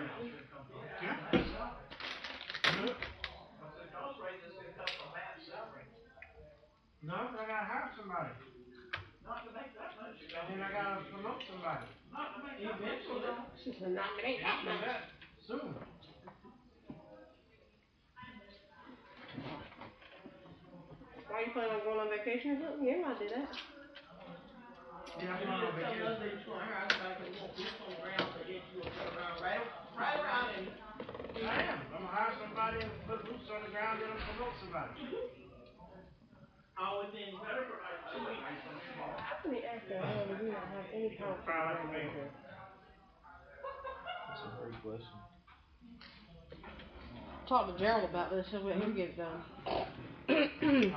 Yeah. The cost raises can come from Matt's salary. No, I gotta hire somebody. Not to make that much. And then I gotta promote somebody. Not to make that much. Eventually. She's a nominate. I'll do that soon. Why you planning on going on vacation or something? Yeah, I'll do that. Yeah, I'm You going on just tell us vacation. that you're gonna hire somebody that won't be on the ground, but yet you will turn around right around and. I am. I'm gonna hire somebody and put boots on the ground and promote somebody. All within better for like 2 weeks. How many actors do we not have any conflict around here? That's a great question. Talk to Gerald about this, he'll let him get it done. I don't.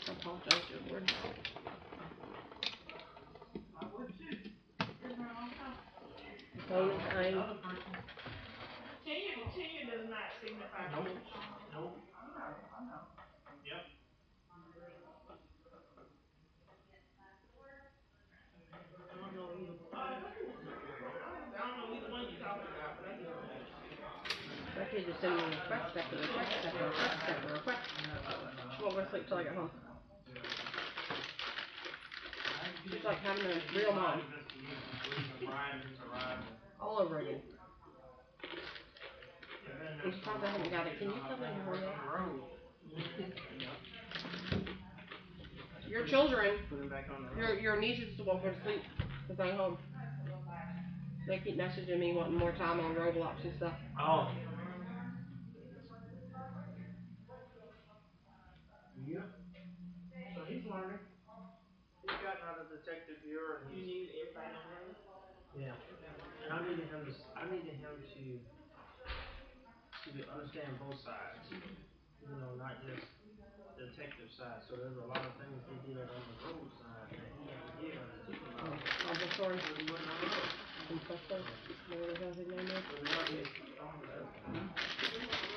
I apologize, Edward. I would too. Bonus thing. Tenure does not signify. Nope. Nope. I know. Yep. I don't know either one you're talking about, but I know. My kid just sent me a request after request after request after request. I won't go to sleep till I get home. It's like having a real mom. All over again. I'm surprised I haven't got it. Can you come in here yet? Your children, your nieces won't go to sleep because I'm home. They keep messaging me wanting more time on Roblox and stuff. Oh. Yep. So he's learning. He's gotten out of the detective bureau and You need everybody on there. yeah. And I needed him to understand both sides. You know, not just the detective side. So there's a lot of things he did on the road side that he had to get on the supervisor. I'm just sorry. He wasn't on the road. I'm so sorry. Whatever the hell his name is. So now he's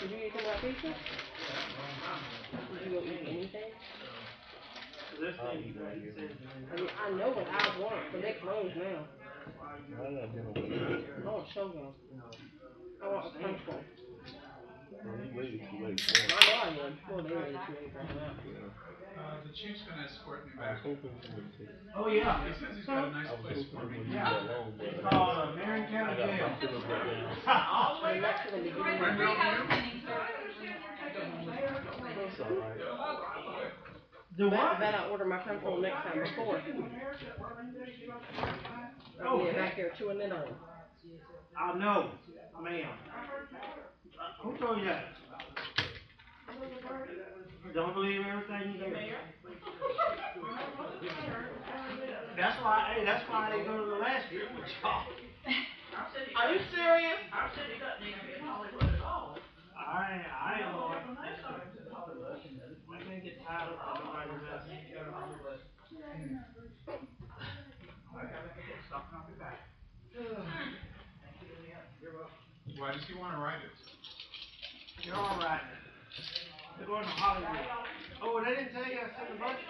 Did you eat some vacation? Did you go eat anything? this thing he says. I mean, I know what I want for next month now. I want Shogun. I want a French one. I know I would. Well, they waited too late for that. The chief's gonna escort me back. Oh, yeah. He says he's got a nice place for me. Yeah. It's called Marion County Jail. The next one will be good. When will you? Do what? Bet I order my French roll next time before. I'll get back here chewing it on. I know, ma'am. Who told you that? Don't believe everything you hear. That's why I didn't go to the last trip with y'all. Are you serious? I said he doesn't need to be in Hollywood at all. I am going. I'm gonna get tired of everybody else. Why does he wanna write it? You're all right. They're going to Hollywood. Oh, they didn't tell you I sent the budget?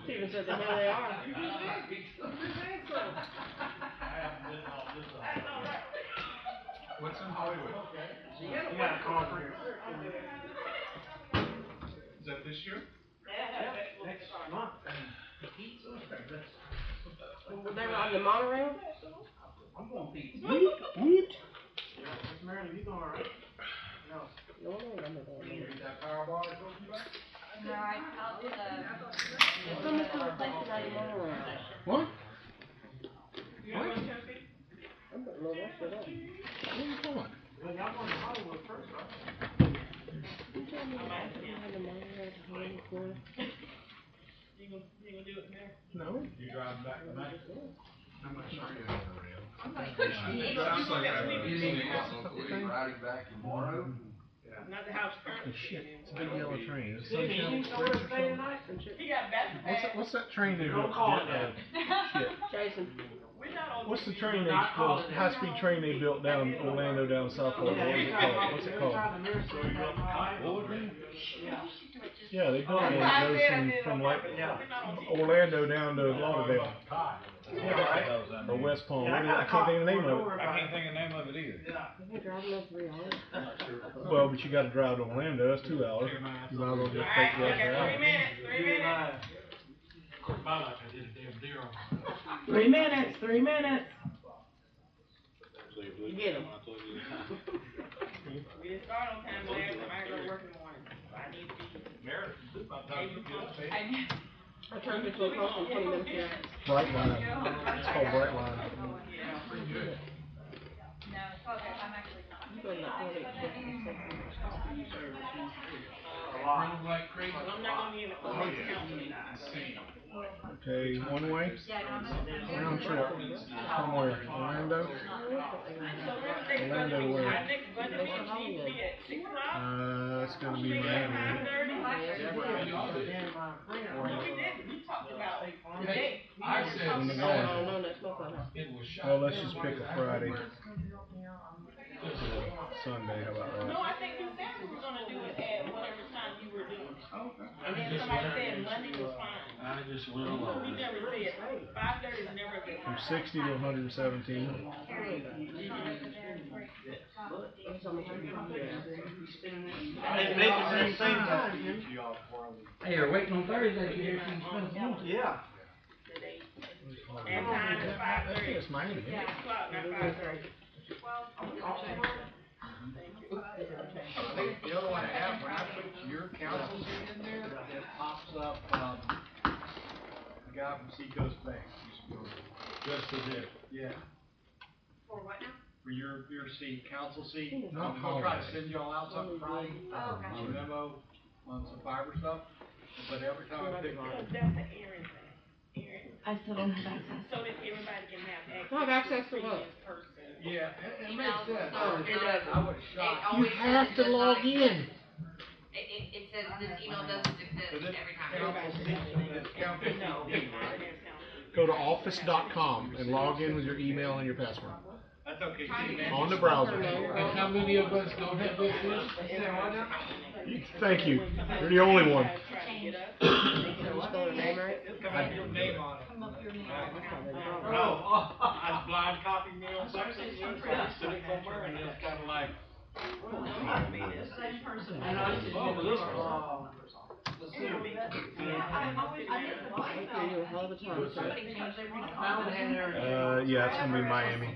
Steven said the hell they are. What's in You got a conference. Is that this year? Next month. They were on the monorail? I'm going pizza. Woot. Miss Marilyn, you going all right? No. No, I ain't gonna go. Is that power bar talking about? No, I'll do the. Somebody's gonna take it out of the monorail. What? I'm gonna load that shit up. What are you talking about? Well, y'all going to Hollywood first, right? You told me I didn't have the monorail to Hollywood. You gonna do it there? No. You driving back tonight? I'm not sure yet. Sounds like You mean riding back tomorrow? Not the house currently. Shit, it's a big yellow train. It's Did Sunshine you Express or stay something. tonight? He got back. What's that train they Don't built? call it that. Shit. Jason. We're not on. What's the train Do not call it the that. high-speed train they built down Orlando down South Florida? What is it called? What's it called? Yeah, they built one that goes from like Orlando down to Lauderdale. Or West Palm. I can't think of the name of it. I can't think of the name of it either. You're driving up 3 hours. Well, but you gotta drive to Orlando, that's 2 hours. You might as well just take the extra hour. 3 minutes. 3 minutes. My life, I did a damn deer on 3 minutes. 3 minutes. You get him. We didn't start on time last time. I gotta go to work in the morning. So I need to be. I turned this one off in 20 minutes here. Brightline. It's called Brightline. No, it's okay, I'm actually not. You better not go to Running like crazy. I'm not gonna be in the police council tonight. Okay, one way? Yeah, no, I'm Round trip. From where? Orlando? Orlando to where? Our next budget meeting needs to be at 6 o'clock. It's gonna be Miami. 5:30. No, we didn't. We talked about today. I said, No, that's not gonna happen. it was shot. Well, let's just pick a Friday. Sunday, how about No, that? I think we said we were gonna do it at whatever time you were doing it. And then somebody said Monday was fine. I just went We along. never said 5:30 is never a good From time. 60 to 117. Hey, we're waiting on Thursday to hear if you spend some more. Yeah. And time is 5:30. It's Miami. 6 o'clock, not 5:30. The other one I have, when I put your council seat in there, it pops up, the guy from Seacoast Bank. Just as if. Yeah. For what now? For your seat, council seat. Not I'm gonna try to holiday. send y'all out something Friday, Oh, gotcha. a memo on some fiber stuff, but every time I pick That's the Aaron thing. Aaron. I still don't have access. So that everybody can have access. Have access to what? In person. yeah, it makes Emails, sense. so It does. I was shocked. You have to log in. It says this email doesn't exist every time. It's council seat, No, right? Go to office.com and log in with your email and your password. That's okay, see, man. On the browser. And how many of us don't have this? Thank you. You're the only one. Spell her name right? It's got your name on it. Come up your name. No, I blind copied me on something, sitting somewhere, and it's kind of like. Same person. Okay, you're a hell of a time, sir. Yeah, it's gonna be Miami.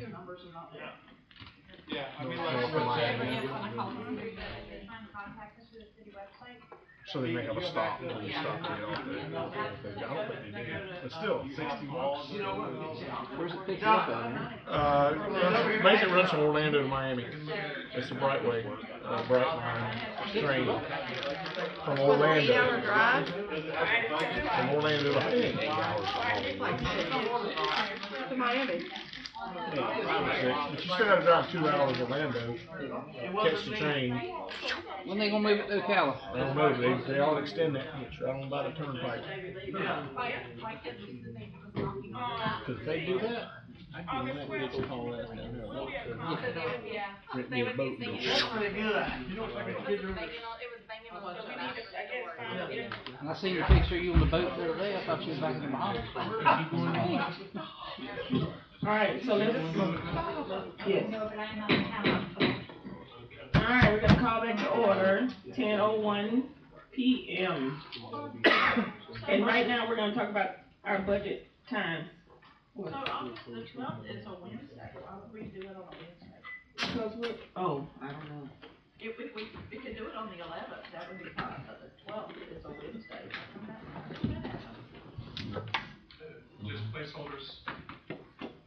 Yeah, I mean, North of Miami. Trying to contact us through the city website. So they may have a stop when you stop to get off there. I don't think they do. But still, $60. Where's it picked up at? Basically runs from Orlando to Miami. It's the Brightway, Brightline train. From 8-hour Orlando. drive? From Orlando to Miami. To Miami. But you still gotta drive 2 hours to Orlando, catch the train. When they gonna move it to Ocala? I don't know, they ought to extend that, it's right on by the turnpike. Cause if they do that, I can do that, it's a haul ass down there. Rent me a boat. That's pretty good. You don't think it's good? And I seen your picture of you on the boat the other day, I thought you was back in the Bahamas. Alright, so let's. Yes. No, but I'm out of town. Alright, we're gonna call back to order, 10:01 PM. And right now, we're gonna talk about our budget times. So on the 12th is a Wednesday, why would we do it on a Wednesday? Because we, oh, I don't know. If we could do it on the 11th, that would be fine, but the 12th is a Wednesday. Just placeholders.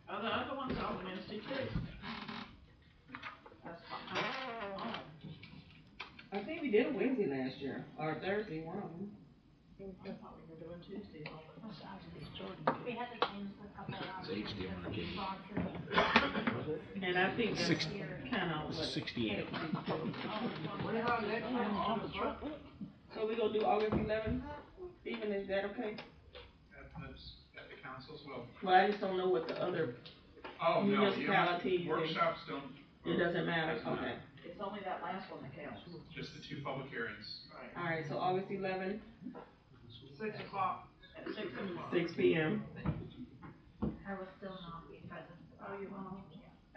Oh, the other one's on Wednesday too. That's fine. I think we did a Wednesday last year, or Thursday, one of them. I thought we were doing Tuesdays all the time. We had to change the couple of. And I think that's 60. kinda what. 68. So we gonna do August 11th? Stephen, is that okay? At the council as well. Well, I just don't know what the other Oh, no, you municipalities. don't, workshops don't. It doesn't matter, Does not. okay. It's only that last one that counts. Just the 2 public hearings. Alright, so August 11th, 6 o'clock. At 6 o'clock. 6 PM. I will still not be present. Oh, you won't?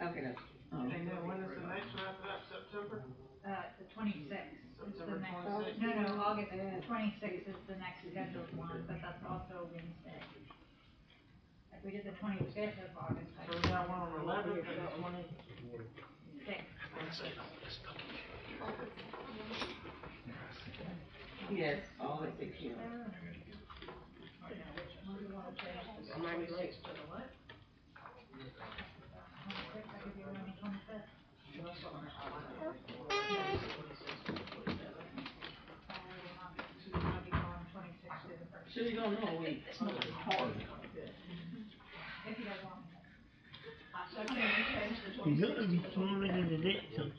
Okay, that's. And then when is the next one after that, September? The 26th is the September next, 26th. no, August 26th is the next scheduled one, but that's also Wednesday. If we did the 25th of August. So we got one on the 11th and the 26th. Yes, all at 6 PM. Sure you don't know, wait. If you guys want. So can we change the 26th? You're gonna be falling into that.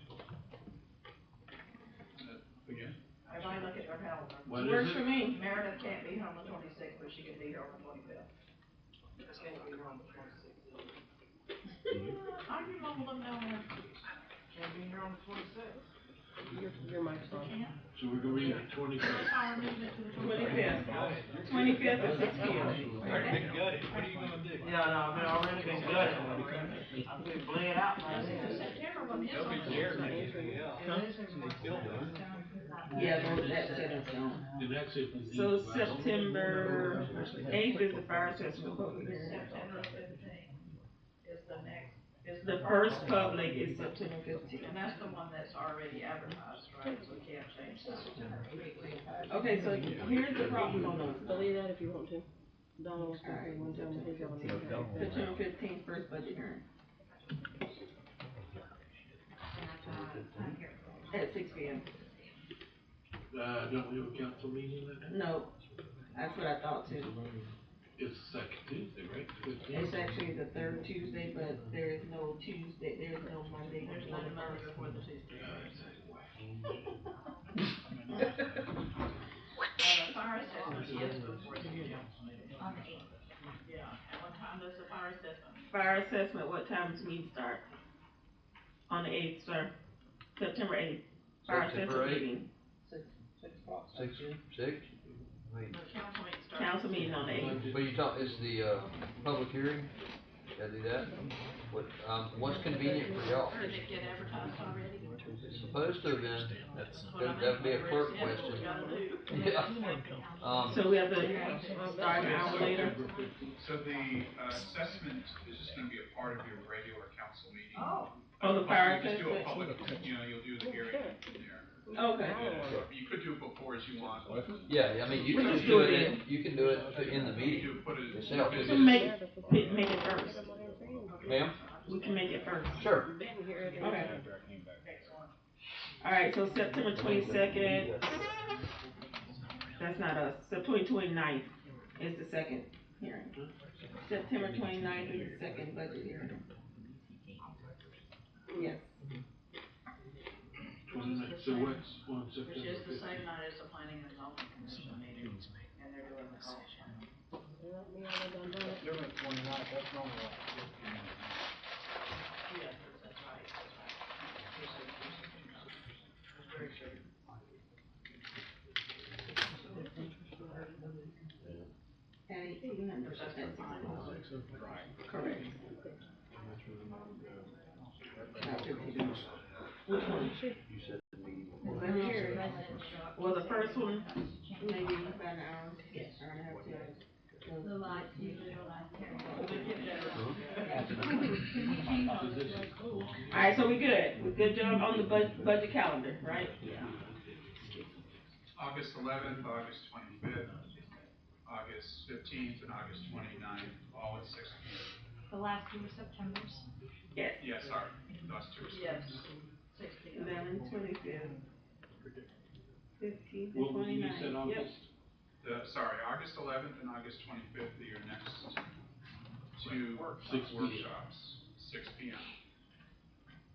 Again? Everybody look at their calendar. What is Works it? for me. Meredith can't be here on the 26th, but she can be here on the 25th. It's gonna be on the 26th. I can mumble them down there. Can't be here on the 26th. Your mic's on. So we're gonna be at 25th. That's how we're moving it to the 25th. 25th at 6 PM. Already been gutted, what are you gonna do? Yeah, no, I've already been good. I've been bled out by then. September one is They'll be on there, Wednesday. they still do. Yeah, that's set in stone. And that's if the. So September 8th is the fire assessment public hearing. September 15th is the next, is The first public is September 15th. And that's the one that's already advertised, right? So we can't change that. Okay, so here's the problem on those. Delete that if you want to. Donald was gonna say one time when he's on the. September 15th, first budget hearing. At 6 PM. Don't we have a council meeting that day? No, that's what I thought too. It's second Tuesday, right? It's actually the third Tuesday, but there is no Tuesday, there is no Monday. There's before one the Monday first. before the Tuesday. The fire assessment is before the On the 8th. Yeah, and what time does the fire assessment? Fire assessment, what time does meeting start? On the 8th, sir. September 8th. Fire September assessment 8th. meeting. 6? Wait. The council meeting starts. Council meeting on the 8th. But you talk, is the, public hearing, gotta do that? What, what's convenient for y'all? Did it get advertised already? It's supposed to have been, that'd be a clerk question. Yeah. So we have to start an hour later. So the assessment is just gonna be a part of your regular council meeting. Oh. Oh, the fire You just do a assessment? public, you'll do the hearing in there. Okay. You could do it before as you want. Yeah, I mean, you We can just just do do it it you can do it in the meeting You put it. yourself. We can make it first. Ma'am? We can make it first. Sure. Okay. Alright, so September 22nd, that's not us, September 29th is the second hearing. September 29th is the second budget hearing. Yes. 29th, so what's on September? Which is the 15th? same night as the planning and zoning commission meeting, and they're doing the call. They're at 29, that's normal. Yes, that's right, that's right. That's very true. At 1800. Correct. Not 15. Which one? You said the meeting. Right here. Well, the first one, maybe about an hour, hour and a half, 2 hours. The last, usually the last hearing. Alright, so we good. We're good job on the budget calendar, right? August 11th, August 25th, August 15th, and August 29th, all at 6 p.m. The last two were September's. Yes. Yes, sorry, last two are Yes. 11th, 25th. 15th and What was you 29th. said, August? August 11th and August 25th are your next two 6 p.m. workshops, 6 p.m.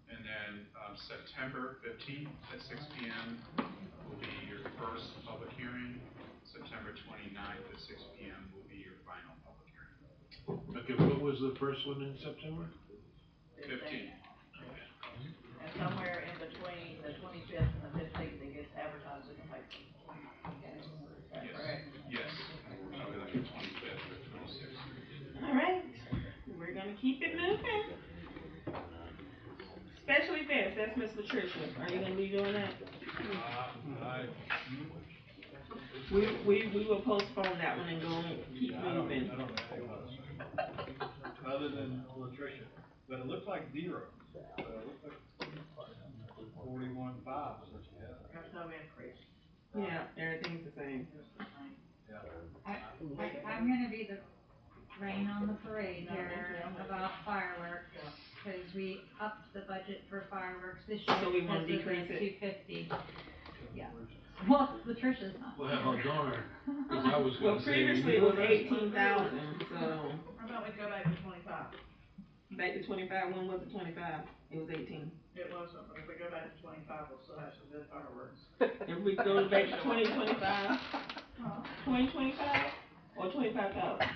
And then September 15th at 6 p.m. will be your first public hearing. September 29th at 6 p.m. will be your final public hearing. Okay, what was the first one in September? 15th. And somewhere in between the 25th and the 15th, it gets advertised in the paper. Is that correct? Yes. Probably like the 25th or 26th. Alright, we're gonna keep it moving. Special events, that's Miss Patricia. Are you gonna be doing that? We will postpone that one and go and keep moving. I don't know anything about it. Other than Latricia, but it looks like zero. So it looks like 41.5 is what you have. There's no increase. Yeah, everything's the same. I'm gonna be the rain on the parade here about fireworks, cause we upped the budget for fireworks this year. So we wanna because of the decrease it? 250. Yeah. Well, Latricia's not. Well, darn, 'cause I was Well, gonna say. previously it was 18,000, so. How about we go back to 25? Back to 25, when was it 25? It was 18. It wasn't, but if we go back to 25, we'll still have some good fireworks. If we go back to 2025, 2025, or 25,000?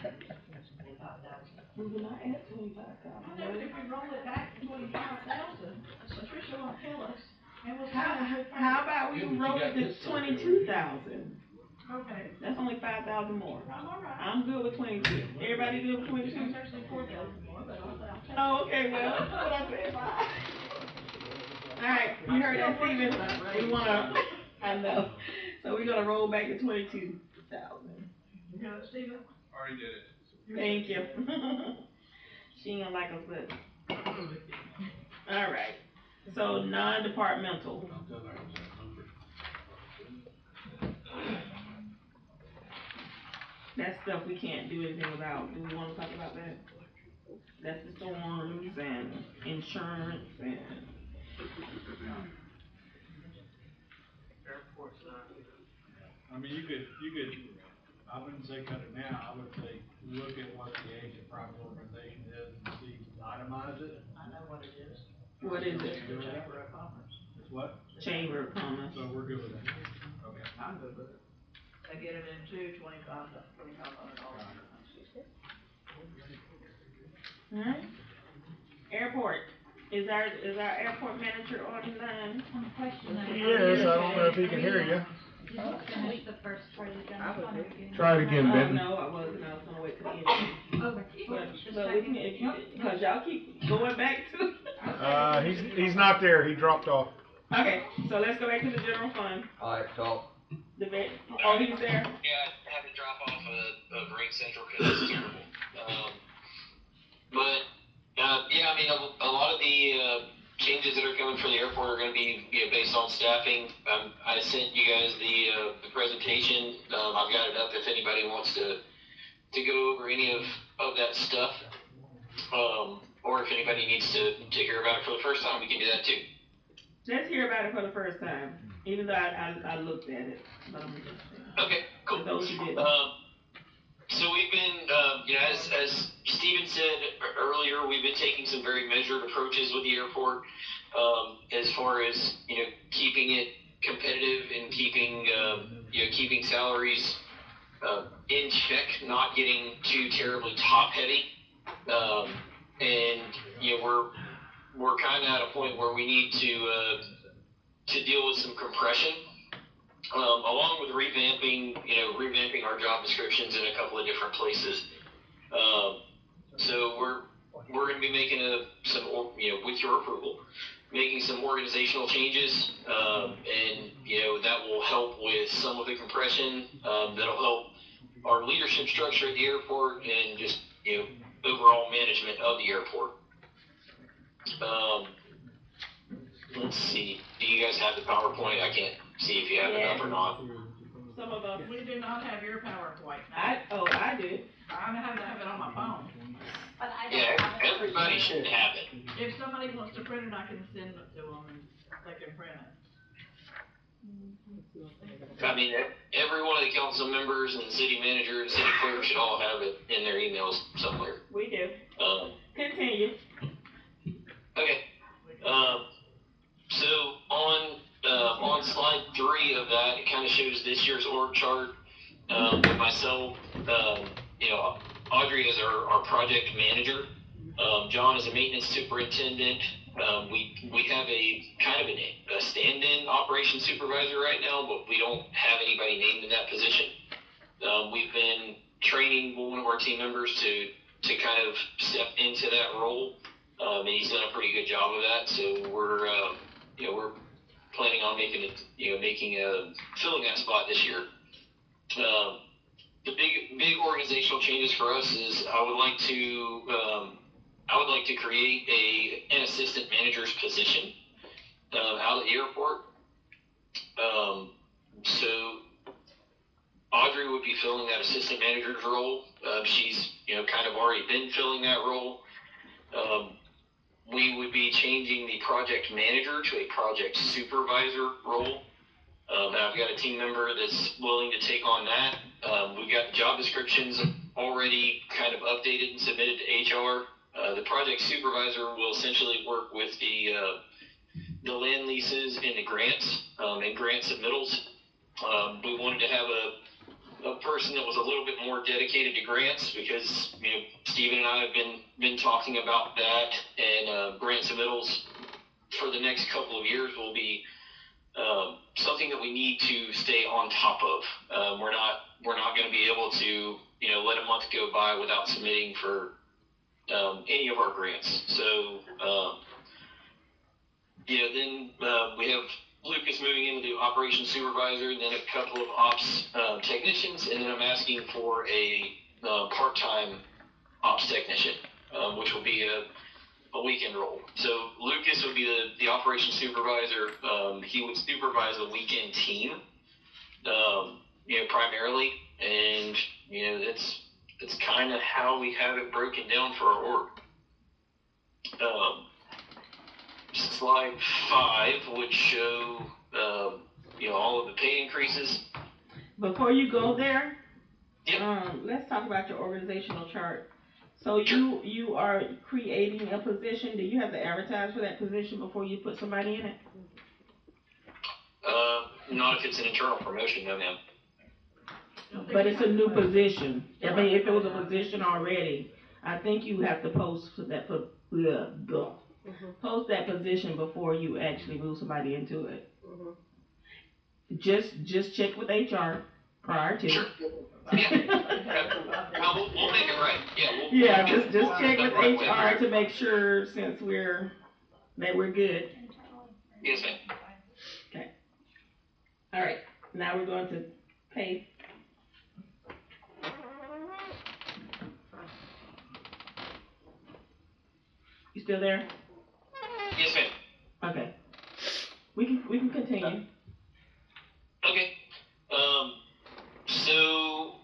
We will not add 25,000. I know, but if we roll it back to 25,000, Patricia won't kill us. And we'll How about we roll it to 22,000? Okay. That's only 5,000 more. I'm all right. I'm good with 22. Everybody good with 22? It's actually 4,000 more, but I'll take it. Oh, okay, well, what I said, bye. Alright, you heard that, Steven? We wanna, I know. So we're gonna roll back to 22,000. You got it, Steven? Already did it. Thank you. She ain't gonna like us, but. Alright, so non-departmental. That's stuff we can't do anything about. Do we wanna talk about that? That's the storms and insurance and. Airport's not. I mean, you could, I wouldn't say cut it now, I would say look at what the agent private organization is and see, itemize it. I know what it is. What is it? Chamber of Commerce. It's what? Chamber of Commerce. So we're good with that. Okay. I'm good with it. They get it in $2,500. Alright. Airport. Is our airport manager on the line? Some question. Yes, I don't know if he can hear you. Did you finish the first part of the agenda? Try it again, Benton. No, I wasn't. I was gonna wait till the end. Okay. But we can, if you, cause y'all keep going back to. He's not there, he dropped off. Okay, so let's go back to the general fund. Alright, talk. The vet, oh, he's there? Yeah, I had to drop off of Ring Central because it's terrible. Yeah, I mean, a lot of the changes that are coming for the airport are going to be based on staffing. I sent you guys the presentation. I've got it up if anybody wants to go over any of that stuff. Or if anybody needs to hear about it for the first time, we can do that too. Let's hear about it for the first time, even though I looked at it, but I'm just. Okay, cool. For those who didn't. So we've been, as Steven said earlier, we've been taking some very measured approaches with the airport, as far as, keeping it competitive and keeping salaries, in check, not getting too terribly top heavy. We're kind of at a point where we need to deal with some compression. Along with revamping our job descriptions in a couple of different places. So we're going to be making with your approval, making some organizational changes, and, you know, that will help with some of the compression, that'll help our leadership structure at the airport and just, you know, overall management of the airport. Let's see, do you guys have the PowerPoint? I can't see if you have it up or not. Some of us, We do not have your PowerPoint. I do. I have it on my phone. But I don't Yeah, have it. everybody should have it. If somebody wants to print it, I can send it to them and they can print it. I mean, every one of the council members and the city manager and city clerk should all have it in their emails somewhere. We do. Continue. Okay. So on slide 3 of that, it kind of shows this year's org chart. With myself, you know, Audrey is our project manager. John is a maintenance superintendent. We have a kind of a stand-in operations supervisor right now, but we don't have anybody named in that position. We've been training one of our team members to kind of step into that role, and he's done a pretty good job of that. So we're planning on filling that spot this year. The big organizational changes for us is I would like to create an assistant manager's position out at the airport. So Audrey would be filling that assistant manager's role. She's kind of already been filling that role. We would be changing the project manager to a project supervisor role. I've got a team member that's willing to take on that. We've got job descriptions already kind of updated and submitted to HR. The project supervisor will essentially work with the land leases and the grants and grant submittals. We wanted to have a person that was a little bit more dedicated to grants because Stephen and I have been talking about that, and grant submittals for the next couple of years will be something that we need to stay on top of. We're not going to be able to let a month go by without submitting for any of our grants. So then we have Lucas moving into the operations supervisor, and then a couple of ops technicians, and then I'm asking for a part-time ops technician, which will be a weekend role. So Lucas would be the operations supervisor. He would supervise a weekend team, primarily, and that's kind of how we have it broken down for our org. Slide 5 would show, all of the pay increases. Before you go there, let's talk about your organizational chart. So you are creating a position. Do you have to advertise for that position before you put somebody in it? Not if it's an internal promotion, no, ma'am. But it's a new position. I mean, if it was a position already, I think you have to post for that post that position before you actually move somebody into it. Just check with HR prior to. Sure. Yeah. We'll make it right. Yeah. Just check with HR to make sure since we're good. Yes, ma'am. Okay. All right. Now we're going to pay. You still there? Yes, ma'am. Okay. We can continue. Okay. So,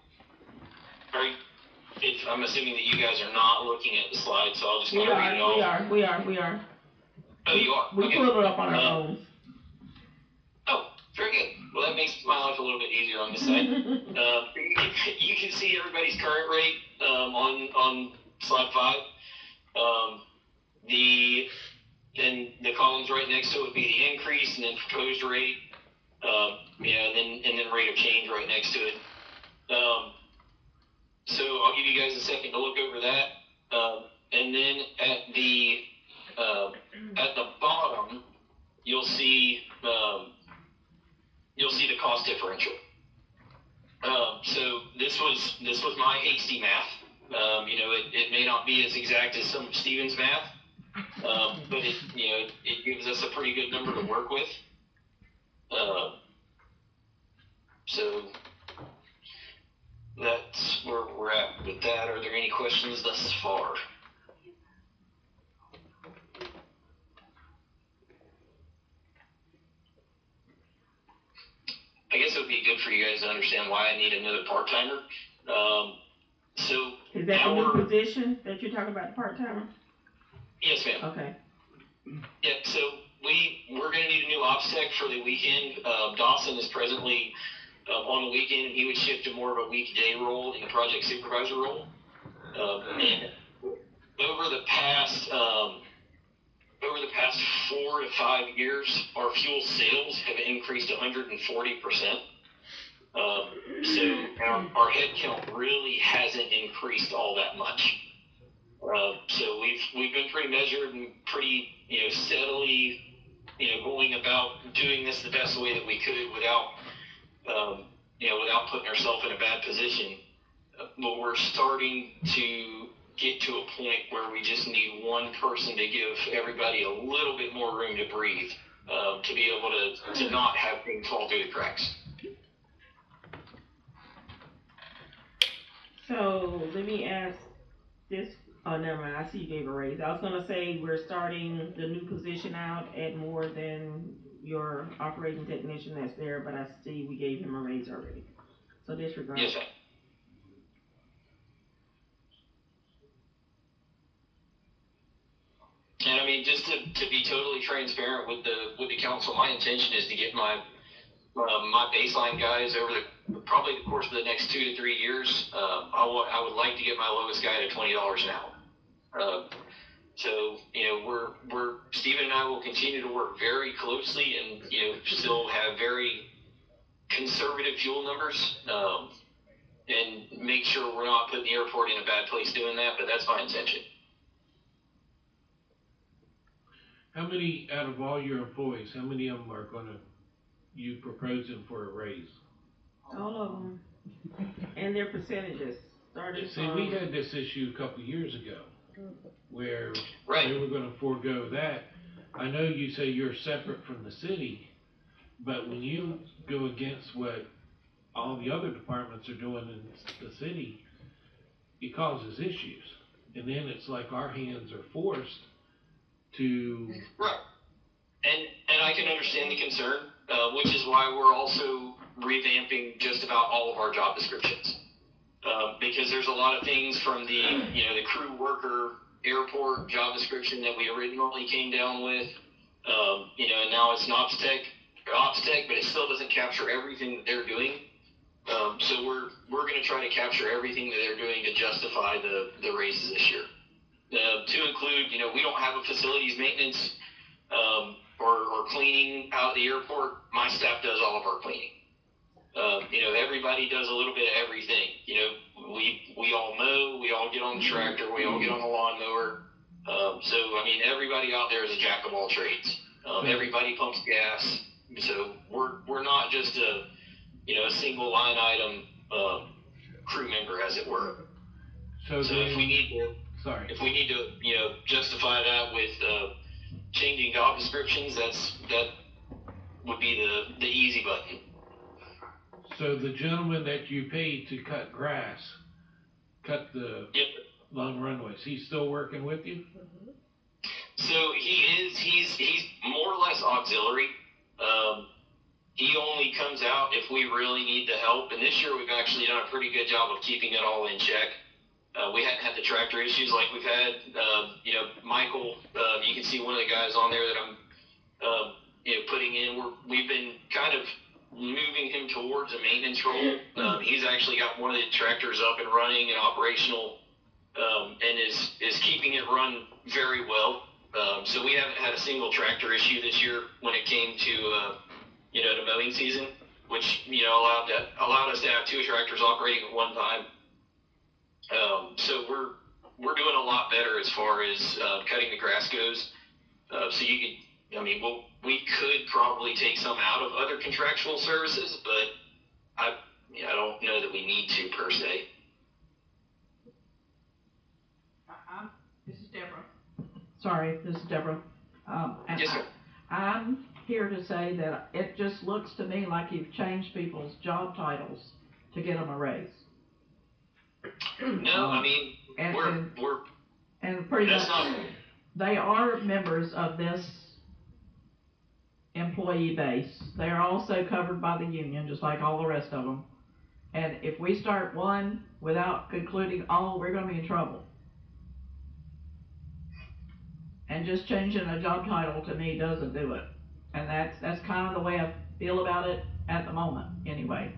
I'm assuming that you guys are not looking at the slide, so I'll just kind of read it off. We are. Oh, you are? We Okay. pulled it up on our phones. Oh, very good. Well, that makes my life a little bit easier on this side. You can see everybody's current rate on slide 5. Then the columns right next to it would be the increase, and then proposed rate, and then rate of change right next to it. So I'll give you guys a second to look over that, and then at the bottom you'll see the cost differential. So this was my hasty math. It may not be as exact as some of Steven's math. But it gives us a pretty good number to work with. So that's where we're at with that. Are there any questions thus far? I guess it would be good for you guys to understand why I need another part-timer. So is that the new position that you're talking about, the part-timer? Yes, ma'am. Okay. Yeah, so we're going to need a new ops tech for the weekend. Dawson is presently on the weekend, and he would shift to more of a weekday role in the project supervisor role. And over the past 4 to 5 years, our fuel sales have increased 140%. So our head count really hasn't increased all that much. So we've been pretty measured and pretty steadily going about doing this the best way that we could without putting ourselves in a bad position. But we're starting to get to a point where we just need one person to give everybody a little bit more room to breathe, to be able to not have things fall through the cracks. So let me ask this. Oh, never mind. I see you gave a raise. I was gonna say we're starting the new position out at more than your operating technician that's there, but I see we gave him a raise already. So disregard. Yes, sir. And I mean, just to be totally transparent with the council, my intention is to get my baseline guys over probably the course of the next 2 to 3 years. I would like to get my lowest guy to $20 an hour. So Stephen and I will continue to work very closely and still have very conservative fuel numbers, and make sure we're not putting the airport in a bad place doing that. But that's my intention. How many, out of all your employees, how many of them are you proposing for a raise? All of them. And their percentages. See, we had this issue a couple of years ago, where right. they were gonna forego that. I know you say you're separate from the city, but when you go against what all the other departments are doing in the city, it causes issues. And then it's like our hands are forced to... Right. And I can understand the concern, which is why we're also revamping just about all of our job descriptions. Because there's a lot of things from the crew worker airport job description that we originally came down with, and now it's an ops tech, but it still doesn't capture everything that they're doing. So we're going to try to capture everything that they're doing to justify the raises this year. To include, we don't have a facilities maintenance or cleaning out of the airport. My staff does all of our cleaning. Everybody does a little bit of everything. We all mow, we all get on the tractor, we all get on the lawnmower. So I mean, everybody out there is a jack of all trades. Everybody pumps gas. So we're not just a single line item crew member, as it were. So if we need to justify that with changing job descriptions, that would be the easy button. So the gentleman that you paid to cut grass, cut the long runways, he's still working with you? So he's more or less auxiliary. He only comes out if we really need the help, and this year we've actually done a pretty good job of keeping it all in check. We hadn't had the tractor issues like we've had. Michael, you can see one of the guys on there that I'm putting in. We've been kind of moving him towards a maintenance role. He's actually got one of the tractors up and running and operational, and is keeping it run very well. So we haven't had a single tractor issue this year when it came to the mowing season, which allowed us to have 2 tractors operating at one time. So we're doing a lot better as far as cutting the grass goes. So we could probably take some out of other contractual services, but I don't know that we need to per se. This is Deborah. sorry, this is Deborah. And Yes, sir. I'm here to say that it just looks to me like you've changed people's job titles to get them a raise. No, I mean, we're And pretty that's much, not, they are members of this employee base. They are also covered by the union, just like all the rest of them. And if we start one without concluding all, we're gonna be in trouble. And just changing a job title to me doesn't do it. And that's kind of the way I feel about it at the moment, anyway.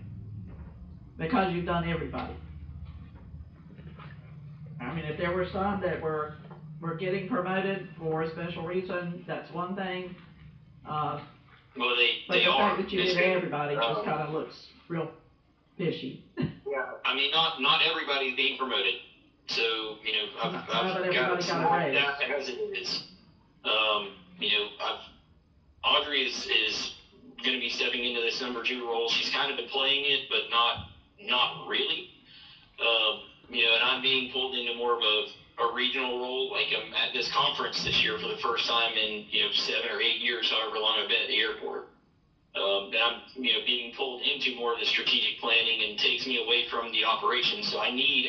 Because you've done everybody. I mean, if there were some that were getting promoted for a special reason, that's one thing. well, But they the are. fact that you It's did good. everybody just kind of looks real fishy. I mean, not everybody's being promoted. So, you know, I've Not got everybody some got a raise. staff that has it. You know, Audrey is going to be stepping into this number 2 role. She's kind of been playing it, but not really. You know, and I'm being pulled into more of a regional role. Like, I'm at this conference this year for the first time in, you know, 7 or 8 years, however long I've been at the airport. And I'm, you know, being pulled into more of the strategic planning and takes me away from the operations. So I need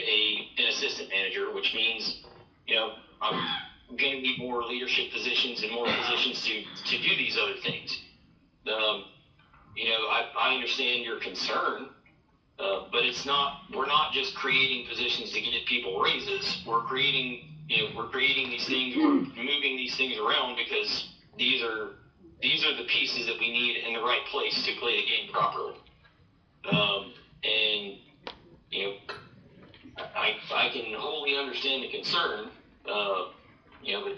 an assistant manager, which means, you know, I'm going to need more leadership positions and more positions to do these other things. You know, I understand your concern, but we're not just creating positions to get people raises. We're creating these things, we're moving these things around because these are the pieces that we need in the right place to play the game properly. And, you know, I can wholly understand the concern, you know, but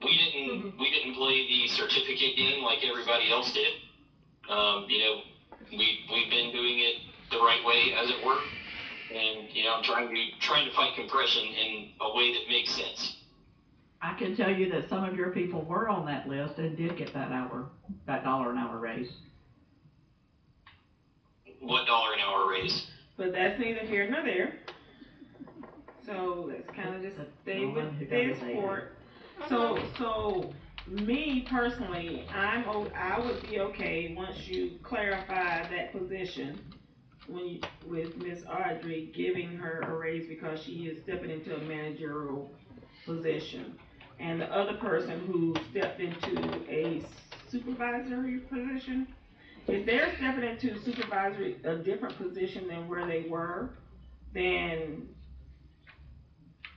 we didn't play the certificate game like everybody else did. You know, we've been doing it the right way, as it were. And, you know, I'm trying to fight compression in a way that makes sense. I can tell you that some of your people were on that list and did get that $1 an hour raise. What $1 an hour raise? But that's neither here nor there. So let's kind of just stay with this part. So me personally, I would be okay once you clarify that position with Miss Audrey giving her a raise because she is stepping into a managerial position. And the other person who stepped into a supervisory position, if they're stepping into supervisory, a different position than where they were, then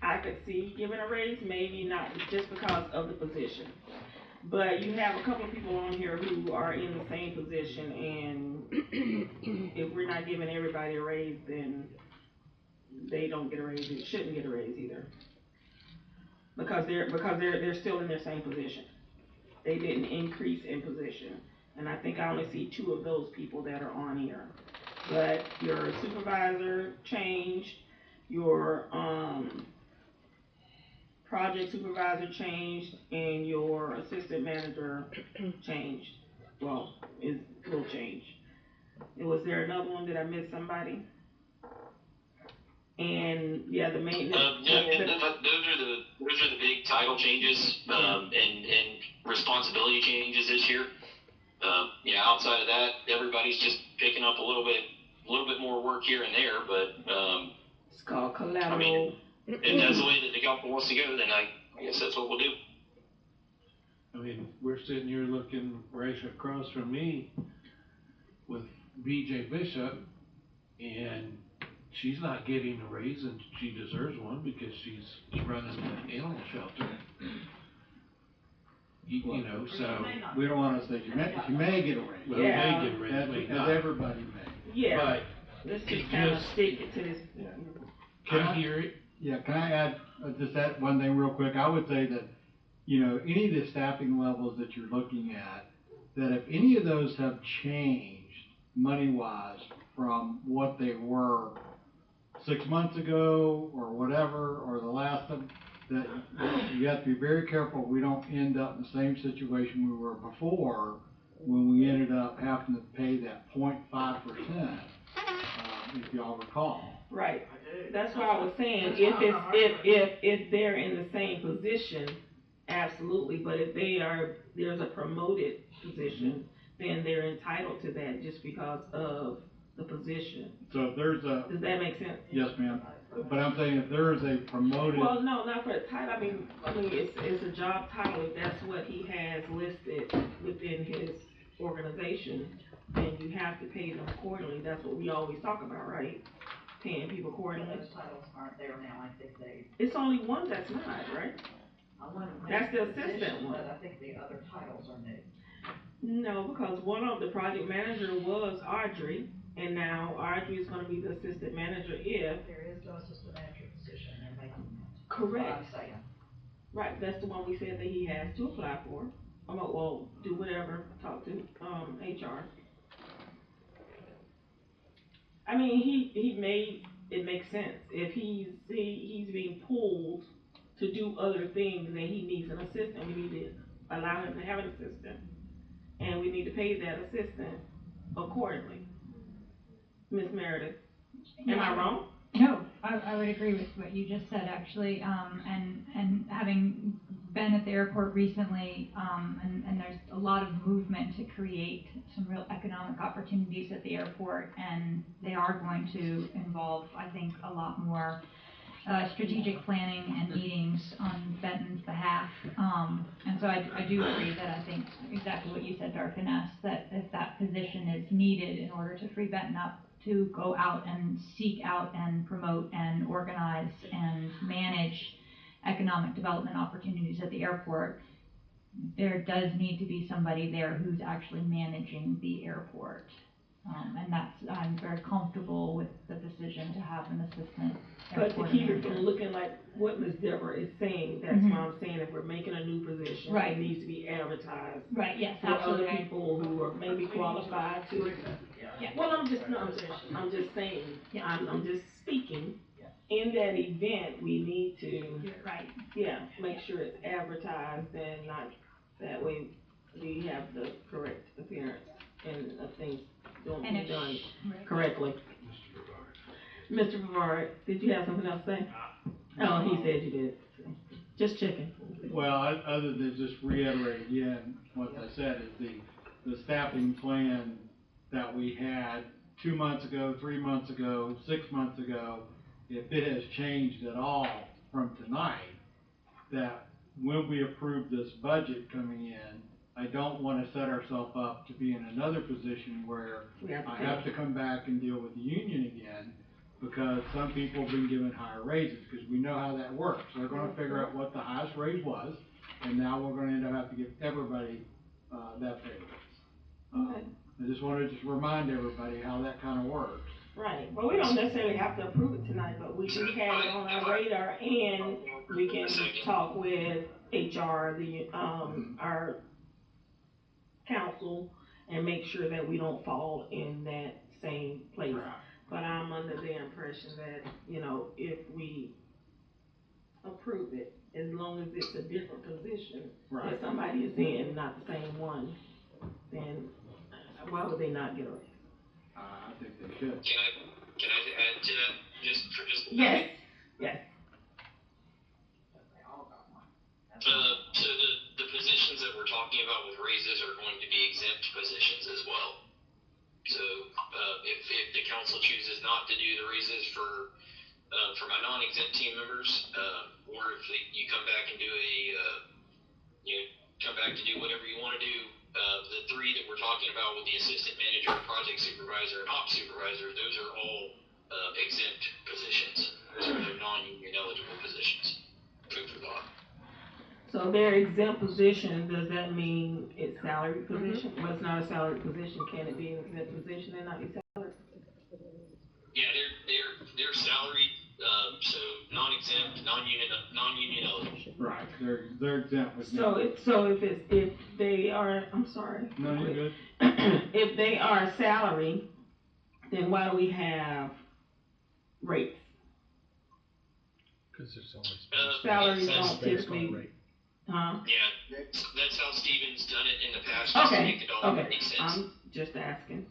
I could see giving a raise, maybe not just because of the position. But you have a couple of people on here who are in the same position, and if we're not giving everybody a raise, then they don't get a raise, they shouldn't get a raise either. Because they're still in their same position. They didn't increase in position. And I think I only see 2 of those people that are on here. But your supervisor changed, your project supervisor changed, and your assistant manager changed. Well, will change. Was there another one? Did I miss somebody? And yeah, the maintenance. Those are the big title changes and responsibility changes this year. Yeah, outside of that, everybody's just picking up a little bit more work here and there. But it's called collateral. I mean, if that's the way that the council wants to go, then I guess that's what we'll do. I mean, we're sitting here looking right across from me with BJ Bishop, and she's not getting a raise, and she deserves one because she's running the animal shelter. You know, so. We don't want to say she may get a raise. Well, may get a raise, may As not. everybody may. Yeah. But let's just kind of stick it to this. Yeah. Can I hear it? Yeah, can I add just that one thing real quick? I would say that, you know, any of the staffing levels that you're looking at, that if any of those have changed money-wise from what they were 6 months ago or whatever, or the last of, that you have to be very careful we don't end up in the same situation we were before when we ended up having to pay that 0.5%, if y'all recall. Right. That's why I was saying, if they're in the same position, absolutely, but if there's a promoted position, then they're entitled to that just because of the position. So if there's a. Does that make sense? Yes, ma'am. But I'm saying if there is a promoted. Well, no, not for a title. I mean, it's a job title. If that's what he has listed within his organization, then you have to pay them accordingly. That's what we always talk about, right? Paying people accordingly. Those titles aren't there now. I think It's only one that's not, right? That's the assistant one. But I think the other titles are new. No, because one of the project manager was Audrey, and now Audrey is gonna be the assistant manager if. There is no assistant manager position, and they're making that. Correct. That's what I'm saying. Right, that's the one we said that he has to apply for. Well, do whatever, talk to, HR. I mean, it makes sense. If he's being pulled to do other things and he needs an assistant, we need to allow him to have an assistant. And we need to pay that assistant accordingly. Ms. Meredith, am I wrong? No, I would agree with what you just said, actually, and having been at the airport recently, and there's a lot of movement to create some real economic opportunities at the airport, and they are going to involve, I think, a lot more strategic planning and meetings on Benton's behalf, and so I do agree that I think exactly what you said, Dr. Ness, that if that position is needed in order to free Benton up to go out and seek out and promote and organize and manage economic development opportunities at the airport, there does need to be somebody there who's actually managing the airport. And I'm very comfortable with the decision to have an assistant But to airport keep it manager. from looking like what Ms. Deborah is saying, that's Mhm. why I'm saying if we're making a new position, Right. it needs to be advertised. Right, yes, For other absolutely. people who are maybe qualified to. Yeah. Well, I'm just saying, I'm just speaking. In that event, we need to. Right. Yeah, make sure it's advertised and not, that way we have the correct appearance and things don't And be if- done right. correctly. Mr. Brevard, did you have something else to say? Oh, he said you did. Just checking. Well, other than just reiterate again, what I said is the staffing plan that we had 2 months ago, 3 months ago, 6 months ago, if it has changed at all from tonight, that when we approve this budget coming in, I don't wanna set ourselves up to be in another position where I have to come back and deal with the union again, because some people have been given higher raises, because we know how that works. They're gonna figure out what the highest raise was, and now we're gonna end up having to give everybody, that pay raise. Okay. I just wanted to remind everybody how that kinda works. Right, well, we don't necessarily have to approve it tonight, but we do have it on our radar, and we can talk with HR, our council, and make sure that we don't fall in that same place. But I'm under the impression that, if we approve it, as long as it's a different position that somebody is in, not the same one, then why would they not get a raise? I think they should. Can I add to that, just for just? Yes, yes. So the positions that we're talking about with raises are going to be exempt positions as well. So, if the council chooses not to do the raises for my non-exempt team members, or if you come back and do whatever you wanna do, the three that we're talking about with the assistant manager, project supervisor, and ops supervisor, those are all, exempt positions. Those are non-union eligible positions. Food for thought. So their exempt position, does that mean it's salaried position? Well, it's not a salaried position, can it be an exempt position and not be salaried? Yeah, they're salaried, so non-exempt, non-union eligible. Right, they're exempt with. If they are, I'm sorry. No, you're good. If they are salary, then why do we have rates? Cause there's always. Salaries don't typically, huh? Yeah, that's how Steven's done it in the past. Okay, Just to make it all make sense. I'm just asking.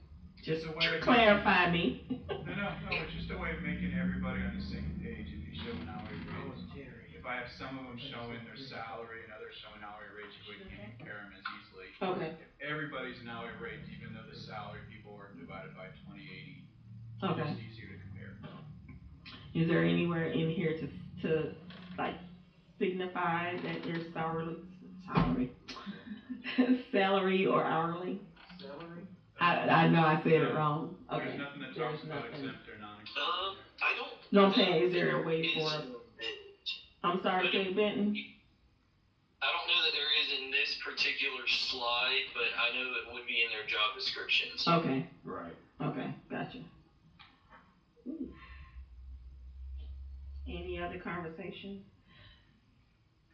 Just It's a way of clarify me. No, it's just a way of making everybody on the same page if you show an hourly rate. If I have some of them showing their salary and others showing hourly rates, you can compare them as easily. Okay. If everybody's an hourly rate, even though the salary people are divided by 20/80, Okay. it's easier to compare. Is there anywhere in here to like signify that there's salary or hourly? Salary? I know I said it wrong. Okay. There's nothing that talks about exempt or non-exempt. I don't. No, I'm saying, is there a way for? I'm sorry, Kay Benton. I don't know that there is in this particular slide, but I know it would be in their job descriptions. Okay. Right. Okay, gotcha. Any other conversation?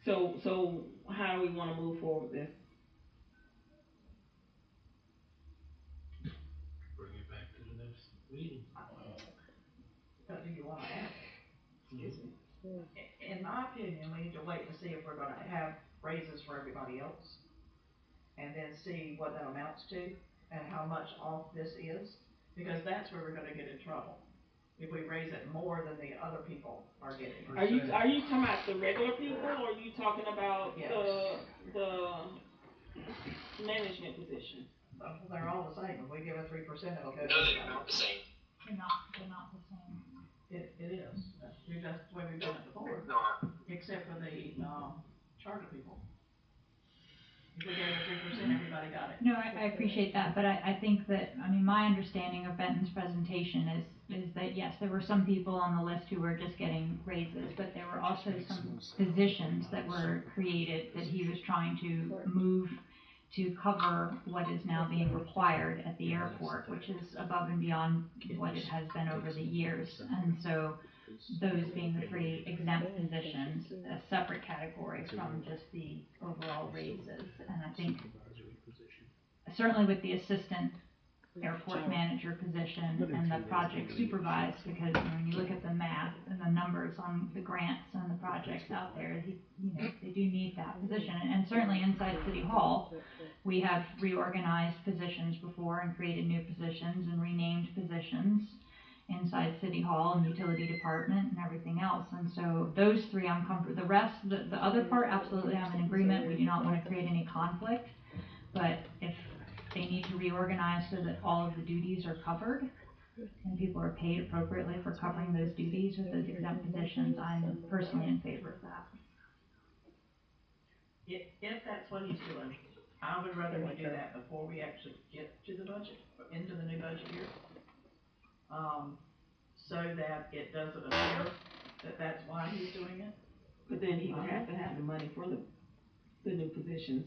So how do we wanna move forward with this? Bring it back to the next meeting. What do you wanna add? Excuse me. In my opinion, we need to wait to see if we're gonna have raises for everybody else. And then see what that amounts to and how much off this is, because that's where we're gonna get in trouble. If we raise it more than the other people are getting. Are you talking about the regular people, or are you talking about Yes. the management position? Well, they're all the same. If we give a 3%, it'll go to No, they're everybody. not the same. They're not the same. It is. That's the way we've done it before, It's not. except for the, charter people. If we gave a 3%, everybody got it. No, I appreciate that, but I think that, I mean, my understanding of Benton's presentation is that, yes, there were some people on the list who were just getting raises, but there were also some positions that were created that he was trying to move to cover what is now being required at the airport, which is above and beyond what it has been over the years. And so those being the 3 exempt positions, a separate category from just the overall raises. And I think certainly with the assistant airport manager position and the project supervised, because when you look at the math and the numbers on the grants and the projects out there, they do need that position. And certainly inside City Hall, we have reorganized positions before and created new positions and renamed positions inside City Hall and utility department and everything else. And so those 3 I'm comfortable. The rest, the other part, absolutely I'm in agreement. We do not want to create any conflict. But if they need to reorganize so that all of the duties are covered and people are paid appropriately for covering those duties with those exempt positions, I'm personally in favor of that. If that's what he's doing, I would rather we do that before we actually get to the budget, into the new budget year. So that it doesn't appear that that's why he's doing it. But then he would have to have the money for the new positions,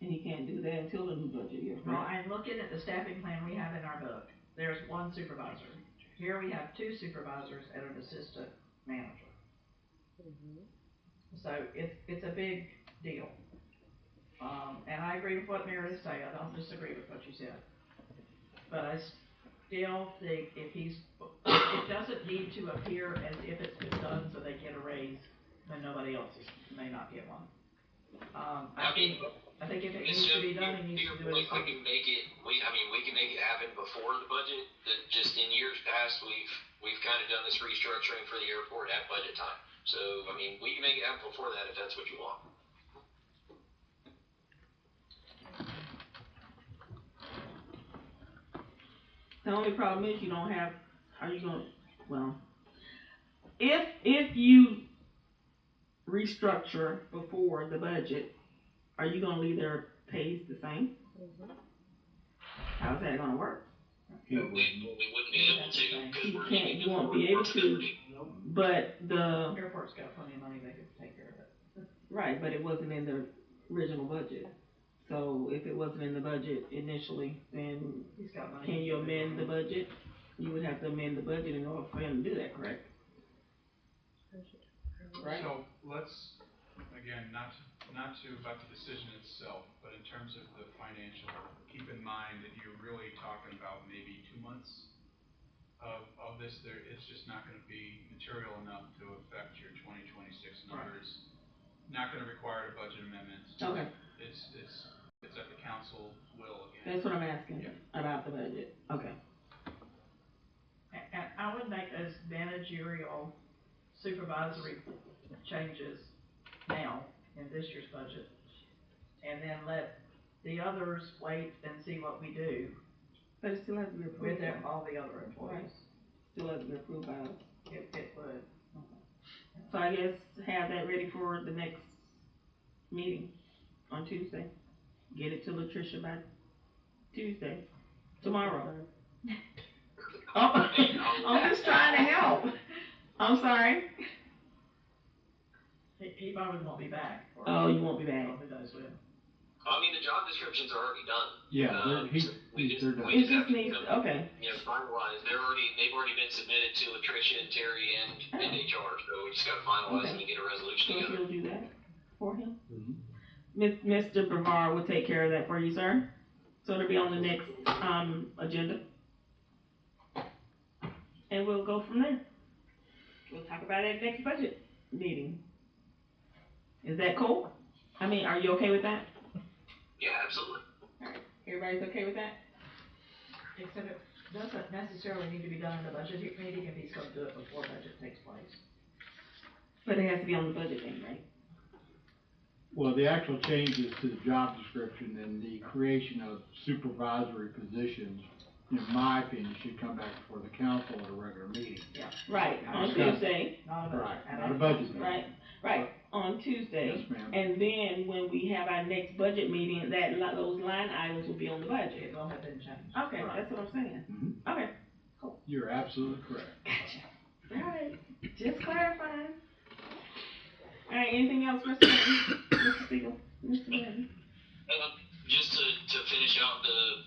and he can't do that until the new budget year. Well, I'm looking at the staffing plan we have in our book. There's 1 supervisor. Here we have 2 supervisors and an assistant manager. So it's a big deal. And I agree with what Meredith said. I don't disagree with what you said. But I still think it doesn't need to appear as if it's been done so they get a raise when nobody else may not get one. I think if it needs to be done, it needs to do it. We can make it. We can make it happen before the budget. That just in years past, we've kind of done this restructuring for the airport at budget time. So we can make it happen before that if that's what you want. The only problem is you don't have, if you restructure before the budget, are you gonna leave their pays the same? How's that gonna work? We wouldn't be able to. You won't be able to, but the. Airport's got plenty of money, they could take care of it. Right, but it wasn't in the original budget. So if it wasn't in the budget initially, then can you amend the budget? You would have to amend the budget in order for him to do that, correct? Right. So let's, again, not to about the decision itself, but in terms of the financial, keep in mind that you're really talking about maybe 2 months of this. It's just not gonna be material enough to affect your 2026 numbers. Right. Not gonna require a budget amendment. Okay. It's at the council will again. That's what I'm asking about the budget. Okay. I would make those managerial supervisory changes now in this year's budget. And then let the others wait and see what we do But it still has to be approved. with all the other employees. Still has to be approved by us. It would. So I guess have that ready for the next meeting on Tuesday. Get it to Latricia by Tuesday, tomorrow. Oh, I'm just trying to help. I'm sorry. He probably won't be back. Oh, you won't be back. Probably does with. I mean, the job descriptions are already done. Yeah, they're done. It just needs, okay. You know, finalized. They've already been submitted to Latricia and Terry and HR, so we just gotta finalize them and get a resolution So together. he'll do that for him? Mr. Brevard will take care of that for you, sir. So it'll be on the next, agenda. And we'll go from there. We'll talk about it at next budget meeting. Is that cool? I mean, are you okay with that? Yeah, absolutely. Everybody's okay with that? Except it doesn't necessarily need to be done in the budget meeting if he's gonna do it before budget takes place. But it has to be on the budget thing, right? Well, the actual changes to the job description and the creation of supervisory positions, in my opinion, should come back before the council at a regular meeting. Yeah. Right, on Tuesday. Not a budget. Right, not a budget meeting. Right, on Tuesday. Yes, ma'am. And then when we have our next budget meeting, those line items will be on the budget. It will have been changed. Okay, Right. that's what I'm saying. Mhm. Okay, You're absolutely correct. alright, just clarifying. Alright, anything else, Mr. Martin? Mr. Siegel? Mr. Martin? Just to finish out the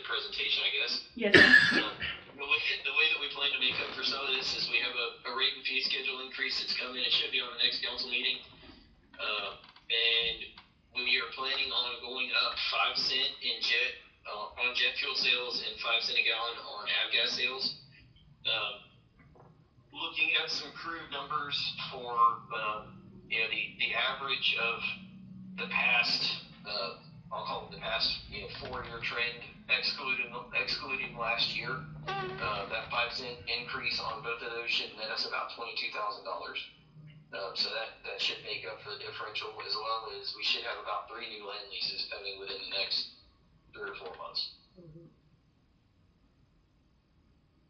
presentation, I guess. Yes, sir. The way that we plan to make up for some of this is we have a rate and fee schedule increase that's coming. It should be on the next council meeting. And we are planning on going up 5 cents in on jet fuel sales and 5 cents a gallon on avgas sales. Looking at some crude numbers for the average of the past I'll call it the past 4-year trend, excluding last year. That 5 cent increase on both of those should net us about $22,000. So that should make up for the differential, as well as we should have about 3 new land leases coming within the next 3 or 4 months.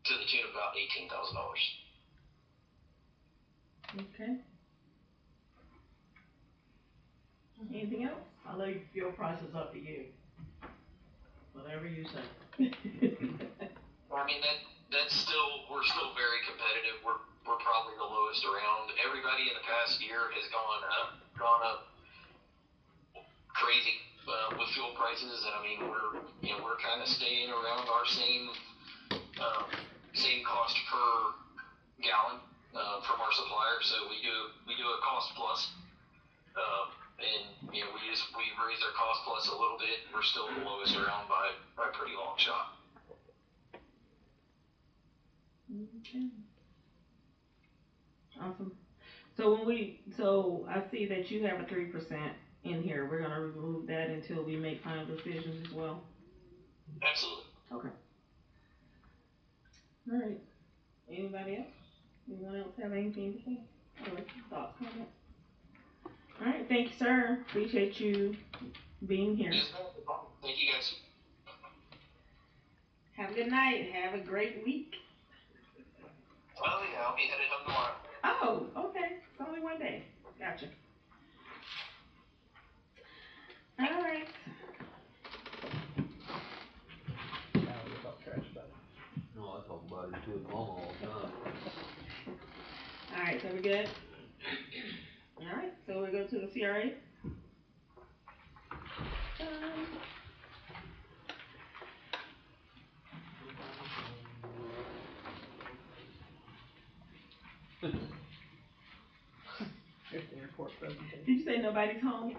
To the tune of about $18,000. Okay. Anything else? I'll leave fuel prices up to you. Whatever you say. I mean, we're still very competitive. We're probably the lowest around. Everybody in the past year has gone up crazy with fuel prices, and I mean we're kind of staying around our same cost per gallon from our supplier. So we do a cost plus. And we raised our cost plus a little bit. We're still the lowest around by a pretty long shot. Okay. Awesome. So I see that you have a 3% in here. We're gonna remove that until we make final decisions as well. Absolutely. Okay. All right. Anybody else? Anyone else have anything to say? Or thoughts, comments? All right, thank you, sir. Appreciate you being here. Thank you, guys. Have a good night. Have a great week. Well, yeah, I'll be headed home tomorrow. Oh, okay. It's only one day. Gotcha. All right. No, I talk about it to mama all the time. All right, so we good? All right, so we go to the CRA. Did you say nobody's home?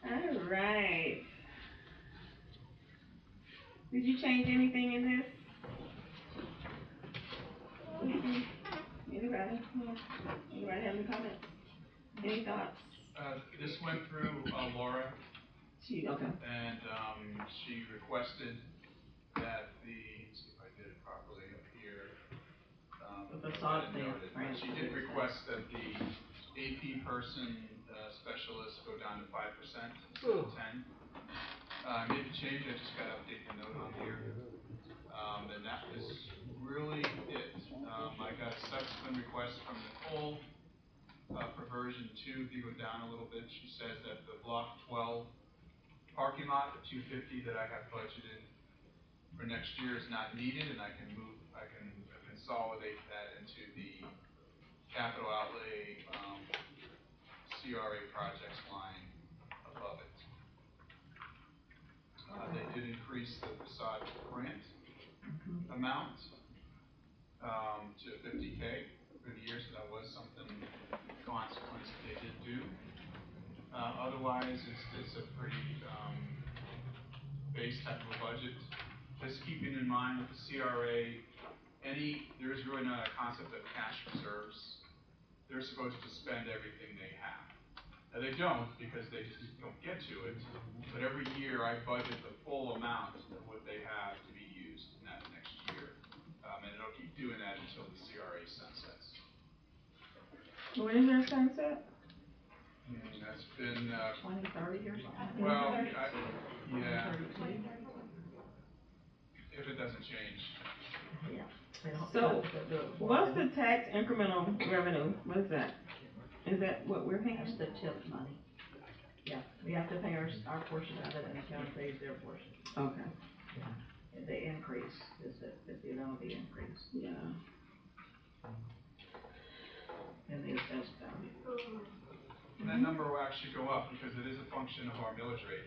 All right. Did you change anything in this? Anybody? Anybody have any comments? Any thoughts? This went through Laura. Okay. And she requested that let's see if I did it properly up here. The facade I didn't note it, but grant she did request that the AP person, specialist go down to 5% instead of 10. I made the change, I just got to update the note on here. And that was really it. I got a subsequent request from Nicole for version 2 to go down a little bit. She says that the block 12 parking lot, the 250 that I have budgeted for next year is not needed, and I can consolidate that into the capital outlay CRA projects line above it. They did increase the facade grant amount to $50K for the year, so that was something consequence that they did do. Otherwise, it's a pretty base type of a budget. Just keeping in mind with the CRA, there is really not a concept of cash reserves. They're supposed to spend everything they have. Now they don't, because they just don't get to it, but every year I budget the full amount of what they have to be used in that next year. And it'll keep doing that until the CRA sunsets. When is their sunset? That's been, 2030 or something? well, yeah, if it doesn't change. Yeah. So, what's the tax incremental revenue? What is that? Is that what we're paying? That's the tip money. Yeah, we have to pay our portion of it, and the county pays their portion. Okay. Yeah. The increase is the amount of the increase. Yeah. In the assessed value. And that number will actually go up because it is a function of our millage rate.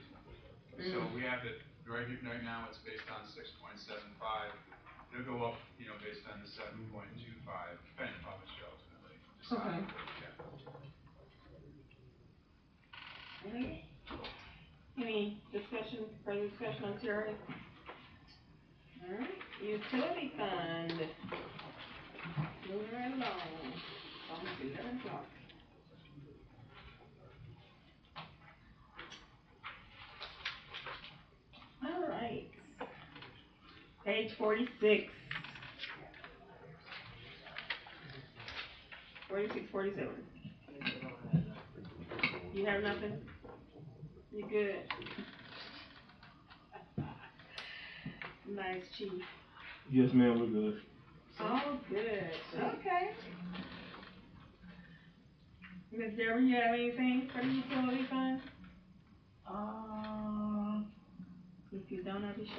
So we have it, right now it's based on 6.75. It'll go up, based on the 7.25, depending upon what you ultimately decide. Okay. Any further discussion on CRA? Alright, utility fund. Moving right along. Almost 11 o'clock. Alright. Page 46. 46, 47. You have nothing? You good? Nice, Chief. Yes, ma'am, we're good. Oh, good. Okay. Ms. Deborah, you have anything for the utility fund? If you don't, I'll be sure.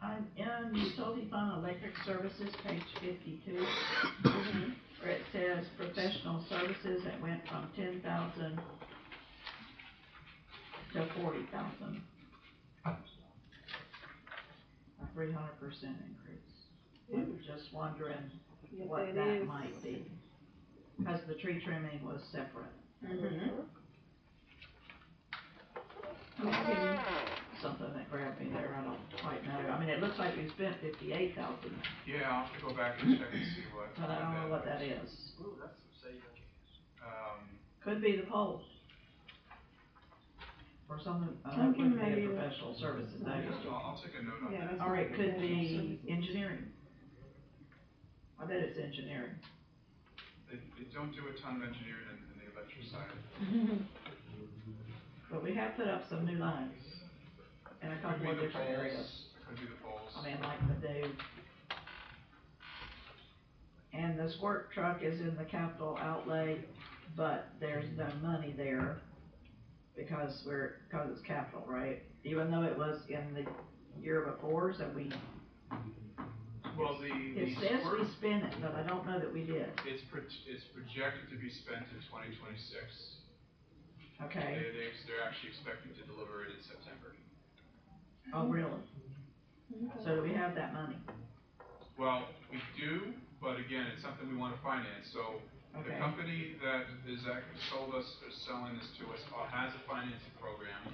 I'm in utility fund electric services, page 52. Where it says professional services, it went from 10,000 to 40,000. A 300% increase. I'm just wondering what that might be. Because the tree trimming was separate. Something that grabbed me there, I don't quite know. I mean, it looks like we spent 58,000. Yeah, I'll have to go back and check and see what. But I don't know what that is. Ooh, that's some savings. Could be the poles. Or something, that could be a professional services. I'll take a note on that. Or it could be engineering. I bet it's engineering. They don't do a ton of engineering in the electric side. But we have put up some new lines in a couple of different areas. Could be the poles. I mean, like the dude. And the squirt truck is in the capital outlay, but there's no money there because it's capital, right? Even though it was in the year before, so we. Well, It says we spent it, but I don't know that we did. It's projected to be spent in 2026. Okay. They're actually expecting to deliver it in September. Oh, really? So do we have that money? Well, we do, but again, it's something we want to finance. So the company that is actually sold us, is selling this to us, has a financing program.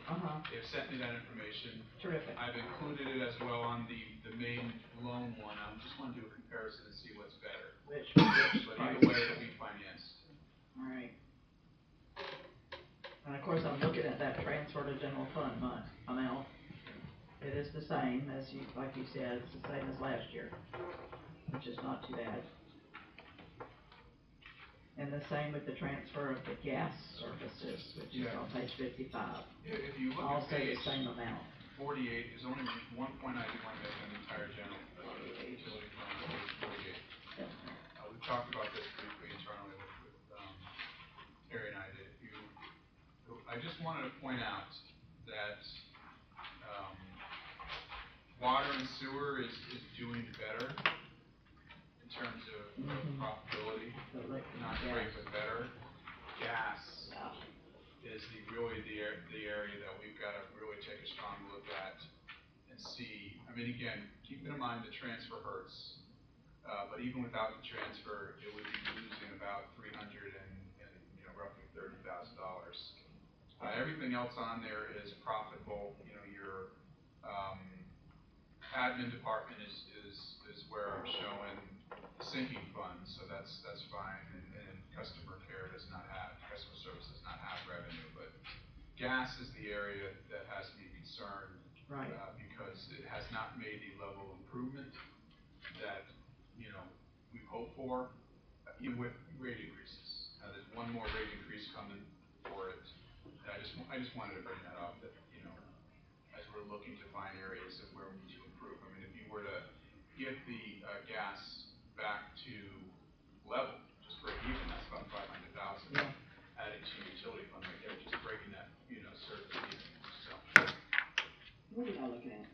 They've sent me that information. Terrific. I've included it as well on the main loan one. I just want to do a comparison and see what's better. Which but either way, it'll be financed. All right. And of course, I'm looking at that transfer to general fund amount. It is the same as you, like you said, it's the same as last year, which is not too bad. And the same with the transfer of the gas services, which is on page 55. If you look at Also the page same amount. 48, there's only one point I do want to make on the entire general utility fund, page 48. We talked about this briefly internally with Terry and I did. I just wanted to point out that water and sewer is doing better in terms of profitability. Not great, but better. Gas is really the area that we've got to really take a strong look at and see. I mean, again, keeping in mind the transfer hurts, but even without the transfer, it would be losing about $300 and roughly $30,000. Everything else on there is profitable. Your admin department is where I'm showing the sinking fund, so that's fine. And customer service does not have revenue, but gas is the area that has me concerned, right? Because it has not made the level of improvement that we hope for, even with rate increases. There's one more rate increase coming for it. I just wanted to bring that up, that, as we're looking to find areas of where we need to improve. I mean, if you were to get the gas back to level, just break even, that's about $500,000. Adding to your utility fund right there, just breaking that, certainly even, so. What are y'all looking at?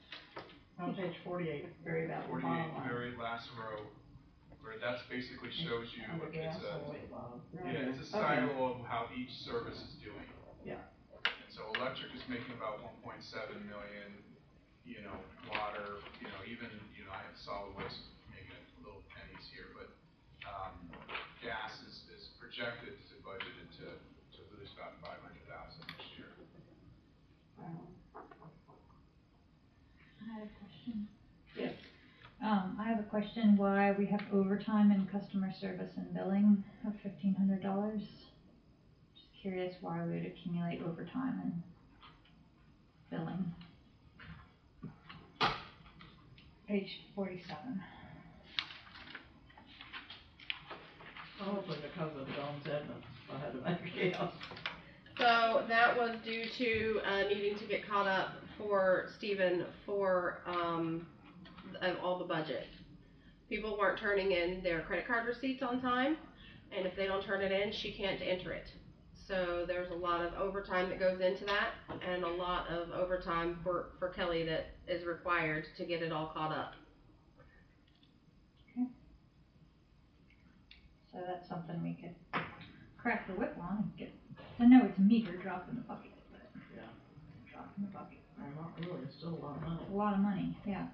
On page 48, very about the 48, bottom line. very last row, where that's basically shows you, Under gas it's or weight loss? it's a silo of how each service is doing. Yeah. And so electric is making about 1.7 million, water, even, I have solid waste making a little pennies here, but, gas is projected to budgeted to lose about 500,000 this year. I have a question. Yes. I have a question why we have overtime in customer service and billing of $1,500. Just curious why we would accumulate overtime and billing. Page 47. Probably because of Jones Edmonds, if I had to make a guess. So that was due to needing to get caught up for Stephen for all the budget. People weren't turning in their credit card receipts on time, and if they don't turn it in, she can't enter it. So there's a lot of overtime that goes into that, and a lot of overtime for Kelly that is required to get it all caught up. Okay. So that's something we could crack the whip on and get. I know it's a meager drop in the bucket, but yeah, drop in the bucket. Well, not really. It's still a lot of money. A lot of money, yeah.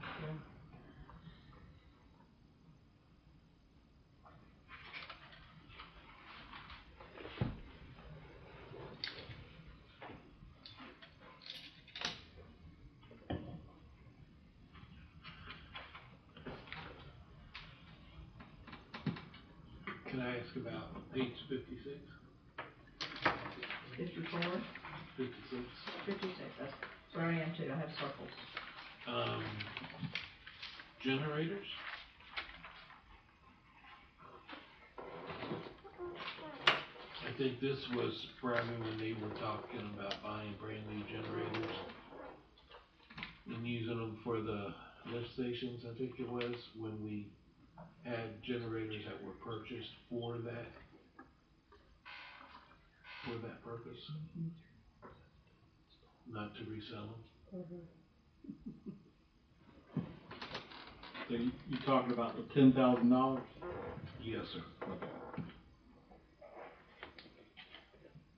Can I ask about page 56? 54? 56. 56, that's where I am too, I have circles. Generators? I think this was probably when they were talking about buying brand new generators and using them for the lift stations, I think it was, when we had generators that were purchased for that purpose, not to resell them. So you talking about the $10,000? Yes, sir.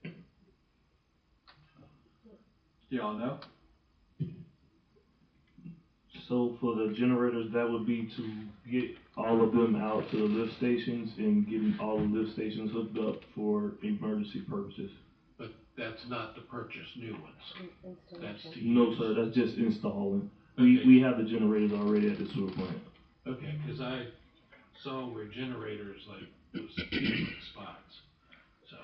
Okay. Do y'all know? So for the generators, that would be to get all of them out to the lift stations and getting all the lift stations hooked up for emergency purposes. But that's not to purchase new ones. That's to No, use. sir, that's just installing. Okay. We have the generators already at the sewer plant. Okay, because I saw where generators, like, it was different spots. So,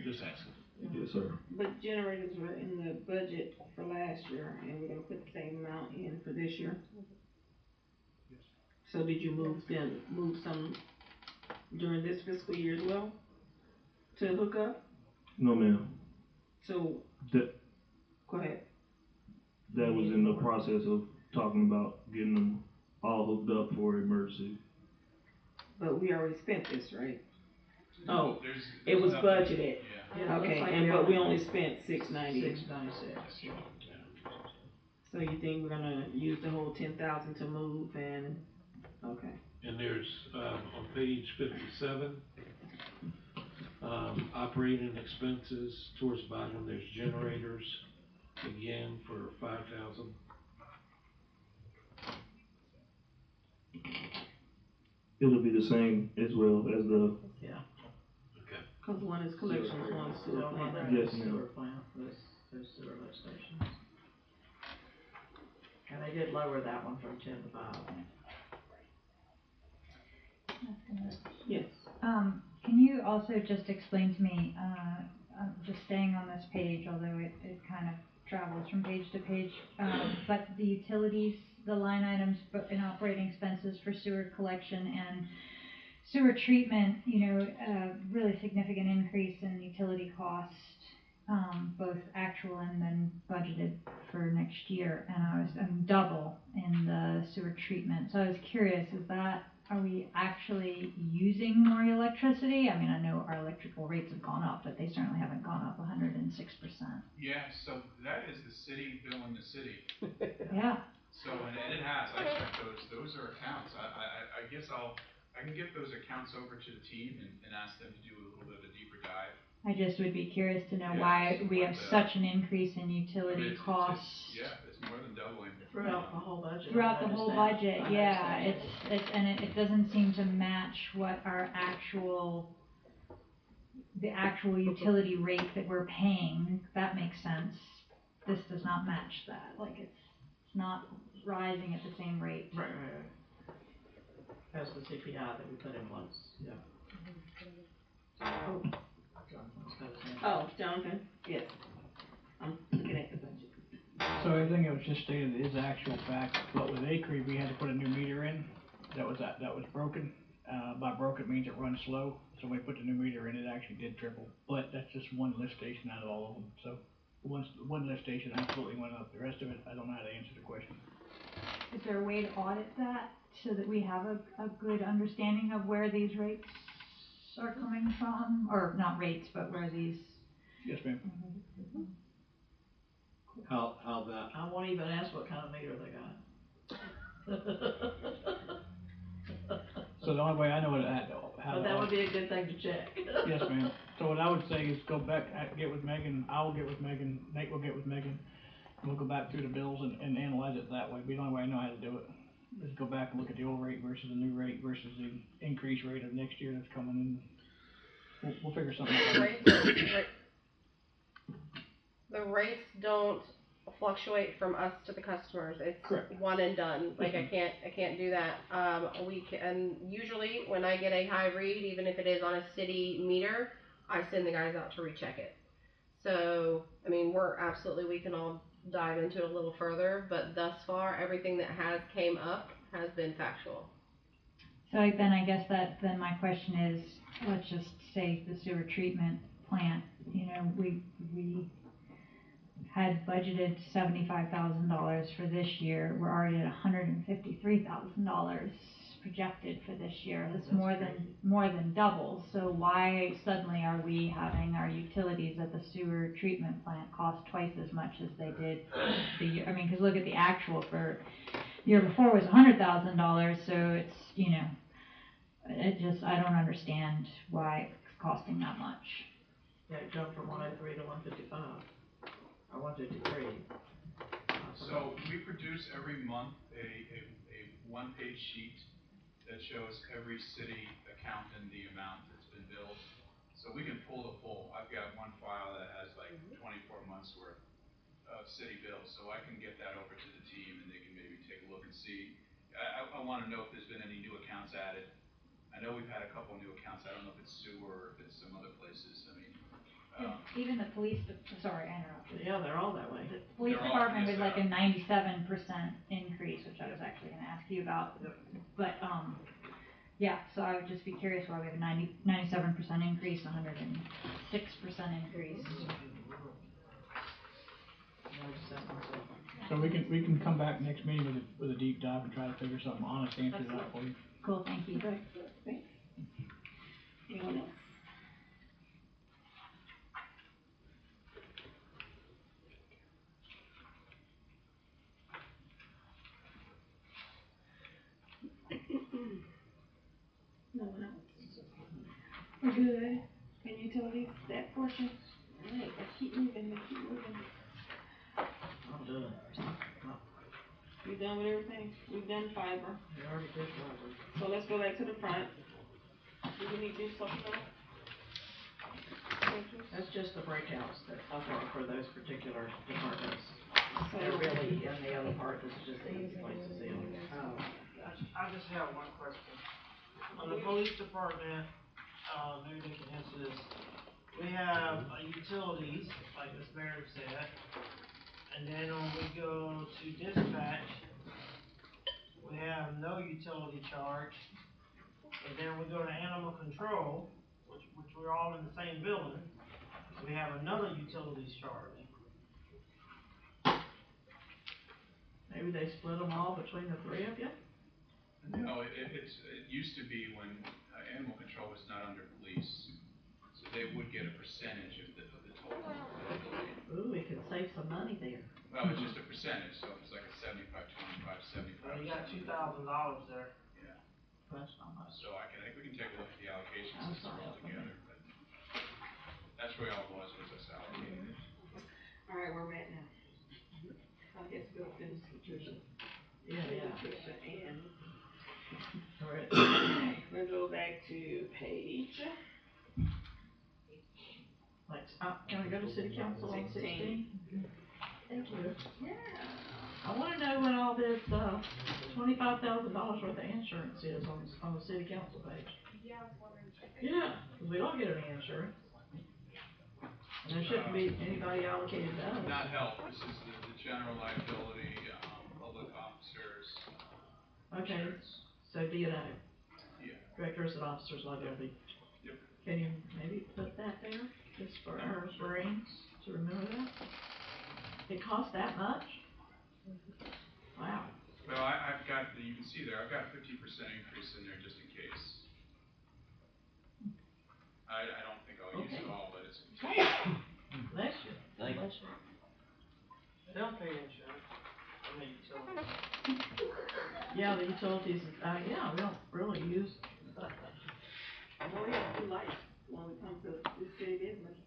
just asking. Yes, sir. But generators were in the budget for last year, and we're gonna put the same amount in for this year. So did you move some during this fiscal year as well to hook up? No, ma'am. So, That, go ahead. that was in the process of talking about getting them all hooked up for emergency. But we already spent this, right? Oh, There's it was nothing- budgeted. Yeah. Okay, Looks like but we only spent $696. $696. So you think we're gonna use the whole 10,000 to move and, okay. And there's, on page 57, operating expenses towards the bottom, there's generators, again, for 5,000. It'll be the same as well as the, Yeah. Okay. Cause one is collections, one is sewer plant. Yes, ma'am. Sewer plant, those sewer lift stations. And they did lower that one from 10 to 5. Yes. Can you also just explain to me, just staying on this page, although it kind of travels from page to page, but the utilities, the line items in operating expenses for sewer collection and sewer treatment, really significant increase in utility cost, both actual and then budgeted for next year, and double in the sewer treatment. So I was curious, are we actually using more electricity? I mean, I know our electrical rates have gone up, but they certainly haven't gone up 106%. Yeah, so that is the city billing the city. Yeah. So, and it has, I checked those are accounts, I guess I can get those accounts over to the team and ask them to do a little bit of a deeper dive. I just would be curious to know Yeah, why we have what, such an increase in utility it's- costs. Yeah, it's more than doubling. Throughout the whole budget. Throughout the whole budget, yeah, I it doesn't seem to match what our the actual utility rate that we're paying. That makes sense. This does not match that, like it's not rising at the same rate. Right. That's the CPI that we put in once, yeah. Oh, Jonathan, yes. I'm looking at the budget. So everything that was just stated is actual fact, but with Acre, we had to put a new meter in, that was broken. By broken means it runs slow, so when we put the new meter in, it actually did triple, but that's just one lift station out of all of them, so one lift station absolutely went up, the rest of it, I don't know how to answer the question. Is there a way to audit that so that we have a good understanding of where these rates are coming from? Or not rates, but where these. Yes, ma'am. How that? I won't even ask what kind of meter they got. So the only way I know how But to. that would be a good thing to check. Yes, ma'am. So what I would say is go back, get with Megan, I'll get with Megan, Nate will get with Megan. And we'll go back through the bills and analyze it that way. Be the only way I know how to do it. Is go back and look at the old rate versus the new rate versus the increased rate of next year that's coming in. We'll figure something out. The rates don't fluctuate from us to the customers. It's correct. One and done. Like I can't do that. And usually when I get a high read, even if it is on a city meter, I send the guys out to recheck it. So, I mean, we can all dive into it a little further, but thus far, everything that has came up has been factual. So then I guess then my question is, let's just say the sewer treatment plant, we had budgeted $75,000 for this year. We're already at $153,000 projected for this year. That's more than double. So why suddenly are we having our utilities at the sewer treatment plant cost twice as much as they did the year? I mean, because look at the actual for the year before was $100,000. So it's I don't understand why it's costing that much. Yeah, it jumped from 103 to 155, or 153. So we produce every month a one-page sheet that shows every city account and the amount that's been billed. So we can pull the full. I've got one file that has like 24 months worth of city bills, so I can get that over to the team and they can maybe take a look and see. I want to know if there's been any new accounts added. I know we've had a couple new accounts. I don't know if it's sewer or if it's some other places. I mean, Even the police, sorry, I interrupted. Yeah, they're all that way. The police They're all- department yes, was they like are. a 97% increase, which I was actually gonna ask you about. But, yeah, so I would just be curious why we have a 97% increase, 106% increase. So we can come back next meeting with a deep dive and try to figure something honest answer to that for you. Cool, thank you. Okay, thanks. Anyone else? No one else? We're good. And utilities, that portion? Alright, let's keep moving, I'm done. You done with everything? We've done fiber. We already did fiber. So let's go back to the front. Do we need to do something else? That's just the breakouts that are for those particular departments. So- They're really, in the other part, this is just the easy place to see them. I just have one question. On the police department, maybe they can answer this. We have utilities, like Ms. Meredith said, and then when we go to dispatch, we have no utility charge. And then we go to animal control, which we're all in the same building, we have another utilities charge. Maybe they split them all between the three of you? No, it used to be when animal control was not under police, so they would get a percentage of the total liability. Ooh, we could save some money there. Well, it's just a percentage, so it's like a 75-25, 75. So you got $2,000 there. Yeah. That's not much. So I think we can take a look at the allocation I'm system sorry. altogether, but that's where all was us allocated. Alright, where we at now? I guess we'll finish Patricia. Yeah. Patricia and. Alright. We'll go back to page. Can I go to city council on 16? Thank you. Yeah. I wanna know what all this, $25,000 worth of insurance is on the city council page. Yeah, 'cause we don't get any insurance. And there shouldn't be anybody allocated to us. Not health, this is the general liability, public officers. Okay, insurance. so D&O. Yeah. Directors and officers liability. Yep. Can you maybe put that there, just for our brains to remember that? It costs that much? Wow. Well, I've got, you can see there, I've got a 50% increase in there just in case. I don't think I'll use it all, but it's. Bless you. Thank you. Bless you. They don't pay insurance. I mean, utilities. Yeah, the utilities, yeah, we don't really use. I know we have to do lights when we come to this city business.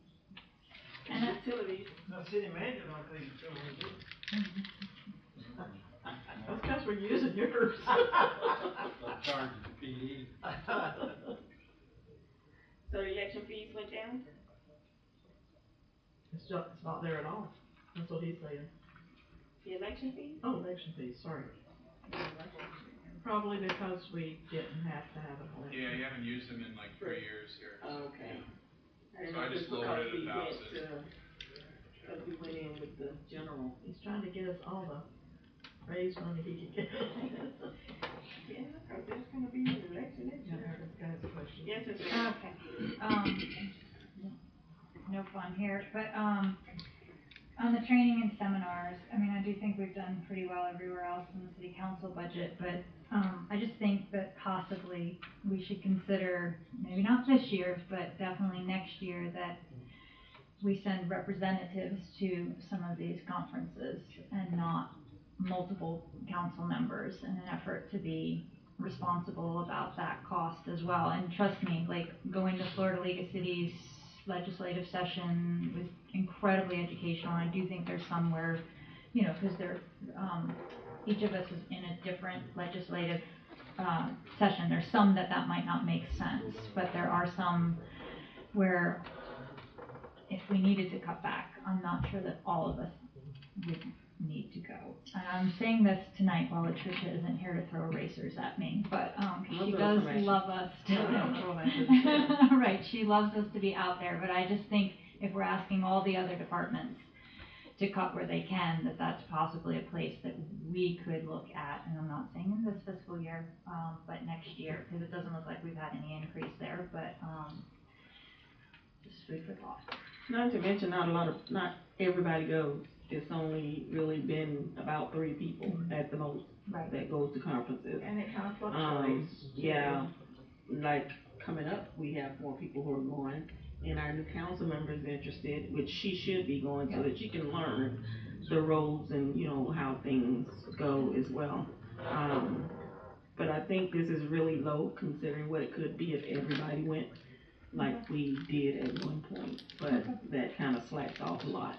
And Utilities. No, city manager don't pay utilities. That's because we're using yours. Charge the PD. So the election fees went down? It's not there at all. That's what he's saying. The election fees? Oh, election fees, sorry. Probably because we didn't have to have an election. Yeah, you haven't used them in like 3 years here. Okay. So I just lowered it 1,000. Because we went in with the general. He's trying to get us all the raise money he can get. Yeah, because there's gonna be an election next Yeah, year. this guy's a question. Yes, it's. Okay. No fun here, but, on the training and seminars, I mean, I do think we've done pretty well everywhere else in the city council budget, but, I just think that possibly we should consider, maybe not this year, but definitely next year, that we send representatives to some of these conferences and not multiple council members in an effort to be responsible about that cost as well. And trust me, like, going to Florida League of Cities legislative session was incredibly educational. I do think there's some where, you know, because they're, each of us is in a different legislative, session. There's some that might not make sense, but there are some where if we needed to cut back, I'm not sure that all of us would need to go. And I'm saying this tonight while Latricia isn't here to throw erasers at me, but she does love us to, right, she loves us to be out there, but I just think if we're asking all the other departments to cut where they can, that's possibly a place that we could look at, and I'm not saying in this fiscal year, but next year, because it doesn't look like we've had any increase there, but, just food for thought. Not to mention, not everybody goes. It's only really been about 3 people at the most that goes to conferences. And it kind of fluctuates. Yeah, like coming up, we have more people who are going, and our new council member is interested, which she should be going so that she can learn the roles and, you know, how things go as well. But I think this is really low considering what it could be if everybody went like we did at one point, but that kind of slacked off a lot.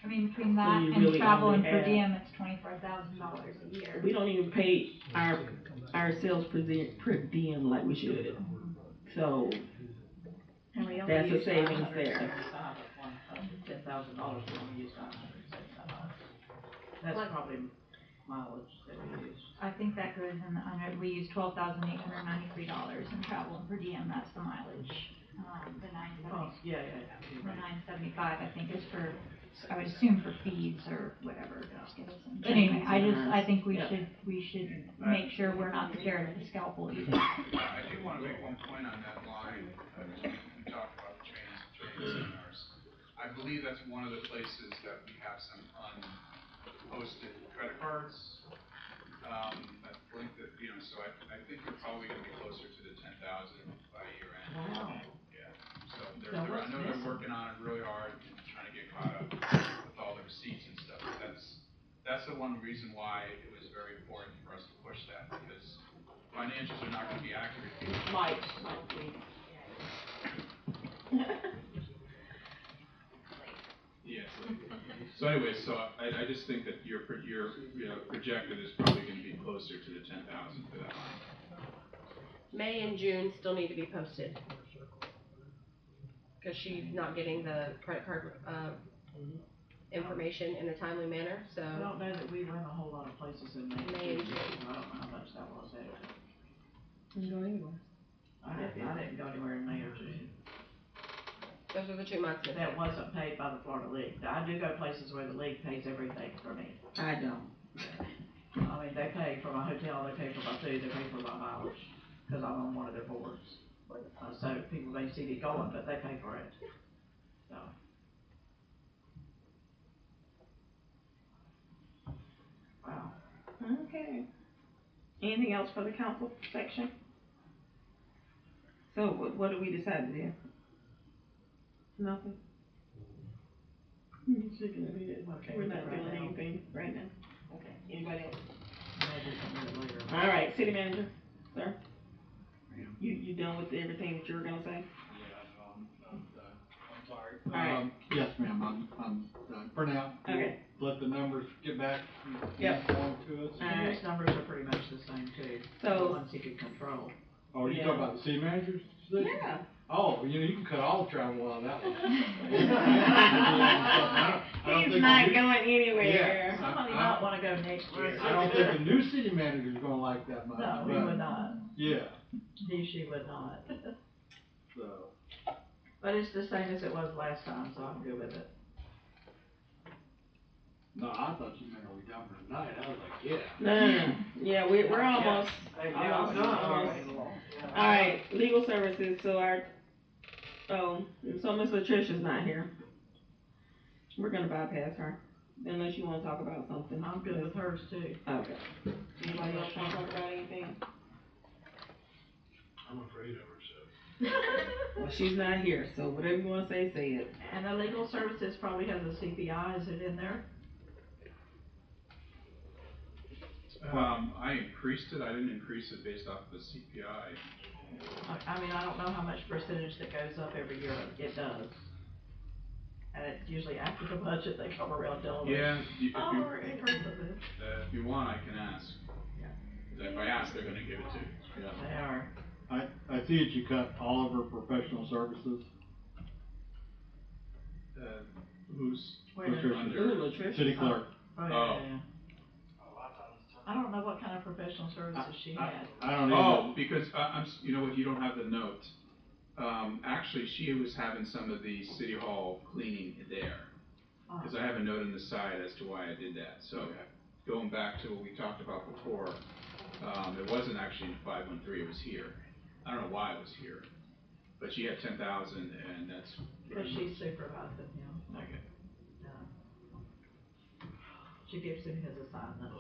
I mean, between that you and really travel only and per have- diem, it's $24,000 a year. We don't even pay ourselves per diem like we should. So And we only that's a use savings there. $10,000 we only use $575. That's probably mileage that we use. I think that goes in, we use $12,893 in travel and per diem, that's the mileage. The Yeah. the $975, I think, is for, I would assume for fees or whatever. But anyway, I think we should make sure we're not the carrot and the scalpel either. I do want to make one point on that line, we talked about the training seminars. I believe that's one of the places that we have some unposted credit cards. I think that, you know, so I think we're probably gonna be closer to the 10,000 by year end. Wow. Yeah, so I know they're working on it really hard, and trying to get caught up with all the receipts and stuff. That's the one reason why it was very important for us to push that, because financials are not gonna be accurate. Mike, Yes. So anyway, I just think that your projected is probably gonna be closer to the 10,000 for that line. May and June still need to be posted. Cause she's not getting the credit card, information in a timely manner, so. I don't know that we run a whole lot of places in May. May and June. I don't know how much that was there. Didn't go anywhere. I didn't go anywhere in May or June. Those are the 2 months. That wasn't paid by the Florida League. I do go places where the league pays everything for me. I don't. I mean, they pay for my hotel, they pay for my food, they pay for my mileage, because I'm on one of their boards. So people may see me going, but they pay for it. So. Wow. Okay. Anything else for the council section? So what do we decide to do? Nothing? You're shaking your head. Okay, We're not right doing now. anything right now. Okay, anybody else? Maybe something later. All right, city manager, sir? You done with everything that you were gonna say? I'm sorry. All right. Yes, ma'am, I'm done for now. Okay. Let the numbers get back. Yep. Along to us. All And right. his numbers are pretty much the same too. So- The ones he could control. Oh, you Yeah. talking about the city managers? Yeah. Oh, you can cut all the travel out of that one. He's not going anywhere. Yeah. Somebody might wanna go next year. I don't think the new city manager's gonna like that much. No, he but- would not. Yeah, She would not. so. But it's the same as it was last time, so I'm good with it. No, I thought you meant are we done for tonight? I was like, yeah. No. Yeah, we're almost. Yeah, Almost. almost. All right, legal services, so so Miss Latricia's not here. We're gonna bypass her, unless you wanna talk about something. I'm good with hers too. Okay. Anybody else wanna talk about anything? I'm afraid of her, so. Well, she's not here, so whatever you wanna say, say it. And the legal services probably has a CPI, is it in there? I increased it, I didn't increase it based off the CPI. I mean, I don't know how much percentage that goes up every year, but it does. And it's usually after the budget, they come around telling us. Yeah, Oh, we're increasing this. if you want, I can ask. Yeah. 'Cause if I ask, they're gonna give it to you. Yeah. They are. I see that you cut all of her professional services. Who's Where? under? Ooh, Latricia. City clerk. Oh, yeah, Oh. yeah, yeah. I don't know what kind of professional services she had. I don't even. Oh, because you know what, you don't have the note. Actually, she was having some of the city hall cleaning there. Because I have a note on the side as to why I did that, so going back to what we talked about before, it wasn't actually in 513, it was here. I don't know why it was here, but she had 10,000 and that's. Because she's supervising him. Okay. She gives him his assignments.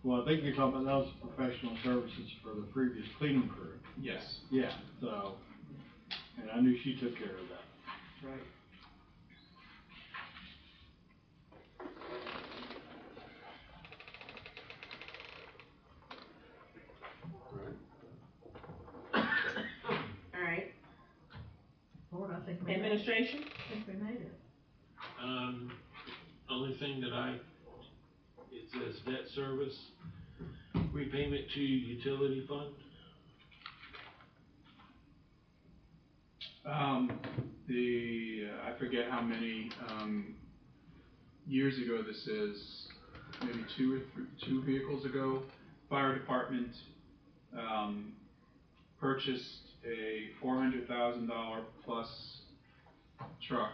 Well, I think you're talking about those professional services for the previous cleaning crew. Yes. Yeah, so, and I knew she took care of that. Right. Alright, Lord, I think we made it. administration? I think we made it. Only thing that it says debt service, repayment to utility fund. I forget how many, years ago this is, maybe two vehicles ago, fire department, purchased a $400,000 plus truck.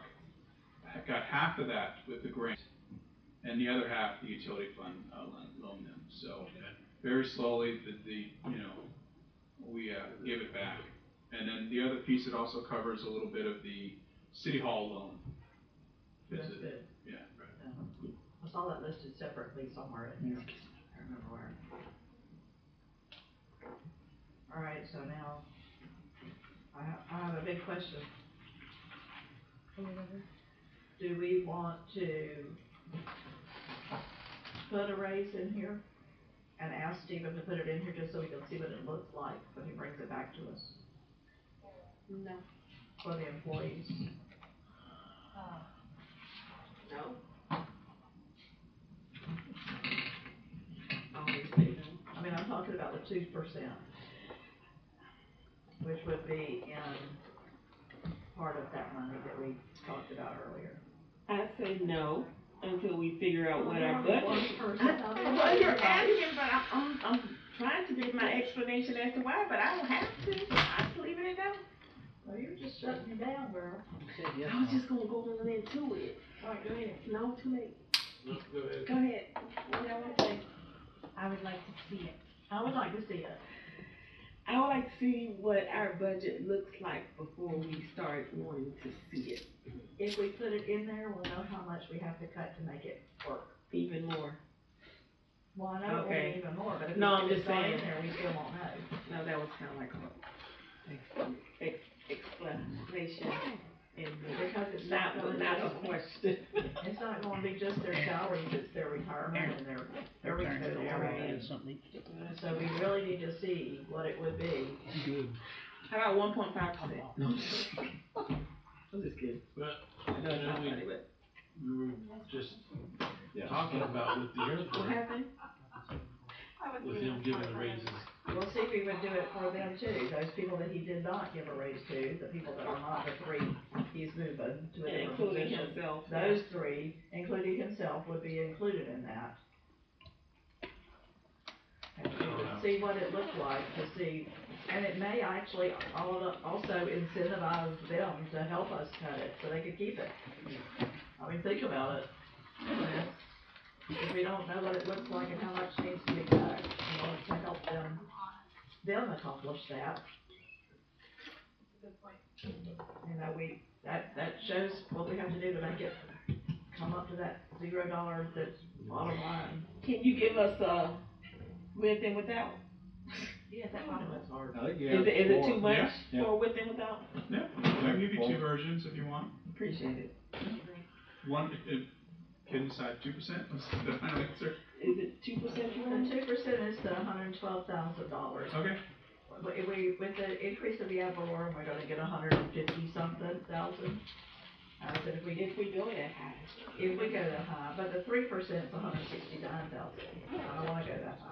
Got half of that with the grant, and the other half the utility fund loaned them. So very slowly, we gave it back. And then the other piece, it also covers a little bit of the city hall loan. That's good. Yeah. I saw that listed separately somewhere in here. I don't remember where. All right, so now, I have a big question. Do we want to put a raise in here and ask Stephen to put it in here just so we can see what it looks like when he brings it back to us No. for the employees? No. Obviously, no. I mean, I'm talking about the 2%, which would be in part of that money that we talked about earlier. I say no until we figure out what our budget. Well, you're asking, but I'm trying to give my explanation as to why, but I don't have to. I just leave it at no. Well, you're just shutting me down, girl. I was just gonna go on into it. All right, go ahead. No, too late. No, go ahead. Go ahead. What y'all wanna say? I would like to see it. I would like to see it. I would like to see what our budget looks like before we start wanting to see it. If we put it in there, we'll know how much we have to cut to make it work. Even more. Well, I know it Okay. won't be even more, but if No, I'm it's just not saying. in there, we still won't know. No, that was kind of like a explanation and Because it's not going a to- question. It's not gonna be just their salaries, it's their retirement and their everything. So we really need to see what it would be. Good. How about 1.5%? No. I'm just kidding. But, I know it's not we funny, but. were just talking about with the What airport, happened? with him giving the raises. Well, see, we would do it for them too, those people that he did not give a raise to, the people that are not the three he's moving to a different Including position. himself. Those three, including himself, would be included in that. And we would see what it looked like to see, and it may actually also incentivize them to help us cut it, so they could keep it. I mean, think about it. If we don't know what it looks like and how much needs to be cut, in order to help them accomplish that. You know, that shows what we have to do to make it come up to that $0 that's bottom line. Can you give us a with and without? Yeah, that bottom one's hard. I think you Is have it four. too much Yeah. for with and without? Yeah, I can give you two versions if you want. Appreciate it. One, can decide 2%, is the final answer. Is it 2% you want? The 2% is the $112,000. Okay. With the increase of the ad valorem, we're gonna get 150-something thousand. But if we go that high. If we go that high, but the 3% is 169,000. I don't wanna go that high.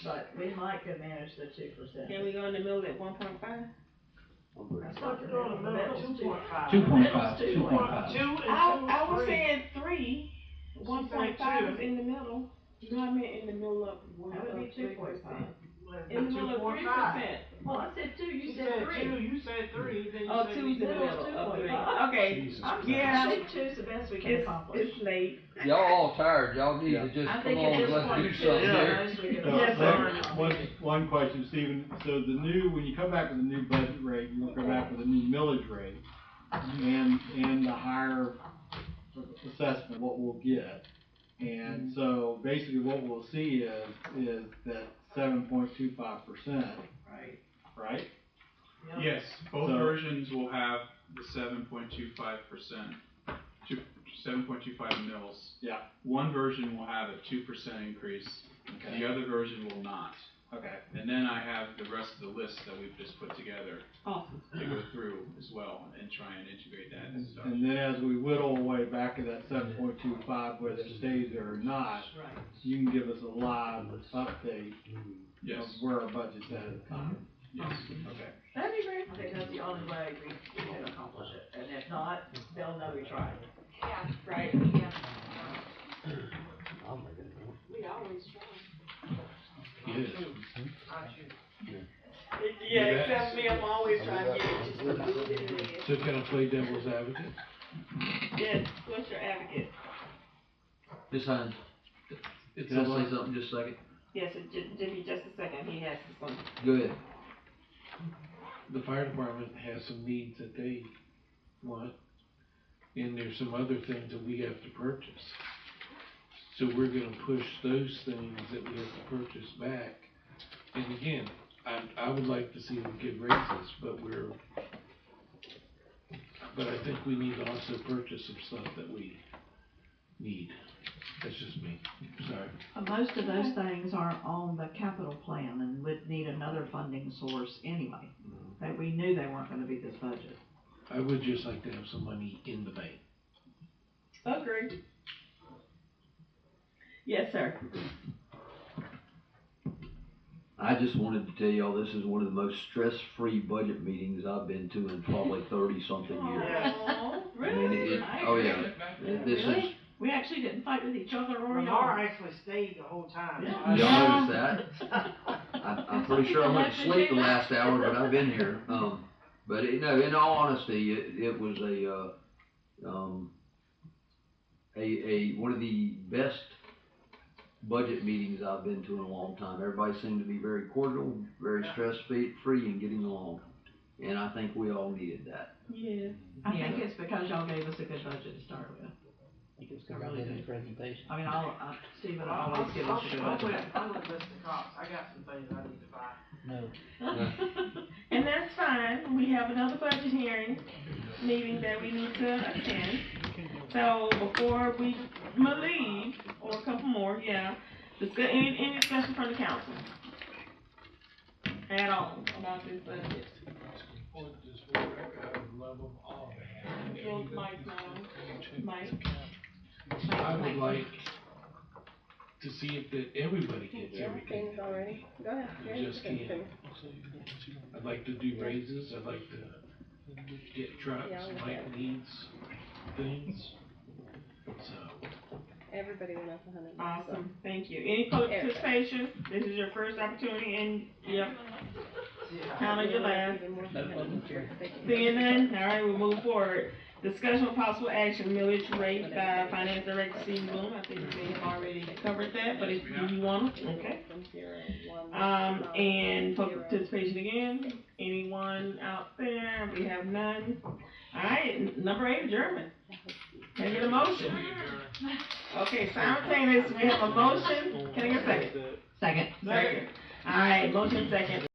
But we might could manage the 2%. Can we go in the middle at 1.5? That's not the middle, the middle's 2.5. 2.5. 2.5. I was saying 3. 1.5 is in the middle. No, I meant in the middle of 1. That would be 2.5. In the middle of 3%. Well, I said 2, you She said said 3. 2, you said 3, then you Oh, said. 2's in the No, middle it's of 3. 2.5. Okay, Jesus I yeah. think 2's the best we can accomplish. It's late. Y'all all tired, y'all need to I just come think on, at this let's point, do 2 is something the here. most we can So, Yes, accomplish. sir. one question, Stephen, so the new, when you come back with a new budget rate, you'll come back with a new millage rate and the higher assessment, what we'll get. And so basically what we'll see is that 7.25%, Right. right? Yep. Yes, both So- versions will have the 7.25%, 7.25 mils. Yeah. One version will have a 2% increase, Okay. the other version will not. Okay. And then I have the rest of the list that we've just put together Awesome. to go through as well and try and integrate that and stuff. And then as we whittle away back to that 7.25, whether it stays there or not, Right. you can give us a live update Yes. of where our budget's at the time. Yes. Okay. That'd be great. I think that's the only way we can accomplish it. And if not, they'll know we tried. Yeah. Right? Yeah. We always try. Yes. Yeah, except me, I'm always trying to get you. So can I play devil's advocate? Yes, what's your advocate? Ms. Hines, It's can a I say lot. something just a second? Yes, give me just a second, he has something. Go ahead. The fire department has some needs that they want, and there's some other things that we have to purchase. So we're gonna push those things that we have to purchase back. And again, I would like to see them get raises, but I think we need to also purchase some stuff that we need. That's just me, sorry. Most of those things are on the capital plan and would need another funding source anyway. That we knew they weren't gonna be this budget. I would just like to have some money in the bank. Agreed. Yes, sir. I just wanted to tell y'all, this is one of the most stress-free budget meetings I've been to in probably 30-something years. Aw, I mean, really? oh yeah, this is, Really? We actually didn't fight with each other or y'all. Lenore actually stayed the whole time. so I- y'all noticed that? I'm pretty sure I went to sleep the last hour, but I've been here. But no, in all honesty, it was one of the best budget meetings I've been to in a long time. Everybody seemed to be very cordial, very stress-free and getting along. And I think we all needed that. Yeah. I think it's because y'all gave us a good budget to start with. I really do. Presentation. I mean, Stephen always give us a good budget. I'm with Mr. Cox, I got some things I need to buy. No. And that's fine, we have another budget hearing meeting that we need to attend. So before we leave, or a couple more, yeah, any discussion from the council? At all about this budget? Joe, Mike, no. Mike? I would like to see if that everybody gets everything. Things already. Go ahead. You just can't. I'd like to do raises, I'd like to get trucks, Yeah, I'll look Mike at it. needs things, so. Everybody went up 100. Awesome, thank you. Any public participation? This is your first opportunity and, yep. Count on your last. Seeing none, all right, we'll move forward. Discussion of possible action, millage rate by Finance Director Steve Bloom. I think we have already covered that, but if you want to, okay. And public participation again. Anyone out there? We have none. All right, number 8, adjournment. Can I get a motion? Okay, simultaneous, we have a motion. Can I get a second? Second. Second. All right, motion second.